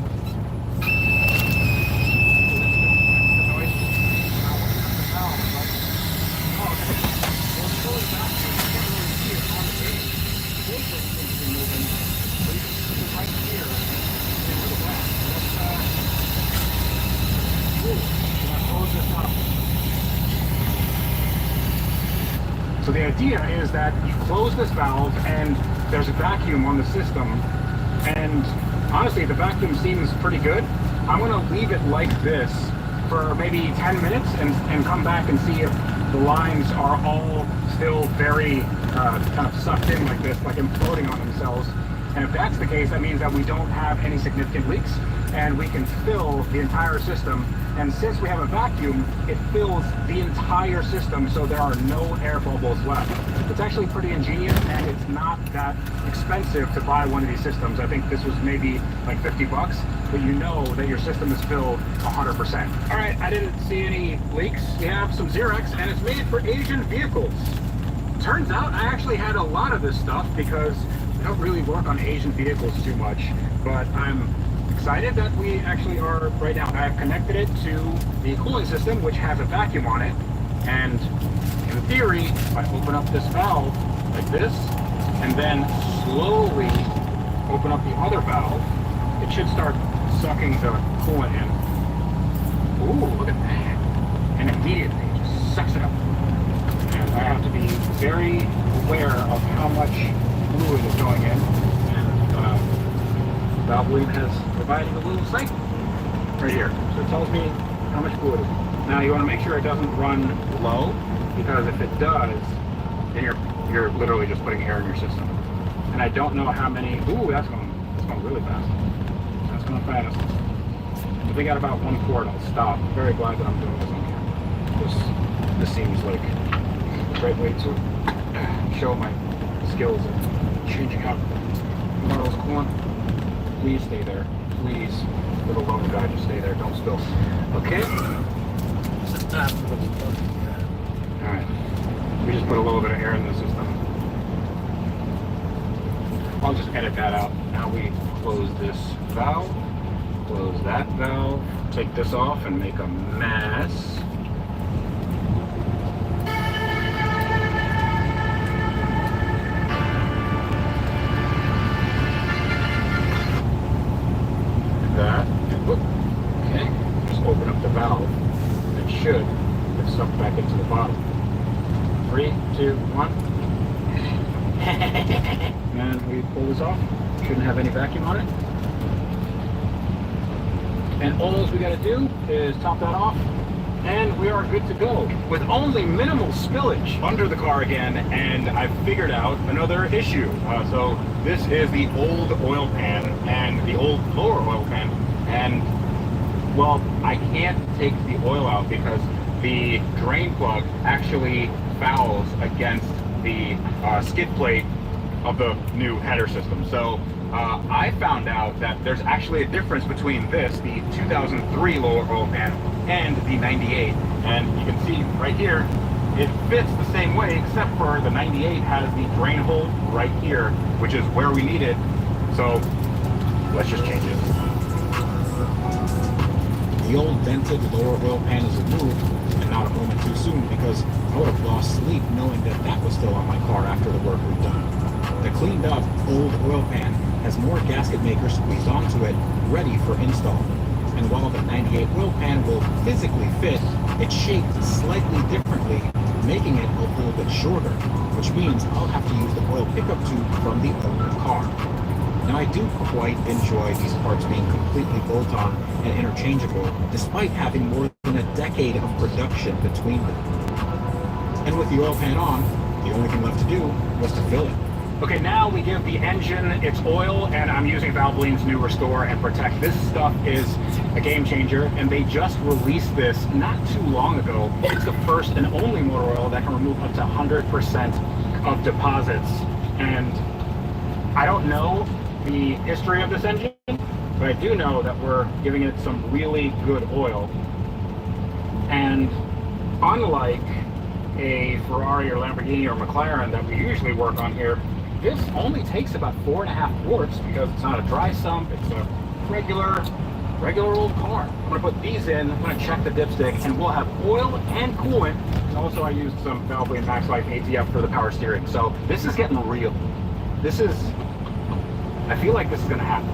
So the idea is that you close this valve and there's a vacuum on the system, and honestly the vacuum seems pretty good. I'm going to leave it like this for maybe 10 minutes and come back and see if the lines are all still very kind of sucked in like this, like imploding on themselves. And if that's the case, that means that we don't have any significant leaks and we can fill the entire system. And since we have a vacuum, it fills the entire system, so there are no air bubbles left. It's actually pretty ingenious, and it's not that expensive to buy one of these systems. I think this was maybe like 50 bucks, but you know that your system is filled 100%. All right, I didn't see any leaks. We have some Xerox, and it's made for Asian vehicles. Turns out I actually had a lot of this stuff because we don't really work on Asian vehicles too much, but I'm excited that we actually are right now. I've connected it to the cooling system, which has a vacuum on it, and in theory, if I open up this valve like this, and then slowly open up the other valve, it should start sucking the coolant in. Ooh, look at that. And immediately it just sucks it up. And I have to be very aware of how much fluid is going in. And Valvoline has provided a little site right here. So it tells me how much fluid is in. Now you want to make sure it doesn't run low, because if it does, then you're literally just putting air in your system. And I don't know how many. Ooh, that's going really fast. That's going fast. If we got about 1 quart, I'll stop. I'm very glad that I'm doing this on camera. This seems like a great way to show my skills of changing out bottles of coolant. Please stay there. Please, little loan guy, just stay there. Don't spill. Okay. All right. We just put a little bit of air in the system. I'll just edit that out. Now we close this valve, close that valve, take this off and make a mess. That, okay, just open up the valve. It should get sucked back into the bottom. 3, 2, 1. And we pull this off. Shouldn't have any vacuum on it. And all we gotta do is top that off, and we are good to go. With only minimal spillage under the car again, and I figured out another issue. So this is the old oil pan and the old lower oil pan, and well, I can't take the oil out because the drain plug actually fouls against the skid plate of the new header system. So I found out that there's actually a difference between this, the 2003 lower oil pan, and the 98. And you can see right here, it fits the same way, except for the 98 has the drain hole right here, which is where we need it. So let's just change it. The old dented lower oil pan is removed, and not a moment too soon, because I would have lost sleep knowing that that was still on my car after the work we've done. The cleaned up old oil pan has more gasket makers squeezed onto it, ready for install. And while the 98 oil pan will physically fit, it's shaped slightly differently, making it a little bit shorter, which means I'll have to use the oil pickup tube from the older car. Now I do quite enjoy these parts being completely bolt-on and interchangeable, despite having more than a decade of production between them. And with the oil pan on, The only thing left to do was to fill it. Okay, now we give the engine its oil, and I'm using Valvoline's new Restore and Protect. This stuff is a game changer, and they just released this not too long ago. It's the first and only motor oil that can remove up to 100% of deposits. And I don't know the history of this engine, but I do know that we're giving it some really good oil. And unlike a Ferrari or Lamborghini or McLaren that we usually work on here, this only takes about 4.5 quarts because it's not a dry sump, it's a regular old car. I'm gonna put these in, I'm gonna check the dipstick, and we'll have oil and coolant. And also I used some Valvoline Max Life ATF for the power steering. So this is getting real. I feel like this is gonna happen.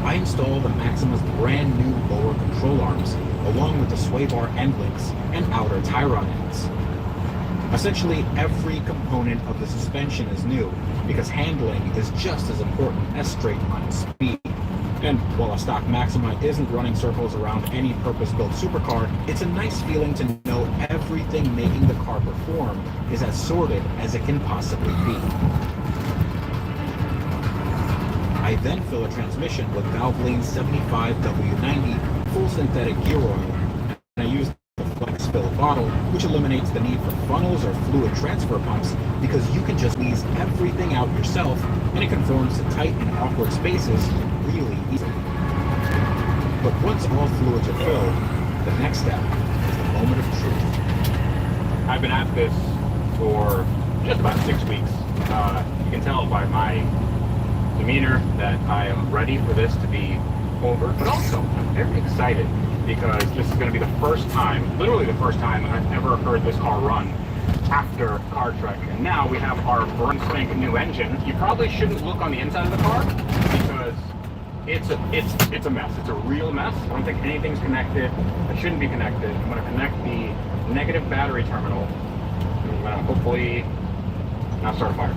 I installed the Maxima's brand new lower control arms, along with the sway bar end links and outer tie rod ends. Essentially, every component of the suspension is new, because handling is just as important as straight line speed. And while a stock Maxima isn't running circles around any purpose-built supercar, it's a nice feeling to know everything making the car perform is as sorted as it can possibly be. I then fill a transmission with Valvoline's 75W90 full synthetic gear oil, and I use the Flex Fill bottle, which eliminates the need for funnels or fluid transfer pumps because you can just squeeze everything out yourself and it conforms to tight and awkward spaces really easily. But once all fluids are filled, the next step is the moment of truth. I've been at this for just about 6 weeks. You can tell by my demeanor that I am ready for this to be over, but also I'm very excited because this is going to be the first time, literally the first time I've ever heard this car run after car trek. And now we have our brand spanking new engine. You probably shouldn't look on the inside of the car because it's a mess. It's a real mess. I don't think anything's connected. It shouldn't be connected. I'm going to connect the negative battery terminal. And I'm going to hopefully not start a fire.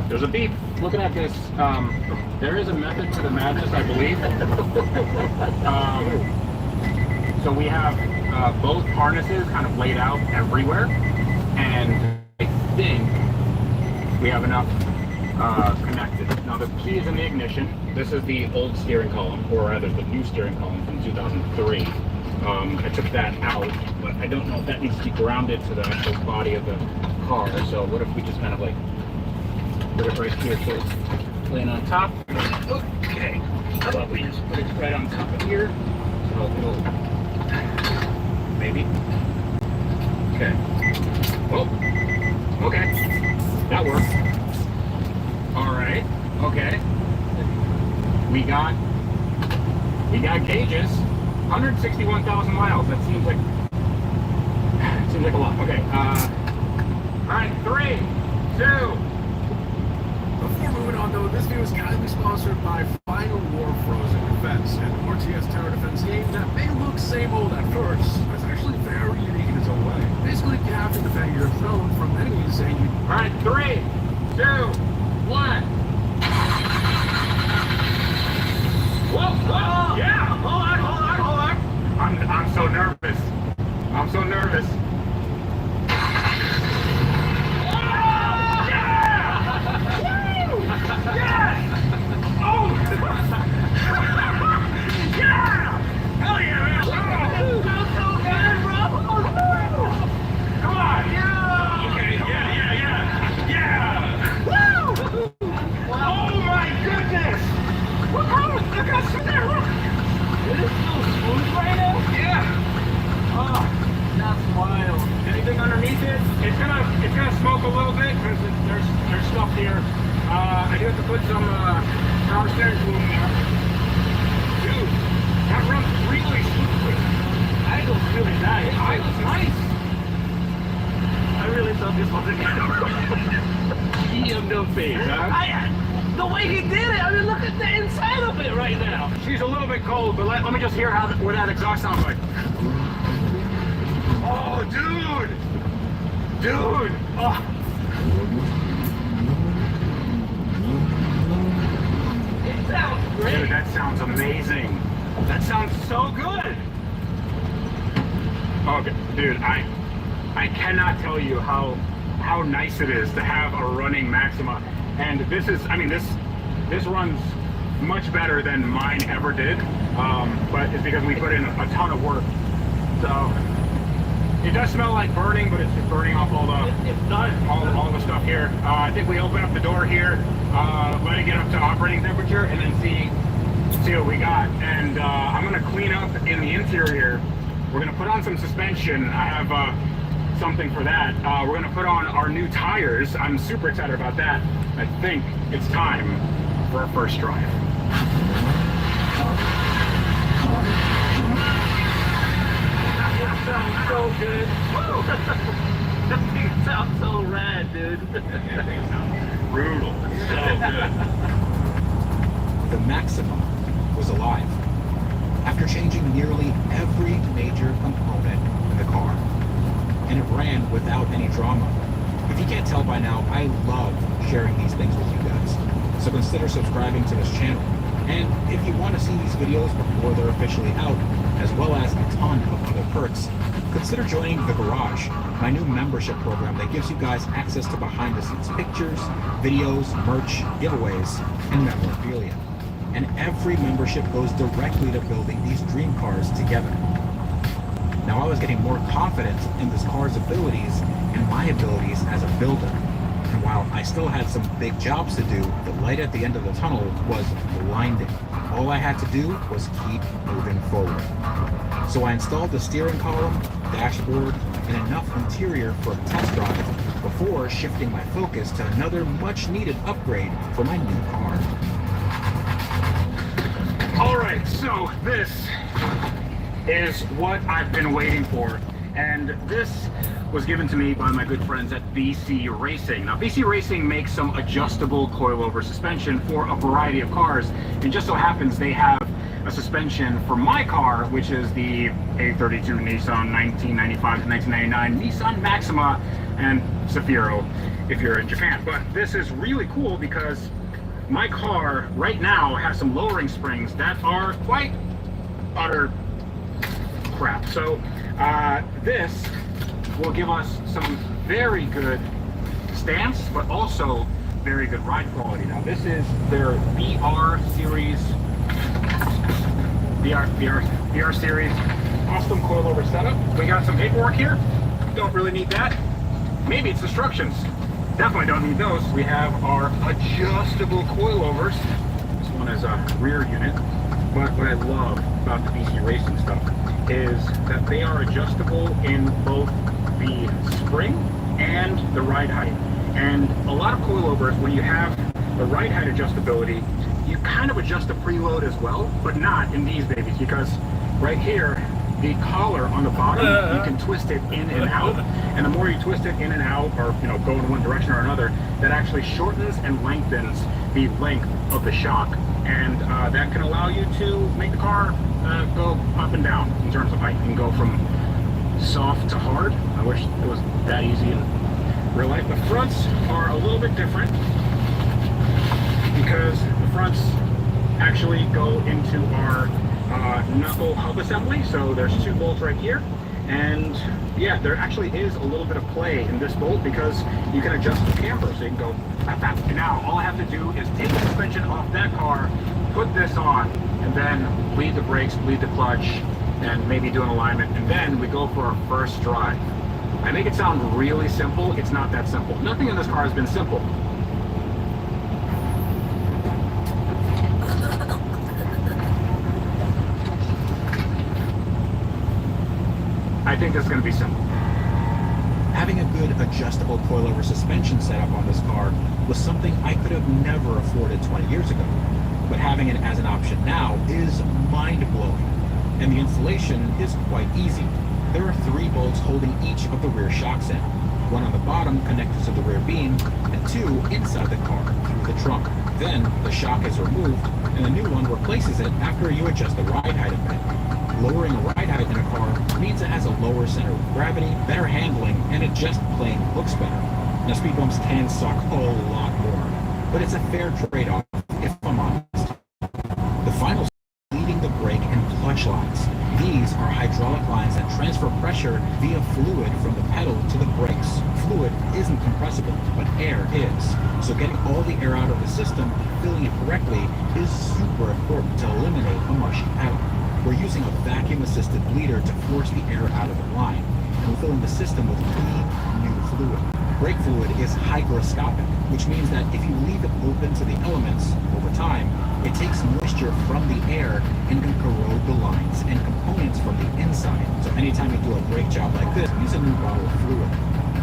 There's a beep. Looking at this, there is a method to the madness, I believe. So we have both harnesses kind of laid out everywhere, and I think we have enough connected. Now the key is in the ignition. This is the old steering column, or rather the new steering column from 2003. I took that out, but I don't know if that needs to be grounded to the actual body of the car. So what if we just kind of like put it right here so it's laying on top? Okay. How about we just put it right on top of here? So it'll maybe. Okay. Oh. Okay. That works. All right. Okay. We got gauges. 161,000 miles. That seems like a lot. Okay. All right. 3, 2. Before moving on, though, this video is kindly sponsored by Final War Frozen Defense, an RTS tower defense game that may look same old at first, but it's actually very unique in its own way. Basically, you have to defend your throne from enemies, and you... All right. 3, 2, 1. Whoa! Whoa! Yeah! Hold on! I'm so nervous. I'm so nervous. Yes! Oh! Yeah! Hell yeah, man! Oh, feels so good, bro! Come on! Yeah! Okay, yeah! Woo! Oh my goodness! Look how smooth that looks! It is so smooth right now? Yeah! Oh, that's wild. Anything underneath it? It's gonna smoke a little bit because there's stuff here. I do have to put some power steering fluid in there. Dude, that runs really smoothly. Idle's really nice. Idle's nice. I really thought this wasn't gonna run. He have no face, huh? The way he did it, I mean, look at the inside of it right now. She's a little bit cold, but let me just hear what that exhaust sounds like. Oh, dude! Dude! Oh. that sounds amazing. That sounds so good. Okay, dude, I cannot tell you how nice it is to have a running Maxima. And this is, I mean, this runs much better than mine ever did. But it's because we put in a ton of work. So it does smell like burning, but it's just burning off all the stuff here. I think we open up the door here, let it get up to operating temperature, and then see what we got. And I'm gonna clean up in the interior. We're gonna put on some suspension. I have something for that. We're gonna put on our new tires. I'm super excited about that. I think it's time for our first drive. That sounds so good. That thing sounds so rad, dude. That thing sounds brutal. So good. The Maxima was alive after changing nearly every major component in the car, and it ran without any drama. If you can't tell by now, I love sharing these things with you guys, so consider subscribing to this channel. And if you want to see these videos before they're officially out, as well as a ton of other perks, consider joining The Garage, my new membership program that gives you guys access to behind-the-scenes pictures, videos, merch, giveaways, and memorabilia. And every membership goes directly to building these dream cars together. Now, I was getting more confident in this car's abilities and my abilities as a builder. And while I still had some big jobs to do, the light at the end of the tunnel was blinding. All I had to do was keep moving forward. So I installed the steering column, dashboard, and enough interior for a test drive before shifting my focus to another much needed upgrade for my new car. All right, so this is what I've been waiting for. And this was given to me by my good friends at BC Racing. Now, BC Racing makes some adjustable coilover suspension for a variety of cars. And just so happens they have a suspension for my car, which is the A32 Nissan 1995 to 1999 Nissan Maxima and Zafiro if you're in Japan. But this is really cool because my car right now has some lowering springs that are quite utter crap. So this will give us some very good stance, but also very good ride quality. Now, this is their VR series custom coilover setup. We got some paperwork here. Don't really need that. Maybe it's instructions. Definitely don't need those. We have our adjustable coilovers. This one is a rear unit. But what I love about the BC Racing stuff is that they are adjustable in both the spring and the ride height. And a lot of coilovers, when you have the ride height adjustability, you kind of adjust the preload as well, but not in these babies, because right here, the collar on the bottom, you can twist it in and out. And the more you twist it in and out, or go in one direction or another, that actually shortens and lengthens the length of the shock. And that can allow you to make the car go up and down in terms of height. You can go from soft to hard. I wish it was that easy in real life. The fronts are a little bit different because the fronts actually go into our knuckle hub assembly. So there's 2 bolts right here. And yeah, there actually is a little bit of play in this bolt because you can adjust the camber, so you can go bap. Now all I have to do is take the suspension off that car, put this on, and then bleed the brakes, bleed the clutch, and maybe do an alignment, and then we go for our first drive. I make it sound really simple. It's not that simple. Nothing in this car has been simple. I think that's going to be simple. Having a good adjustable coilover suspension setup on this car was something I could have never afforded 20 years ago. But having it as an option now is mind-blowing. And the installation is quite easy. There are 3 bolts holding each of the rear shocks in. 1 on the bottom connected to the rear beam, and 2 inside the car through the trunk. Then the shock is removed, and the new one replaces it after you adjust the ride height a bit. Lowering a ride height in a car means it has a lower center of gravity, better handling, and it just plain looks better. Now, speed bumps can suck a lot more, but it's a fair trade-off if I'm honest. The final are hydraulic lines that transfer pressure via fluid from the pedal to the brakes. Fluid isn't compressible, but air is. So getting all the air out of the system, filling it correctly, is super important to eliminate a mushy pedal. We're using a vacuum-assisted bleeder to force the air out of the line, and we're filling the system with clean, new fluid. Brake fluid is hygroscopic, which means that if you leave it open to the elements over time, it takes moisture from the air and can corrode the lines and components from the inside. So anytime you do a brake job like this, use a new bottle of fluid.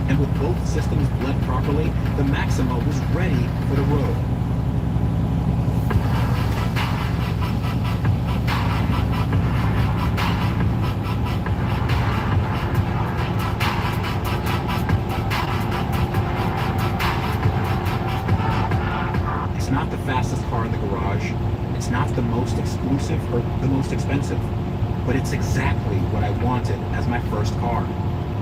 And with both systems bled properly, the Maxima was ready for the road. It's not the fastest car in the garage. It's not the most exclusive or the most expensive, but it's exactly what I wanted as my first car.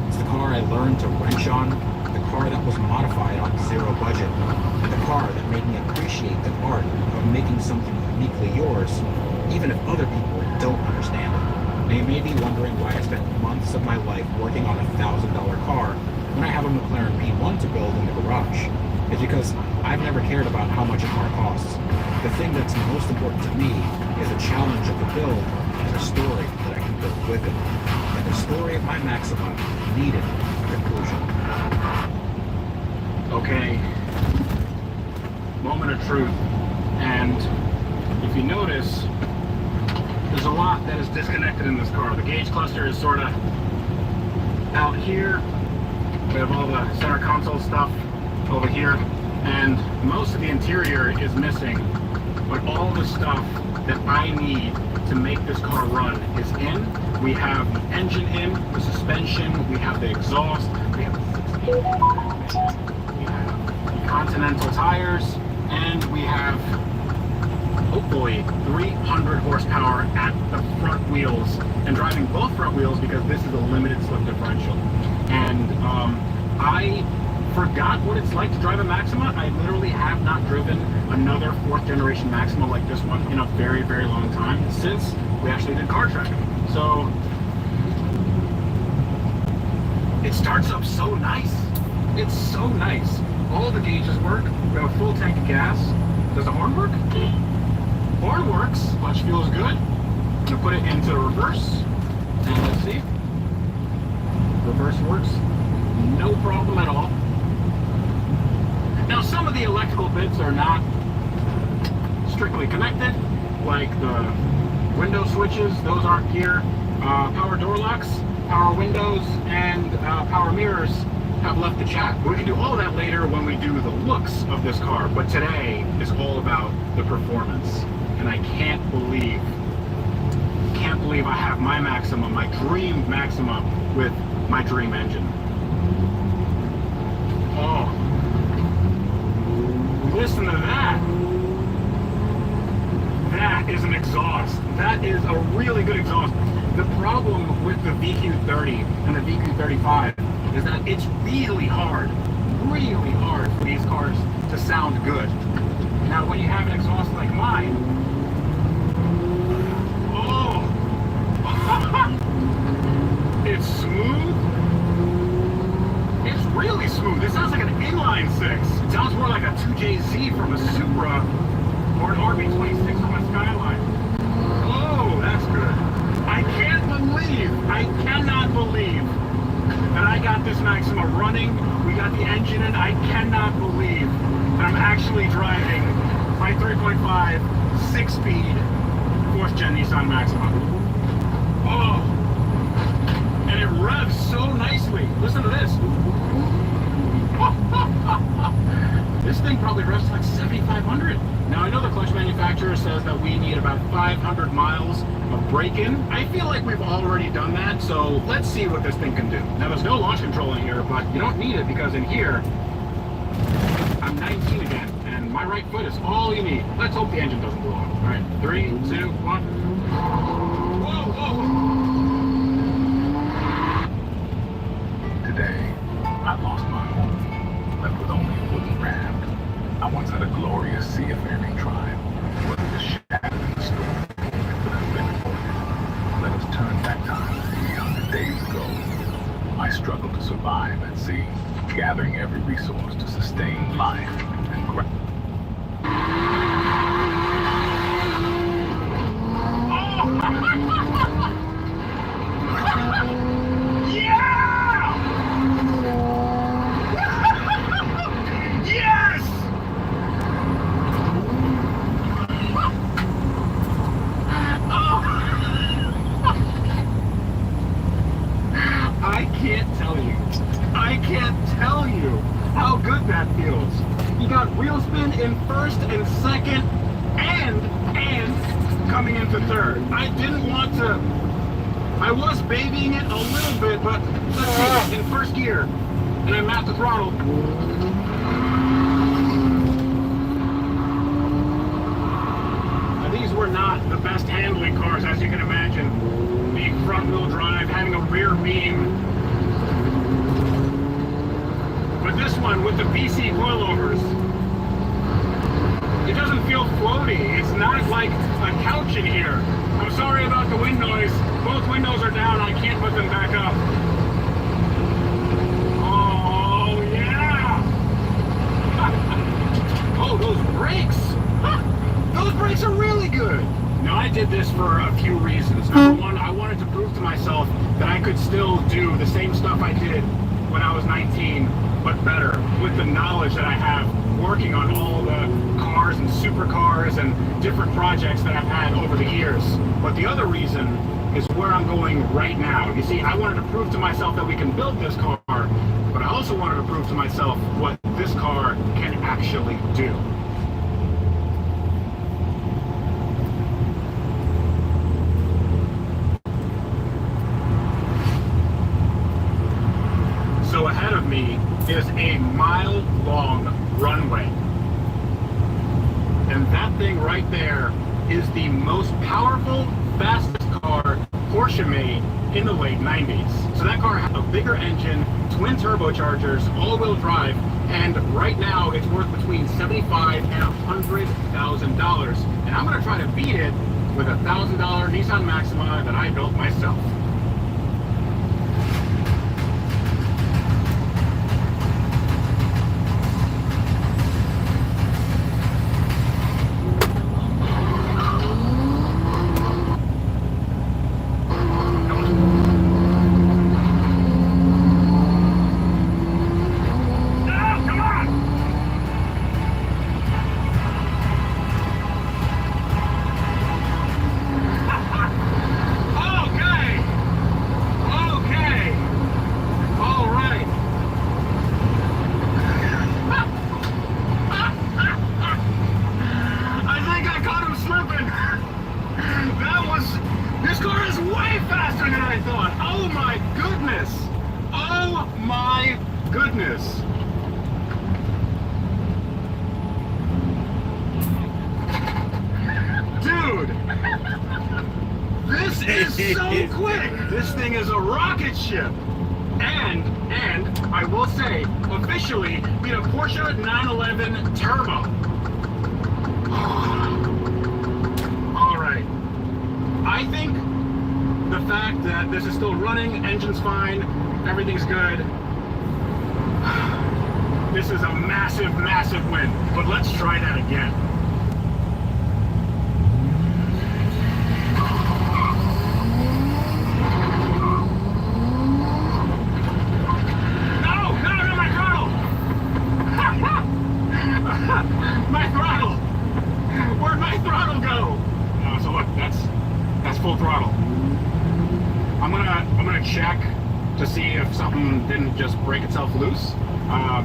It's the car I learned to wrench on, the car that was modified on zero budget, and the car that made me appreciate the art of making something uniquely yours, even if other people don't understand it. Now you may be wondering why I spent months of my life working on a $1,000 car when I have a McLaren P1 to build in the garage. It's because I've never cared about how much a car costs. The thing that's most important to me is the challenge of the build and the story that I can build with it. And the story of my Maxima needed a conclusion. Okay, moment of truth. And if you notice, there's a lot that is disconnected in this car. The gauge cluster is sort of out here. We have all the center console stuff over here, and most of the interior is missing, but all the stuff that I need to make this car run is in. We have the engine in, the suspension, we have the exhaust, we have the Continental tires, and we have hopefully 300 horsepower at the front wheels, and driving both front wheels because this is a limited slip differential. And I forgot what it's like to drive a Maxima. I literally have not driven another 4th generation Maxima like this one in a very, very long time since we actually did car tracking. So it starts up so nice. It's so nice. All the gauges work. We have a full tank of gas. Does the horn work? Horn works. Clutch feels good. I'm gonna put it into reverse. And let's see. Reverse works. No problem at all. Now, some of the electrical bits are not strictly connected, like the window switches, those aren't here. Power door locks, power windows, and power mirrors have left the chat. We can do all of that later when we do the looks of this car, but today is all about the performance. And I can't believe I have my Maxima, my dream Maxima, with my dream engine. Oh. Listen to that. That is an exhaust. That is a really good exhaust. The problem with the VQ30 and the VQ35 is that it's really hard for these cars to sound good. Now, when you have an exhaust like mine, oh, it's smooth. It's really smooth. It sounds like an inline 6. It sounds more like a 2JZ from a Supra or an RB26 from a Skyline. Oh, that's good. I cannot believe that I got this Maxima running. We got the engine in. I cannot believe that I'm actually driving my 3.5 6-speed 4th gen Nissan Maxima. Oh, and it revs so nicely. Listen to this. This thing probably revs like 7,500. Now, I know the clutch manufacturer says that we need about 500 miles of break-in. I feel like we've already done that, so let's see what this thing can do. Now, there's no launch control in here, but you don't need it because in here, I'm 19 again, and my right foot is all you need. Let's hope the engine doesn't blow up. All right, 3, 2, 1. Whoa, whoa! Today, I lost my home, left with only a wooden raft. I once had a glorious seafaring tribe, but it was shattered in the storm that has been reported. Let us turn back time struggle to survive at sea, gathering every resource to sustain life and growth. Yeah! Yes! I can't tell you how good that feels. You got wheel spin in first and second and coming into third. I didn't want to. I was babying it a little bit, but let's see, in first gear, and I'm at the throttle. Now, these were not the best handling cars, as you can imagine. Being front-wheel drive, having a rear beam. But this one, with the BC coilovers, it doesn't feel floaty. It's not like a couch in here. I'm sorry about the wind noise. Both windows are down. I can't put them back up. Oh, yeah! Oh, those brakes! Those brakes are really good! Now, I did this for a few reasons. Number one, I wanted to prove to myself that I could still do the same stuff I did when I was 19, but better, with the knowledge that I have working on all the cars and supercars and different projects that I've had over the years. But the other reason is where I'm going right now. You see, I wanted to prove to myself that we can build this car, but I also wanted to prove to myself what this car can actually do. So ahead of me is a mile-long runway. And that thing right there is the most powerful, fastest car Porsche made in the late 90s. So that car has a bigger engine, twin turbochargers, all-wheel drive, and right now it's worth between $75,000 and $100,000. And I'm gonna try to beat it with a $1,000 Nissan Maxima that I built myself. This car is way faster than I thought. Oh my goodness. Oh my goodness. Dude. This is so quick. This thing is a rocket ship. And I will say, officially, beat a Porsche 911 Turbo. All right. I think the fact that this is still running, engine's fine, everything's good. This is a massive, massive win. But let's try that again. No, my throttle! My throttle! Where'd my throttle go? So look, that's full throttle. I'm gonna check to see if something didn't just break itself loose,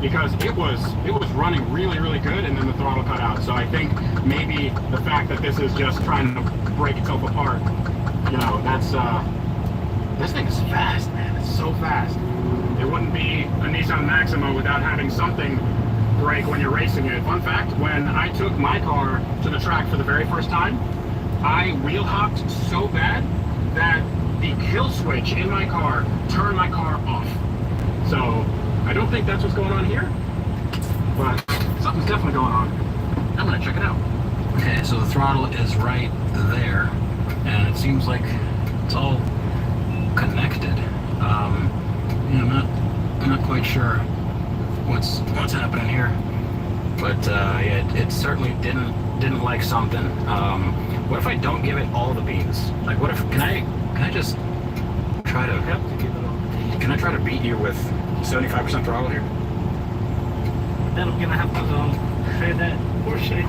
because it was running really, really good, and then the throttle cut out. So I think maybe the fact that this is just trying to break itself apart, you know, that's this thing is fast, man. It's so fast. It wouldn't be a Nissan Maxima without having something break when you're racing it. Fun fact: when I took my car to the track for the very first time, I wheel hopped so bad that the kill switch in my car turned my car off. So I don't think that's what's going on here, but something's definitely going on. I'm gonna check it out. Okay, so the throttle is right there, and it seems like it's all connected. Yeah, I'm not quite sure what's happening here. But yeah, it certainly didn't like something. What if I don't give it all the beans? Like, what if can I just try to can I try to beat you with 75% throttle here? Then I'm gonna have to say that or shit.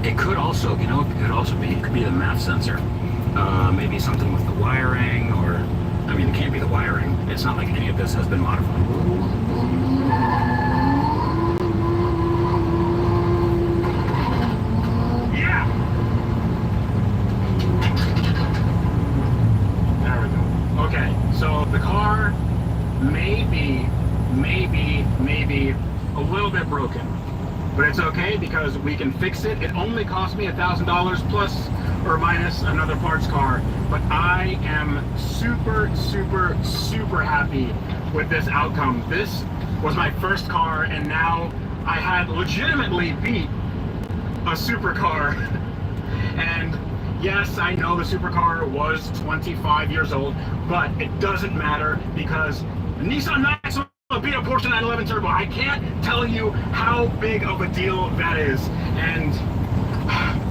It could also, you know, it could be the MAF sensor. Maybe something with the wiring, or I mean, it can't be the wiring. It's not like any of this has been modified. Yeah. There we go. Okay, so the car may be a little bit broken, but it's okay because we can fix it. It only cost me $1,000 plus or minus another parts car, but I am super happy with this outcome. This was my first car, and now I had legitimately beat a supercar. And yes, I know the supercar was 25 years old, but it doesn't matter because the Nissan Maxima beat a Porsche 911 Turbo. I can't tell you how big of a deal that is. And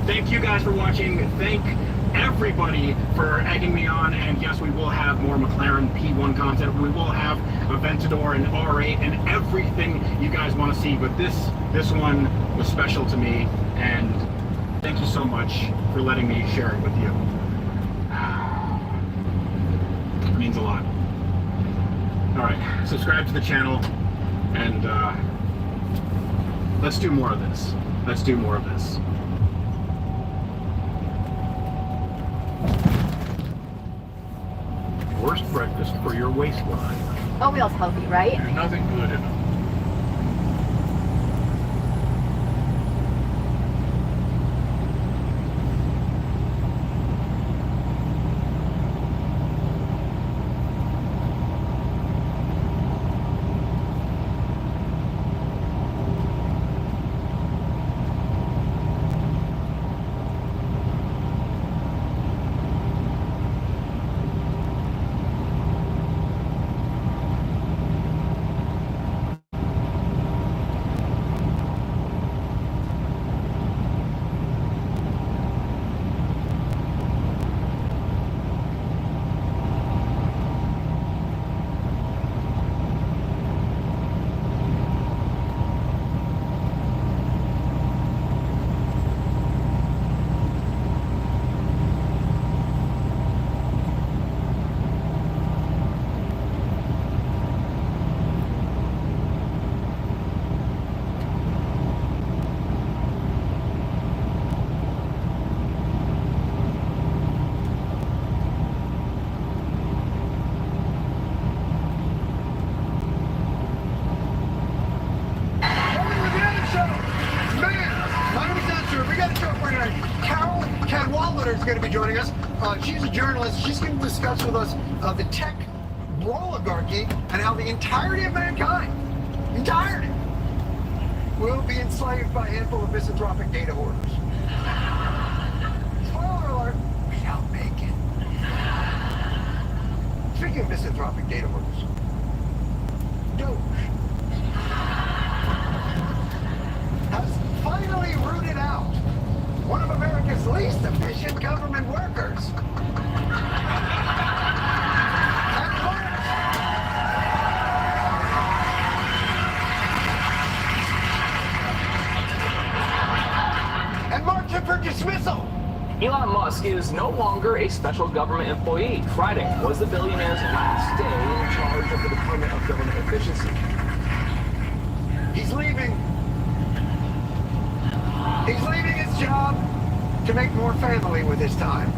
thank you guys for watching. Thank everybody for egging me on. And yes, we will have more McLaren P1 content. We will have Aventador and R8 and everything you guys want to see. But this one was special to me. And thank you so much for letting me share it with you. It means a lot. All right, subscribe to the channel, and let's do more of this. Let's do more of this. Worst breakfast for your waistline. Oatmeal's healthy, right? There's nothing good in it. Is going to be joining us. She's a journalist. She's going to discuss with us the tech oligarchy and how the entirety of mankind, will be enslaved by a handful of misanthropic data hoarders. Spoiler alert, we don't make it. Speaking of misanthropic data hoarders, Doge has finally rooted out one of America's least efficient government workers. And march him for dismissal. Elon Musk is no longer a special government employee. Friday was the billionaire's last day in charge of the Department of Government Efficiency. He's leaving. He's leaving his job to make more family with his time.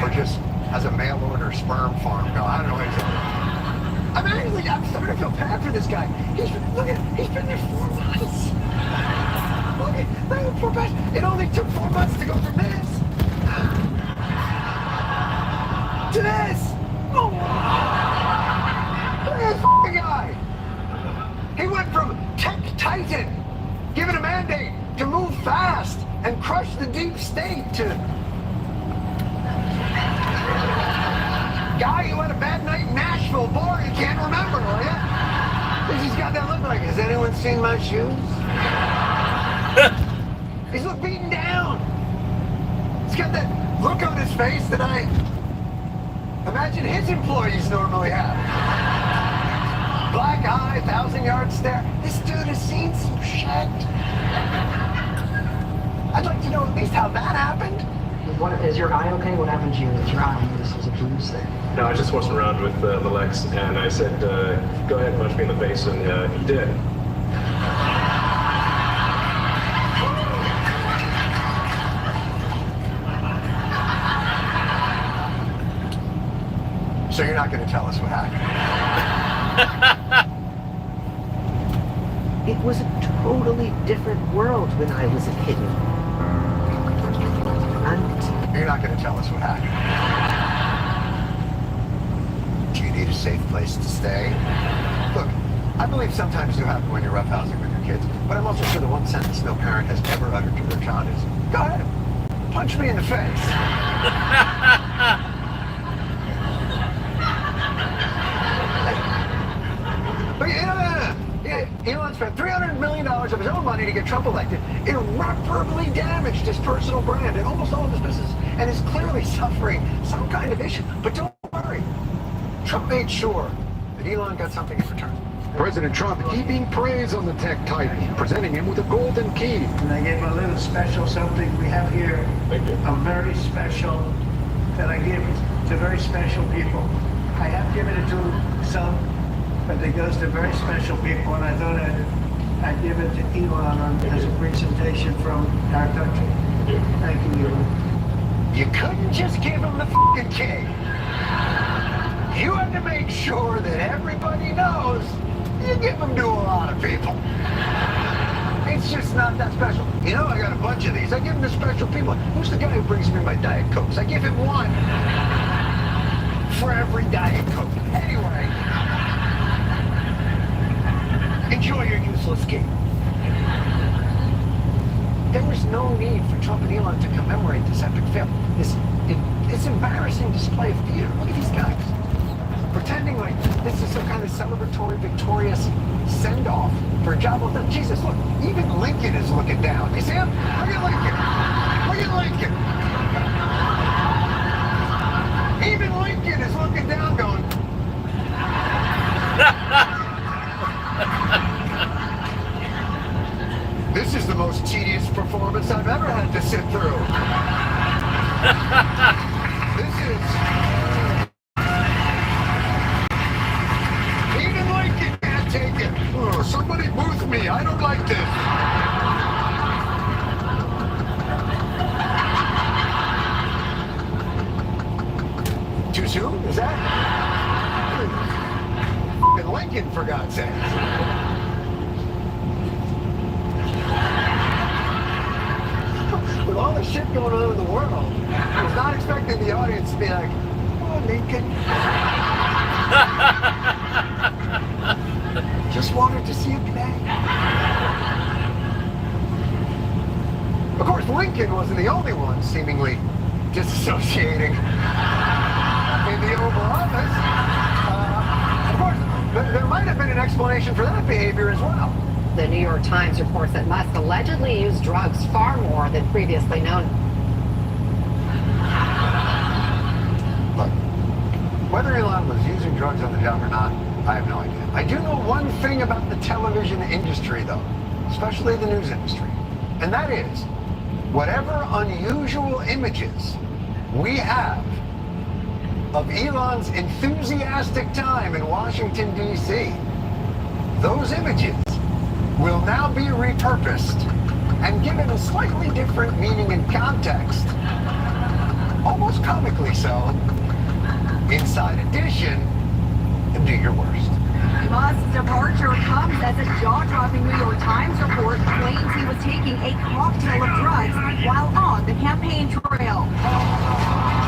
Or just as a mail order sperm farm. No, I don't know what he's doing. I'm starting to feel bad for this guy. He's been there 4 months. Look, 4 months. It only took 4 months to go from this to this. Oh. Look at this f***ing guy. He went from tech titan, given a mandate to move fast and crush the deep state to guy who had a bad night in Nashville. Boy, you can't remember, will ya? He's got that look like, has anyone seen my shoes? He's look beaten down. He's got that look on his face that I imagine his employees normally have. Black eye, 1,000-yard stare. This dude has seen some shit. I'd like to know at least how that happened. Is your eye okay? What happened to you with your eye? This was a bruise thing. No, I just wasn't around with Lex, and I said, go ahead and punch me in the face, and he did. So you're not going to tell us what happened? It was a totally different world when I was a kid. And you're not going to tell us what happened? Do you need a safe place to stay? Look, I believe sometimes you happen when you're roughhousing with your kids, but I'm also sure the one sentence no parent has ever uttered to their child is, go ahead, punch me in the face. But Elon spent $300 million of his own money to get Trump elected, irreparably damaged his personal brand and almost all of his business, and is clearly suffering some kind of issue. But don't worry, Trump made sure that Elon got something in return. President Trump heaping praise on the tech titan, presenting him with a golden key. And I gave him a little special something we have here. Thank you. A very special that I give to very special people. I have given it to some, but it goes to very special people, and I thought I'd give it to Elon as a presentation from our country. Thank you, Elon. You couldn't just give him the fucking key. You had to make sure that everybody knows you give them to a lot of people. It's just not that special. You know, I got a bunch of these. I give them to special people. Who's the guy who brings me my Diet Cokes? I give him one for every Diet Coke. Anyway, enjoy your useless game. There was no need for Trump and Elon to commemorate this epic fail. This embarrassing display of theater. Look at these guys. Pretending like this is some kind of celebratory, victorious send-off for a job well done. Jesus, look, even Lincoln is looking down. You see him? Look at Lincoln. Look at Lincoln. Even Lincoln is looking down going, this is the most tedious performance I've ever had to sit through. This is... Even Lincoln can't take it. Oh, somebody booth me. I don't like this. Too soon? Is that? F***ing Lincoln, for God's sake. With all the shit going on in the world, I was not expecting the audience to be like, oh, Lincoln. Just wanted to see you play. Of course, Lincoln wasn't the only one seemingly disassociating in the Oval Office. Of course, there might have been an explanation for that behavior as well. The New York Times reports that Musk allegedly used drugs far more than previously known. Look, whether Elon was using drugs on the job or not, I have no idea. I do know one thing about the television industry, though, especially the news industry, and that is, whatever unusual images we have of Elon's enthusiastic time in Washington, D.C., those images will now be repurposed and given a slightly different meaning and context, almost comically so, inside edition of Do Your Worst. Musk's departure comes as a jaw-dropping New York Times report claims he was taking a cocktail of drugs while on the campaign trail.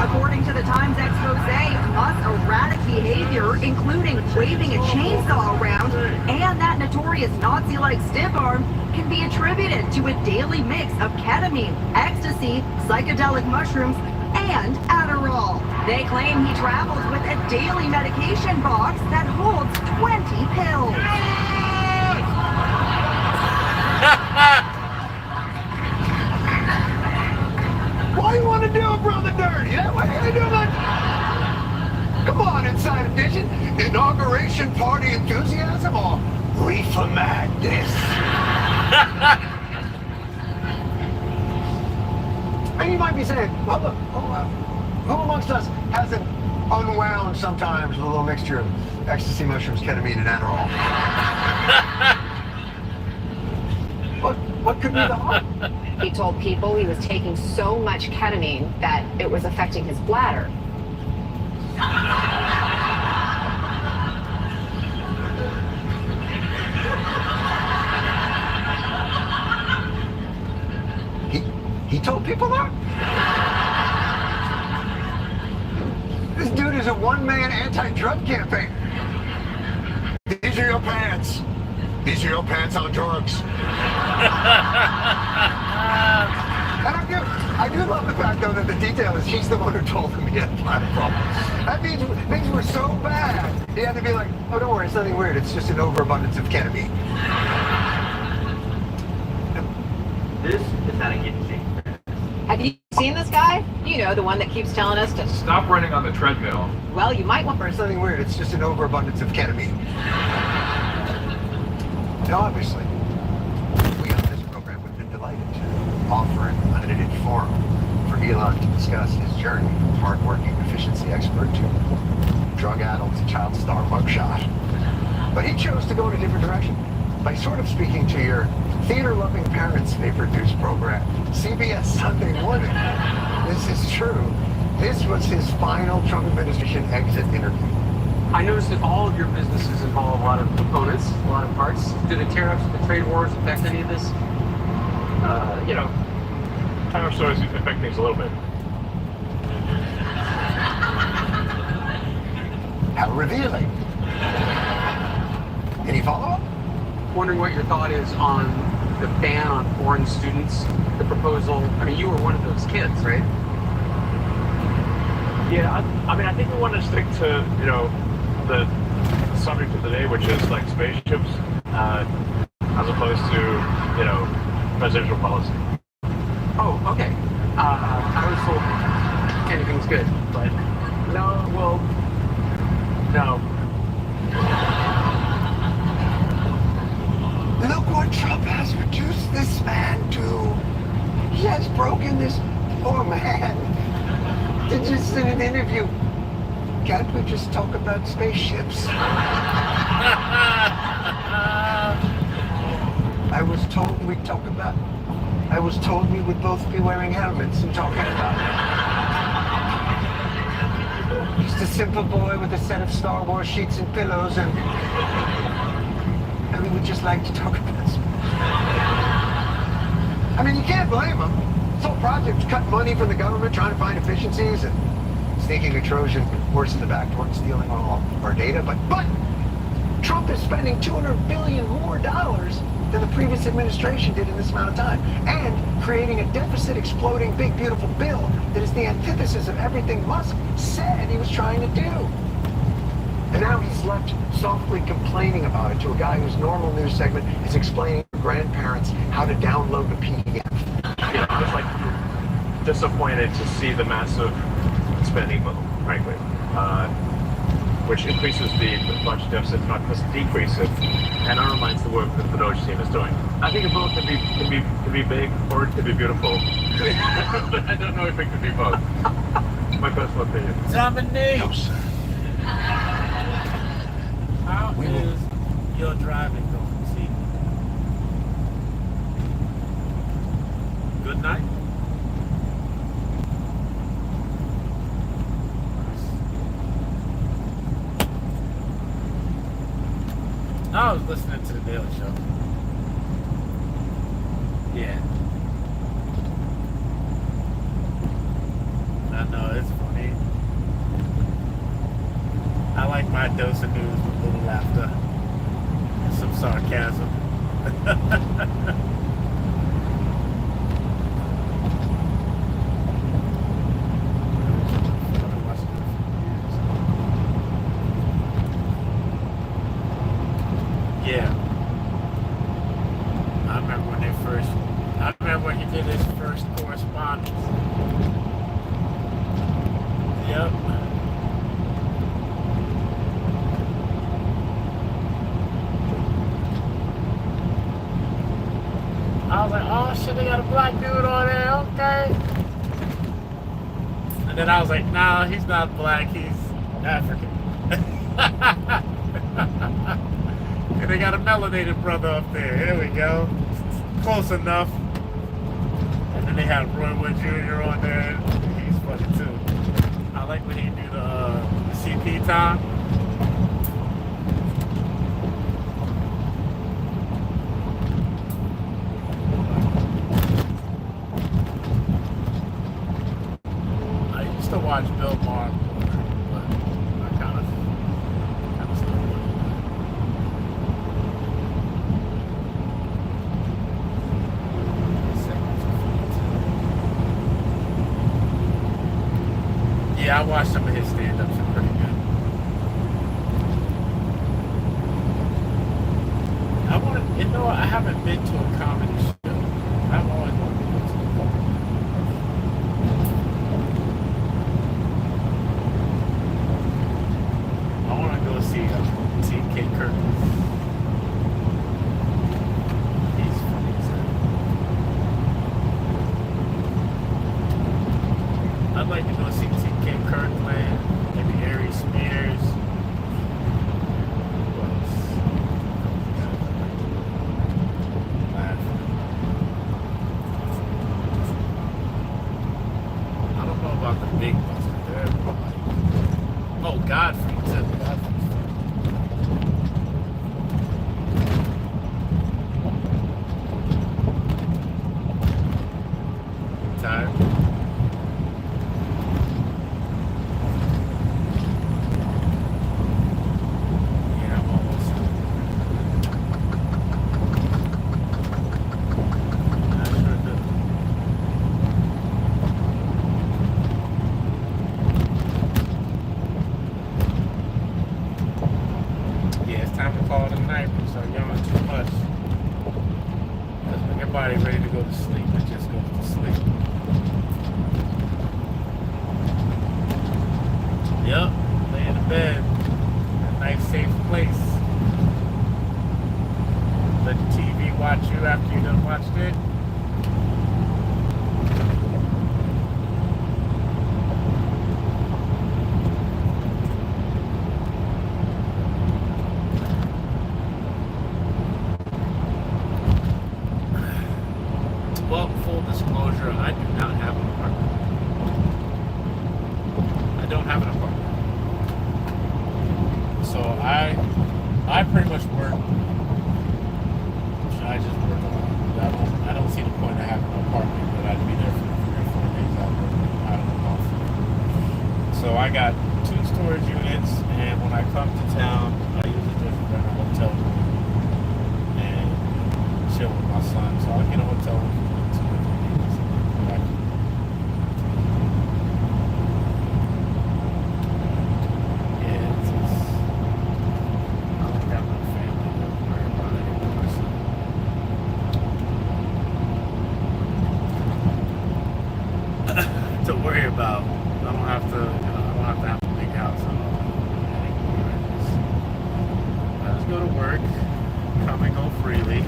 According to the Times expose, Musk erratically behavior, including waving a chainsaw around and that notorious Nazi-like stiff arm, can be attributed to a daily mix of ketamine, ecstasy, psychedelic mushrooms, and Adderall. They claim he travels with a daily medication box that holds 20 pills. Why you want to do a brother dirty? That way you do it. Come on, Inside Edition. Inauguration party enthusiasm or reefer madness? And you might be saying, well, look, who amongst us hasn't unwound sometimes with a little mixture of ecstasy, mushrooms, ketamine, and Adderall? What could be the harm? He told people he was taking so much ketamine that it was affecting his bladder. He told people that? This dude is a one-man anti-drug campaign. These are your pants. These are your pants on drugs. And I do love the fact, though, that the detail is he's the one who told him he had a bladder problem. That means things were so bad, he had to be like, oh, don't worry, it's nothing weird. It's just an overabundance of ketamine. This is how to get sick. Have you seen this guy? You know, the one that keeps telling us to Stop running on the treadmill. Well, you might want. It's nothing weird. It's just an overabundance of ketamine. Now, obviously, we on this program would have been delighted to offer an unedited forum for Elon to discuss his journey from hardworking efficiency expert to drug-addled child star mugshot. But he chose to go in a different direction by sort of speaking to your theater-loving parents' favorite news program, CBS Sunday Morning. This is true. This was his final Trump administration exit interview. I noticed that all of your businesses involve a lot of components, a lot of parts. Do the tariffs, the trade wars affect any of this? Tariffs always affect things a little bit. How revealing. Any follow-up? Wondering what your thought is on the ban on foreign students, the proposal. I mean, you were one of those kids, right? Yeah, I think we want to stick to, the subject of the day, which is like spaceships, as opposed to, presidential policy. Oh, okay. I was told anything's good, but no. Look what Trump has reduced this man to. He has broken this poor man to just in an interview. Can't we just talk about spaceships? I was told we would both be wearing helmets and talking about it. Just a simple boy with a set of Star Wars sheets and pillows, and we would just like to talk about this. I mean, you can't blame him. This whole project was cutting money from the government, trying to find efficiencies, and sneaking a Trojan horse in the back door and stealing all our data. But Trump is spending $200 billion more than the previous administration did in this amount of time, and creating a deficit exploding big beautiful bill that is the antithesis of everything Musk said he was trying to do. And now he's left softly complaining about it to a guy whose normal news segment is explaining to grandparents how to download the PDF. I was like disappointed to see the massive spending move, frankly, which increases the budget deficit, not just decrease it, and undermines the work that the Doge team is doing. I think a vote could be big or it could be beautiful, but I don't know if it could be both. My personal opinion. Dominique, how is your driving going this evening? Good night. I was listening to the Daily Show. Yeah. I know, it's funny. I like my dose of news with a little laughter and some sarcasm. Yeah. I remember when he did his first correspondence. Yep. I was like, oh shit, they got a black dude on there, okay. And then I was like, nah, he's not black, he's African. And they got a melanated brother up there. Here we go. Close enough. And then they had Roy Wood Jr. on there. He's funny too. I like when he do the CP time. I used to watch Bill Maher, but I kind of stopped. Yeah, I watched some of his stand-ups. They're pretty good. I haven't been to a comedy show. I've always wanted to go to a comedy show. I want to go see Kate Kirkman. He's funny as hell. I'd like to go see Kate Kirkland, maybe Ari Spears. I don't know about the big ones, but they're like, oh, Godfrey too. Tired? Yeah, I'm almost. I sure do. Yeah, it's time to call it a night. So y'all too much. Because when everybody ready to go to sleep, it just goes to sleep. Yep, lay in the bed. A nice safe place. Let the TV watch you after you done watched it. Well, full disclosure, I do not have an apartment. I don't have an apartment. So I pretty much work. I just work alone. I don't see the point of having an apartment, but I'd be there for 3 or 4 days out of the month. So I got 2 storage units, and when I come to town, I usually just rent a hotel room and chill with my son. So I'll get a hotel room for 2 or 3 days. Yeah, it's just, I don't have no family to worry about anymore. So to worry about. I don't have to, I don't have to have a big house anymore. I just go to work, come and go freely.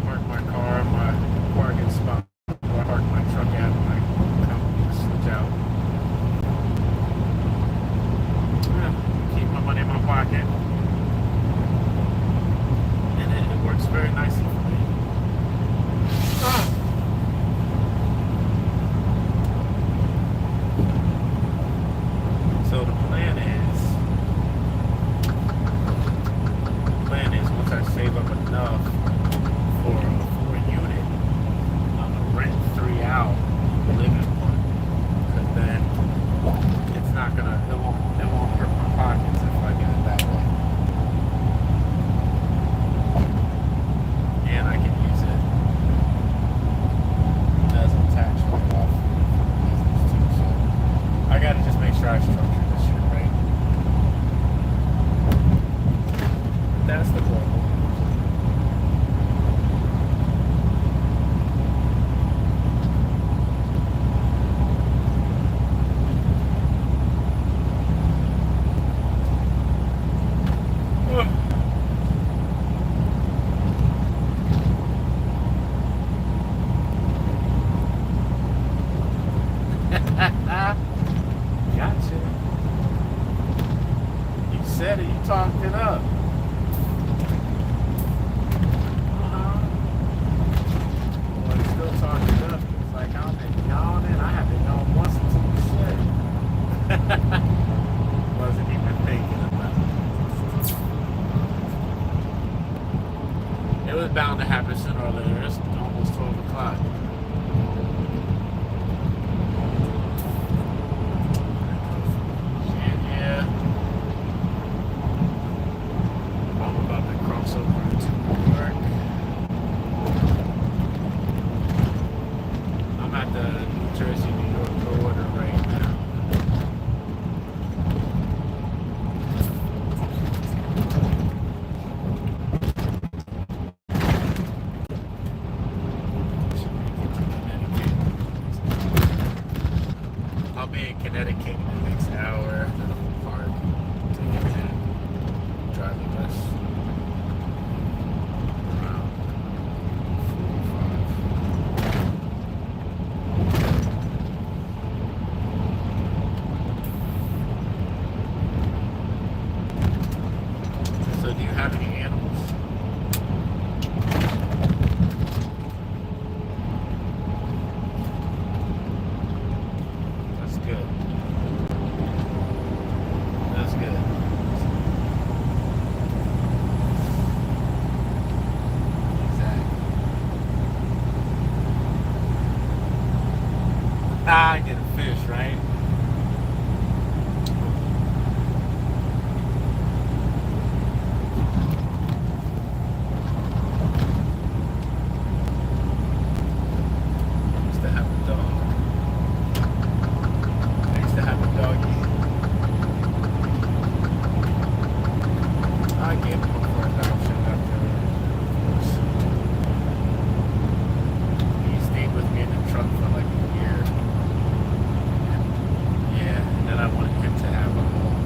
Park my car in my parking spot where I park my truck at when I come switch out. Yeah, keep my money in my pocket. And it works very nicely for me. So the plan is Gotcha. You said it, you talked it up. Well, you still talking it up. It's like, I've been yawning. I haven't yawned once until you said it. Wasn't even thinking about it. It was bound to happen sooner or later. It's almost 12 o'clock. I get a fish, right? Used to have a dog. I used to have a doggy. I gave him for adoption after he stayed with me in the truck for like a year. I wanted him to have a home.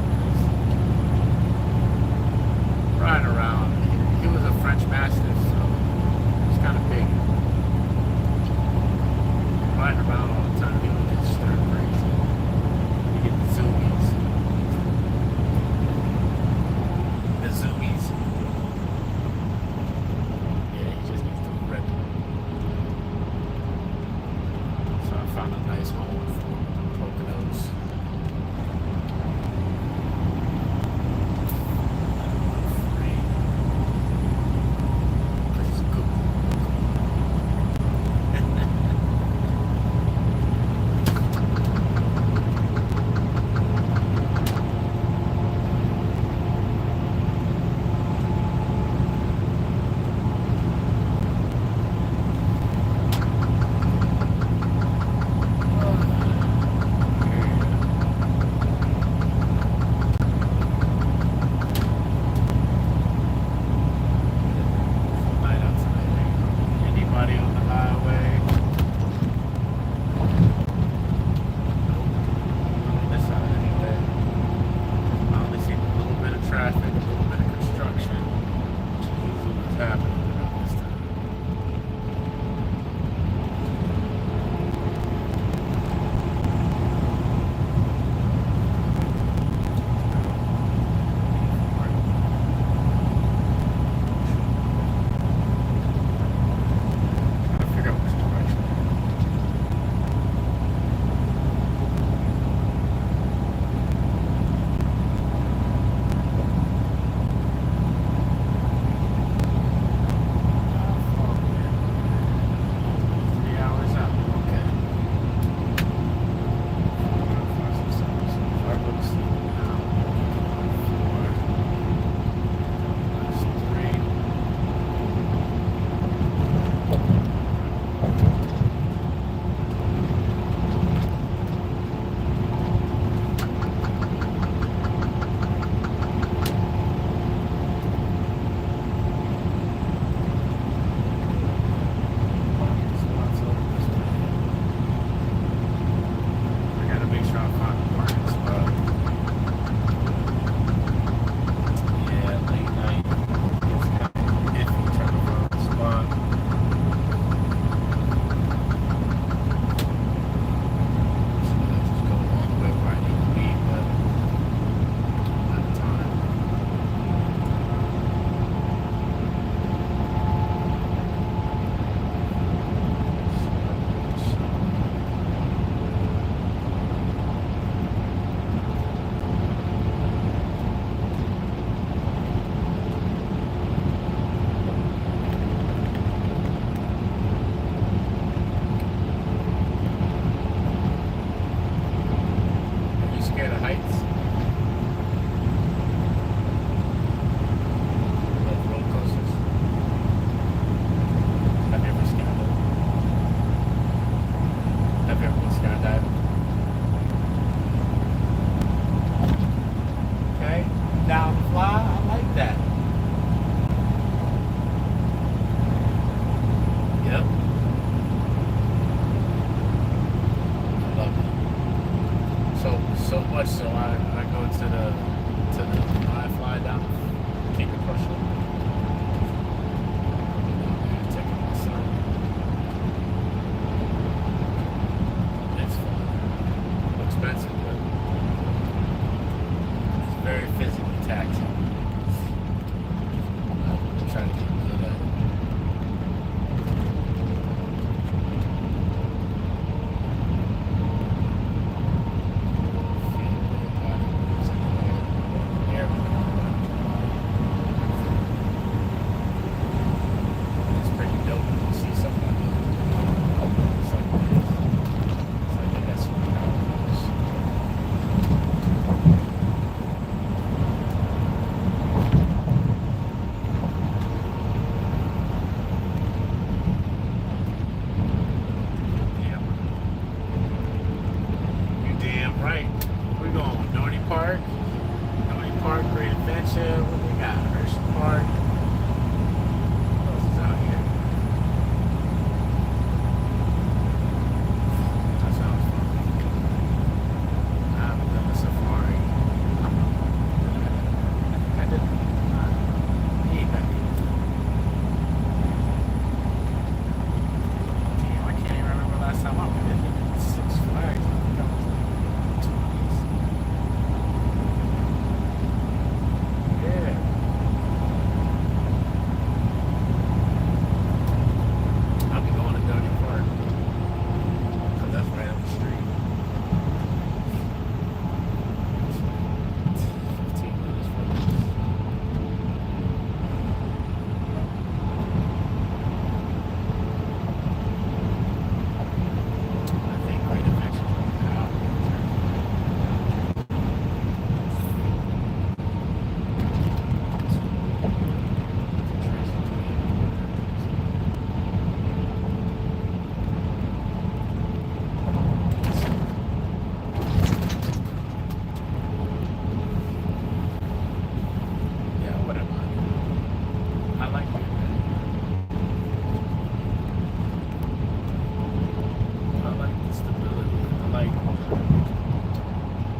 Riding around. He was a French Mastiff, so he's kind of big. Riding around all the time, he would get stir crazy. You get the zoomies. The zoomies. Yeah, he just needs to rip. So I found a nice home for Poconos. much so I go I fly down to Cape of Prussia. Taking my son. It's fun. Expensive, but it's very physically taxing. I'm trying to get good at it.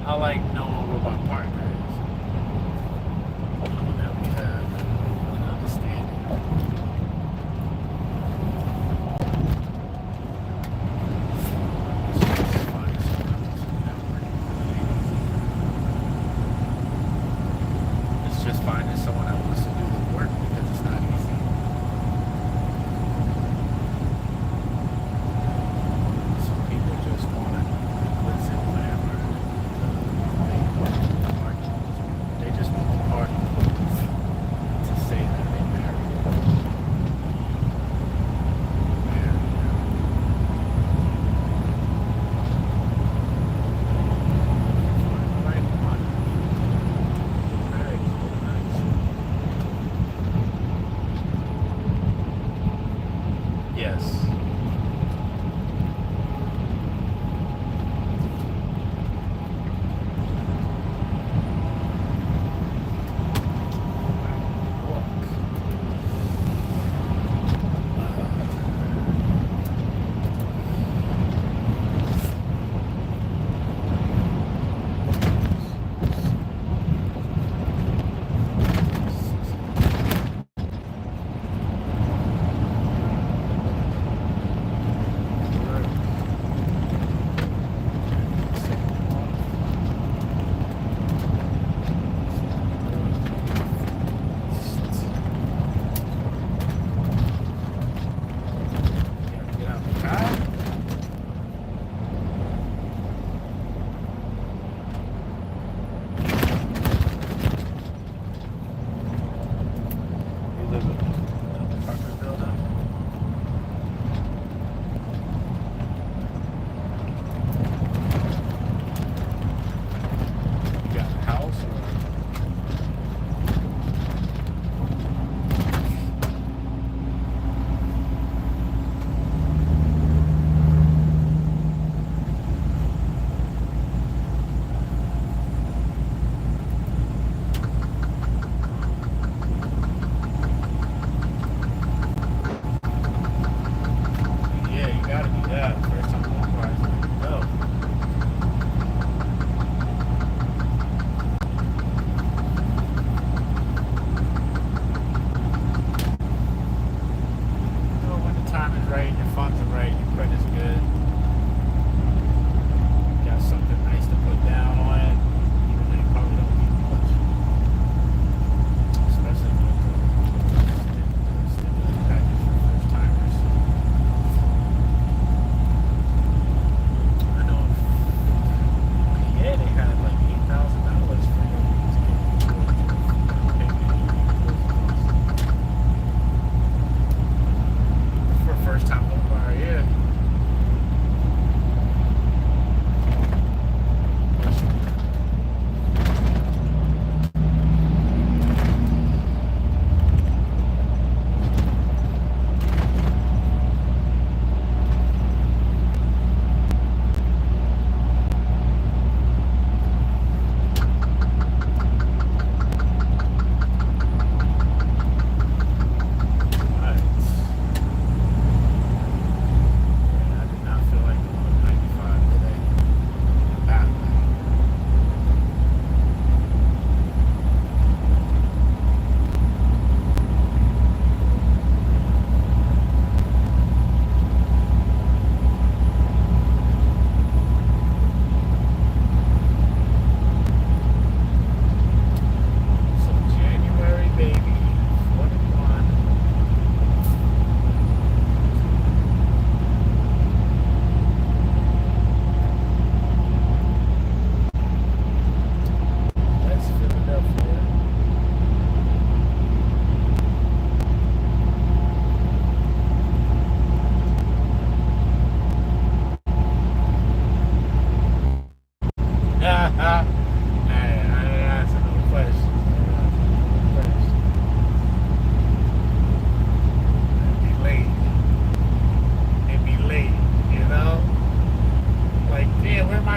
I like knowing what my partner is. That we have an understanding. It's just finding someone that wants to do the work because it's not easy. Some people just want to listen whatever. They market.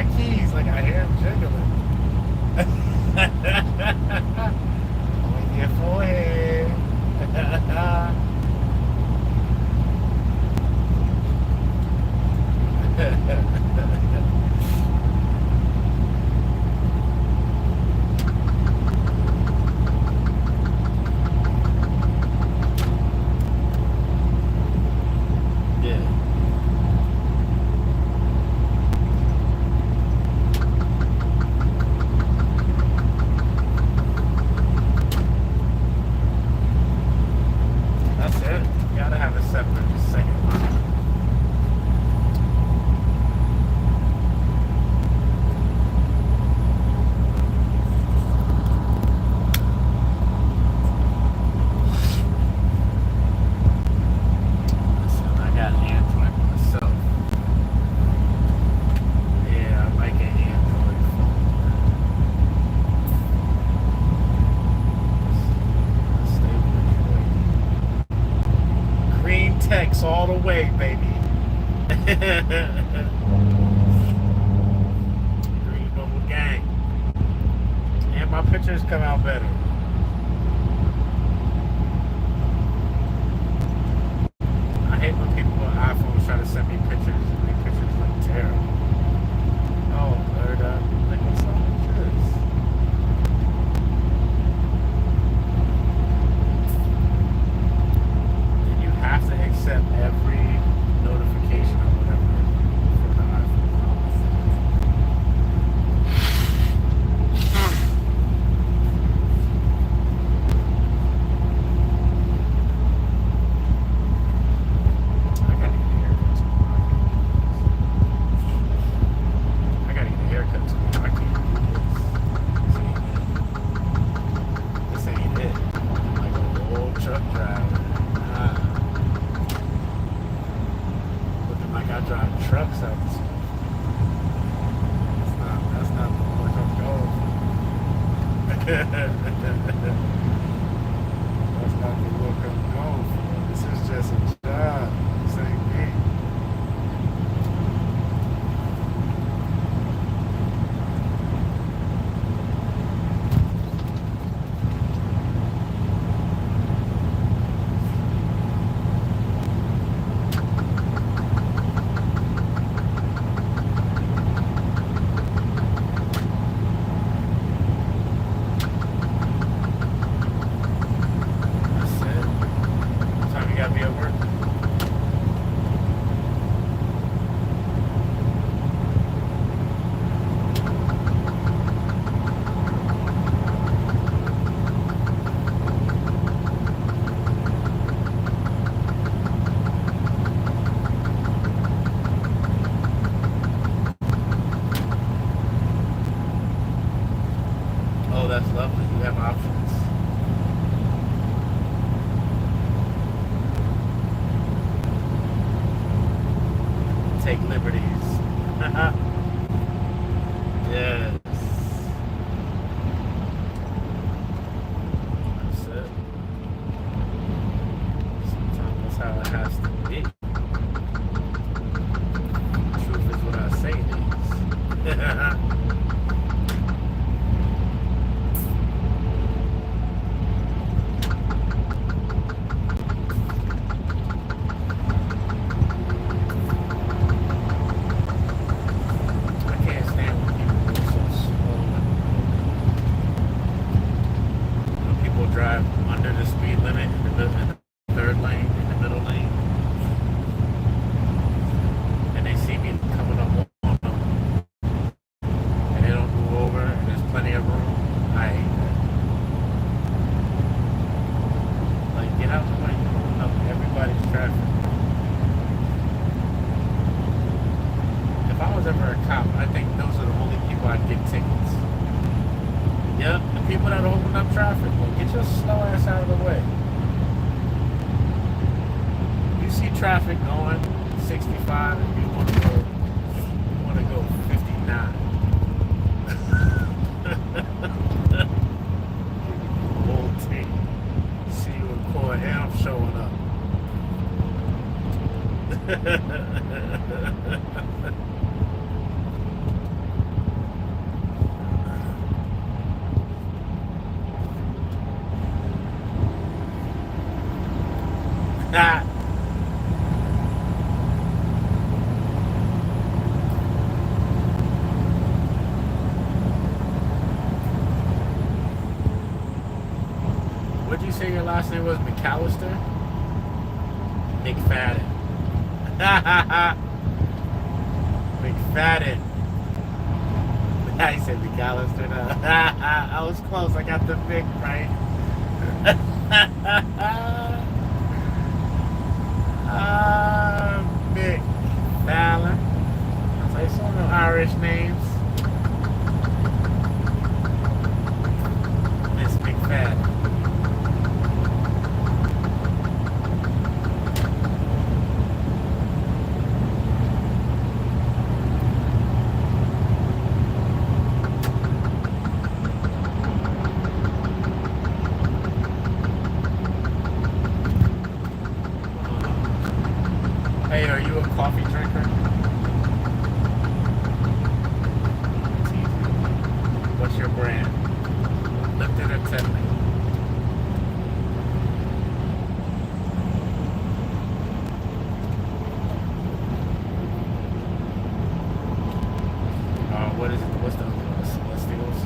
my keys, like I hear him jiggling. On your forehead. That's it. You gotta have a separate second line. Listen, I got an Android myself. Yeah, I like an Android phone. Stay with you. Green text all the way, baby. Green bubble gang. And my pictures come out better. I hate when people with iPhones try to send me pictures and my pictures look terrible. Oh, blurred up. Like, what's wrong with this? And you have to accept every notification or whatever from the iPhone. I gotta get a haircut tomorrow. I can't do this. This ain't it. I'm like an old truck driver. Looking like I drive trucks out this way. That's not the look I'm going for. That's not the look I'm going for. This is just a job. This ain't me. That's it. What time you gotta be at work? Oh, that's lovely. You have options. Take liberties. Yes. That's it. Sometimes that's how it has to be. Truth is what I say it is. I can't stand when people go so slow. When people drive under the speed limit in the third lane, in the middle lane, and they see me coming up on them, and they don't move over, and there's plenty of room. I hate that. Like, get out the way. You're holding up everybody's traffic. If I was ever a cop, I think those are the only people I'd give tickets. Yep, the people that are holding up traffic. Well, get your slow ass out of the way. You see traffic going 65 and you want to go 59. Whole team. See you in court and I'm showing up. McAllister? McFadden. McFadden. I said McAllister. No. I was close. I got the Mick right. Mick Fallon. I was like, some of Irish names. Miss McFadden. Hey, are you a coffee drinker? What's your brand? Lipton or Tetley? What is it? What's the Celestials?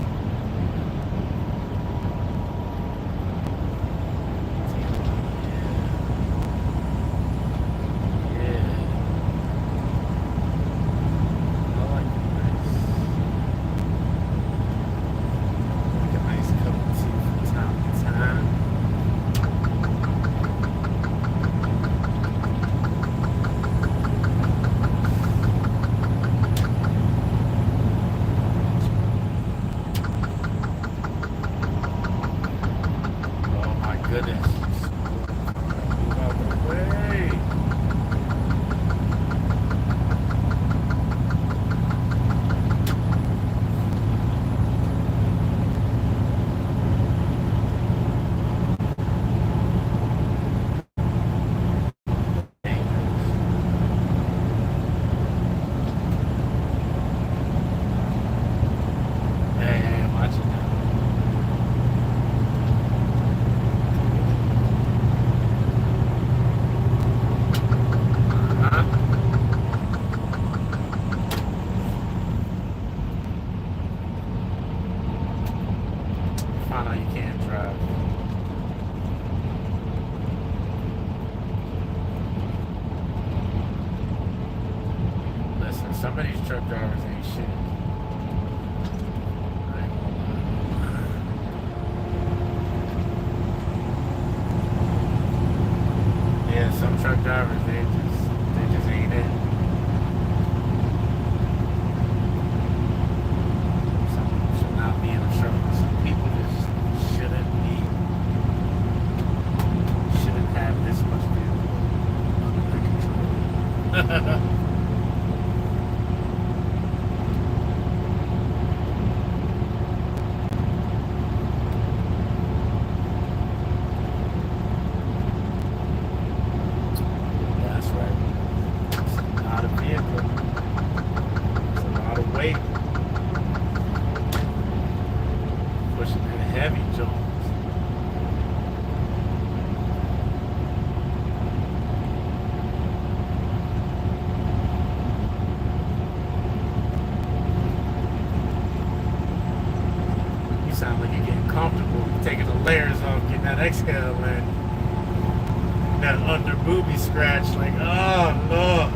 Goodness. Move out the way. Hey, watch it now. Find out you can't drive. Listen, some of these truck drivers ain't shit. I ain't gonna lie. Yeah, some truck drivers, they just ain't it. Some should not be in a truck. Some people just shouldn't have this much vehicle under their control. That's right. It's not a vehicle. It's a lot of weight. Pushing in heavy joints. You sound like you're getting comfortable taking the layers off, getting that exhale in. That under booby scratch, like, oh Lord.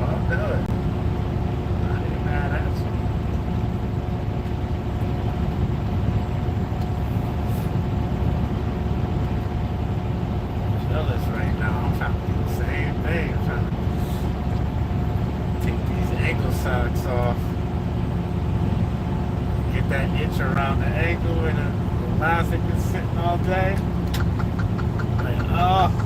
I'll do it. I ain't mad at you. I'm jealous right now. I'm trying to do the same thing. I'm trying to take these ankle socks off. Get that itch around the ankle and the elastic is sitting all day. Like, oh.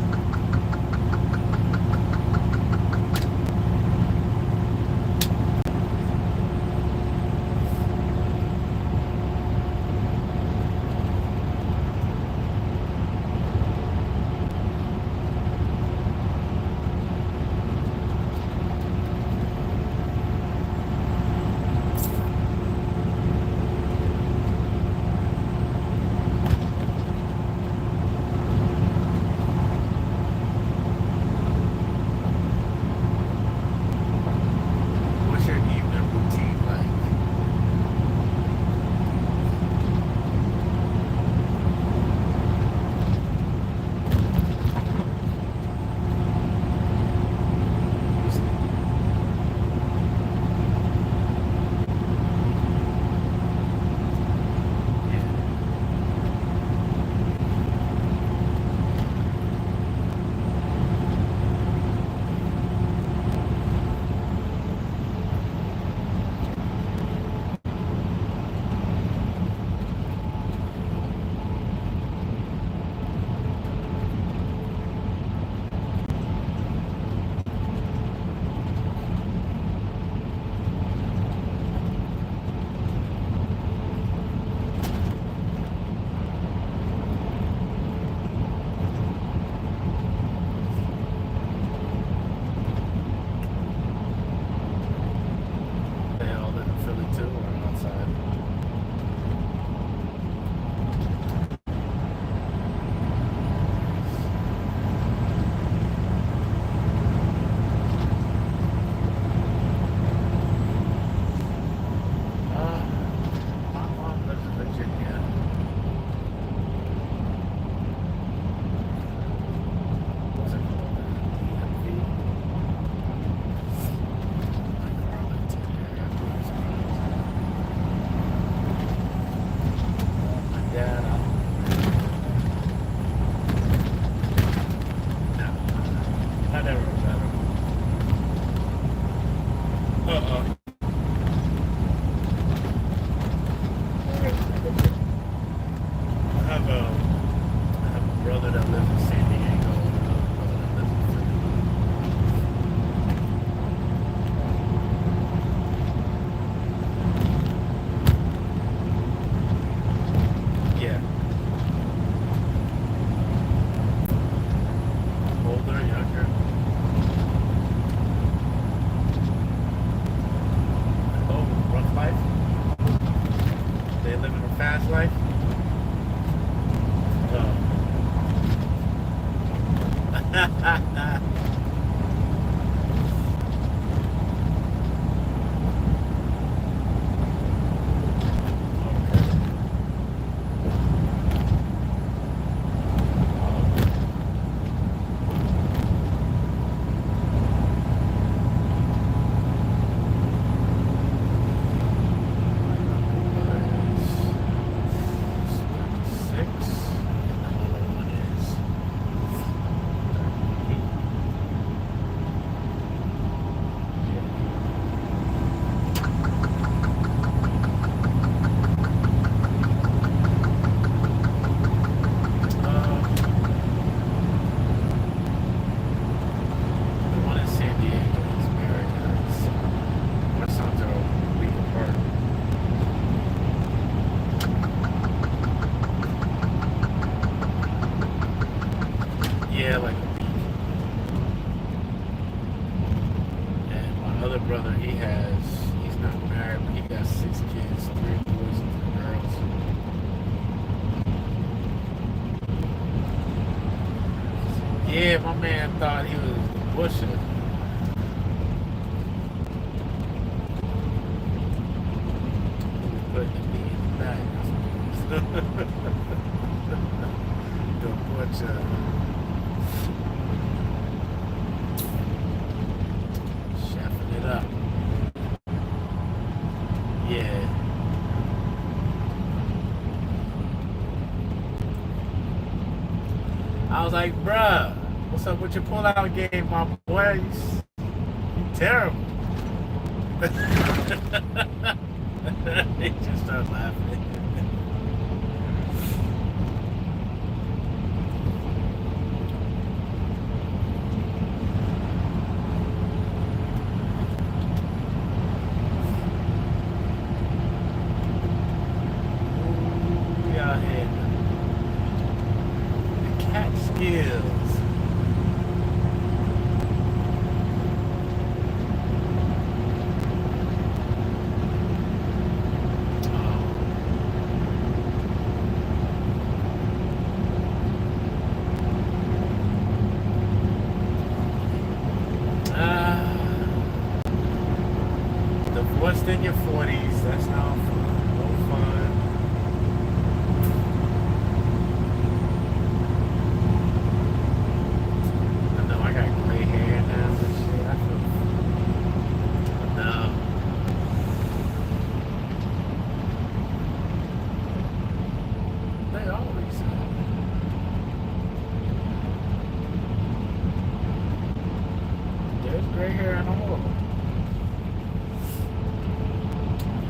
have a brother that lives in San Diego. Yeah. Older, younger. Oh, rough life. They live in a fast life. Yeah, like a week. And my other brother, he's not married, but he got 6 kids, 3 boys and 3 girls. Yeah, my man thought he was bushing. Putting me in the back. The butcher. Chefing it up. Yeah. I was like, bruh, what's up with your pull-out game, my boy? You terrible. He just started laughing. We out here. The cat skills. Divorced in your 40s, that's not fun. No fun. I know I got gray hair now and shit. I feel. No. They always have. There's gray hair in all of them.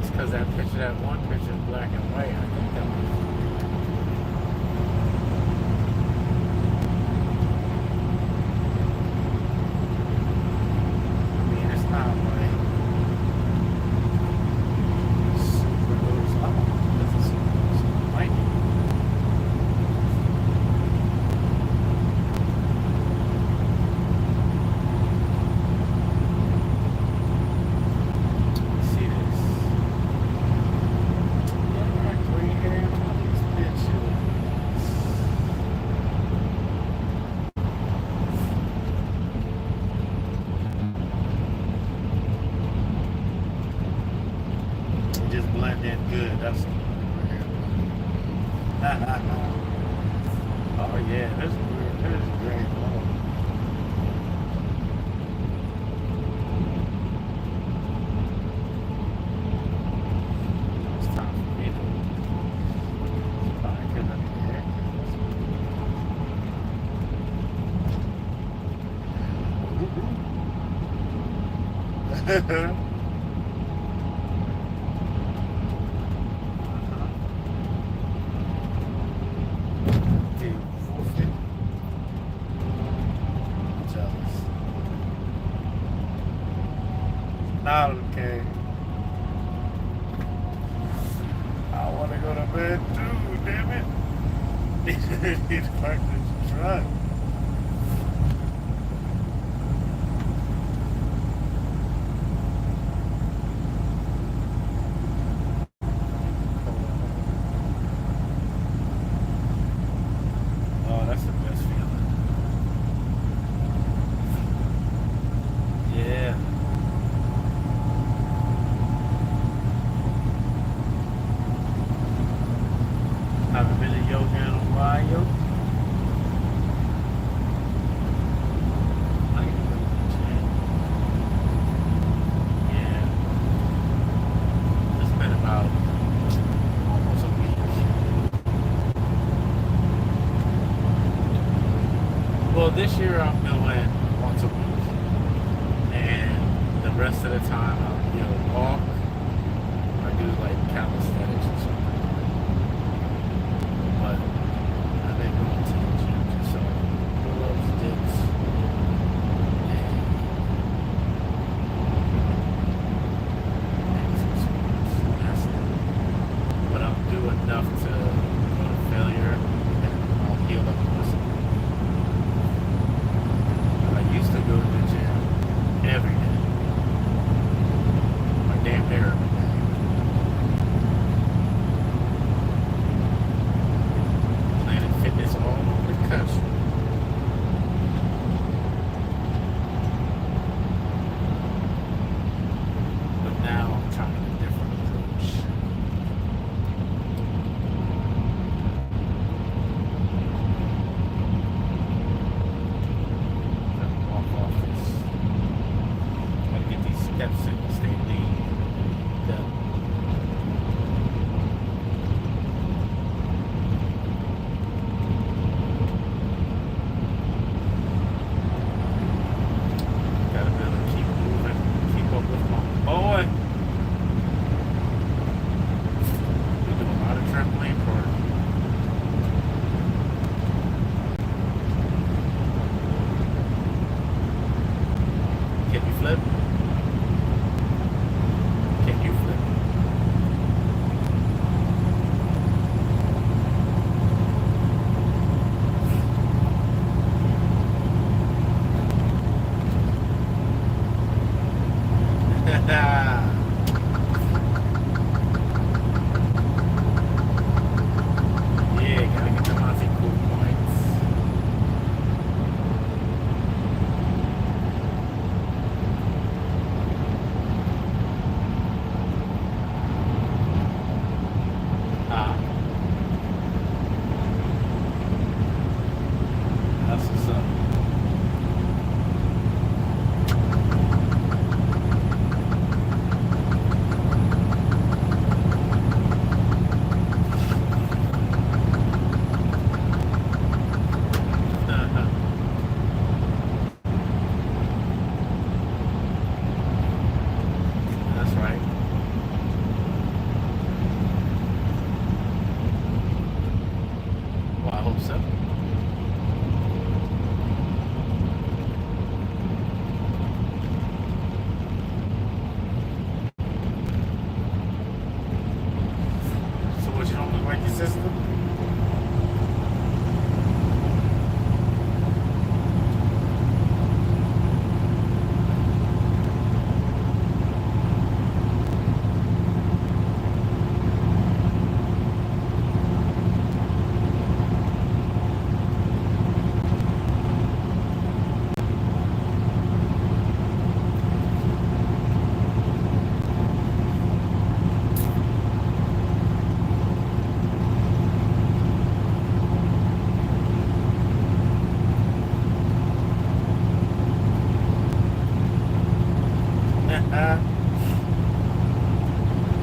Because that picture, that one picture is black and white. I think that was. I mean, it's not like super loose. I don't know if it's super loose. It might be. See this. Just blend in good. That's oh yeah, that's weird. That is great. It's time for me to probably because I need a haircut. Okay. I want to go to bed too, damn it. He's parked his truck. Oh, that's the best feeling. Yeah. Haven't been in yoga in a while. I can go to the gym. Yeah. It's been about almost a week. Well, this year I'm going once a week. And the rest of the time I'll, walk or do like calisthenics or something. But I've been going to the gym just so pull-ups, dips, and maybe some squats. That's it. But I'll do enough to go to failure and I'll heal up the muscle. I used to go to the gym every day. Like damn near every day. Fitness all over the country. But now I'm trying a different approach. Gotta walk off this. Gotta get these steps in to stay lean.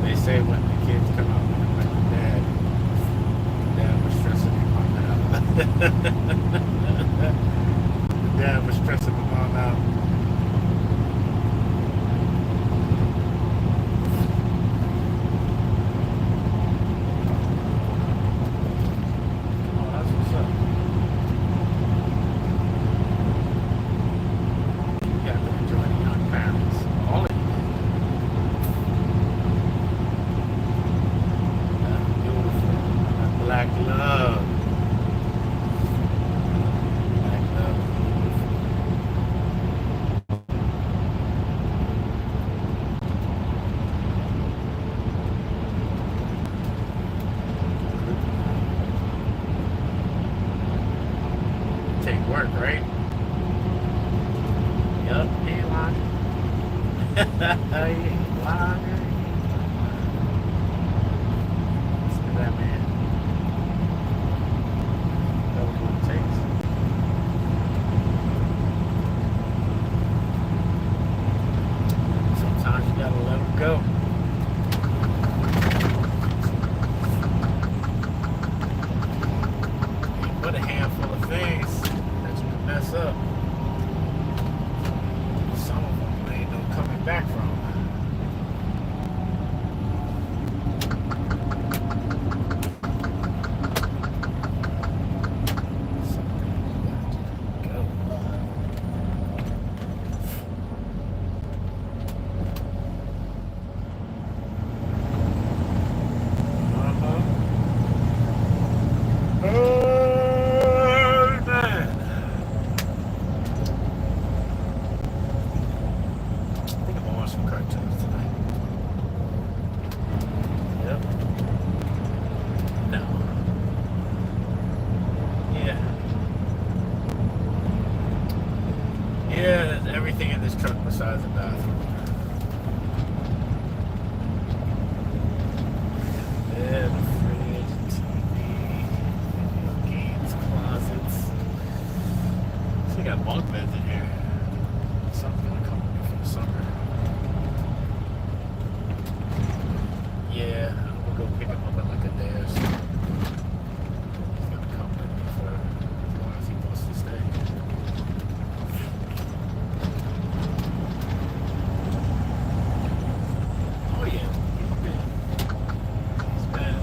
They say when the kids come out like the dad was stressing the mom out. The dad was stressing the mom out. Oh, that's what's up. You got to enjoy the young parents. All of you. ain't work, right? Yup, he ain't lying. He ain't lying. Listen to that man. That was what it takes. Sometimes you gotta let him go. But a handful of things that you can mess up. Some of them ain't no coming back from. Yeah, there's everything in this truck besides the bathroom. Bed, fridge, TV, games, closets. So got bunk beds in here. Something's gonna come with me for the summer. Yeah, I'm gonna go pick him up in like a day or so. He's gonna come with me for as long as he wants to stay. Oh yeah, he's been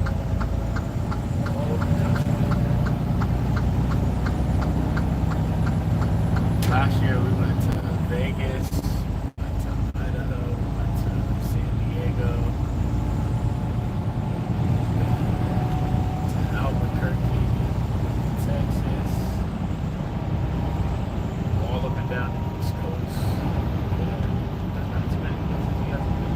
all over the country. Last year we went to Vegas, went to Idaho, went to San Diego, to Albuquerque, Texas, all up and down the East Coast. Not too many places he hasn't been.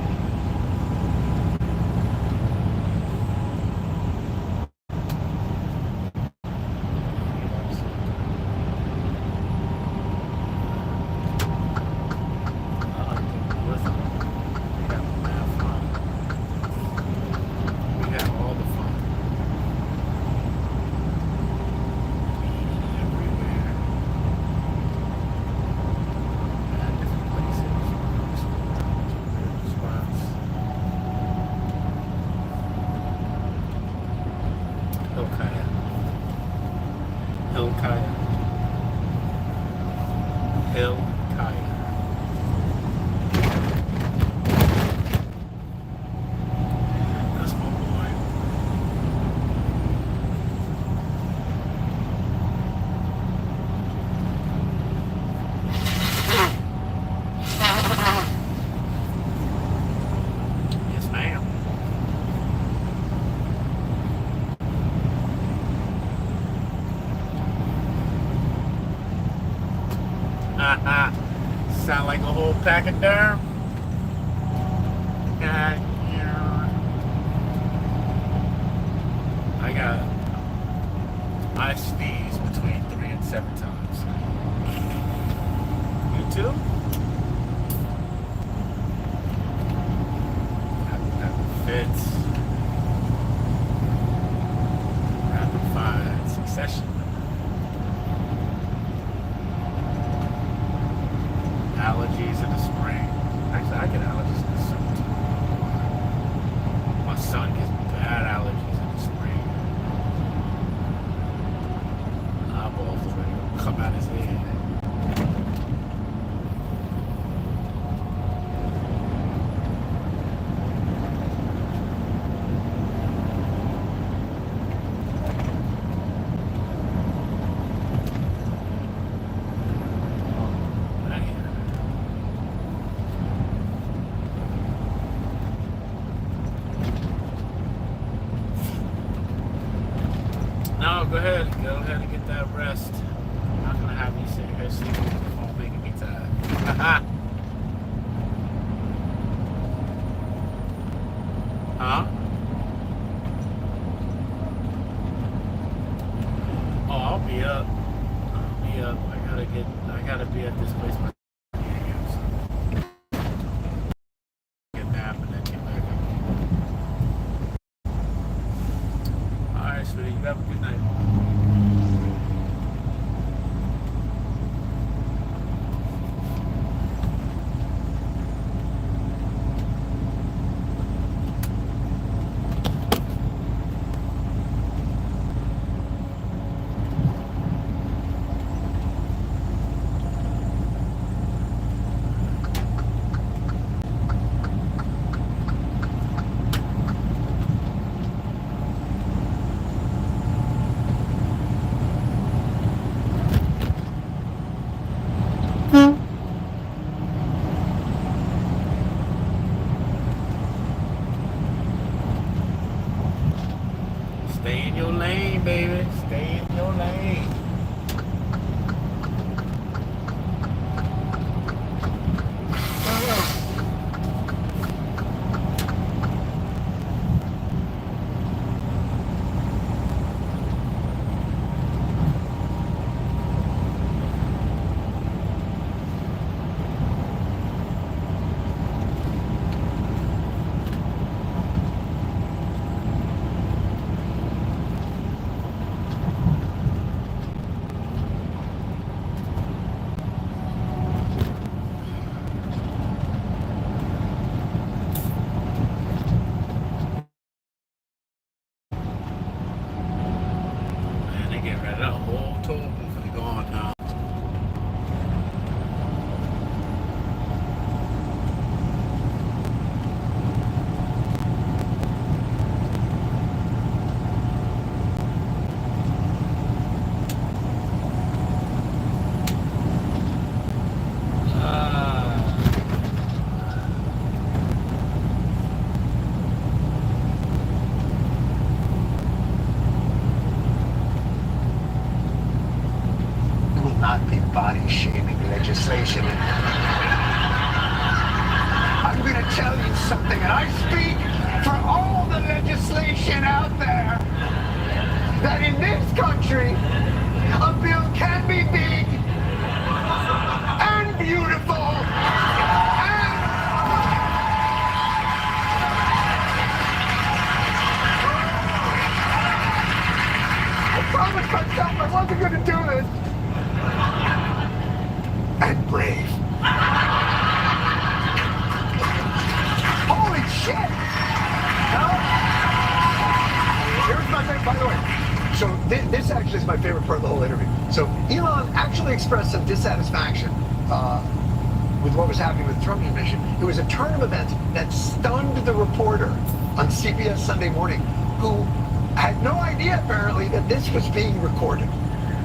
That's my boy. Yes, ma'am. Sound like a whole pack of derm. I got I sneeze between 3 and 7 times. You too? That fits. Rapid fire succession. Allergies in the spring. Actually, I get allergies in the summer too. My son gets bad allergies in the spring. Eyeballs are ready to come out his head. No, go ahead and get that rest. I'm not gonna have you sit here sleeping with the phone making me tired. Huh? Oh, I'll be up. up. I gotta be at this place. Get nap and then get back up. Alright, sweetie, you have a good night. Stay in your lane, baby. Stay in your lane. Man, they get rid of that whole toll booth and go on now. Will not be body shaming legislation. I'm going to tell you something, and I speak for all the legislation out there, that in this country, a bill can be big and beautiful and I promised myself I wasn't going to do this. And brave. Holy shit! Here's my favorite, by the way. So this actually is my favorite part of the whole interview. So Elon actually expressed some dissatisfaction with what was happening with the Trump administration. It was a turn of events that stunned the reporter on CBS Sunday Morning, who had no idea apparently that this was being recorded.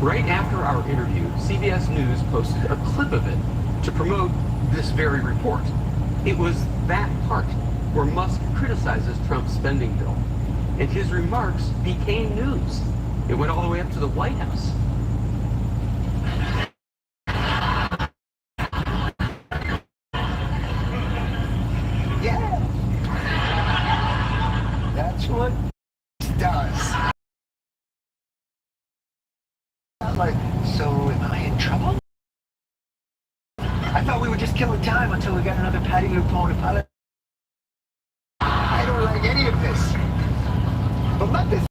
Right after our interview, CBS News posted a clip of it to promote this very report. It was that part where Musk criticizes Trump's spending bill, and his remarks became news. It went all the way up to the White House. Yeah. That's what it does. Like, so am I in trouble? I thought we were just killing time until we got another Patty Lupone to pilot. I don't like any of this. But let this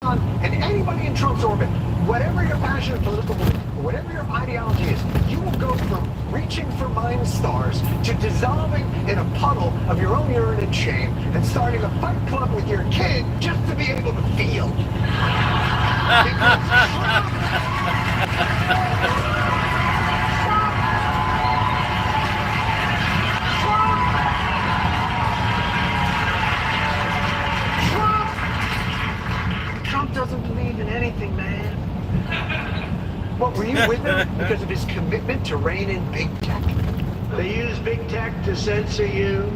on, and anybody in Trump's orbit, whatever your passion of political belief, or whatever your ideology is, you will go from reaching for mine stars to dissolving in a puddle of your own urine and shame and starting a fight club with your kid just to be able to feel. Trump doesn't believe in anything, man. What, were you with him because of his commitment to rein in big tech? They use big tech to censor you.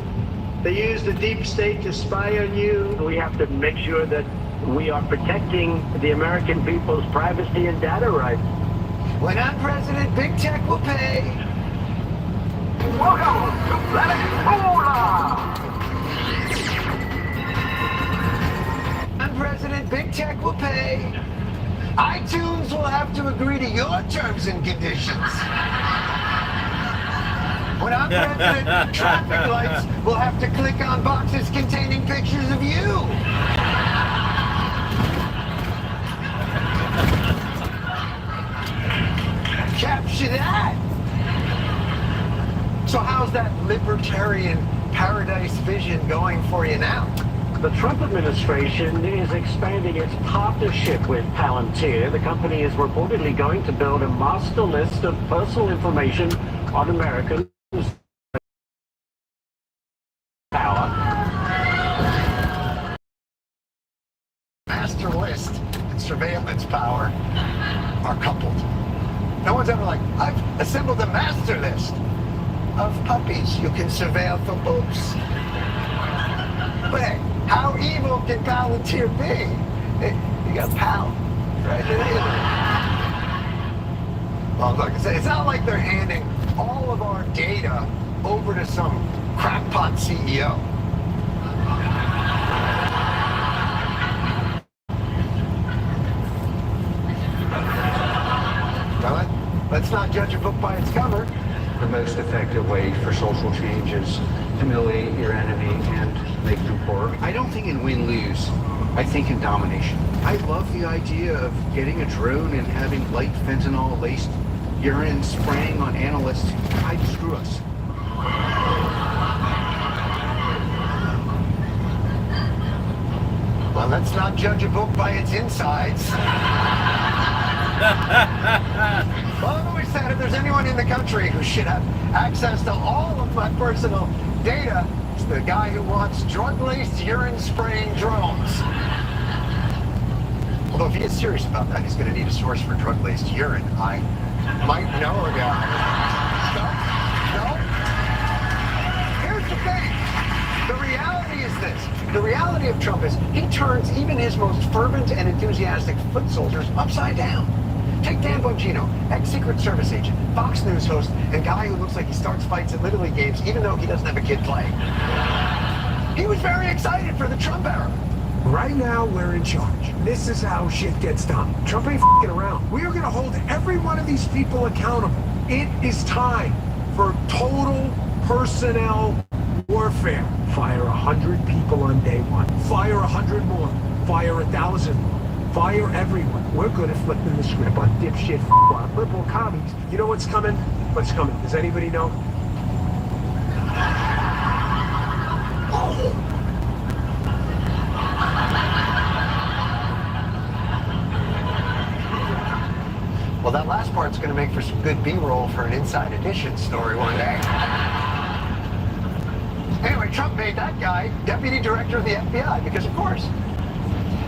They use the deep state to spy on you. We have to make sure that we are protecting the American people's privacy and data rights. When I'm president, big tech will pay. Welcome to Planet Cola! I'm president, big tech will pay. iTunes will have to agree to your terms and conditions. When I'm president, traffic lights will have to click on boxes containing pictures of you. Capture that. So how's that libertarian paradise vision going for you now? The Trump administration is expanding its partnership with Palantir. The company is reportedly going to build a master list of personal information on Americans. Power. Master list and surveillance power are coupled. No one's ever like, I've assembled a master list of puppies you can surveil for books. But hey, how evil can Palantir be? You got Pal, right? Well, look, it's not like they're handing all of our data over to some crackpot CEO. Well, let's not judge a book by its cover. The most effective way for social change is humiliate your enemy and make them poor. I don't think in win-lose. I think in domination. I love the idea of getting a drone and having light fentanyl-laced urine spraying on analysts who tried to screw us. Well, let's not judge a book by its insides. Well, I've always said if there's anyone in the country who should have access to all of my personal data, it's the guy who wants drug-laced urine-spraying drones. Although if he is serious about that, he's going to need a source for drug-laced urine. I might know a guy. No? Here's the thing. The reality is this. The reality of Trump is he turns even his most fervent and enthusiastic foot soldiers upside down. Take Dan Bongino, ex-Secret Service agent, Fox News host, and guy who looks like he starts fights at Little League games even though he doesn't have a kid playing. He was very excited for the Trump era. Right now, we're in charge. This is how shit gets done. Trump ain't f***ing around. We are going to hold every one of these people accountable. It is time for total personnel warfare. Fire 100 people on day one. Fire 100 more. Fire 1,000 more. Fire everyone. We're good at flipping the script on dipshit on liberal commies. You know what's coming? What's coming? Does anybody know? Well, that last part's going to make for some good B-roll for an Inside Edition story one day. Anyway, Trump made that guy deputy director of the FBI because, of course.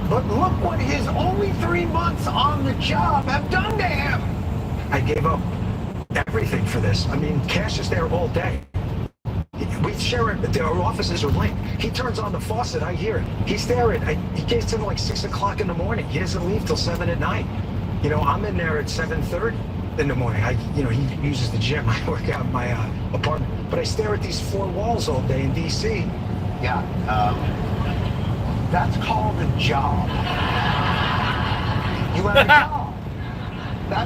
But look what his only 3 months on the job have done to him. I gave up everything for this. I mean, Cash is there all day. We share it, our offices are linked. He turns on the faucet, I hear it. He's there he gets to like 6 o'clock in the morning. He doesn't leave till 7 at night. You know, I'm in there at 7:30 in the morning. He uses the gym. I work out in my apartment. But I stare at these 4 walls all day in D.C. Yeah, that's called a job. You have a job.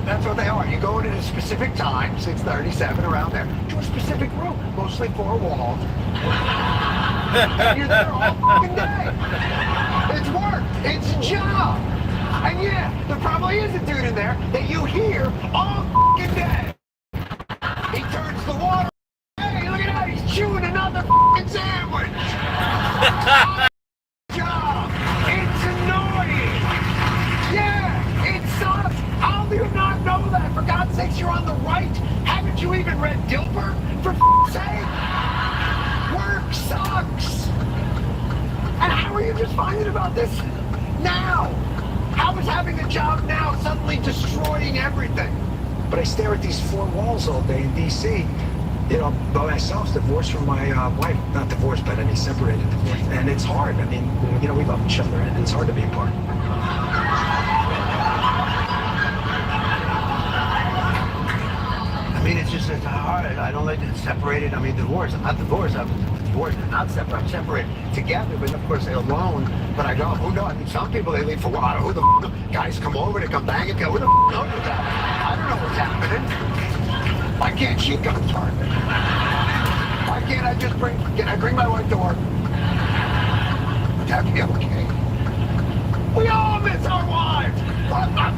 That's what they are. You go in at a specific time, 6:37, around there, to a specific room, mostly 4 walls. And you're there all fucking day. It's work. It's a job. And yeah, there probably is a dude in there that you hear all fucking day. He turns the water. Hey, look at that. He's chewing another fucking sandwich. Job. It's annoying. Yeah, it sucks. How do you not know that? For God's sakes, you're on the right. Haven't you even read Dilbert? For f***'s sake. Work sucks. And how are you just finding about this now? How is having a job now suddenly destroying everything? But I stare at these 4 walls all day in D.C. You know, by myself, divorced from my wife. Not divorced, but I mean separated, divorced. And it's hard. I mean, you know, we love each other, and it's hard to be apart. I mean, it's hard. I don't like it separated. I mean, divorce. I'm not divorced. I'm board. They're not separate. I'm separate together, but of course they're alone. But I go, who knows? I mean, some people, they leave for a while. Who the guys come over, they come bang and go, who the knows what's happening? I don't know what's happening. Why can't she go to Target? Why can't I just can I bring my wife to work? Would that be okay? We all miss our wives! What the f***?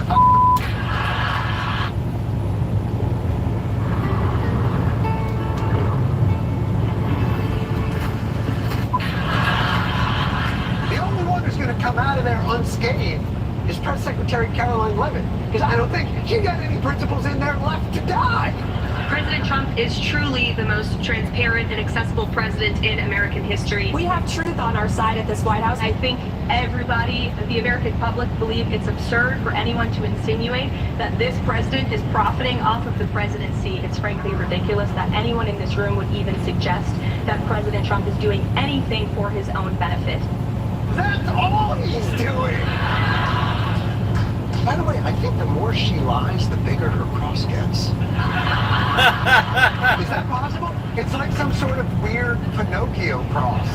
The only one who's going to come out of there unscathed is Press Secretary Caroline Leavitt, because I don't think she got any principles in there left to die. President Trump is truly the most transparent and accessible president in American history. We have truth on our side at this White House. I think everybody, the American public, believe it's absurd for anyone to insinuate that this president is profiting off of the presidency. It's frankly ridiculous that anyone in this room would even suggest that President Trump is doing anything for his own benefit. That's all he's doing! By the way, I think the more she lies, the bigger her cross gets. Is that possible? It's like some sort of weird Pinocchio cross.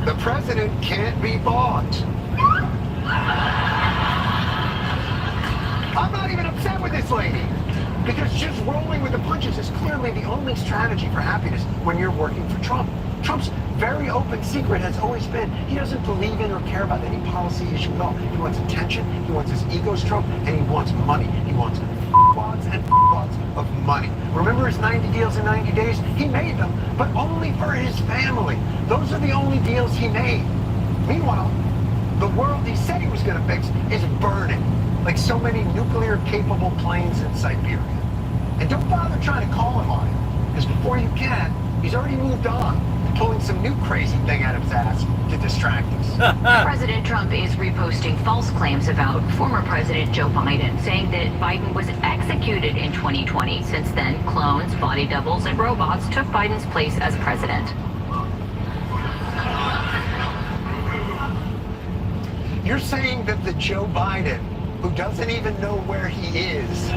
The president can't be bought. I'm not even upset with this lady, because just rolling with the punches is clearly the only strategy for happiness when you're working for Trump. Trump's very open secret has always been he doesn't believe in or care about any policy issue at all. He wants attention, he wants his ego stroked, and he wants money. He wants wads and wads of money. Remember his 90 deals in 90 days? He made them, but only for his family. Those are the only deals he made. Meanwhile, the world he said he was going to fix is burning, like so many nuclear-capable planes in Siberia. And don't bother trying to call him on it, because before you can, he's already moved on, pulling some new crazy thing out of his ass to distract us. President Trump is reposting false claims about former President Joe Biden, saying that Biden was executed in 2020. Since then, clones, body doubles, and robots took Biden's place as president. You're saying that the Joe Biden, who doesn't even know where he is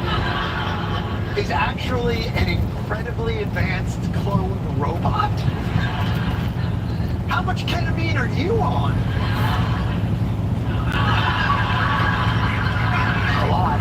actually an incredibly advanced cloned robot? How much ketamine are you on? A lot.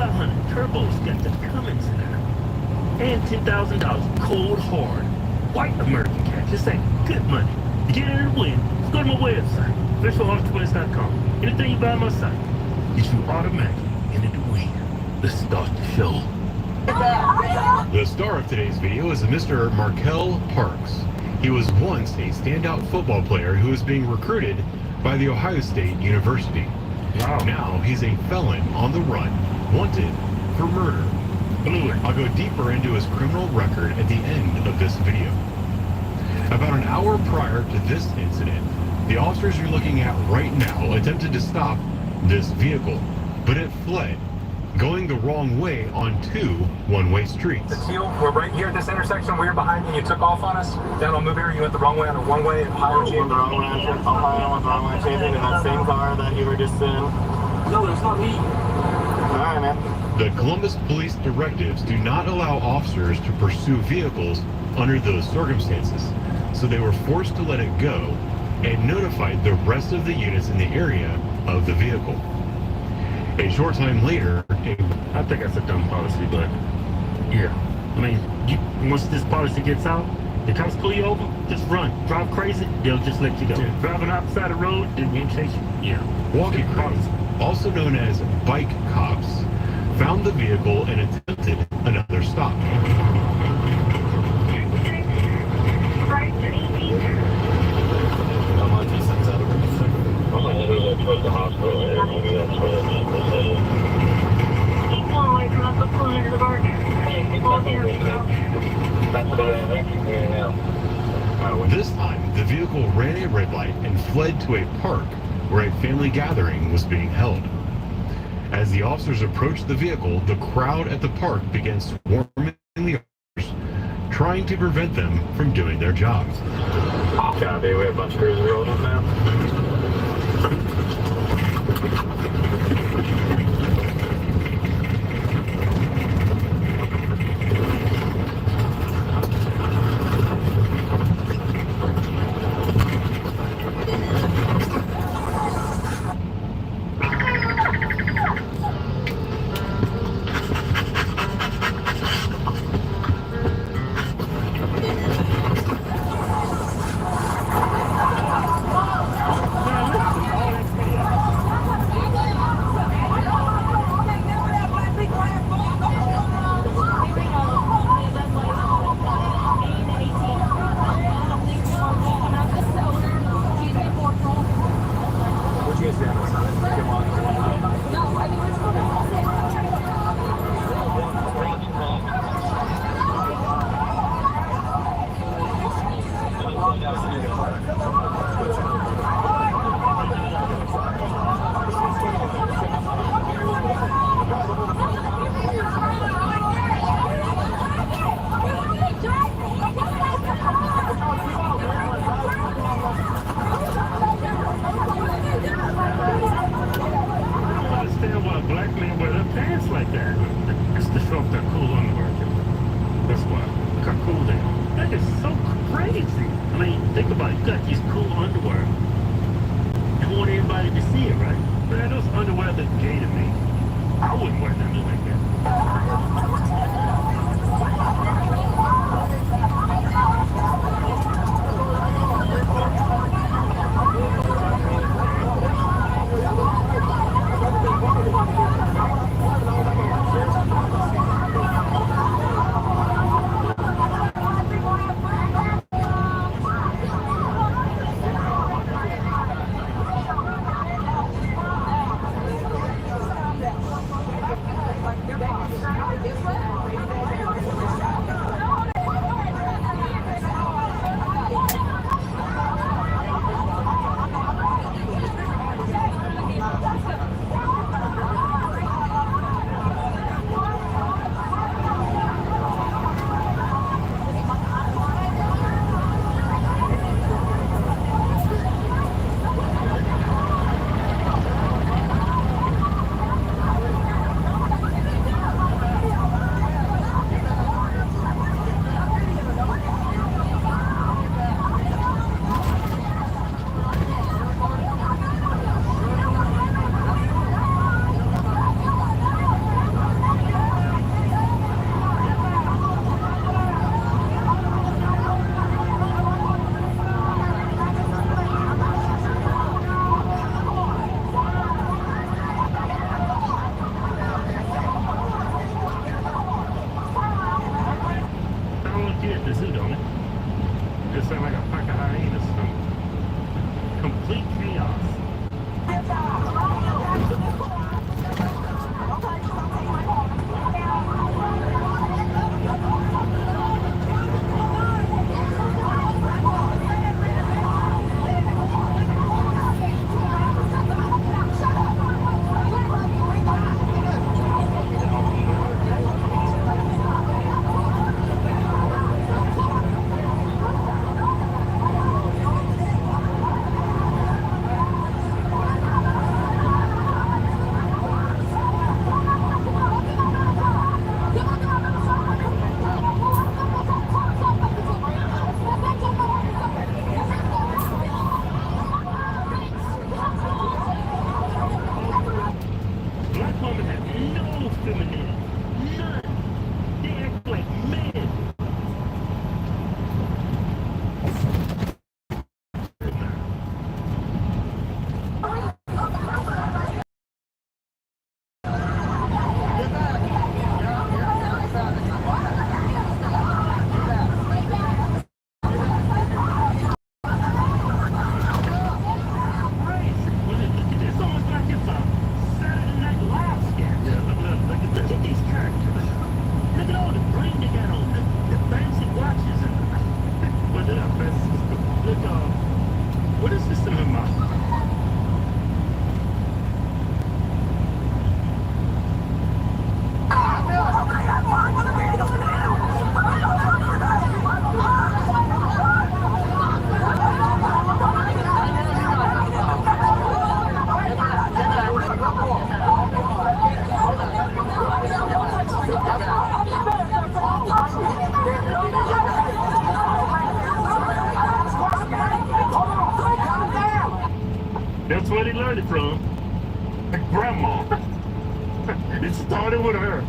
2500 Turbo's got the Cummins in there. And $10,000 cold hard. White American cash. This ain't good money. To get in the win, go to my website, officialhawktoys.com. Anything you buy on my site, gets you automatically into the win. Let's start the show. The star of today's video is Mr. Markel Parks. He was once a standout football player who was being recruited by the Ohio State University. Wow. Now he's a felon on the run, wanted for murder. I'll go deeper into his criminal record at the end of this video. About an hour prior to this incident, the officers you're looking at right now attempted to stop this vehicle, but it fled, going the wrong way on two one-way streets. The teal, we're right here at this intersection. We were behind you. You took off on us. Down on Move-Area, you went the wrong way on a one-way. Ohio went the wrong way on Ohio went the wrong way changing in that same car that you were just in. No, it's not me. All right, man. The Columbus Police directives do not allow officers to pursue vehicles under those circumstances, so they were forced to let it go and notified the rest of the units in the area of the vehicle. A short time later, I think that's a dumb policy, but yeah. I mean, once this policy gets out, the cops pull you over, just run. Drive crazy, they'll just let you go. Yeah. Driving outside the road, they won't chase you. Yeah. Walking crews, also known as bike cops, found the vehicle and attempted another stop. Towards the hospital area, maybe that's where the vehicle is. Keep going away from us, let's go into the park. That's what I'm here now. This time, the vehicle ran a red light and fled to a park where a family gathering was being held. As the officers approached the vehicle, the crowd at the park began swarming the officers, trying to prevent them from doing their jobs. Copy, we have a bunch of crews rolling up now. That's where they learned it from. Grandma. It started with her.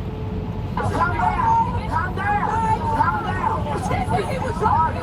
Calm down! Calm down! Calm down! It was hard.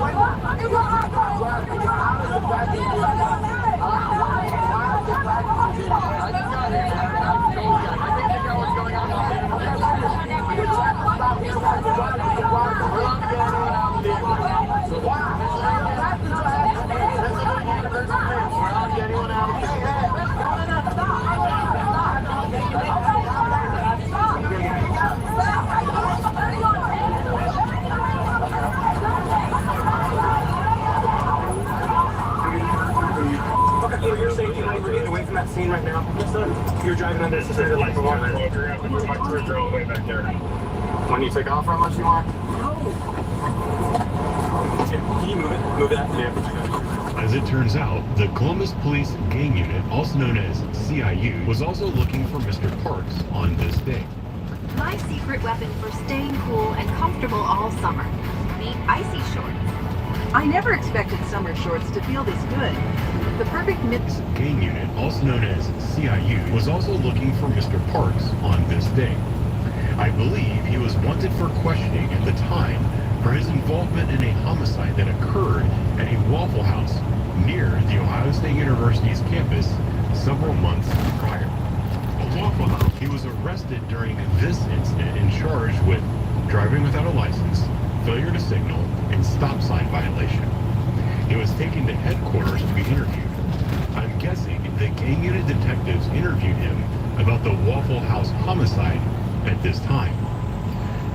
For your safety, we're getting away from that scene right now. Yes, sir. You're driving under suspended life for one. My turns are all the way back there. When you take off, how much you want? Can you move it? Move that? Yeah. As it turns out, the Columbus Police Gang Unit, also known as CIU, was also looking for Mr. Parks on this day. My secret weapon for staying cool and comfortable all summer. The icy shorts. I never expected summer shorts to feel this good. The perfect mix. Gang Unit, also known as CIU, was also looking for Mr. Parks on this day. I believe he was wanted for questioning at the time for his involvement in a homicide that occurred at a Waffle House near the Ohio State University's campus several months prior. A Waffle House. He was arrested during this incident and charged with driving without a license, failure to signal, and stop sign violation. He was taken to headquarters to be interviewed. I'm guessing the gang unit detectives interviewed him about the Waffle House homicide at this time.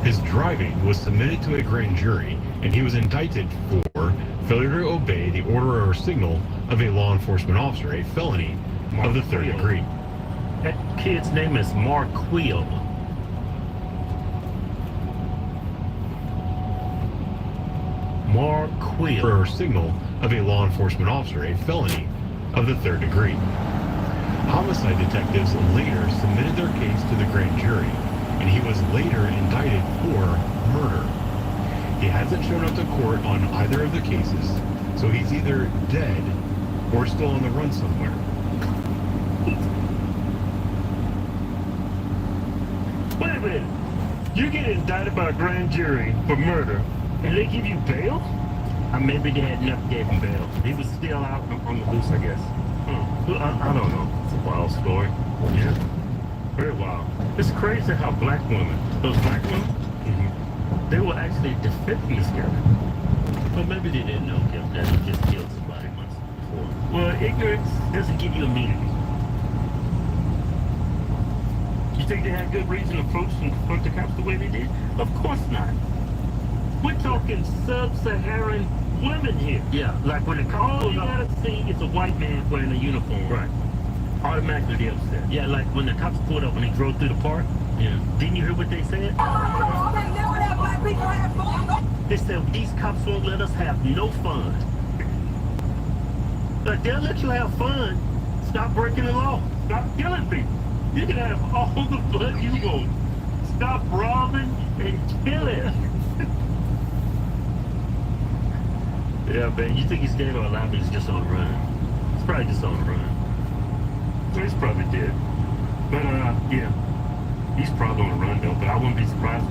His driving was submitted to a grand jury, and he was indicted for failure to obey the order or signal of a law enforcement officer, a felony of the third degree. That kid's name is Marquil. Marquil. Or signal of a law enforcement officer, a felony of the third degree. Homicide detectives later submitted their case to the grand jury, and he was later indicted for murder. He hasn't shown up to court on either of the cases, so he's either dead or still on the run somewhere. Wait a minute. You get indicted by a grand jury for murder, and they give you bail? Or maybe they had never gave him bail. He was still out on the loose, I guess. I don't know. It's a wild story. Yeah. Very wild. It's crazy how black women, those black women, they were actually defending this guy. Well, maybe they didn't know that he just killed somebody once before. Well, ignorance doesn't give you immunity. You think they had good reason to approach and confront the cops the way they did? Of course not. We're talking sub-Saharan women here. Yeah, like when the cops all you gotta see is a white man wearing a uniform. Right. Automatically they're upset. Yeah, like when the cops pulled up when they drove through the park. Yeah. Didn't you hear what they said? They said these cops won't let us have no fun. But they'll let you have fun. Stop breaking the law. Stop killing people. You can have all the fun you want. Stop robbing and killing. Yeah, man, you think he's dead or alive, but he's just on the run. He's probably just on the run. So he's probably dead. But, yeah. He's probably on the run, though, but I wouldn't be surprised.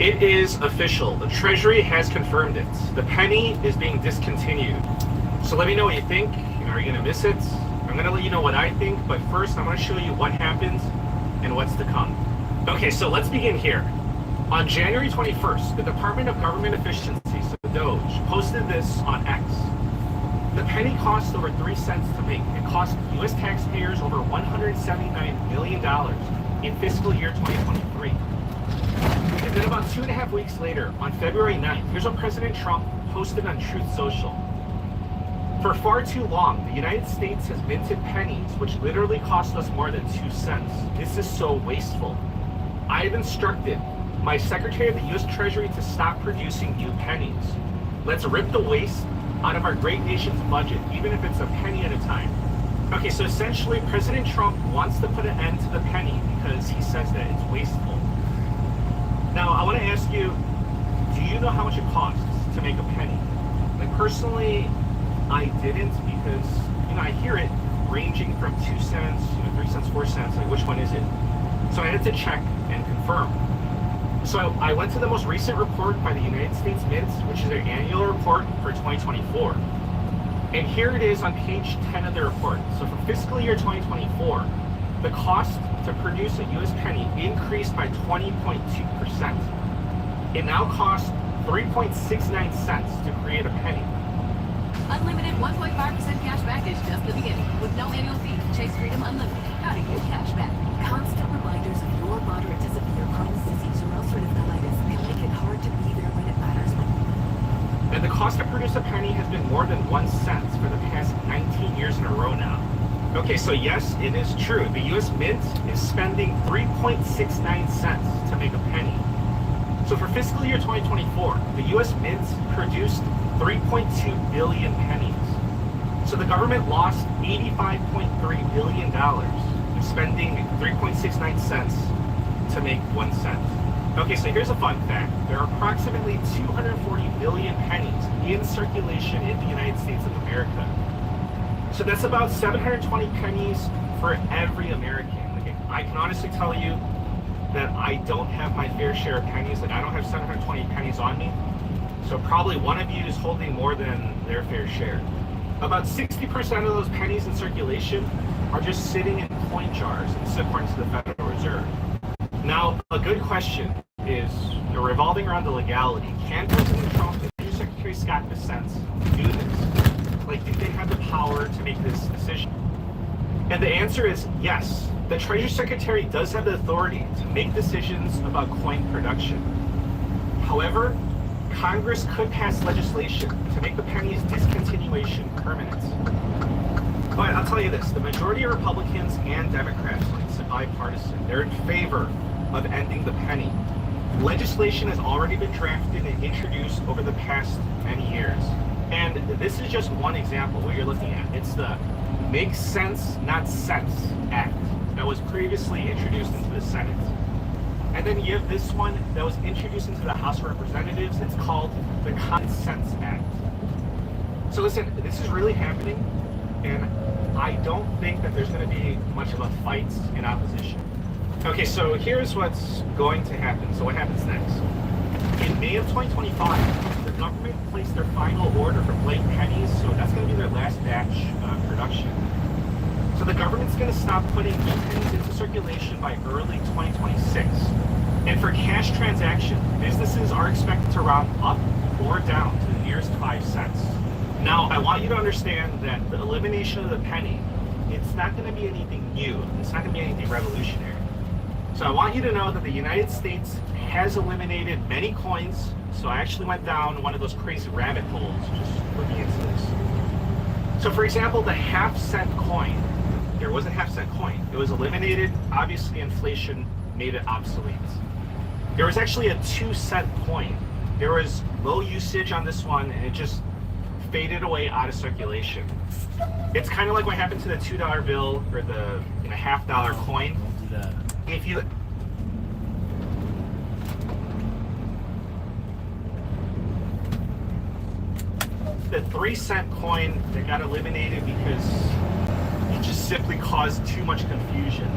It is official. The Treasury has confirmed it. The penny is being discontinued. So let me know what you think. Are you going to miss it? I'm going to let you know what I think, but first I'm going to show you what happened and what's to come. Okay, so let's begin here. On January 21st, the Department of Government Efficiency, so DOGE, posted this on X. The penny cost over 3 cents to make. It cost U.S. taxpayers over $179 million in fiscal year 2023. And then about 2.5 weeks later, on February 9th, here's what President Trump posted on Truth Social. For far too long, the United States has minted pennies, which literally cost us more than 2 cents. This is so wasteful. I have instructed my Secretary of the U.S. Treasury to stop producing new pennies. Let's rip the waste out of our great nation's budget, even if it's a penny at a time. Okay, so essentially, President Trump wants to put an end to the penny because he says that it's wasteful. Now, I want to ask you, do you know how much it costs to make a penny? Like, personally, I didn't, because, I hear it ranging from 2 cents, 3 cents, 4 cents, like which one is it? So I had to check and confirm. So I went to the most recent report by the United States Mint, which is their annual report for 2024. And here it is on page 10 of the report. So for fiscal year 2024, the cost to produce a US penny increased by 20.2%. It now costs 3.69 cents to create a penny. Unlimited 1.5% cash back is just the beginning. With no annual fee, Chase Freedom Unlimited. How to get cash back. Constant reminders of your moderate to severe Crohn's disease or ulcerative colitis may make it hard to be there when it matters. And the cost to produce a penny has been more than 1 cent for the past 19 years in a row now. Okay, so yes, it is true. The U.S. Mint is spending 3.69 cents to make a penny. So for fiscal year 2024, the U.S. Mint produced 3.2 billion pennies. So the government lost $85.3 billion spending 3.69 cents to make 1 cent. Okay, so here's a fun fact. There are approximately 240 billion pennies in circulation in the United States of America. So that's about 720 pennies for every American. Like, I can honestly tell you that I don't have my fair share of pennies. Like, I don't have 720 pennies on me. So probably one of you is holding more than their fair share. About 60% of those pennies in circulation are just sitting in coin jars, and this is according to the Federal Reserve. Now, a good question is revolving around the legality. Can President Trump and Treasury Secretary Scott Bessent do this? Like, do they have the power to make this decision? And the answer is yes. The Treasury Secretary does have the authority to make decisions about coin production. However, Congress could pass legislation to make the penny's discontinuation permanent. But I'll tell you this, the majority of Republicans and Democrats, like it's bipartisan, they're in favor of ending the penny. Legislation has already been drafted and introduced over the past many years. And this is just one example what you're looking at. It's the Make Sense, Not Sense Act that was previously introduced into the Senate. And then you have this one that was introduced into the House of Representatives. It's called the Common Sense Act. So listen, this is really happening, and I don't think that there's going to be much of a fight in opposition. Okay, so here's what's going to happen. So what happens next? In May of 2025, the government placed their final order for blank pennies, so that's going to be their last batch production. So the government's going to stop putting new pennies into circulation by early 2026. And for cash transactions, businesses are expected to round up or down to the nearest 5 cents. Now, I want you to understand that the elimination of the penny, it's not going to be anything new. It's not going to be anything revolutionary. So I want you to know that the United States has eliminated many coins. So I actually went down one of those crazy rabbit holes just looking into this. So for example, the half-cent coin, there was a half-cent coin. It was eliminated. Obviously, inflation made it obsolete. There was actually a 2-cent coin. There was low usage on this one, and it just faded away out of circulation. It's kind of like what happened to the $2 bill or the $half-dollar coin. If you the 3-cent coin that got eliminated because it just simply caused too much confusion,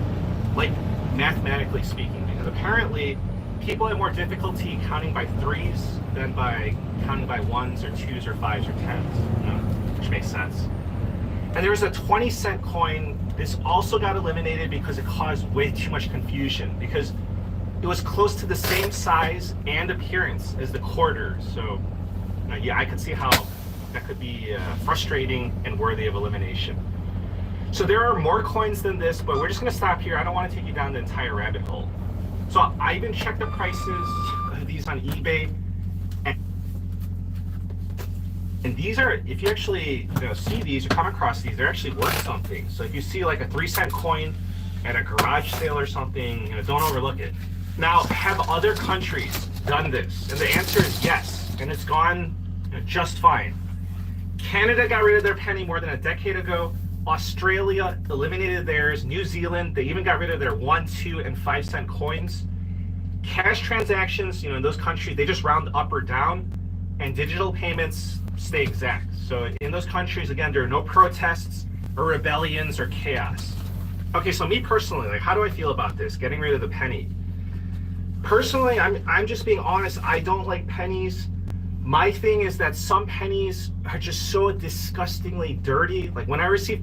like mathematically speaking, because apparently people have more difficulty counting by 3s than by counting by 1s or 2s or 5s or 10s, which makes sense. And there was a 20-cent coin. This also got eliminated because it caused way too much confusion, because it was close to the same size and appearance as the quarter. So yeah, I could see how that could be frustrating and worthy of elimination. So there are more coins than this, but we're just going to stop here. I don't want to take you down the entire rabbit hole. So I even checked the prices of these on eBay, And these are, if you actually see these or come across these, they're actually worth something. So if you see like a 3-cent coin at a garage sale or something, don't overlook it. Now, have other countries done this? And the answer is yes, and it's gone just fine. Canada got rid of their penny more than a decade ago. Australia eliminated theirs. New Zealand, they even got rid of their 1, 2, and 5-cent coins. Cash transactions, in those countries, they just round up or down, and digital payments stay exact. So in those countries, again, there are no protests or rebellions or chaos. Okay, so me personally, like, how do I feel about this, getting rid of the penny? Personally, I'm just being honest. I don't like pennies. My thing is that some pennies are just so disgustingly dirty. Like when I receive